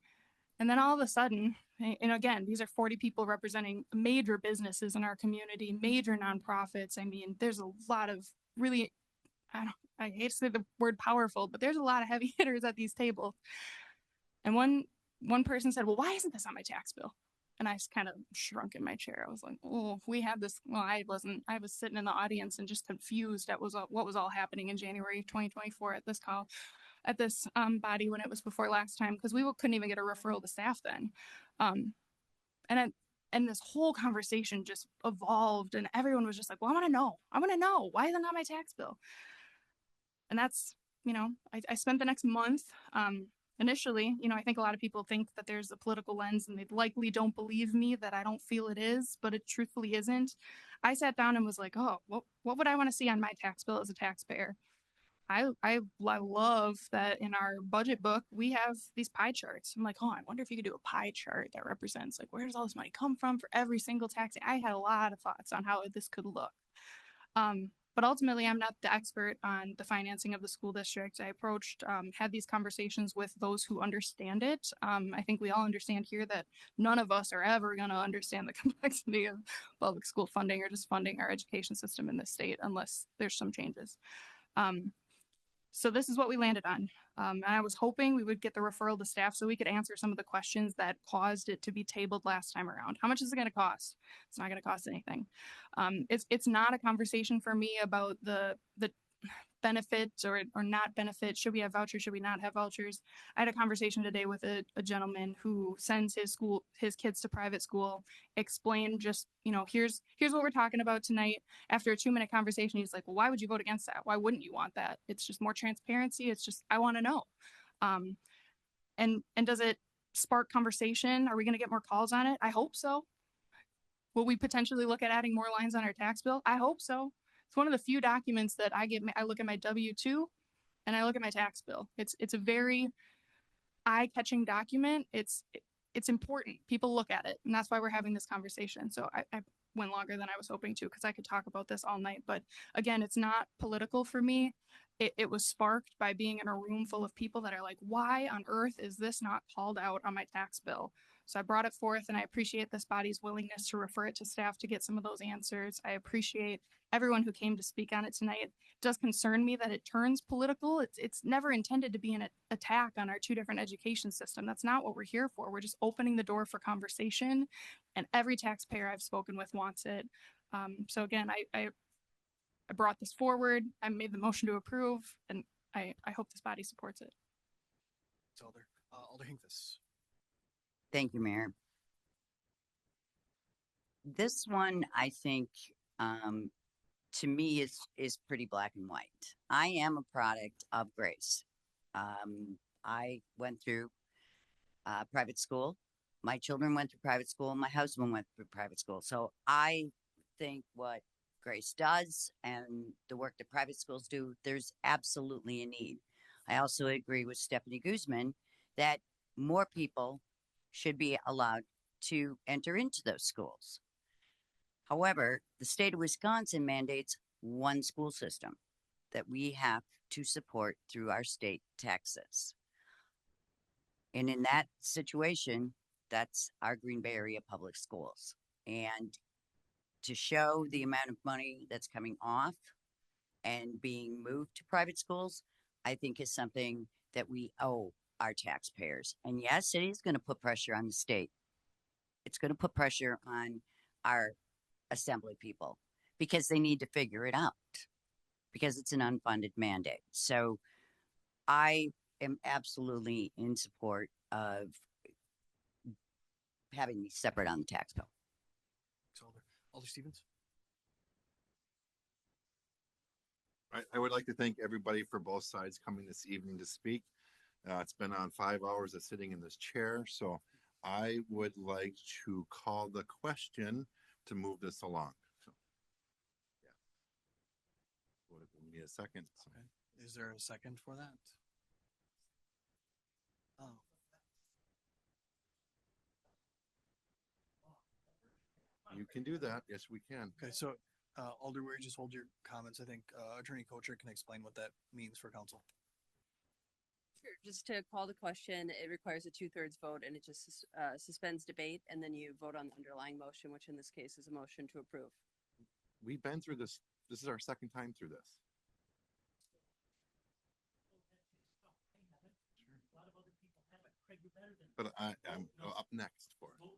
And then all of a sudden, and again, these are 40 people representing major businesses in our community, major nonprofits. I mean, there's a lot of really, I hate to say the word powerful, but there's a lot of heavy hitters at these tables. And one person said, well, why isn't this on my tax bill? And I just kind of shrunk in my chair. I was like, oh, we had this. Well, I was sitting in the audience and just confused at what was all happening in January 2024 at this call, at this body when it was before last time, because we couldn't even get a referral to staff then. And this whole conversation just evolved, and everyone was just like, well, I want to know. Why isn't it on my tax bill? And that's, I spent the next month, initially, I think a lot of people think that there's a political lens, and they likely don't believe me that I don't feel it is, but it truthfully isn't. I sat down and was like, oh, what would I want to see on my tax bill as a taxpayer? I love that in our budget book, we have these pie charts. I'm like, oh, I wonder if you could do a pie chart that represents, like, where does all this money come from for every single tax? I had a lot of thoughts on how this could look. But ultimately, I'm not the expert on the financing of the school district. I approached, had these conversations with those who understand it. I think we all understand here that none of us are ever going to understand the complexity of public school funding or just funding our education system in this state unless there's some changes. So this is what we landed on. And I was hoping we would get the referral to staff so we could answer some of the questions that caused it to be tabled last time around. How much is it going to cost? It's not going to cost anything. It's not a conversation for me about the benefits or not benefits. Should we have vouchers? Should we not have vouchers? I had a conversation today with a gentleman who sends his kids to private school, explained just, here's what we're talking about tonight. After a 2-minute conversation, he's like, well, why would you vote against that? Why wouldn't you want that? It's just more transparency. It's just, I want to know. And does it spark conversation? Are we going to get more calls on it? I hope so. Will we potentially look at adding more lines on our tax bill? I hope so. It's one of the few documents that I look at my W-2 and I look at my tax bill. It's a very eye-catching document. It's important. People look at it, and that's why we're having this conversation. So I went longer than I was hoping to because I could talk about this all night. But again, it's not political for me. It was sparked by being in a room full of people that are like, why on earth is this not called out on my tax bill? So I brought it forth, and I appreciate this body's willingness to refer it to staff to get some of those answers. I appreciate everyone who came to speak on it tonight. It does concern me that it turns political. It's never intended to be an attack on our 2 different education system. That's not what we're here for. We're just opening the door for conversation, and every taxpayer I've spoken with wants it. So again, I brought this forward. I made the motion to approve, and I hope this body supports it. Alder Hinkvis. Thank you, Mayor. This one, I think, to me is pretty black and white. I am a product of Grace. I went through private school. My children went through private school. My husband went through private school. So I think what Grace does and the work that private schools do, there's absolutely a need. I also agree with Stephanie Guzman that more people should be allowed to enter into those schools. However, the state of Wisconsin mandates one school system that we have to support through our state taxes. And in that situation, that's our Green Bay area public schools. And to show the amount of money that's coming off and being moved to private schools, I think is something that we owe our taxpayers. And yes, it is going to put pressure on the state. It's going to put pressure on our assembly people because they need to figure it out because it's an unfunded mandate. So I am absolutely in support of having these separate on the tax bill. Alder Stevens. I would like to thank everybody for both sides coming this evening to speak. It's been on 5 hours of sitting in this chair, so I would like to call the question to move this along. So, yeah. We need a second. So. Okay. Is there a second for that? Oh. You can do that. Yes, we can. Okay, so Alder Weary, just hold your comments. I think Attorney Kocher can explain what that means for council. Sure. Just to call the question, it requires a 2/3 vote and it just suspends debate and then you vote on the underlying motion, which in this case is a motion to approve. We've been through this. This is our second time through this. But I'm up next for it. Okay.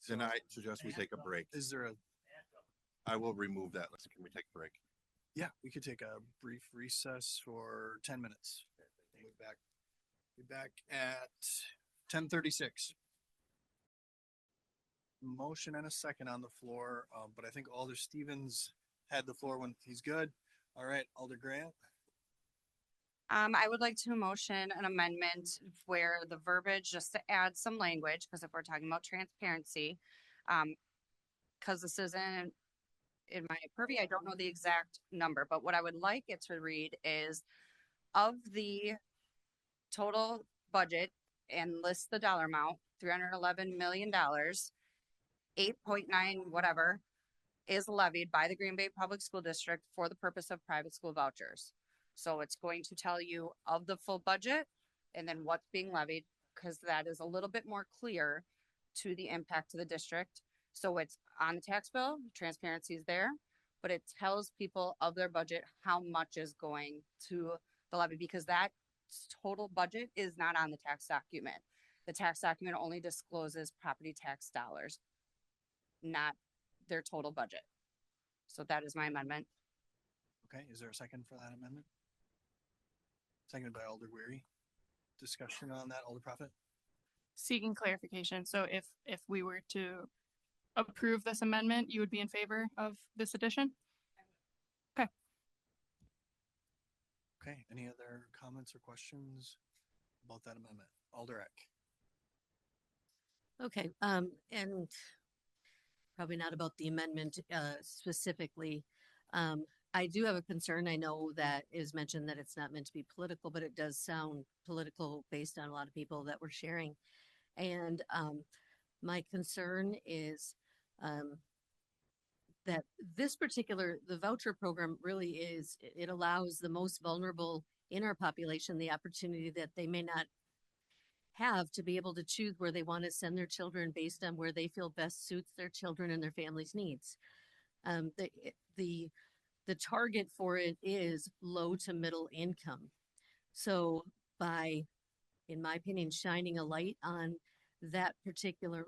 Then I suggest we take a break. Is there a? I will remove that. Listen, can we take a break? Yeah, we could take a brief recess for 10 minutes. Be back at 10:36. Motion and a second on the floor, but I think Alder Stevens had the floor when he's good. All right, Alder Grant. I would like to motion an amendment where the verbiage, just to add some language, because if we're talking about transparency, because this isn't in my purview, I don't know the exact number, but what I would like it to read is of the total budget and list the dollar amount, $311 million, 8.9 whatever is levied by the Green Bay Public School District for the purpose of private school vouchers. So it's going to tell you of the full budget and then what's being levied, because that is a little bit more clear to the impact to the district. So it's on the tax bill, transparency is there, but it tells people of their budget how much is going to the levy, because that total budget is not on the tax document. The tax document only discloses property tax dollars, not their total budget. So that is my amendment. Okay, is there a second for that amendment? Seconded by Alder Weary. Discussion on that, Alder Prophet? Seeking clarification. So if we were to approve this amendment, you would be in favor of this addition? Okay. Okay, any other comments or questions about that amendment? Alder Eck. Okay, and probably not about the amendment specifically. I do have a concern. I know that is mentioned that it's not meant to be political, but it does sound political based on a lot of people that we're sharing. And my concern is that the voucher program really is, it allows the most vulnerable in our population the opportunity that they may not have to be able to choose where they want to send their children based on where they feel best suits their children and their family's needs. The target for it is low to middle income. So by, in my opinion, shining a light on that particular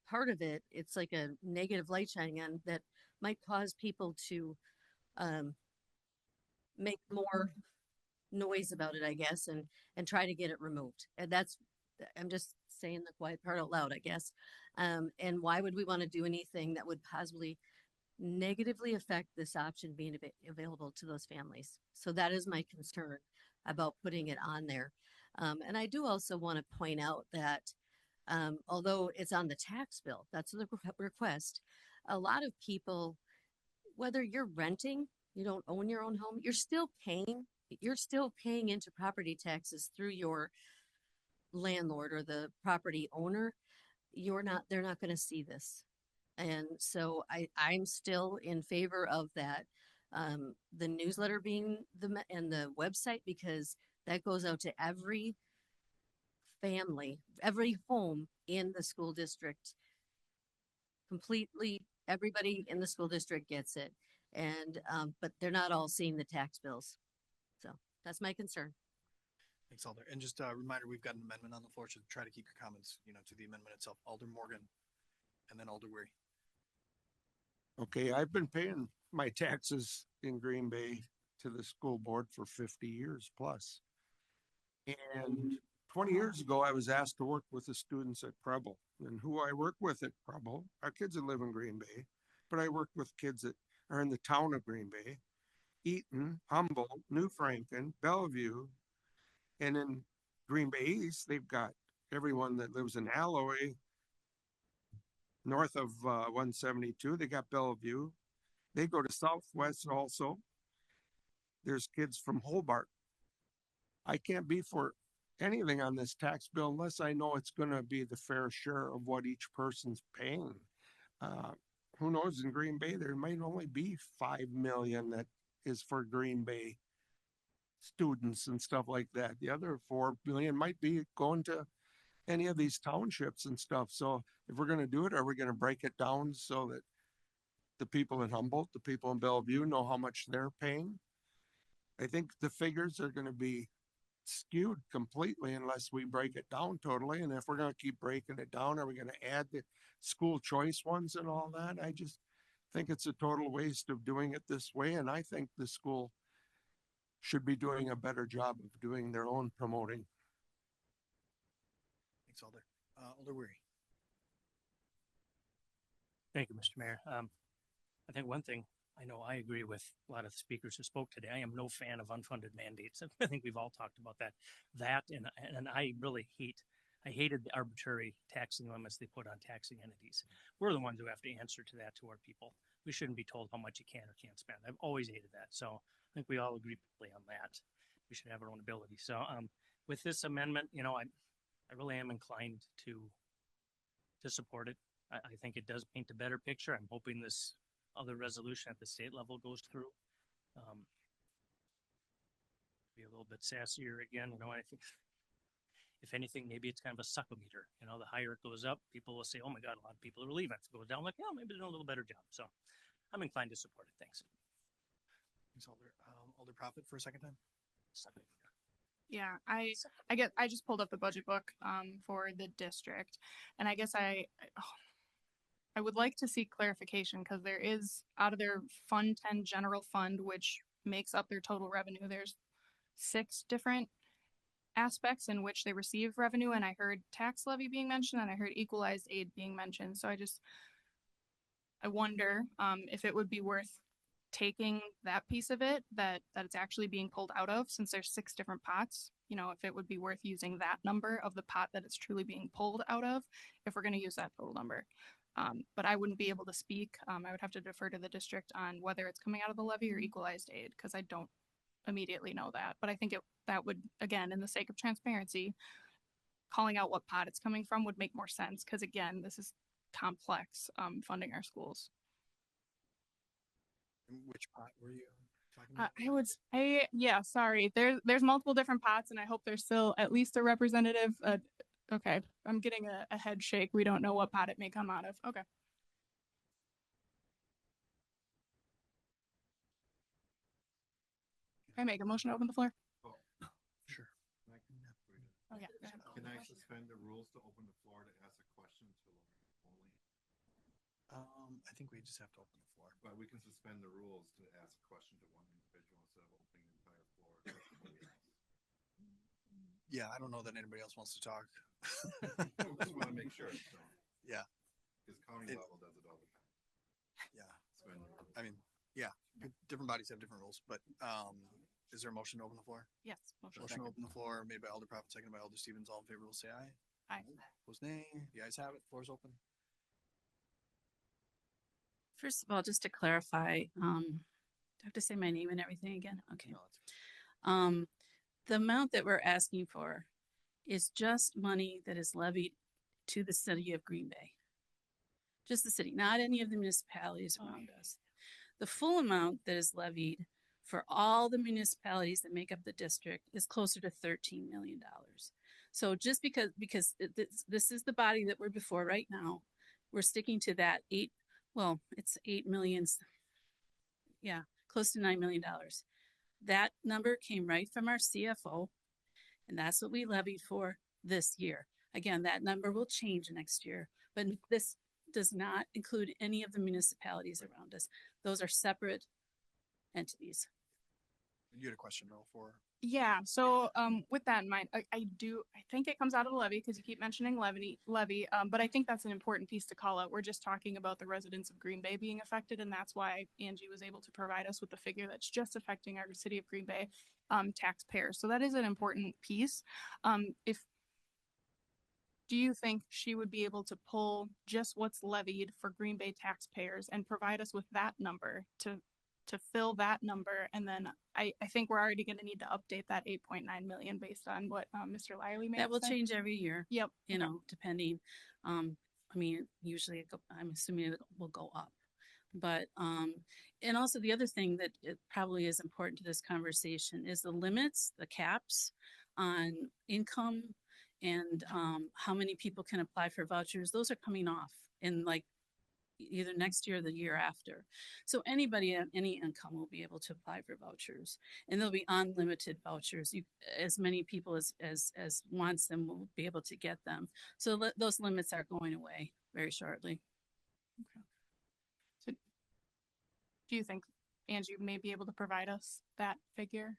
part of it, it's like a negative light shining on that might cause people to make more noise about it, I guess, and try to get it removed. And I'm just saying the quiet part out loud, I guess. And why would we want to do anything that would possibly negatively affect this option being available to those families? So that is my concern about putting it on there. And I do also want to point out that although it's on the tax bill, that's the request, a lot of people, whether you're renting, you don't own your own home, you're still paying into property taxes through your landlord or the property owner. They're not going to see this. And so I'm still in favor of that, the newsletter being and the website, because that goes out to every family, every home in the school district. Completely, everybody in the school district gets it. And, but they're not all seeing the tax bills. So that's my concern. Thanks, Alder. And just a reminder, we've got an amendment on the floor, so try to keep your comments, to the amendment itself. Alder Morgan, and then Alder Weary. Okay, I've been paying my taxes in Green Bay to the school board for 50 years plus. And 20 years ago, I was asked to work with the students at Preble. And who I work with at Preble are kids that live in Green Bay, but I work with kids that are in the town of Green Bay. Eaton, Humboldt, New Franken, Bellevue, and in Green Bay East, they've got everyone that lives in Alloy, north of 172. They got Bellevue. They go to Southwest also. There's kids from Hobart. I can't be for anything on this tax bill unless I know it's going to be the fair share of what each person's paying. Who knows, in Green Bay, there might only be 5 million that is for Green Bay students and stuff like that. The other 4 million might be going to any of these townships and stuff. So if we're going to do it, are we going to break it down so that the people in Humboldt, the people in Bellevue know how much they're paying? I think the figures are going to be skewed completely unless we break it down totally. And if we're going to keep breaking it down, are we going to add the school choice ones and all that? I just think it's a total waste of doing it this way. And I think the school should be doing a better job of doing their own promoting. Thanks, Alder. Alder Weary. Thank you, Mr. Mayor. I think one thing, I know I agree with a lot of the speakers who spoke today. I am no fan of unfunded mandates. I think we've all talked about that. And I really hated the arbitrary taxing limits they put on taxing entities. We're the ones who have to answer to that, to our people. We shouldn't be told how much you can or can't spend. I've always hated that. So I think we all agree on that. We should have our own ability. So with this amendment, I really am inclined to support it. I think it does paint a better picture. I'm hoping this other resolution at the state level goes through. Be a little bit sassier again. I think if anything, maybe it's kind of a suckometer. The higher it goes up, people will say, "Oh my God, a lot of people are leaving." If it goes down, like, maybe they're doing a little better job. So I'm inclined to support it. Thanks. Thanks, Alder. Alder Prophet for a second time. Yeah, I just pulled up the budget book for the district, and I guess I would like to see clarification because there is, out of their Fund 10 general fund, which makes up their total revenue, there's 6 different aspects in which they receive revenue, and I heard tax levy being mentioned and I heard equalized aid being mentioned. So I wonder if it would be worth taking that piece of it that it's actually being pulled out of, since there's 6 different pots, if it would be worth using that number of the pot that it's truly being pulled out of, if we're going to use that total number. But I wouldn't be able to speak. I would have to defer to the district on whether it's coming out of the levy or equalized aid, because I don't immediately know that. But I think that would, again, in the sake of transparency, calling out what pot it's coming from would make more sense, because again, this is complex funding our schools. Which pot were you talking about? Sorry. There's multiple different pots, and I hope there's still at least a representative. Okay, I'm getting a head shake. We don't know what pot it may come out of. Okay. Can I make a motion to open the floor? Sure. Oh, yeah. Go ahead. Can I suspend the rules to open the floor to ask a question to Lori only? I think we just have to open the floor. But we can suspend the rules to ask a question to one individual instead of opening the entire floor. to everybody else. Yeah, I don't know that anybody else wants to talk. Just want to make sure. So. Yeah. Because county level does it all the time. Yeah. Suspend the rules. I mean, yeah, different bodies have different rules, but is there a motion to open the floor? Yes. Motion to open the floor made by Alder Prophet, seconded by Alder Stevens. All in favor will say aye. Aye. Opposed nay. The ayes have it. Floor is open. First of all, just to clarify, do I have to say my name and everything again? Okay. No, The amount that we're asking for is just money that is levied to the city of Green Bay. Just the city, not any of the municipalities around us. The full amount that is levied for all the municipalities that make up the district is closer to $13 million. So just because this is the body that we're before right now, we're sticking to that it's 8 million. Yeah, close to $9 million. That number came right from our CFO, and that's what we levied for this year. Again, that number will change next year, but this does not include any of the municipalities around us. Those are separate entities. You had a question, Earl, for Yeah, so with that in mind, I think it comes out of the levy because you keep mentioning levy, but I think that's an important piece to call out. We're just talking about the residents of Green Bay being affected, and that's why Angie was able to provide us with the figure that's just affecting our city of Green Bay taxpayers. So that is an important piece. If do you think she would be able to pull just what's levied for Green Bay taxpayers and provide us with that number to fill that number? And then I think we're already going to need to update that 8.9 million based on what Mr. Lyerly made. That will change every year. Yep. You know, depending, I mean, usually I'm assuming it will go up. But, and also the other thing that it probably is important to this conversation is the limits, the caps on income and how many people can apply for vouchers. Those are coming off in like either next year or the year after. So anybody at any income will be able to apply for vouchers, and there'll be unlimited vouchers. As many people as wants them will be able to get them. So those limits are going away very shortly. So do you think Angie may be able to provide us that figure?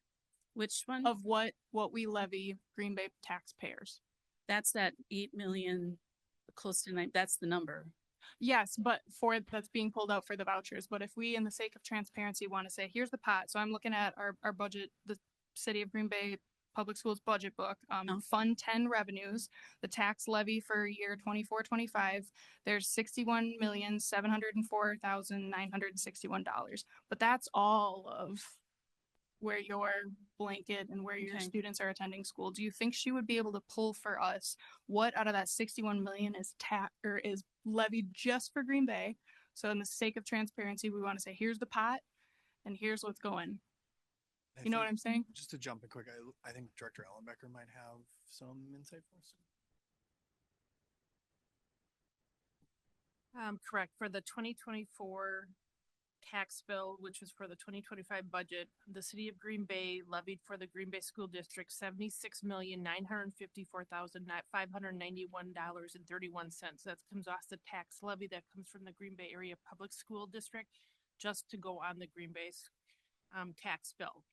Which one? Of what we levy Green Bay taxpayers. That's that 8 million, close to 9. That's the number. Yes, but that's being pulled out for the vouchers. But if we, in the sake of transparency, want to say, here's the pot. So I'm looking at our budget, the City of Green Bay Public Schools budget book, Fund 10 revenues, the tax levy for year 24-25. There's $61,704,961. But that's all of where your blanket and where your students are attending school. Do you think she would be able to pull for us what out of that 61 million is is levied just for Green Bay? So in the sake of transparency, we want to say, here's the pot and here's what's going. You know what I'm saying? Just to jump in quick, I think Director Ellenbecker might have some insight for us. Correct. For the 2024 tax bill, which was for the 2025 budget, the city of Green Bay levied for the Green Bay School District $76,954,591.31. That comes off the tax levy that comes from the Green Bay Area Public School District, just to go on the Green Bay tax bill.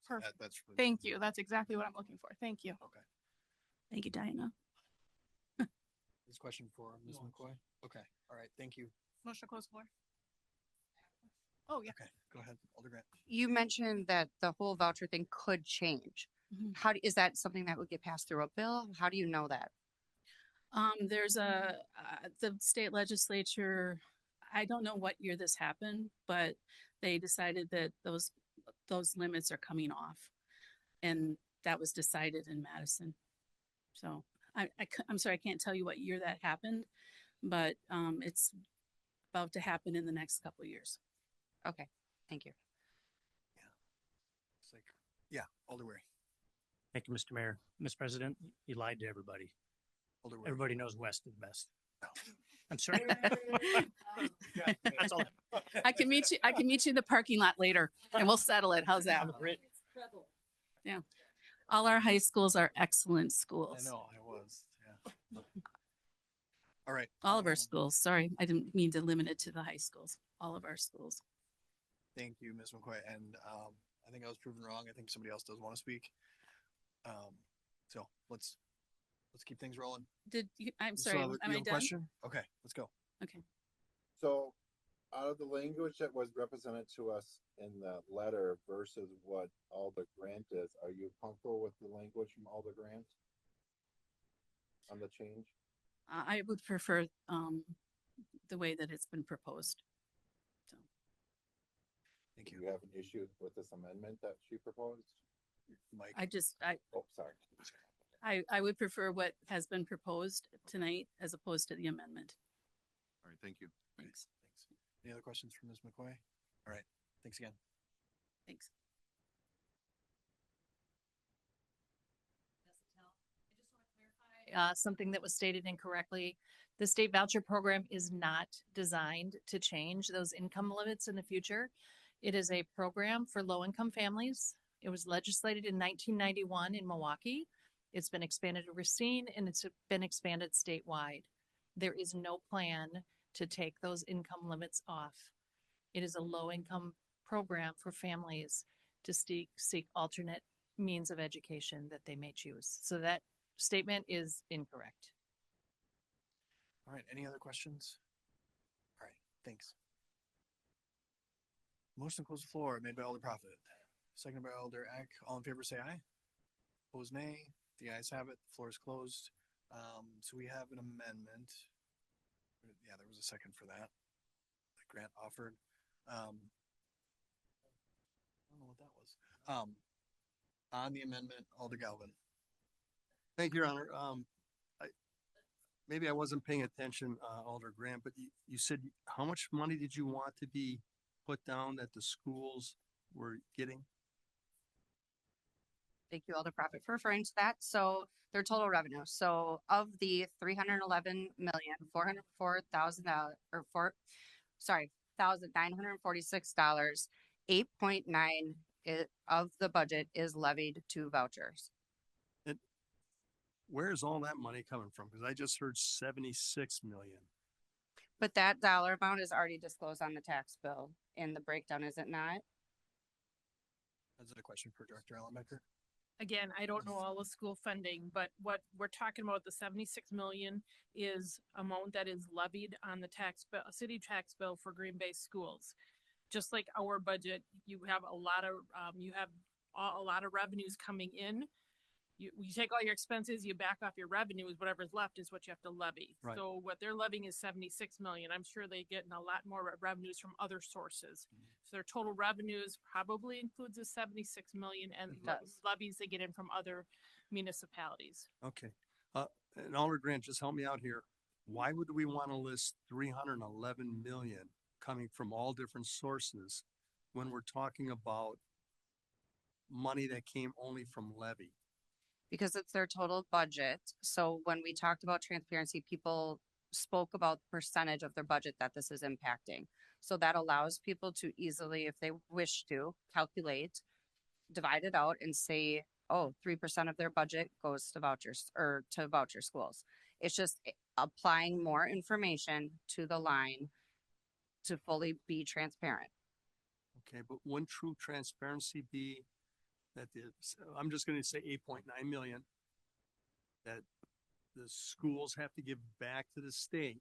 Perfect. That's Thank you. That's exactly what I'm looking for. Thank you. Okay. Thank you, Diana. This question for Ms. McCoy. Okay. All right. Thank you. Motion to close floor. Oh, yeah. Okay. Go ahead, Alder Grant. You mentioned that the whole voucher thing could change. Is that something that would get passed through a bill? How do you know that? There's the state legislature, I don't know what year this happened, but they decided that those limits are coming off, and that was decided in Madison. So I'm sorry, I can't tell you what year that happened, but it's about to happen in the next couple of years. Okay, thank you. It's like, yeah, Alder Weary. Thank you, Mr. Mayor. Mr. President, you lied to everybody. Alder Weary. Everybody knows West is best. I'm sorry. That's all. I can meet you in the parking lot later and we'll settle it. How's that? Yeah. All our high schools are excellent schools. I know, I was, yeah. All right. All of our schools. Sorry, I didn't mean to limit it to the high schools. All of our schools. Thank you, Ms. McCoy. And I think I was proven wrong. I think somebody else does want to speak. So let's keep things rolling. I'm sorry, am I done? Question? Okay, let's go. Okay. So out of the language that was represented to us in the letter versus what Alder Grant is, are you comfortable with the language from Alder Grant on the change? I would prefer the way that it's been proposed. So. Thank you. Do you have an issue with this amendment that she proposed? Mike. Oh, sorry. I would prefer what has been proposed tonight as opposed to the amendment. All right, thank you. Thanks. Thanks. Any other questions from Ms. McCoy? All right, thanks again. Thanks. Something that was stated incorrectly. The state voucher program is not designed to change those income limits in the future. It is a program for low-income families. It was legislated in 1991 in Milwaukee. It's been expanded to Racine, and it's been expanded statewide. There is no plan to take those income limits off. It is a low-income program for families to seek alternate means of education that they may choose. So that statement is incorrect. All right, any other questions? All right, thanks. Motion to close the floor made by Alder Prophet, seconded by Alder Eck. All in favor, say aye. Opposed, nay. The ayes have it. The floor is closed. So we have an amendment. Yeah, there was a second for that. That Grant offered. I don't know what that was. On the amendment, Alder Galvin. Thank you, Your Honor. Maybe I wasn't paying attention, Alder Grant, but you said how much money did you want to be put down that the schools were getting? Thank you, Alder Prophet, for referring to that. So their total revenue. So of the 311,404,000 $1,946, 8.9 of the budget is levied to vouchers. Where is all that money coming from? Because I just heard 76 million. But that dollar amount is already disclosed on the tax bill in the breakdown, is it not? Is it a question for Director Allenbecker? Again, I don't know all the school funding, but what we're talking about, the 76 million is amount that is levied on the tax bill, city tax bill for Green Bay schools. Just like our budget, you have a lot of revenues coming in. You take all your expenses, you back off your revenues, whatever's left is what you have to levy. Right. So what they're levying is 76 million. I'm sure they get a lot more revenues from other sources. So their total revenues probably includes the 76 million and It does. levies they get in from other municipalities. Okay. And Alder Grant, just help me out here. Why would we want to list 311 million coming from all different sources when we're talking about money that came only from levy? Because it's their total budget. So when we talked about transparency, people spoke about the percentage of their budget that this is impacting. So that allows people to easily, if they wish to, calculate, divide it out and say, oh, 3% of their budget goes to vouchers or to voucher schools. It's just applying more information to the line to fully be transparent. Okay, but wouldn't true transparency be that I'm just going to say 8.9 million that the schools have to give back to the state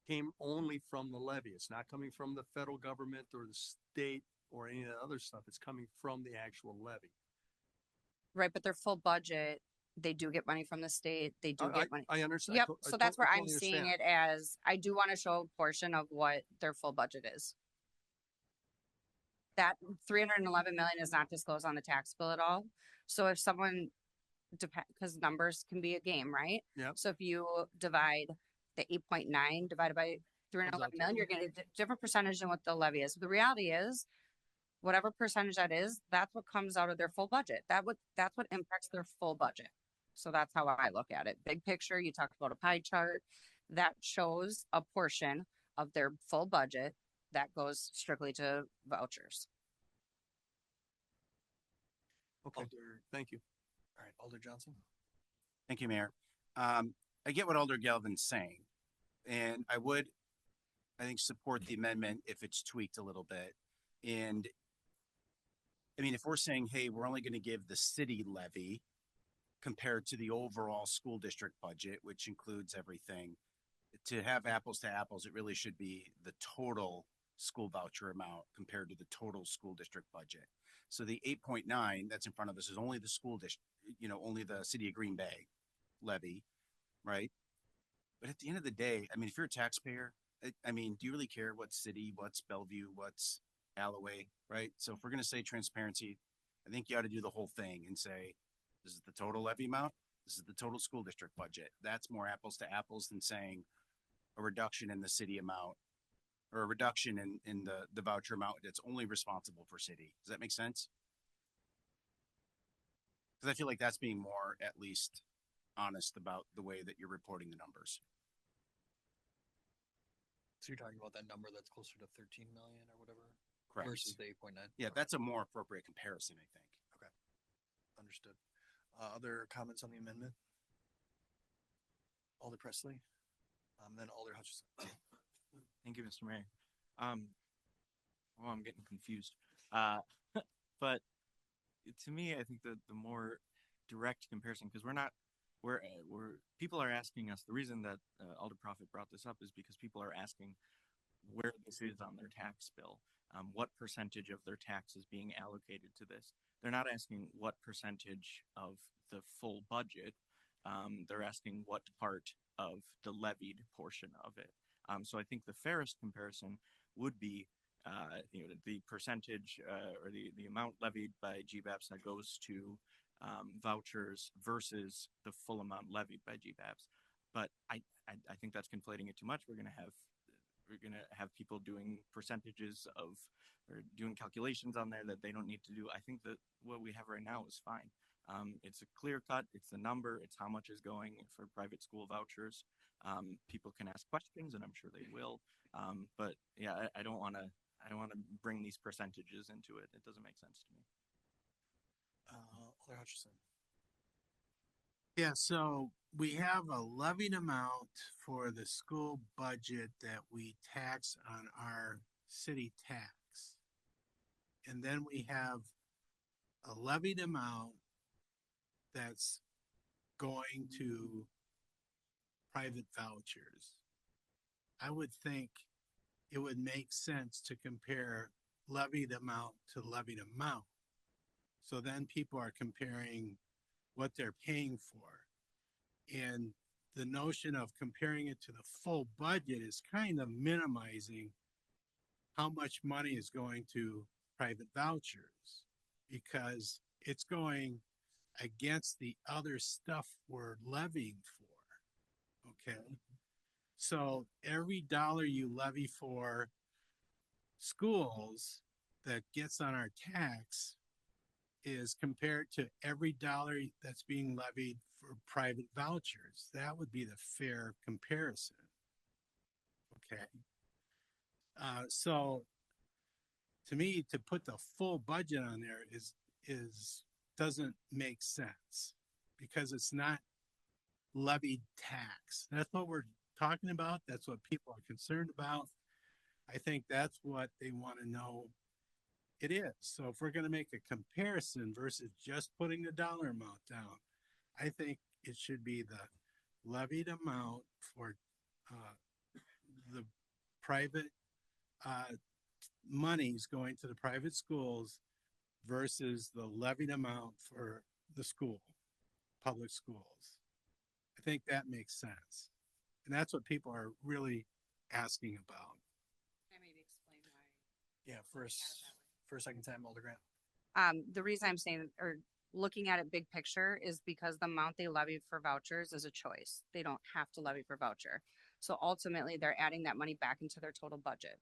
came only from the levy. It's not coming from the federal government or the state or any of the other stuff. It's coming from the actual levy. Right, but their full budget, they do get money from the state. They do get money. I understand. Yep. So that's where I'm seeing it as, I do want to show a portion of what their full budget is. That 311 million is not disclosed on the tax bill at all. So if someone, because numbers can be a game, right? Yep. So if you divide the 8.9 divided by 311 million, you're getting a different percentage than what the levy is. The reality is, whatever percentage that is, that's what comes out of their full budget. That's what impacts their full budget. So that's how I look at it. Big picture, you talked about a pie chart that shows a portion of their full budget that goes strictly to vouchers. Okay, Alder, thank you. all right, Alder Johnson. Thank you, Mayor. I get what Alder Galvin's saying, and I think, support the amendment if it's tweaked a little bit. And I mean, if we're saying, hey, we're only going to give the city levy compared to the overall school district budget, which includes everything, to have apples to apples, it really should be the total school voucher amount compared to the total school district budget. So the 8.9 that's in front of us is only the school district, only the city of Green Bay levy, right? But at the end of the day, I mean, if you're a taxpayer, I mean, do you really care what city, what's Bellevue, what's Alloway, right? So if we're going to say transparency, I think you ought to do the whole thing and say, this is the total levy amount. This is the total school district budget. That's more apples to apples than saying a reduction in the city amount or a reduction in the voucher amount that's only responsible for city. Does that make sense? Because I feel like that's being more, at least, honest about the way that you're reporting the numbers. So you're talking about that number that's closer to 13 million or whatever? Correct. Versus the 8.9? Yeah, that's a more appropriate comparison, I think. Okay. Understood. Other comments on the amendment? Alder Presley, then Alder Hutchison. Thank you, Mr. Mayor. Well, I'm getting confused. But to me, I think that the more direct comparison, because we're people are asking us. The reason that Alder Profit brought this up is because people are asking where this is on their tax bill. What percentage of their tax is being allocated to this? They're not asking what percentage of the full budget. They're asking what part of the levied portion of it. So I think the fairest comparison would be the percentage or the amount levied by GBAPS that goes to vouchers versus the full amount levied by GBAPS. But I think that's conflating it too much. We're gonna have people doing percentages of or doing calculations on there that they don't need to do. I think that what we have right now is fine. It's a clear cut. It's the number. It's how much is going for private school vouchers. People can ask questions, and I'm sure they will. But yeah, I don't want to bring these percentages into it. It doesn't make sense to me. Alder Hutchison. Yeah, so we have a levied amount for the school budget that we tax on our city tax. And then we have a levied amount that's going to private vouchers. I would think it would make sense to compare levied amount to levied amount. So then people are comparing what they're paying for. And the notion of comparing it to the full budget is kind of minimizing how much money is going to private vouchers because it's going against the other stuff we're levying for. Okay. So every dollar you levy for schools that gets on our tax is compared to every dollar that's being levied for private vouchers. That would be the fair comparison. Okay. So to me, to put the full budget on there doesn't make sense because it's not levied tax. That's what we're talking about. That's what people are concerned about. I think that's what they want to know it is. So if we're going to make a comparison versus just putting the dollar amount down, I think it should be the levied amount for the private monies going to the private schools versus the levied amount for the school, public schools. I think that makes sense. And that's what people are really asking about. Can I maybe explain why? Yeah, for a second time, Alder Grant. The reason I'm saying or looking at it big picture is because the amount they levy for vouchers is a choice. They don't have to levy for voucher. So ultimately they're adding that money back into their total budget.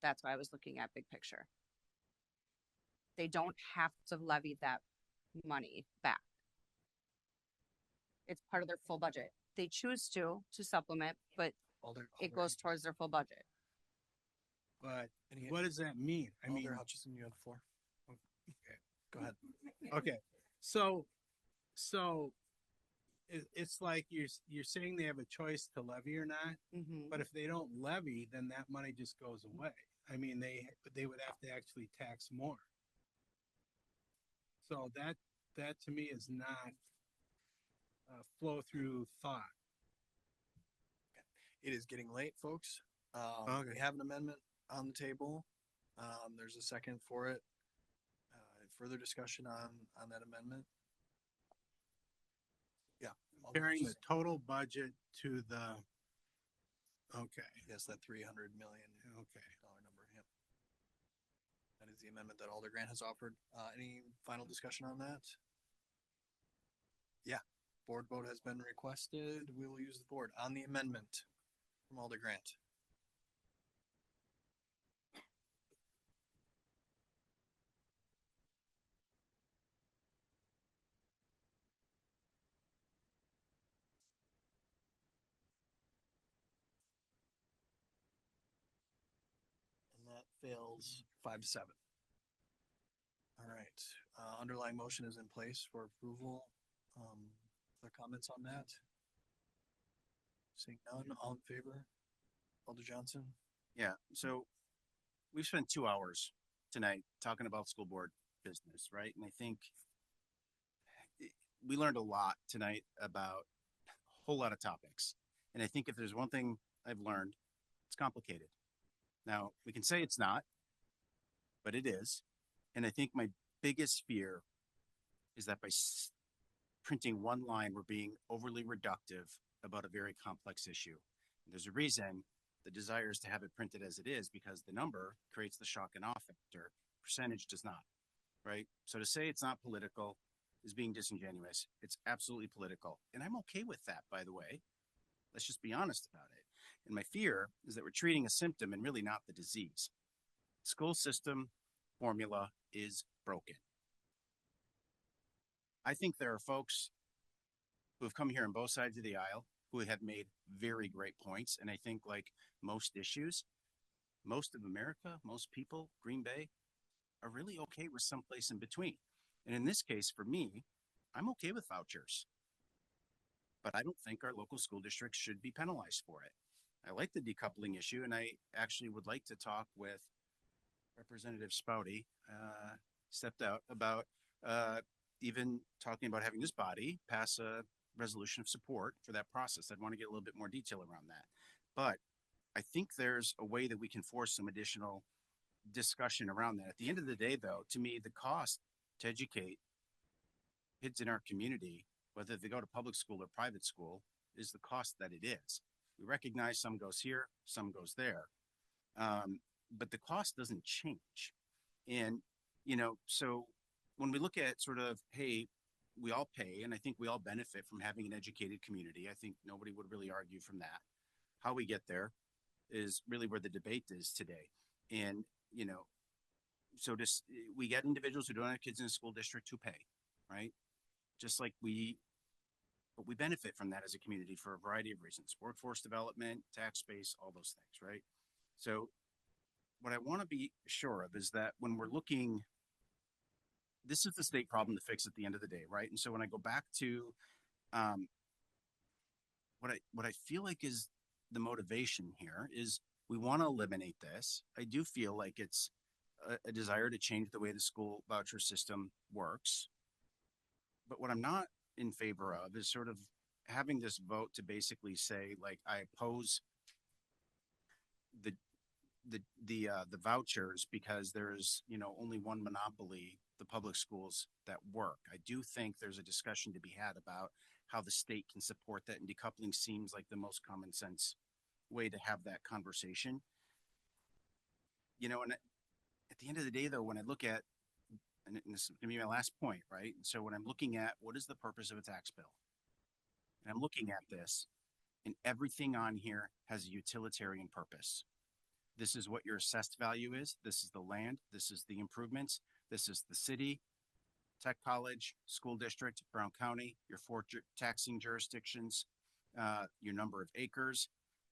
That's why I was looking at big picture. They don't have to levy that money back. It's part of their full budget. They choose to supplement, but it goes towards their full budget. But what does that mean? I mean, Alder Hutchison, you have the floor. Okay. Go ahead. Okay. So it's like you're saying they have a choice to levy or not, but if they don't levy, then that money just goes away. I mean, they would have to actually tax more. So that to me is not a flow through thought. It is getting late, folks. Okay. We have an amendment on the table. There's a second for it. Further discussion on that amendment? Yeah. Alder Comparing the Hutchison. total budget to the, okay. Yes, that 300 million Okay. dollar number. Yep. That is the amendment that Alder Grant has offered. Any final discussion on that? Yeah. Board vote has been requested. We will use the board on the amendment from Alder Grant. And that fails 5-7. All right, underlying motion is in place for approval. Other comments on that? Seeing none, all in favor? Alder Johnson? Yeah, so we've spent 2 hours tonight talking about school board. business, right? And I think we learned a lot tonight about a whole lot of topics. And I think if there's one thing I've learned, it's complicated. Now, we can say it's not, but it is. And I think my biggest fear is that by printing one line, we're being overly reductive about a very complex issue. And there's a reason the desire is to have it printed as it is, because the number creates the shock and awe factor. Percentage does not, right? So to say it's not political is being disingenuous. It's absolutely political. And I'm okay with that, by the way. Let's just be honest about it. And my fear is that we're treating a symptom and really not the disease. School system formula is broken. I think there are folks who have come here on both sides of the aisle who have made very great points. And I think, like most issues, most of America, most people, Green Bay, are really okay with someplace in between. And in this case, for me, I'm okay with vouchers. But I don't think our local school districts should be penalized for it. I like the decoupling issue, and I actually would like to talk with Representative Spouty, stepped out, about even talking about having this body pass a resolution of support for that process. I'd want to get a little bit more detail around that. But I think there's a way that we can force some additional discussion around that. At the end of the day, though, to me, the cost to educate kids in our community, whether they go to public school or private school, is the cost that it is. We recognize some goes here, some goes there. But the cost doesn't change. And, you know, so when we look at sort of, hey, we all pay, and I think we all benefit from having an educated community. I think nobody would really argue from that. How we get there is really where the debate is today. And, you know, so just, we get individuals who don't have kids in a school district who pay, right? Just like but we benefit from that as a community for a variety of reasons: workforce development, tax base, all those things, right? So what I want to be sure of is that when we're looking, this is the state problem to fix at the end of the day, right? And so when I go back to what I feel like is the motivation here is we want to eliminate this. I do feel like it's a desire to change the way the school voucher system works. But what I'm not in favor of is sort of having this vote to basically say, like, I oppose the vouchers because there's, you know, only one monopoly, the public schools, that work. I do think there's a discussion to be had about how the state can support that, and decoupling seems like the most common sense way to have that conversation. You know, and at the end of the day, though, when I look at, and this is gonna be my last point, right? So when I'm looking at what is the purpose of a tax bill, and I'm looking at this, and everything on here has a utilitarian purpose. This is what your assessed value is. This is the land. This is the improvements. This is the city, tech college, school district, Brown County, your 4 taxing jurisdictions, your number of acres.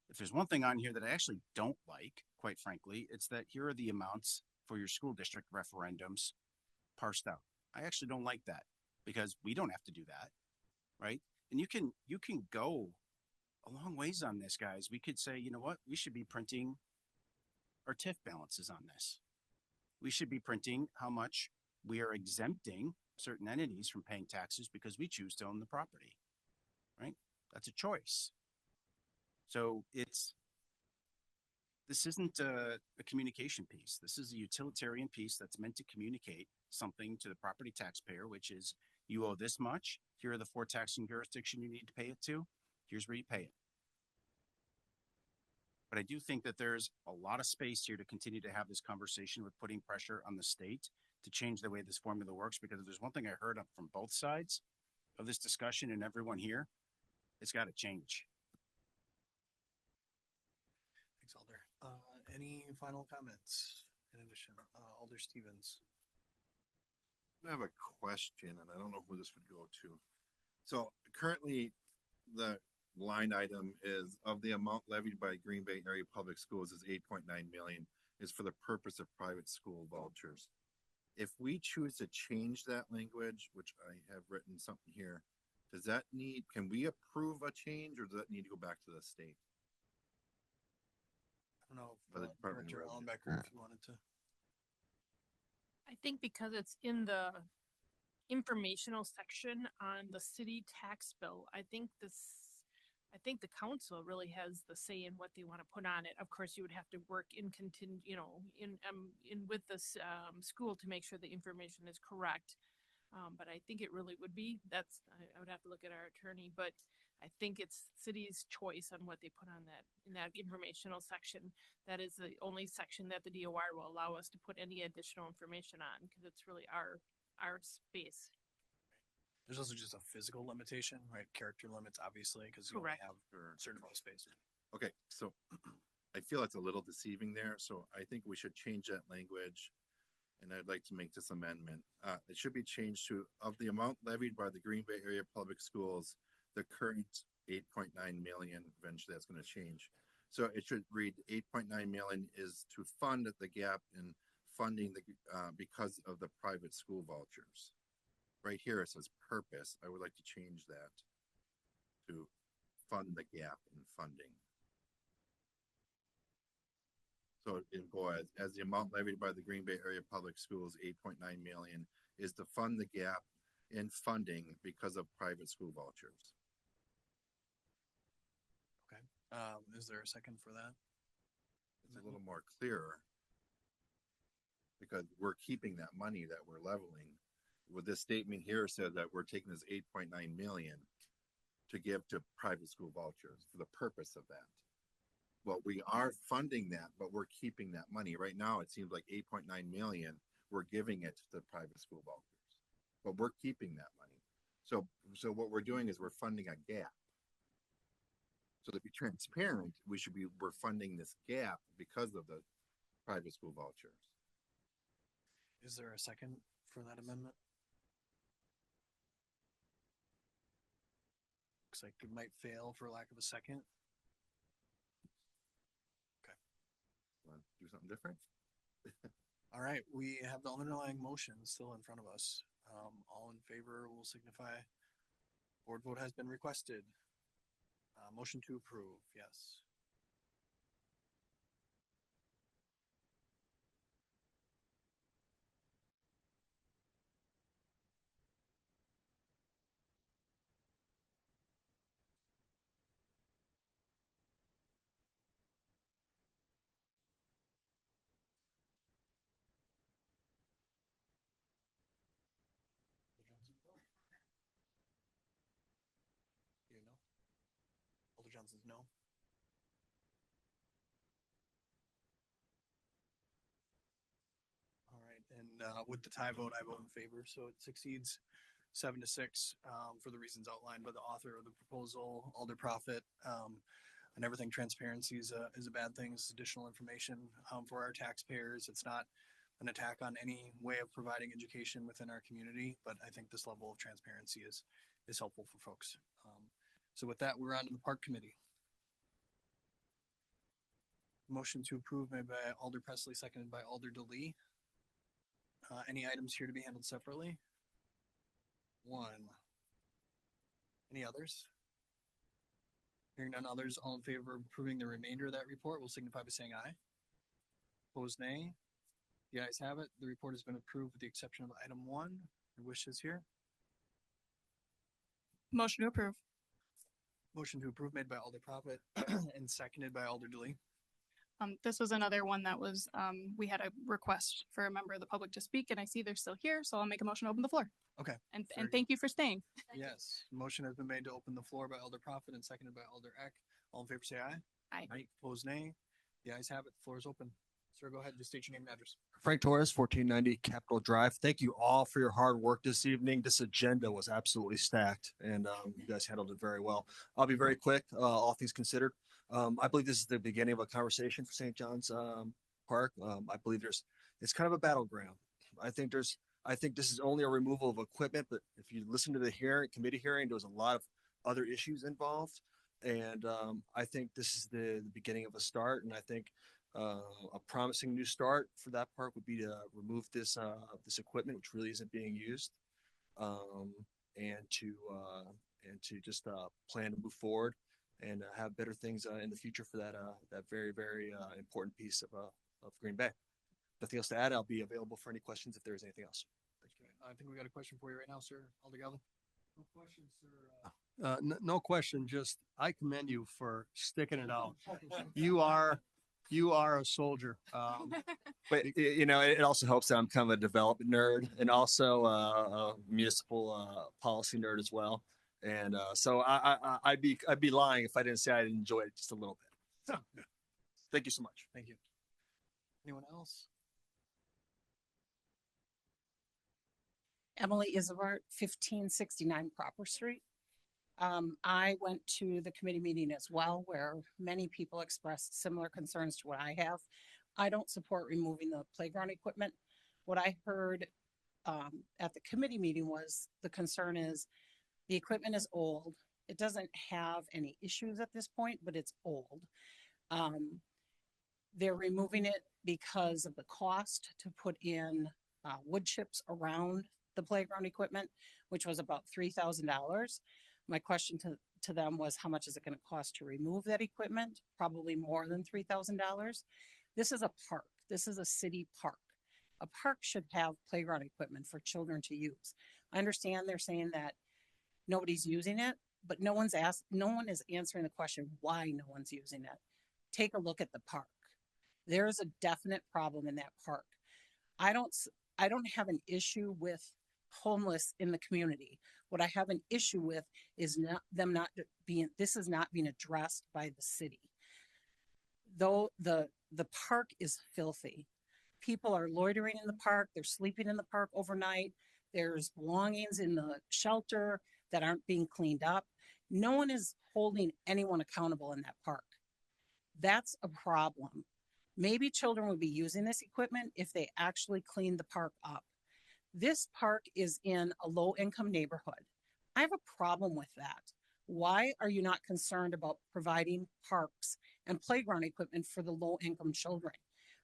If there's one thing on here that I actually don't like, quite frankly, it's that here are the amounts for your school district referendums parsed out. I actually don't like that because we don't have to do that, right? And you can go a long ways on this, guys. We could say, you know what, we should be printing our TIF balances on this. We should be printing how much we are exempting certain entities from paying taxes because we choose to own the property, right? That's a choice. So this isn't a communication piece. This is a utilitarian piece that's meant to communicate something to the property taxpayer, which is, you owe this much. Here are the 4 taxing jurisdictions you need to pay it to. Here's where you pay it. But I do think that there's a lot of space here to continue to have this conversation with putting pressure on the state to change the way this formula works, because if there's one thing I heard from both sides of this discussion and everyone here, it's got to change. Thanks, Alder. Any final comments in addition? Alder Stevens. I have a question, and I don't know who this would go to. So currently, the line item is of the amount levied by Green Bay Area Public Schools is 8.9 million is for the purpose of private school vouchers. If we choose to change that language, which I have written something here, can we approve a change, or does that need to go back to the state? I don't know For the if Department of Director Revenue. Ellenbecker, if you wanted to. I think because it's in the informational section on the city tax bill, I think the council really has the say in what they want to put on it. Of course, you would have to work in in with this, school to make sure the information is correct. But I think it really would be, I would have to look at our attorney, but I think it's city's choice on what they put on that, in that informational section. That is the only section that the DOR will allow us to put any additional information on, because it's really our space. There's also just a physical limitation, right? Character limits, obviously, because you only Correct. have a certain amount of space. Okay, so I feel it's a little deceiving there, so I think we should change that language. And I'd like to make this amendment. It should be changed to, of the amount levied by the Green Bay Area Public Schools, the current 8.9 million, eventually that's gonna change. So it should read 8.9 million is to fund the gap in funding because of the private school vouchers. Right here, it says purpose. I would like to change that to fund the gap in funding. So it go as the amount levied by the Green Bay Area Public Schools, 8.9 million, is to fund the gap in funding because of private school vouchers. Okay. Is there a second for that? It's a little more clearer because we're keeping that money that we're leveling. With this statement here said that we're taking this 8.9 million to give to private school vouchers for the purpose of that. Well, we are funding that, but we're keeping that money. Right now, it seems like 8.9 million, we're giving it to the private school vouchers, but we're keeping that money. So what we're doing is we're funding a gap. So to be transparent, we're funding this gap because of the private school vouchers. Is there a second for that amendment? Looks like it might fail for lack of a second. Want to do something different? All right, we have the underlying motion still in front of us. All in favor will signify. Board vote has been requested. Motion to approve, yes. You know? Alder Johnson's no. All right, and with the tie vote, I vote in favor, so it succeeds 7-6 for the reasons outlined by the author of the proposal, Alder Profit. I never think transparency is a bad thing. It's additional information for our taxpayers. It's not an attack on any way of providing education within our community, but I think this level of transparency is helpful for folks. So with that, we're on to the Park Committee. Motion to approve made by Alder Presley, seconded by Alder DeLee. Any items here to be handled separately? One. Any others? Hearing none others, all in favor of approving the remainder of that report will signify by saying aye. Opposed, nay. The ayes have it. The report has been approved with the exception of item 1. Your wishes here. Motion to approve. Motion to approve made by Alder Profit and seconded by Alder DeLee. This was another one that was, we had a request for a member of the public to speak, and I see they're still here, so I'll make a motion to open the floor. Okay. And very thank you for staying. Yes, motion has been made to open the floor by Alder Profit and seconded by Alder Eck. All in favor, say aye. Aye. Aye. Opposed, nay. The ayes have it. The floor is open. Sir, go ahead. Just state your name and address. Frank Torres, 1490 Capitol Drive. Thank you all for your hard work this evening. This agenda was absolutely stacked, and you guys handled it very well. I'll be very quick, all things considered. I believe this is the beginning of a conversation for St. John's Park. I believe it's kind of a battleground. I think this is only a removal of equipment, but if you listen to the committee hearing, there was a lot of other issues involved. And I think this is the beginning of a start. And I think a promising new start for that park would be to remove this equipment, which really isn't being used, and to just plan to move forward and have better things in the future for that very, very important piece of Green Bay. nothing else to add. I'll be available for any questions if there is anything else. Okay, I think we got a question for you right now, sir. Alder Galvin. No question, sir. No question, just I commend you for sticking it out. You are a soldier. But you know, it also helps that I'm kind of a development nerd and also a municipal policy nerd as well. And so I'd be lying if I didn't say I enjoyed it just a little bit. Thank you so much. Thank you. Anyone else? Emily Isabart, 1569 Proper Street. I went to the committee meeting as well, where many people expressed similar concerns to what I have. I don't support removing the playground equipment. What I heard at the committee meeting was the concern is the equipment is old. It doesn't have any issues at this point, but it's old. They're removing it because of the cost to put in wood chips around the playground equipment, which was about $3,000. My question to them was, how much is it going to cost to remove that equipment? Probably more than $3,000. This is a park. This is a city park. A park should have playground equipment for children to use. I understand they're saying that nobody's using it, but no one is answering the question why no one's using it. Take a look at the park. There is a definite problem in that park. I don't have an issue with homeless in the community. What I have an issue with is this is not being addressed by the city. Though the park is filthy. People are loitering in the park, they're sleeping in the park overnight. There's belongings in the shelter that aren't being cleaned up. No one is holding anyone accountable in that park. That's a problem. Maybe children would be using this equipment if they actually cleaned the park up. This park is in a low-income neighborhood. I have a problem with that. Why are you not concerned about providing parks and playground equipment for the low-income children?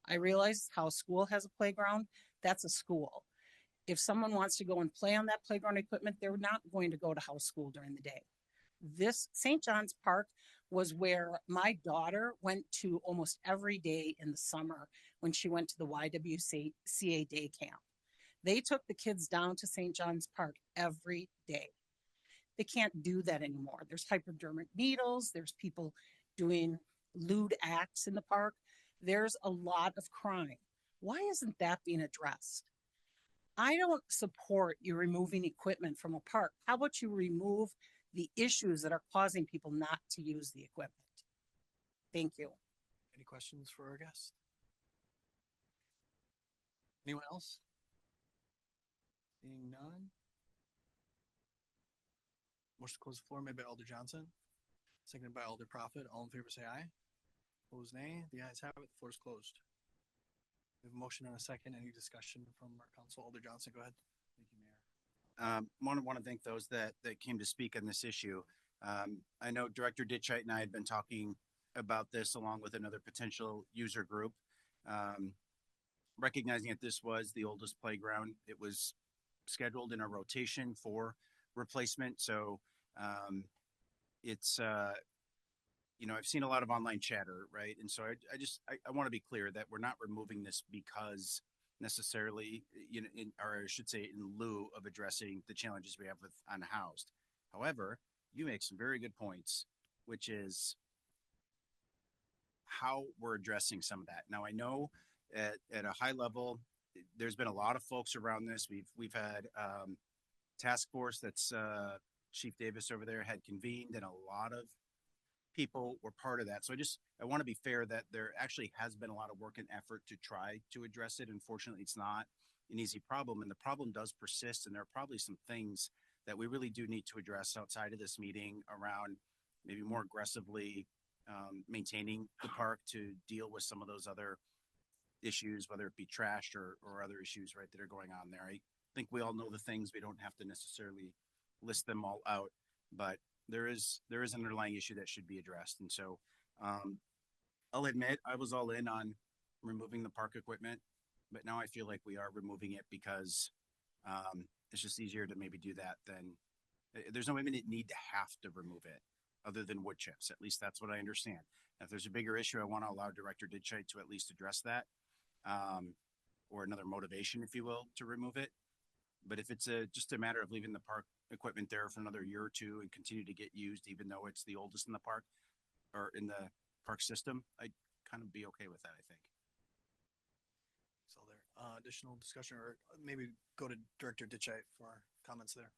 I realize House School has a playground. That's a school. If someone wants to go and play on that playground equipment, they're not going to go to House School during the day. This St. John's Park was where my daughter went to almost every day in the summer when she went to the YWCA day camp. They took the kids down to St. John's Park every day. They can't do that anymore. There's hypodermic needles. There's people doing lewd acts in the park. There's a lot of crime. Why isn't that being addressed? I don't support you removing equipment from a park. How about you remove the issues that are causing people not to use the equipment? Thank you. Any questions for our guest? Anyone else? Seeing none. Motion to close the floor made by Alder Johnson, seconded by Alder Prophet. All in favor say aye. Opposed nay. The ayes have it. The floor is closed. We have a motion and a second. Any discussion from our council? Alder Johnson, go ahead. Thank you, Mayor. Want to thank those that came to speak on this issue. I know Director Ditchite and I had been talking about this along with another potential user group. Recognizing that this was the oldest playground, it was scheduled in a rotation for replacement. So it's I've seen a lot of online chatter, right? And so I want to be clear that we're not removing this because necessarily, or I should say in lieu of addressing the challenges we have with unhoused. However, you make some very good points, which is how we're addressing some of that. Now, I know at a high level, there's been a lot of folks around this. We've had task force that's Chief Davis over there had convened, and a lot of people were part of that. So I want to be fair that there actually has been a lot of work and effort to try to address it. Unfortunately, it's not an easy problem, and the problem does persist. And there are probably some things that we really do need to address outside of this meeting around maybe more aggressively maintaining the park to deal with some of those other issues, whether it be trash or other issues, right, that are going on there. I think we all know the things. We don't have to necessarily list them all out, but there is an underlying issue that should be addressed. And so I'll admit I was all in on removing the park equipment, but now I feel like we are removing it because it's just easier to maybe do that than there's no imminent need to have to remove it other than wood chips. At least that's what I understand. If there's a bigger issue, I want to allow Director Ditchite to at least address that. or another motivation, if you will, to remove it. But if it's just a matter of leaving the park equipment there for another year or two and continue to get used, even though it's the oldest in the park or in the park system, I'd kind of be okay with that, I think. So there, additional discussion, or maybe go to Director Ditchite for comments there.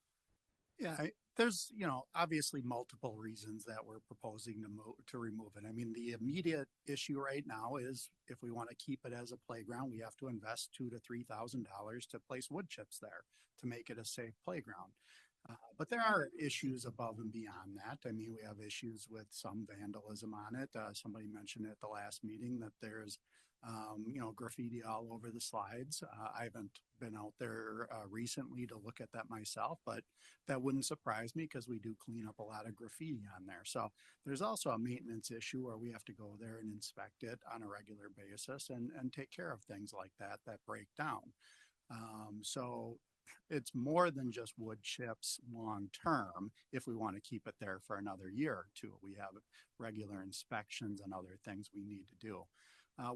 Yeah, there's, obviously multiple reasons that we're proposing to remove it. I mean, the immediate issue right now is if we want to keep it as a playground, we have to invest $2,000 to $3,000 to place wood chips there to make it a safe playground. But there are issues above and beyond that. I mean, we have issues with some vandalism on it. Somebody mentioned at the last meeting that there's graffiti all over the slides. I haven't been out there recently to look at that myself, but that wouldn't surprise me because we do clean up a lot of graffiti on there. So there's also a maintenance issue where we have to go there and inspect it on a regular basis and take care of things like that break down. So it's more than just wood chips long term if we want to keep it there for another year or two. We have regular inspections and other things we need to do.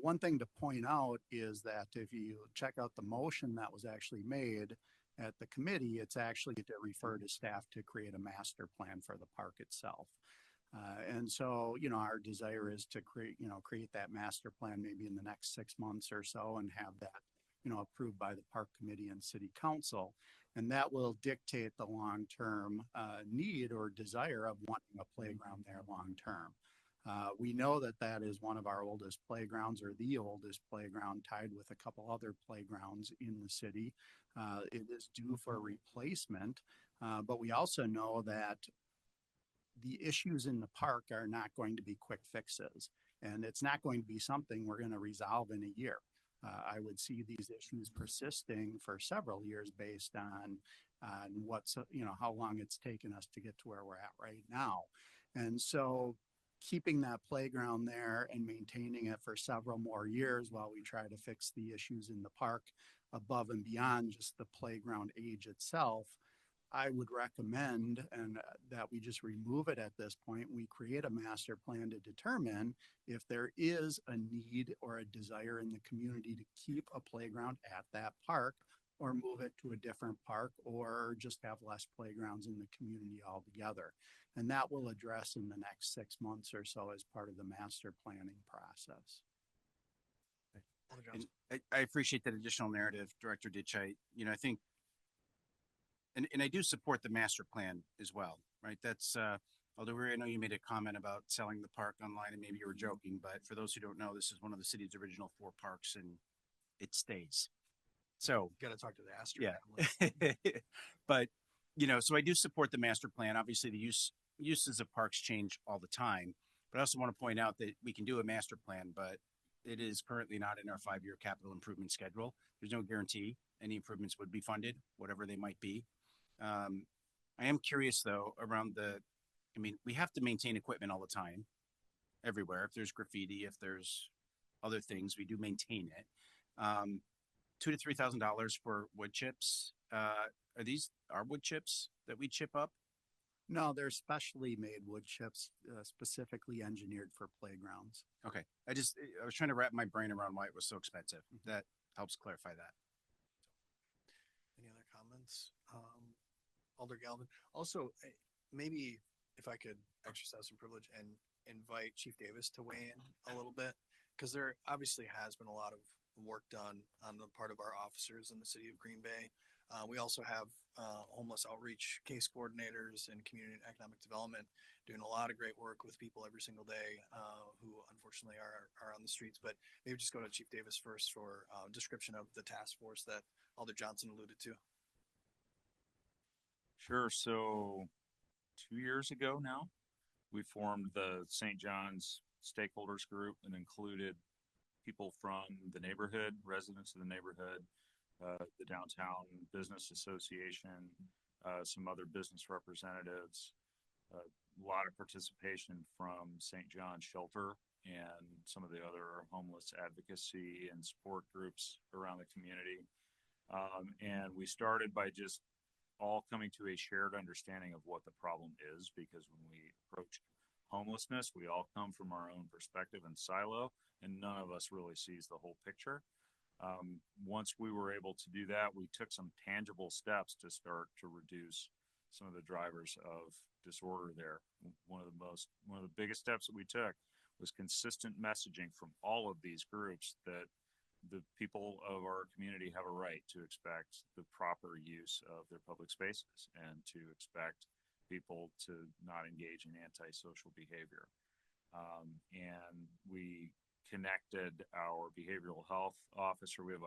One thing to point out is that if you check out the motion that was actually made at the committee, it's actually to refer to staff to create a master plan for the park itself. And so, our desire is to create that master plan maybe in the next 6 months or so and have that, approved by the park committee and city council. And that will dictate the long-term need or desire of wanting a playground there long-term. We know that that is one of our oldest playgrounds, or the oldest playground, tied with a couple other playgrounds in the city. It is due for replacement, but we also know that the issues in the park are not going to be quick fixes, and it's not going to be something we're going to resolve in a year. I would see these issues persisting for several years based on what's, how long it's taken us to get to where we're at right now. And so keeping that playground there and maintaining it for several more years while we try to fix the issues in the park above and beyond just the playground age itself, I would recommend that we just remove it at this point. We create a master plan to determine if there is a need or a desire in the community to keep a playground at that park, or move it to a different park, or just have less playgrounds in the community altogether. And that will address in the next 6 months or so as part of the master planning process. And I appreciate that additional narrative, Director Ditchite. I think, and I do support the master plan as well, right? That's, although I know you made a comment about selling the park online and maybe you were joking, but for those who don't know, this is one of the city's original 4 parks and it stays. So Got to talk to the Astor. yeah, but so I do support the master plan. Obviously, the uses of parks change all the time, but I also want to point out that we can do a master plan, but it is currently not in our 5-year capital improvement schedule. There's no guarantee any improvements would be funded, whatever they might be. I am curious though around we have to maintain equipment all the time, everywhere. If there's graffiti, if there's other things, we do maintain it. $2,000 to $3,000 for wood chips. Are these our wood chips that we chip up? No, they're specially made wood chips, specifically engineered for playgrounds. Okay. I was trying to wrap my brain around why it was so expensive. That helps clarify that. Any other comments? Alder Galvin. Also, maybe if I could exercise some privilege and invite Chief Davis to weigh in a little bit, because there obviously has been a lot of work done on the part of our officers in the city of Green Bay. We also have homeless outreach case coordinators and community and economic development doing a lot of great work with people every single day who unfortunately are on the streets. But maybe just go to Chief Davis first for a description of the task force that Alder Johnson alluded to. Sure. So 2 years ago now, we formed the St. John's Stakeholders Group and included people from the neighborhood, residents of the neighborhood, the Downtown Business Association, some other business representatives, a lot of participation from St. John's Shelter and some of the other homeless advocacy and support groups around the community. And we started by just all coming to a shared understanding of what the problem is, because when we approach homelessness, we all come from our own perspective and silo, and none of us really sees the whole picture. Once we were able to do that, we took some tangible steps to start to reduce some of the drivers of disorder there. One of the biggest steps that we took was consistent messaging from all of these groups that the people of our community have a right to expect the proper use of their public spaces and to expect people to not engage in antisocial behavior. And we connected our behavioral health officer. We have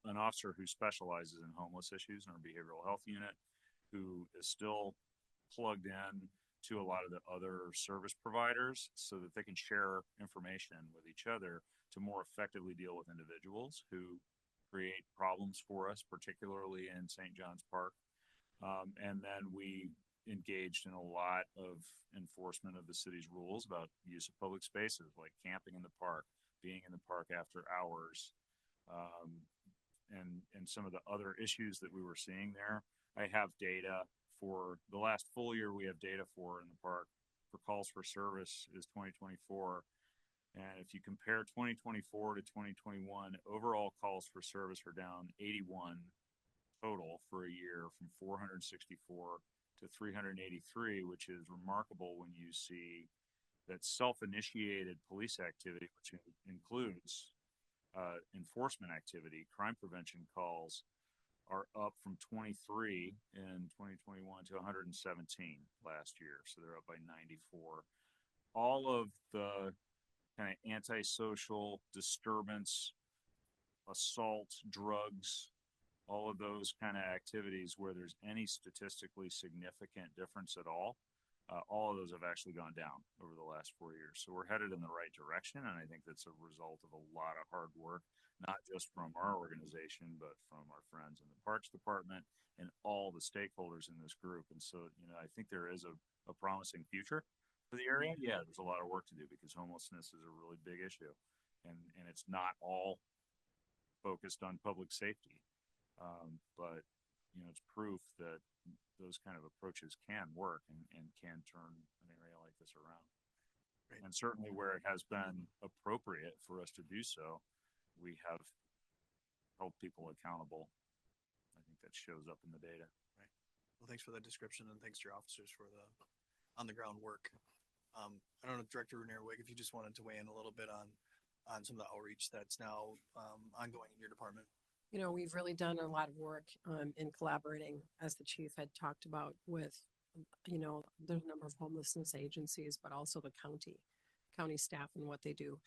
an officer who specializes in homeless issues in our behavioral health unit, who is still plugged in to a lot of the other service providers so that they can share information with each other to more effectively deal with individuals who create problems for us, particularly in St. John's Park. And then we engaged in a lot of enforcement of the city's rules about use of public spaces, like camping in the park, being in the park after hours, and some of the other issues that we were seeing there. I have data for the last full year we have data for in the park for calls for service is 2024. And if you compare 2024 to 2021, overall calls for service are down 81 total for a year, from 464 to 383, which is remarkable when you see that self-initiated police activity, which includes enforcement activity, crime prevention calls, are up from 23 in 2021 to 117 last year. So they're up by 94. All of the kind of antisocial disturbance, assault, drugs, all of those kind of activities where there's any statistically significant difference at all of those have actually gone down over the last 4 years. So we're headed in the right direction. And I think that's a result of a lot of hard work, not just from our organization, but from our friends in the Parks Department and all the stakeholders in this group. And so, I think there is a promising future for the area. Yeah, there's a lot of work to do because homelessness is a really big issue. And it's not all focused on public safety. But it's proof that those kind of approaches can work and can turn an area like this around. Great. And certainly where it has been appropriate for us to do so, we have held people accountable. I think that shows up in the data. Right. Well, thanks for that description, and thanks to your officers for the on the ground work. I don't know, Director Nerwig, if you just wanted to weigh in a little bit on some of the outreach that's now ongoing in your department. We've really done a lot of work in collaborating, as the chief had talked about, with, there's a number of homelessness agencies, but also the county staff and what they do.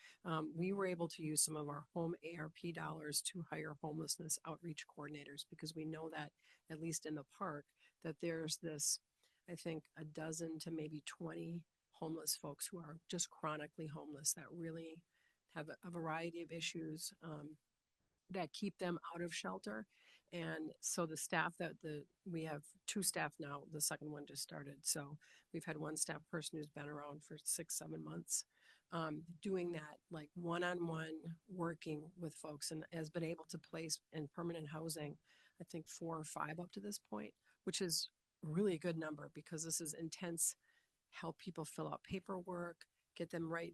We were able to use some of our home ARP dollars to hire homelessness outreach coordinators, because we know that, at least in the park, that there's this, I think, a dozen to maybe 20 homeless folks who are just chronically homeless that really have a variety of issues that keep them out of shelter. And so the staff we have 2 staff now, the second one just started. So we've had 1 staff person who's been around for 6-7 months, doing that, like one-on-one working with folks, and has been able to place in permanent housing, I think 4 or 5 up to this point, which is really a good number, because this is intense. Help people fill out paperwork, get them right,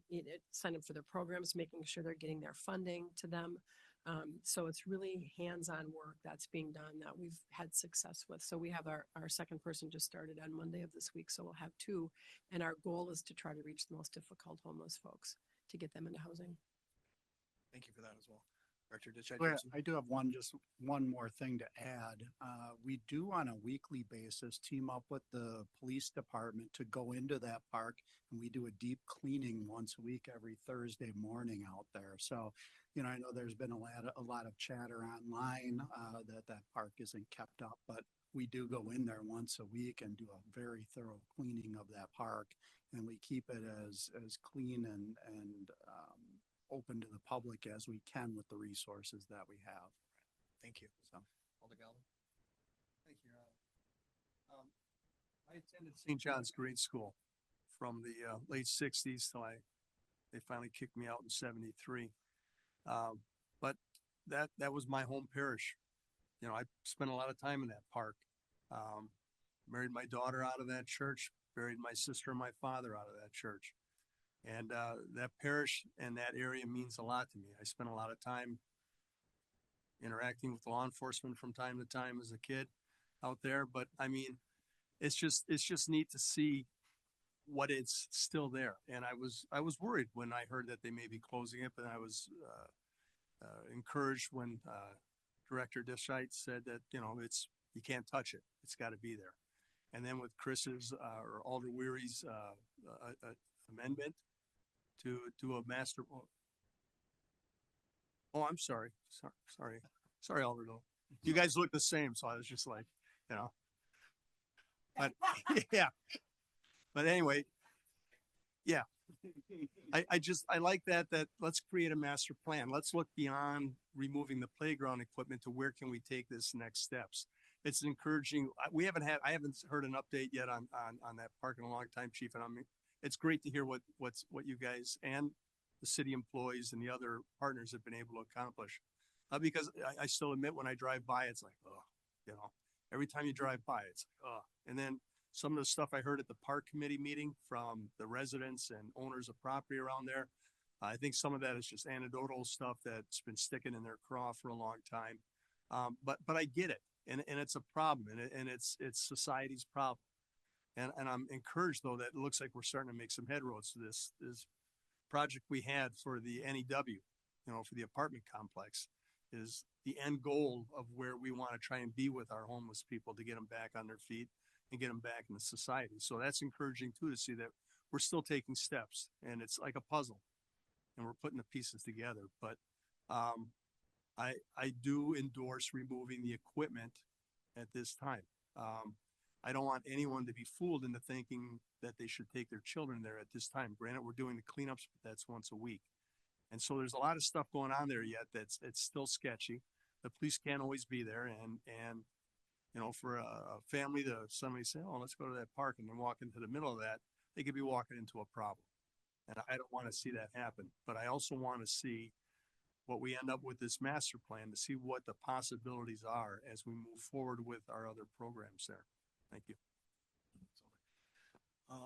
sign up for their programs, making sure they're getting their funding to them. So it's really hands-on work that's being done that we've had success with. So we have our second person just started on Monday of this week. So we'll have 2. And our goal is to try to reach the most difficult homeless folks to get them into housing. Thank you for that as well. Director Ditch, I do have one more thing to add. We do on a weekly basis team up with the police department to go into that park, and we do a deep cleaning once a week every Thursday morning out there. So, I know there's been a lot of chatter online that park isn't kept up, but we do go in there once a week and do a very thorough cleaning of that park, and we keep it as clean and open to the public as we can with the resources that we have. Thank you. So, Alder Galvin. Thank you, Your Honor. I attended St. John's grade school from the late 60s till they finally kicked me out in 73. But that was my home parish. I spent a lot of time in that park. Married my daughter out of that church, buried my sister and my father out of that church. And, that parish and that area means a lot to me. I spent a lot of time interacting with law enforcement from time to time as a kid out there. But I mean, it's just neat to see what it's still there. And I was worried when I heard that they may be closing it, but I was, encouraged when, Director Deschite said that, you know, you can't touch it. It's got to be there. And then with Chris's, or Alder Weary's, amendment to do a master. Oh, I'm sorry. Sorry, Alder. You guys look the same. So I was just like, you know, but yeah, but anyway, yeah, I like that let's create a master plan. Let's look beyond removing the playground equipment to where can we take this next steps. It's encouraging. I haven't heard an update yet on that park in a long time, Chief. And it's great to hear what you guys and the city employees and the other partners have been able to accomplish. Because I still admit when I drive by, it's like, oh, you know, every time you drive by, it's like, oh, and then some of the stuff I heard at the park committee meeting from the residents and owners of property around there. I think some of that is just anecdotal stuff that's been sticking in their craw for a long time. But I get it. And it's a problem and it's society's problem. And I'm encouraged though, that it looks like we're starting to make some headroads to this project we had for the NEW, you know, for the apartment complex is the end goal of where we want to try and be with our homeless people to get them back on their feet and get them back into society. So that's encouraging too, to see that we're still taking steps and it's like a puzzle and we're putting the pieces together. But, I do endorse removing the equipment at this time. I don't want anyone to be fooled into thinking that they should take their children there at this time. Granted, we're doing the cleanups, but that's once a week. And so there's a lot of stuff going on there yet it's still sketchy. The police can't always be there and you know, for a family to somebody say, oh, let's go to that park and then walk into the middle of that, they could be walking into a problem. And I don't want to see that happen, but I also want to see what we end up with this master plan to see what the possibilities are as we move forward with our other programs there. Thank you.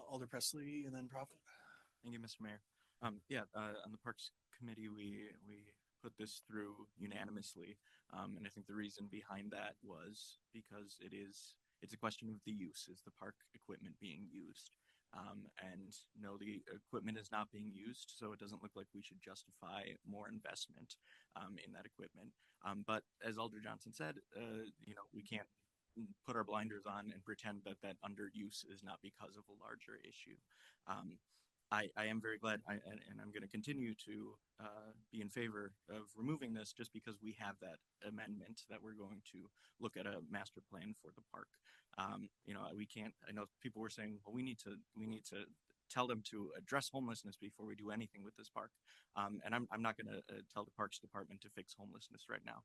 Alder Presley and then Prophet. Thank you, Mr. Mayor. On the Parks Committee, we put this through unanimously. And I think the reason behind that was because it's a question of the use. Is the park equipment being used? And no, the equipment is not being used, so it doesn't look like we should justify more investment in that equipment. But as Alder Johnson said, you know, we can't put our blinders on and pretend that underuse is not because of a larger issue. I am very glad, and I'm going to continue to be in favor of removing this just because we have that amendment that we're going to look at a master plan for the park. You know, we can't. I know people were saying, well, we need to tell them to address homelessness before we do anything with this park. And I'm not going to tell the Parks Department to fix homelessness right now.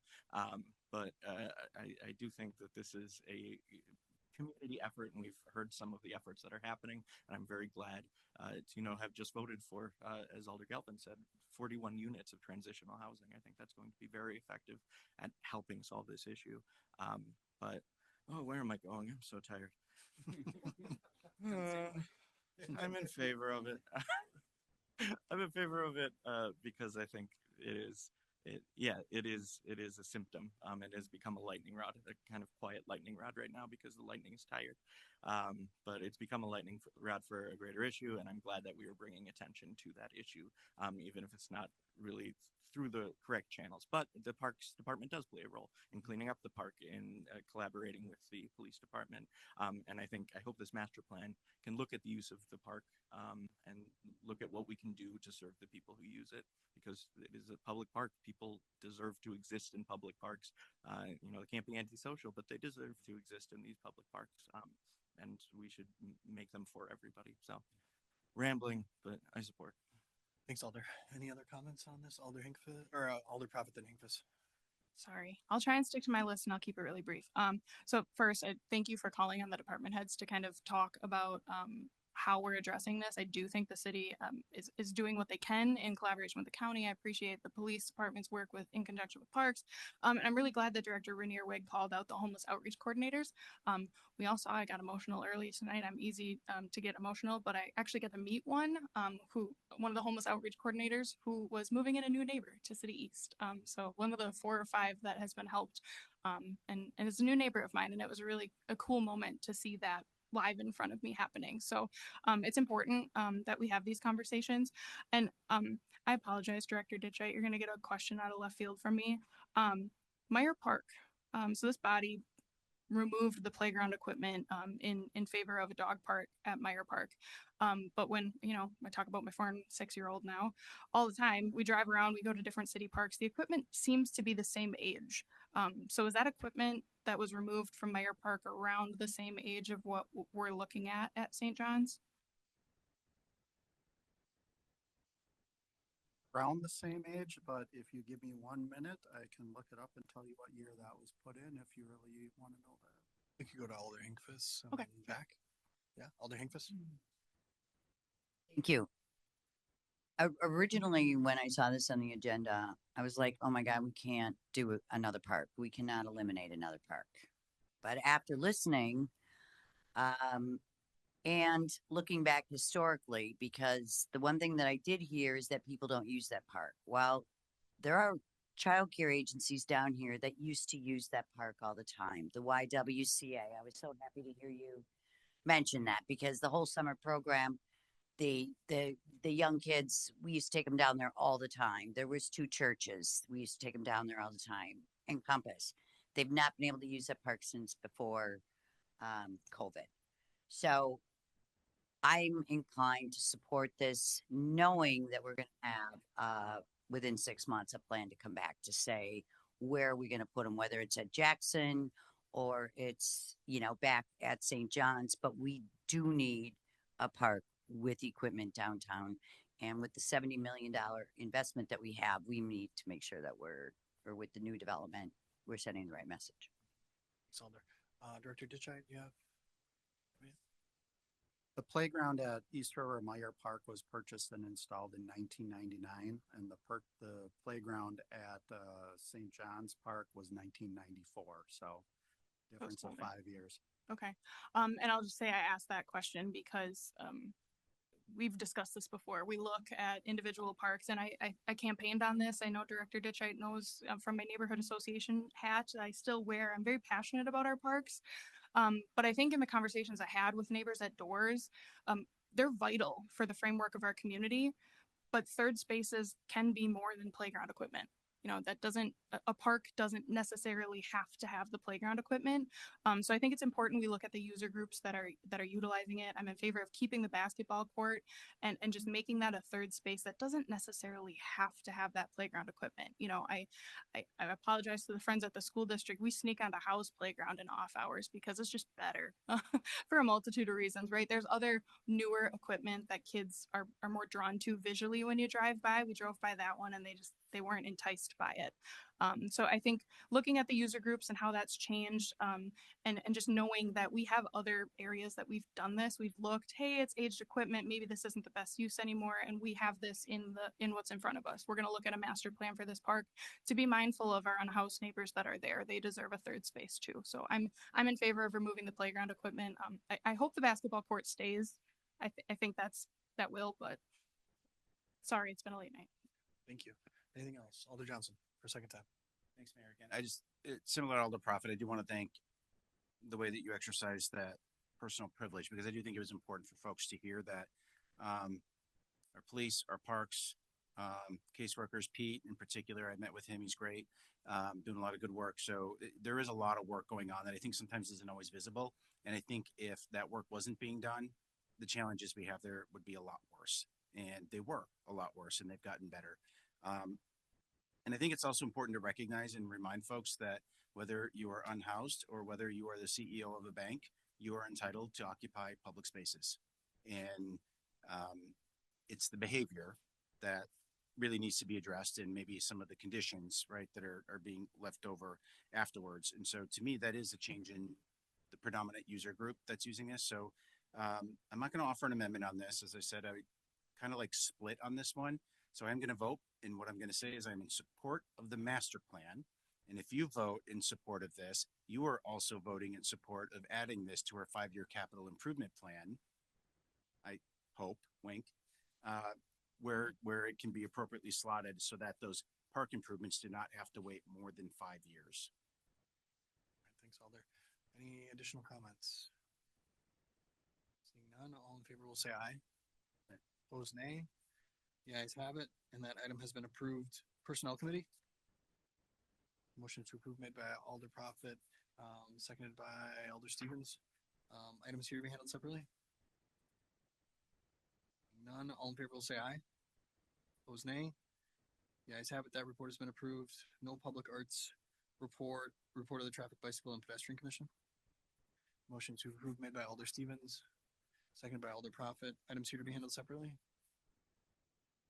But I do think that this is a community effort, and we've heard some of the efforts that are happening, and I'm very glad to, you know, have just voted for, as Alder Galpin said, 41 units of transitional housing. I think that's going to be very effective at helping solve this issue. But where am I going? I'm so tired. I'm in favor of it. I'm in favor of it because I think it is a symptom. It has become a lightning rod, a kind of quiet lightning rod right now because the lightning is tired. But it's become a lightning rod for a greater issue, and I'm glad that we are bringing attention to that issue, even if it's not really through the correct channels. But the Parks Department does play a role in cleaning up the park, in collaborating with the police department. And I hope this master plan can look at the use of the park and look at what we can do to serve the people who use it, because it is a public park. People deserve to exist in public parks. You know, they can't be antisocial, but they deserve to exist in these public parks. And we should make them for everybody. So rambling, but I support. Thanks, Alder. Any other comments on this? Alder Hinkfist or Alder Prophet then Hinkfist? Sorry, I'll try and stick to my list and I'll keep it really brief. So first, I thank you for calling on the department heads to kind of talk about how we're addressing this. I do think the city is doing what they can in collaboration with the county. I appreciate the police department's work with in conjunction with parks. And I'm really glad that Director Rainier Wig called out the homeless outreach coordinators. We all saw I got emotional early tonight. I'm easy to get emotional, but I actually got to meet one of the homeless outreach coordinators who was moving in a new neighbor to City East. So one of the 4 or 5 that has been helped, and it's a new neighbor of mine, and it was really a cool moment to see that live in front of me happening. So it's important that we have these conversations. And I apologize, Director Ditchite, you're going to get a question out of left field from me. Meyer Park. So this body removed the playground equipment in favor of a dog park at Meyer Park. But when, I talk about my 4 and 6-year-old now, all the time, we drive around, we go to different city parks, the equipment seems to be the same age. So is that equipment that was removed from Meyer Park around the same age of what we're looking at St. John's? Around the same age, but if you give me 1 minute, I can look it up and tell you what year that was put in, if you really want to know that. We could go to Alder Hinkfus. Okay. Back. Yeah, Alder Hinkfus. Thank you. Originally, when I saw this on the agenda, I was like, oh my God, we can't do another park. We cannot eliminate another park. But after listening, and looking back historically, because the one thing that I did hear is that people don't use that park. Well, there are childcare agencies down here that used to use that park all the time. The YWCA. I was so happy to hear you mention that, because the whole summer program, the young kids, we used to take them down there all the time. There was 2 churches. We used to take them down there all the time. And Compass. They've not been able to use that park since before COVID. So I'm inclined to support this, knowing that we're going to have, within 6 months, a plan to come back to say, where are we going to put them, whether it's at Jackson or it's, back at St. John's. But we do need a park with equipment downtown. And with the $70 million investment that we have, we need to make sure that or with the new development, we're sending the right message. Thanks, Alder. Director Ditchite, you have? The playground at East River Meyer Park was purchased and installed in 1999, and the playground at St. John's Park was 1994. So difference of 5 years. Okay. And I'll just say I asked that question because we've discussed this before. We look at individual parks, and I campaigned on this. I know Director Ditchite knows from my neighborhood association hat I still wear. I'm very passionate about our parks. But I think in the conversations I had with neighbors at Doors, they're vital for the framework of our community, but third spaces can be more than playground equipment. A park doesn't necessarily have to have the playground equipment. So I think it's important we look at the user groups that are utilizing it. I'm in favor of keeping the basketball court and just making that a third space that doesn't necessarily have to have that playground equipment. I apologize to the friends at the school district. We sneak onto House Playground in off hours because it's just better for a multitude of reasons, right? There's other newer equipment that kids are more drawn to visually when you drive by. We drove by that one and they weren't enticed by it. So I think looking at the user groups and how that's changed, and just knowing that we have other areas that we've done this, we've looked, hey, it's aged equipment, maybe this isn't the best use anymore, and we have this in what's in front of us. We're going to look at a master plan for this park to be mindful of our unhoused neighbors that are there. They deserve a third space too. So I'm in favor of removing the playground equipment. I hope the basketball court stays. I think that will, but sorry, it's been a late night. Thank you. Anything else? Alder Johnson, for a second time. Thanks, Mayor. Again, similar to Alder Prophet, I do want to thank the way that you exercise that personal privilege, because I do think it was important for folks to hear that our police, our parks, caseworkers, Pete in particular, I met with him. He's great, doing a lot of good work. So there is a lot of work going on that I think sometimes isn't always visible. And I think if that work wasn't being done, the challenges we have there would be a lot worse. And they were a lot worse, and they've gotten better. And I think it's also important to recognize and remind folks that whether you are unhoused or whether you are the CEO of a bank, you are entitled to occupy public spaces. And it's the behavior that really needs to be addressed, and maybe some of the conditions, right, that are being left over afterwards. And so to me, that is a change in the predominant user group that's using this. So I'm not going to offer an amendment on this. As I said, I kind of like split on this one. So I'm going to vote. And what I'm going to say is I'm in support of the master plan. And if you vote in support of this, you are also voting in support of adding this to our 5-year capital improvement plan. I hope, wink, where it can be appropriately slotted so that those park improvements do not have to wait more than 5 years. Thanks, Alder. Any additional comments? Seeing none, all in favor will say aye. Opposed, nay. The ayes have it, and that item has been approved. Personnel Committee? Motion to approve made by Alder Prophet, seconded by Alder Stevens. Items here to be handled separately? None, all in favor will say aye. Opposed, nay. The ayes have it, that report has been approved. No public arts report of the Traffic, Bicycle, and Pedestrian Commission. Motion to approve made by Alder Stevens, seconded by Alder Prophet. Items here to be handled separately?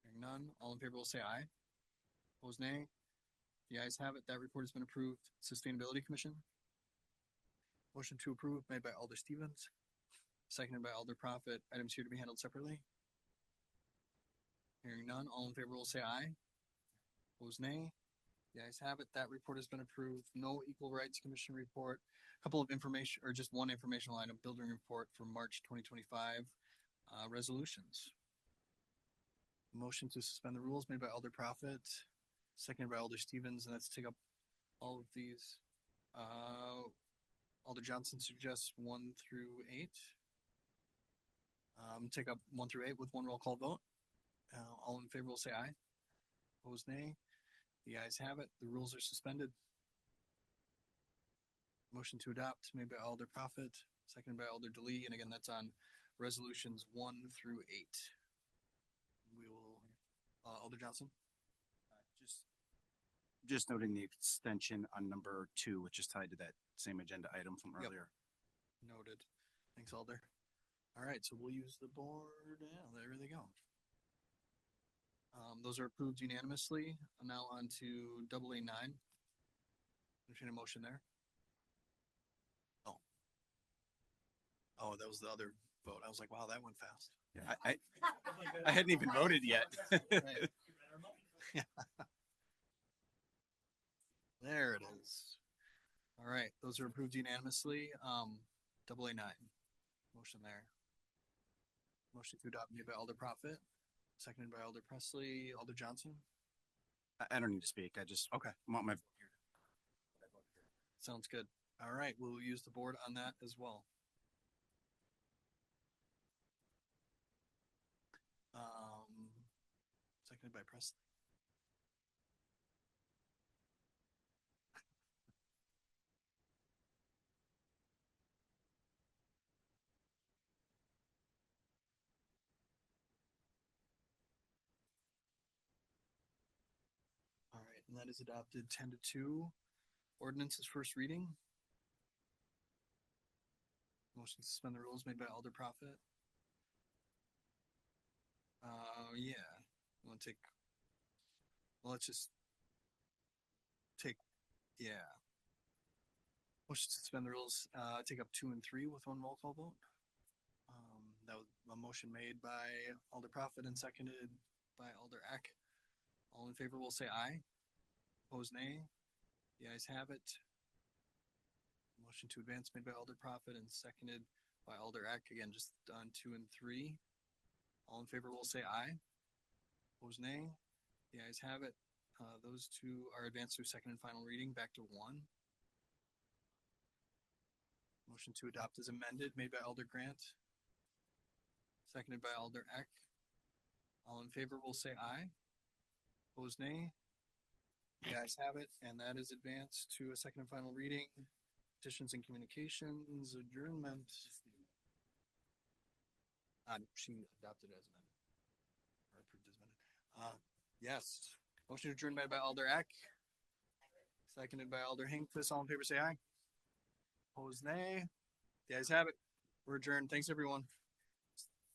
Hearing none, all in favor will say aye. Opposed, nay. The ayes have it, that report has been approved. Sustainability Commission. Motion to approve made by Alder Stevens, seconded by Alder Prophet. Items here to be handled separately? Hearing none, all in favor will say aye. Opposed, nay. The ayes have it, that report has been approved. No Equal Rights Commission report. Couple of information, or just one informational item, building report for March 2025, resolutions. Motion to suspend the rules made by Alder Prophet, seconded by Alder Stevens, and let's take up all of these. Alder Johnson suggests 1 through 8. Take up 1 through 8 with one roll call vote. All in favor will say aye. Opposed, nay. The ayes have it. The rules are suspended. Motion to adopt made by Alder Prophet, seconded by Alder DeLee, and again, that's on resolutions 1 through 8. We will, Alder Johnson? Just noting the extension on number 2, which is tied to that same agenda item from Yep. earlier. Noted. Thanks, Alder. All right, so we'll use the board. Yeah, there they go. Those are approved unanimously. Now on to AA9. Entertain a motion there. Oh, that was the other vote. I was like, wow, that went fast. Yeah, I hadn't even voted yet. Right. Yeah. There it is. All right, those are approved unanimously. AA9. Motion there. Motion to adopt made by Alder Prophet, seconded by Alder Presley. Alder Johnson? I don't need to speak. I just Okay. want my vote here. Sounds good. All right, we'll use the board on that as well. Seconded by Presley. All right, and that is adopted 10-2. Ordinance is first reading. Motion to suspend the rules made by Alder Prophet. Yeah. You want to take? Well, let's just take. Yeah. Motion to suspend the rules. Take up 2 and 3 with one roll call vote. That was a motion made by Alder Prophet and seconded by Alder Eck. All in favor will say aye. Opposed, nay. The ayes have it. Motion to advance made by Alder Prophet and seconded by Alder Eck. Again, just on 2 and 3. All in favor will say aye. Opposed, nay. The ayes have it. Those 2 are advanced to second and final reading. Back to 1. Motion to adopt is amended made by Alder Grant, seconded by Alder Eck. All in favor will say aye. Opposed, nay. The ayes have it, and that is advanced to a second and final reading. Petitions and communications, adjournment. She adopted as amended. Or approved as amended. Yes. Motion adjourned made by Alder Eck. Seconded by Alder Hinkfist. All in favor say aye. Opposed, nay. The ayes have it. We're adjourned. Thanks, everyone.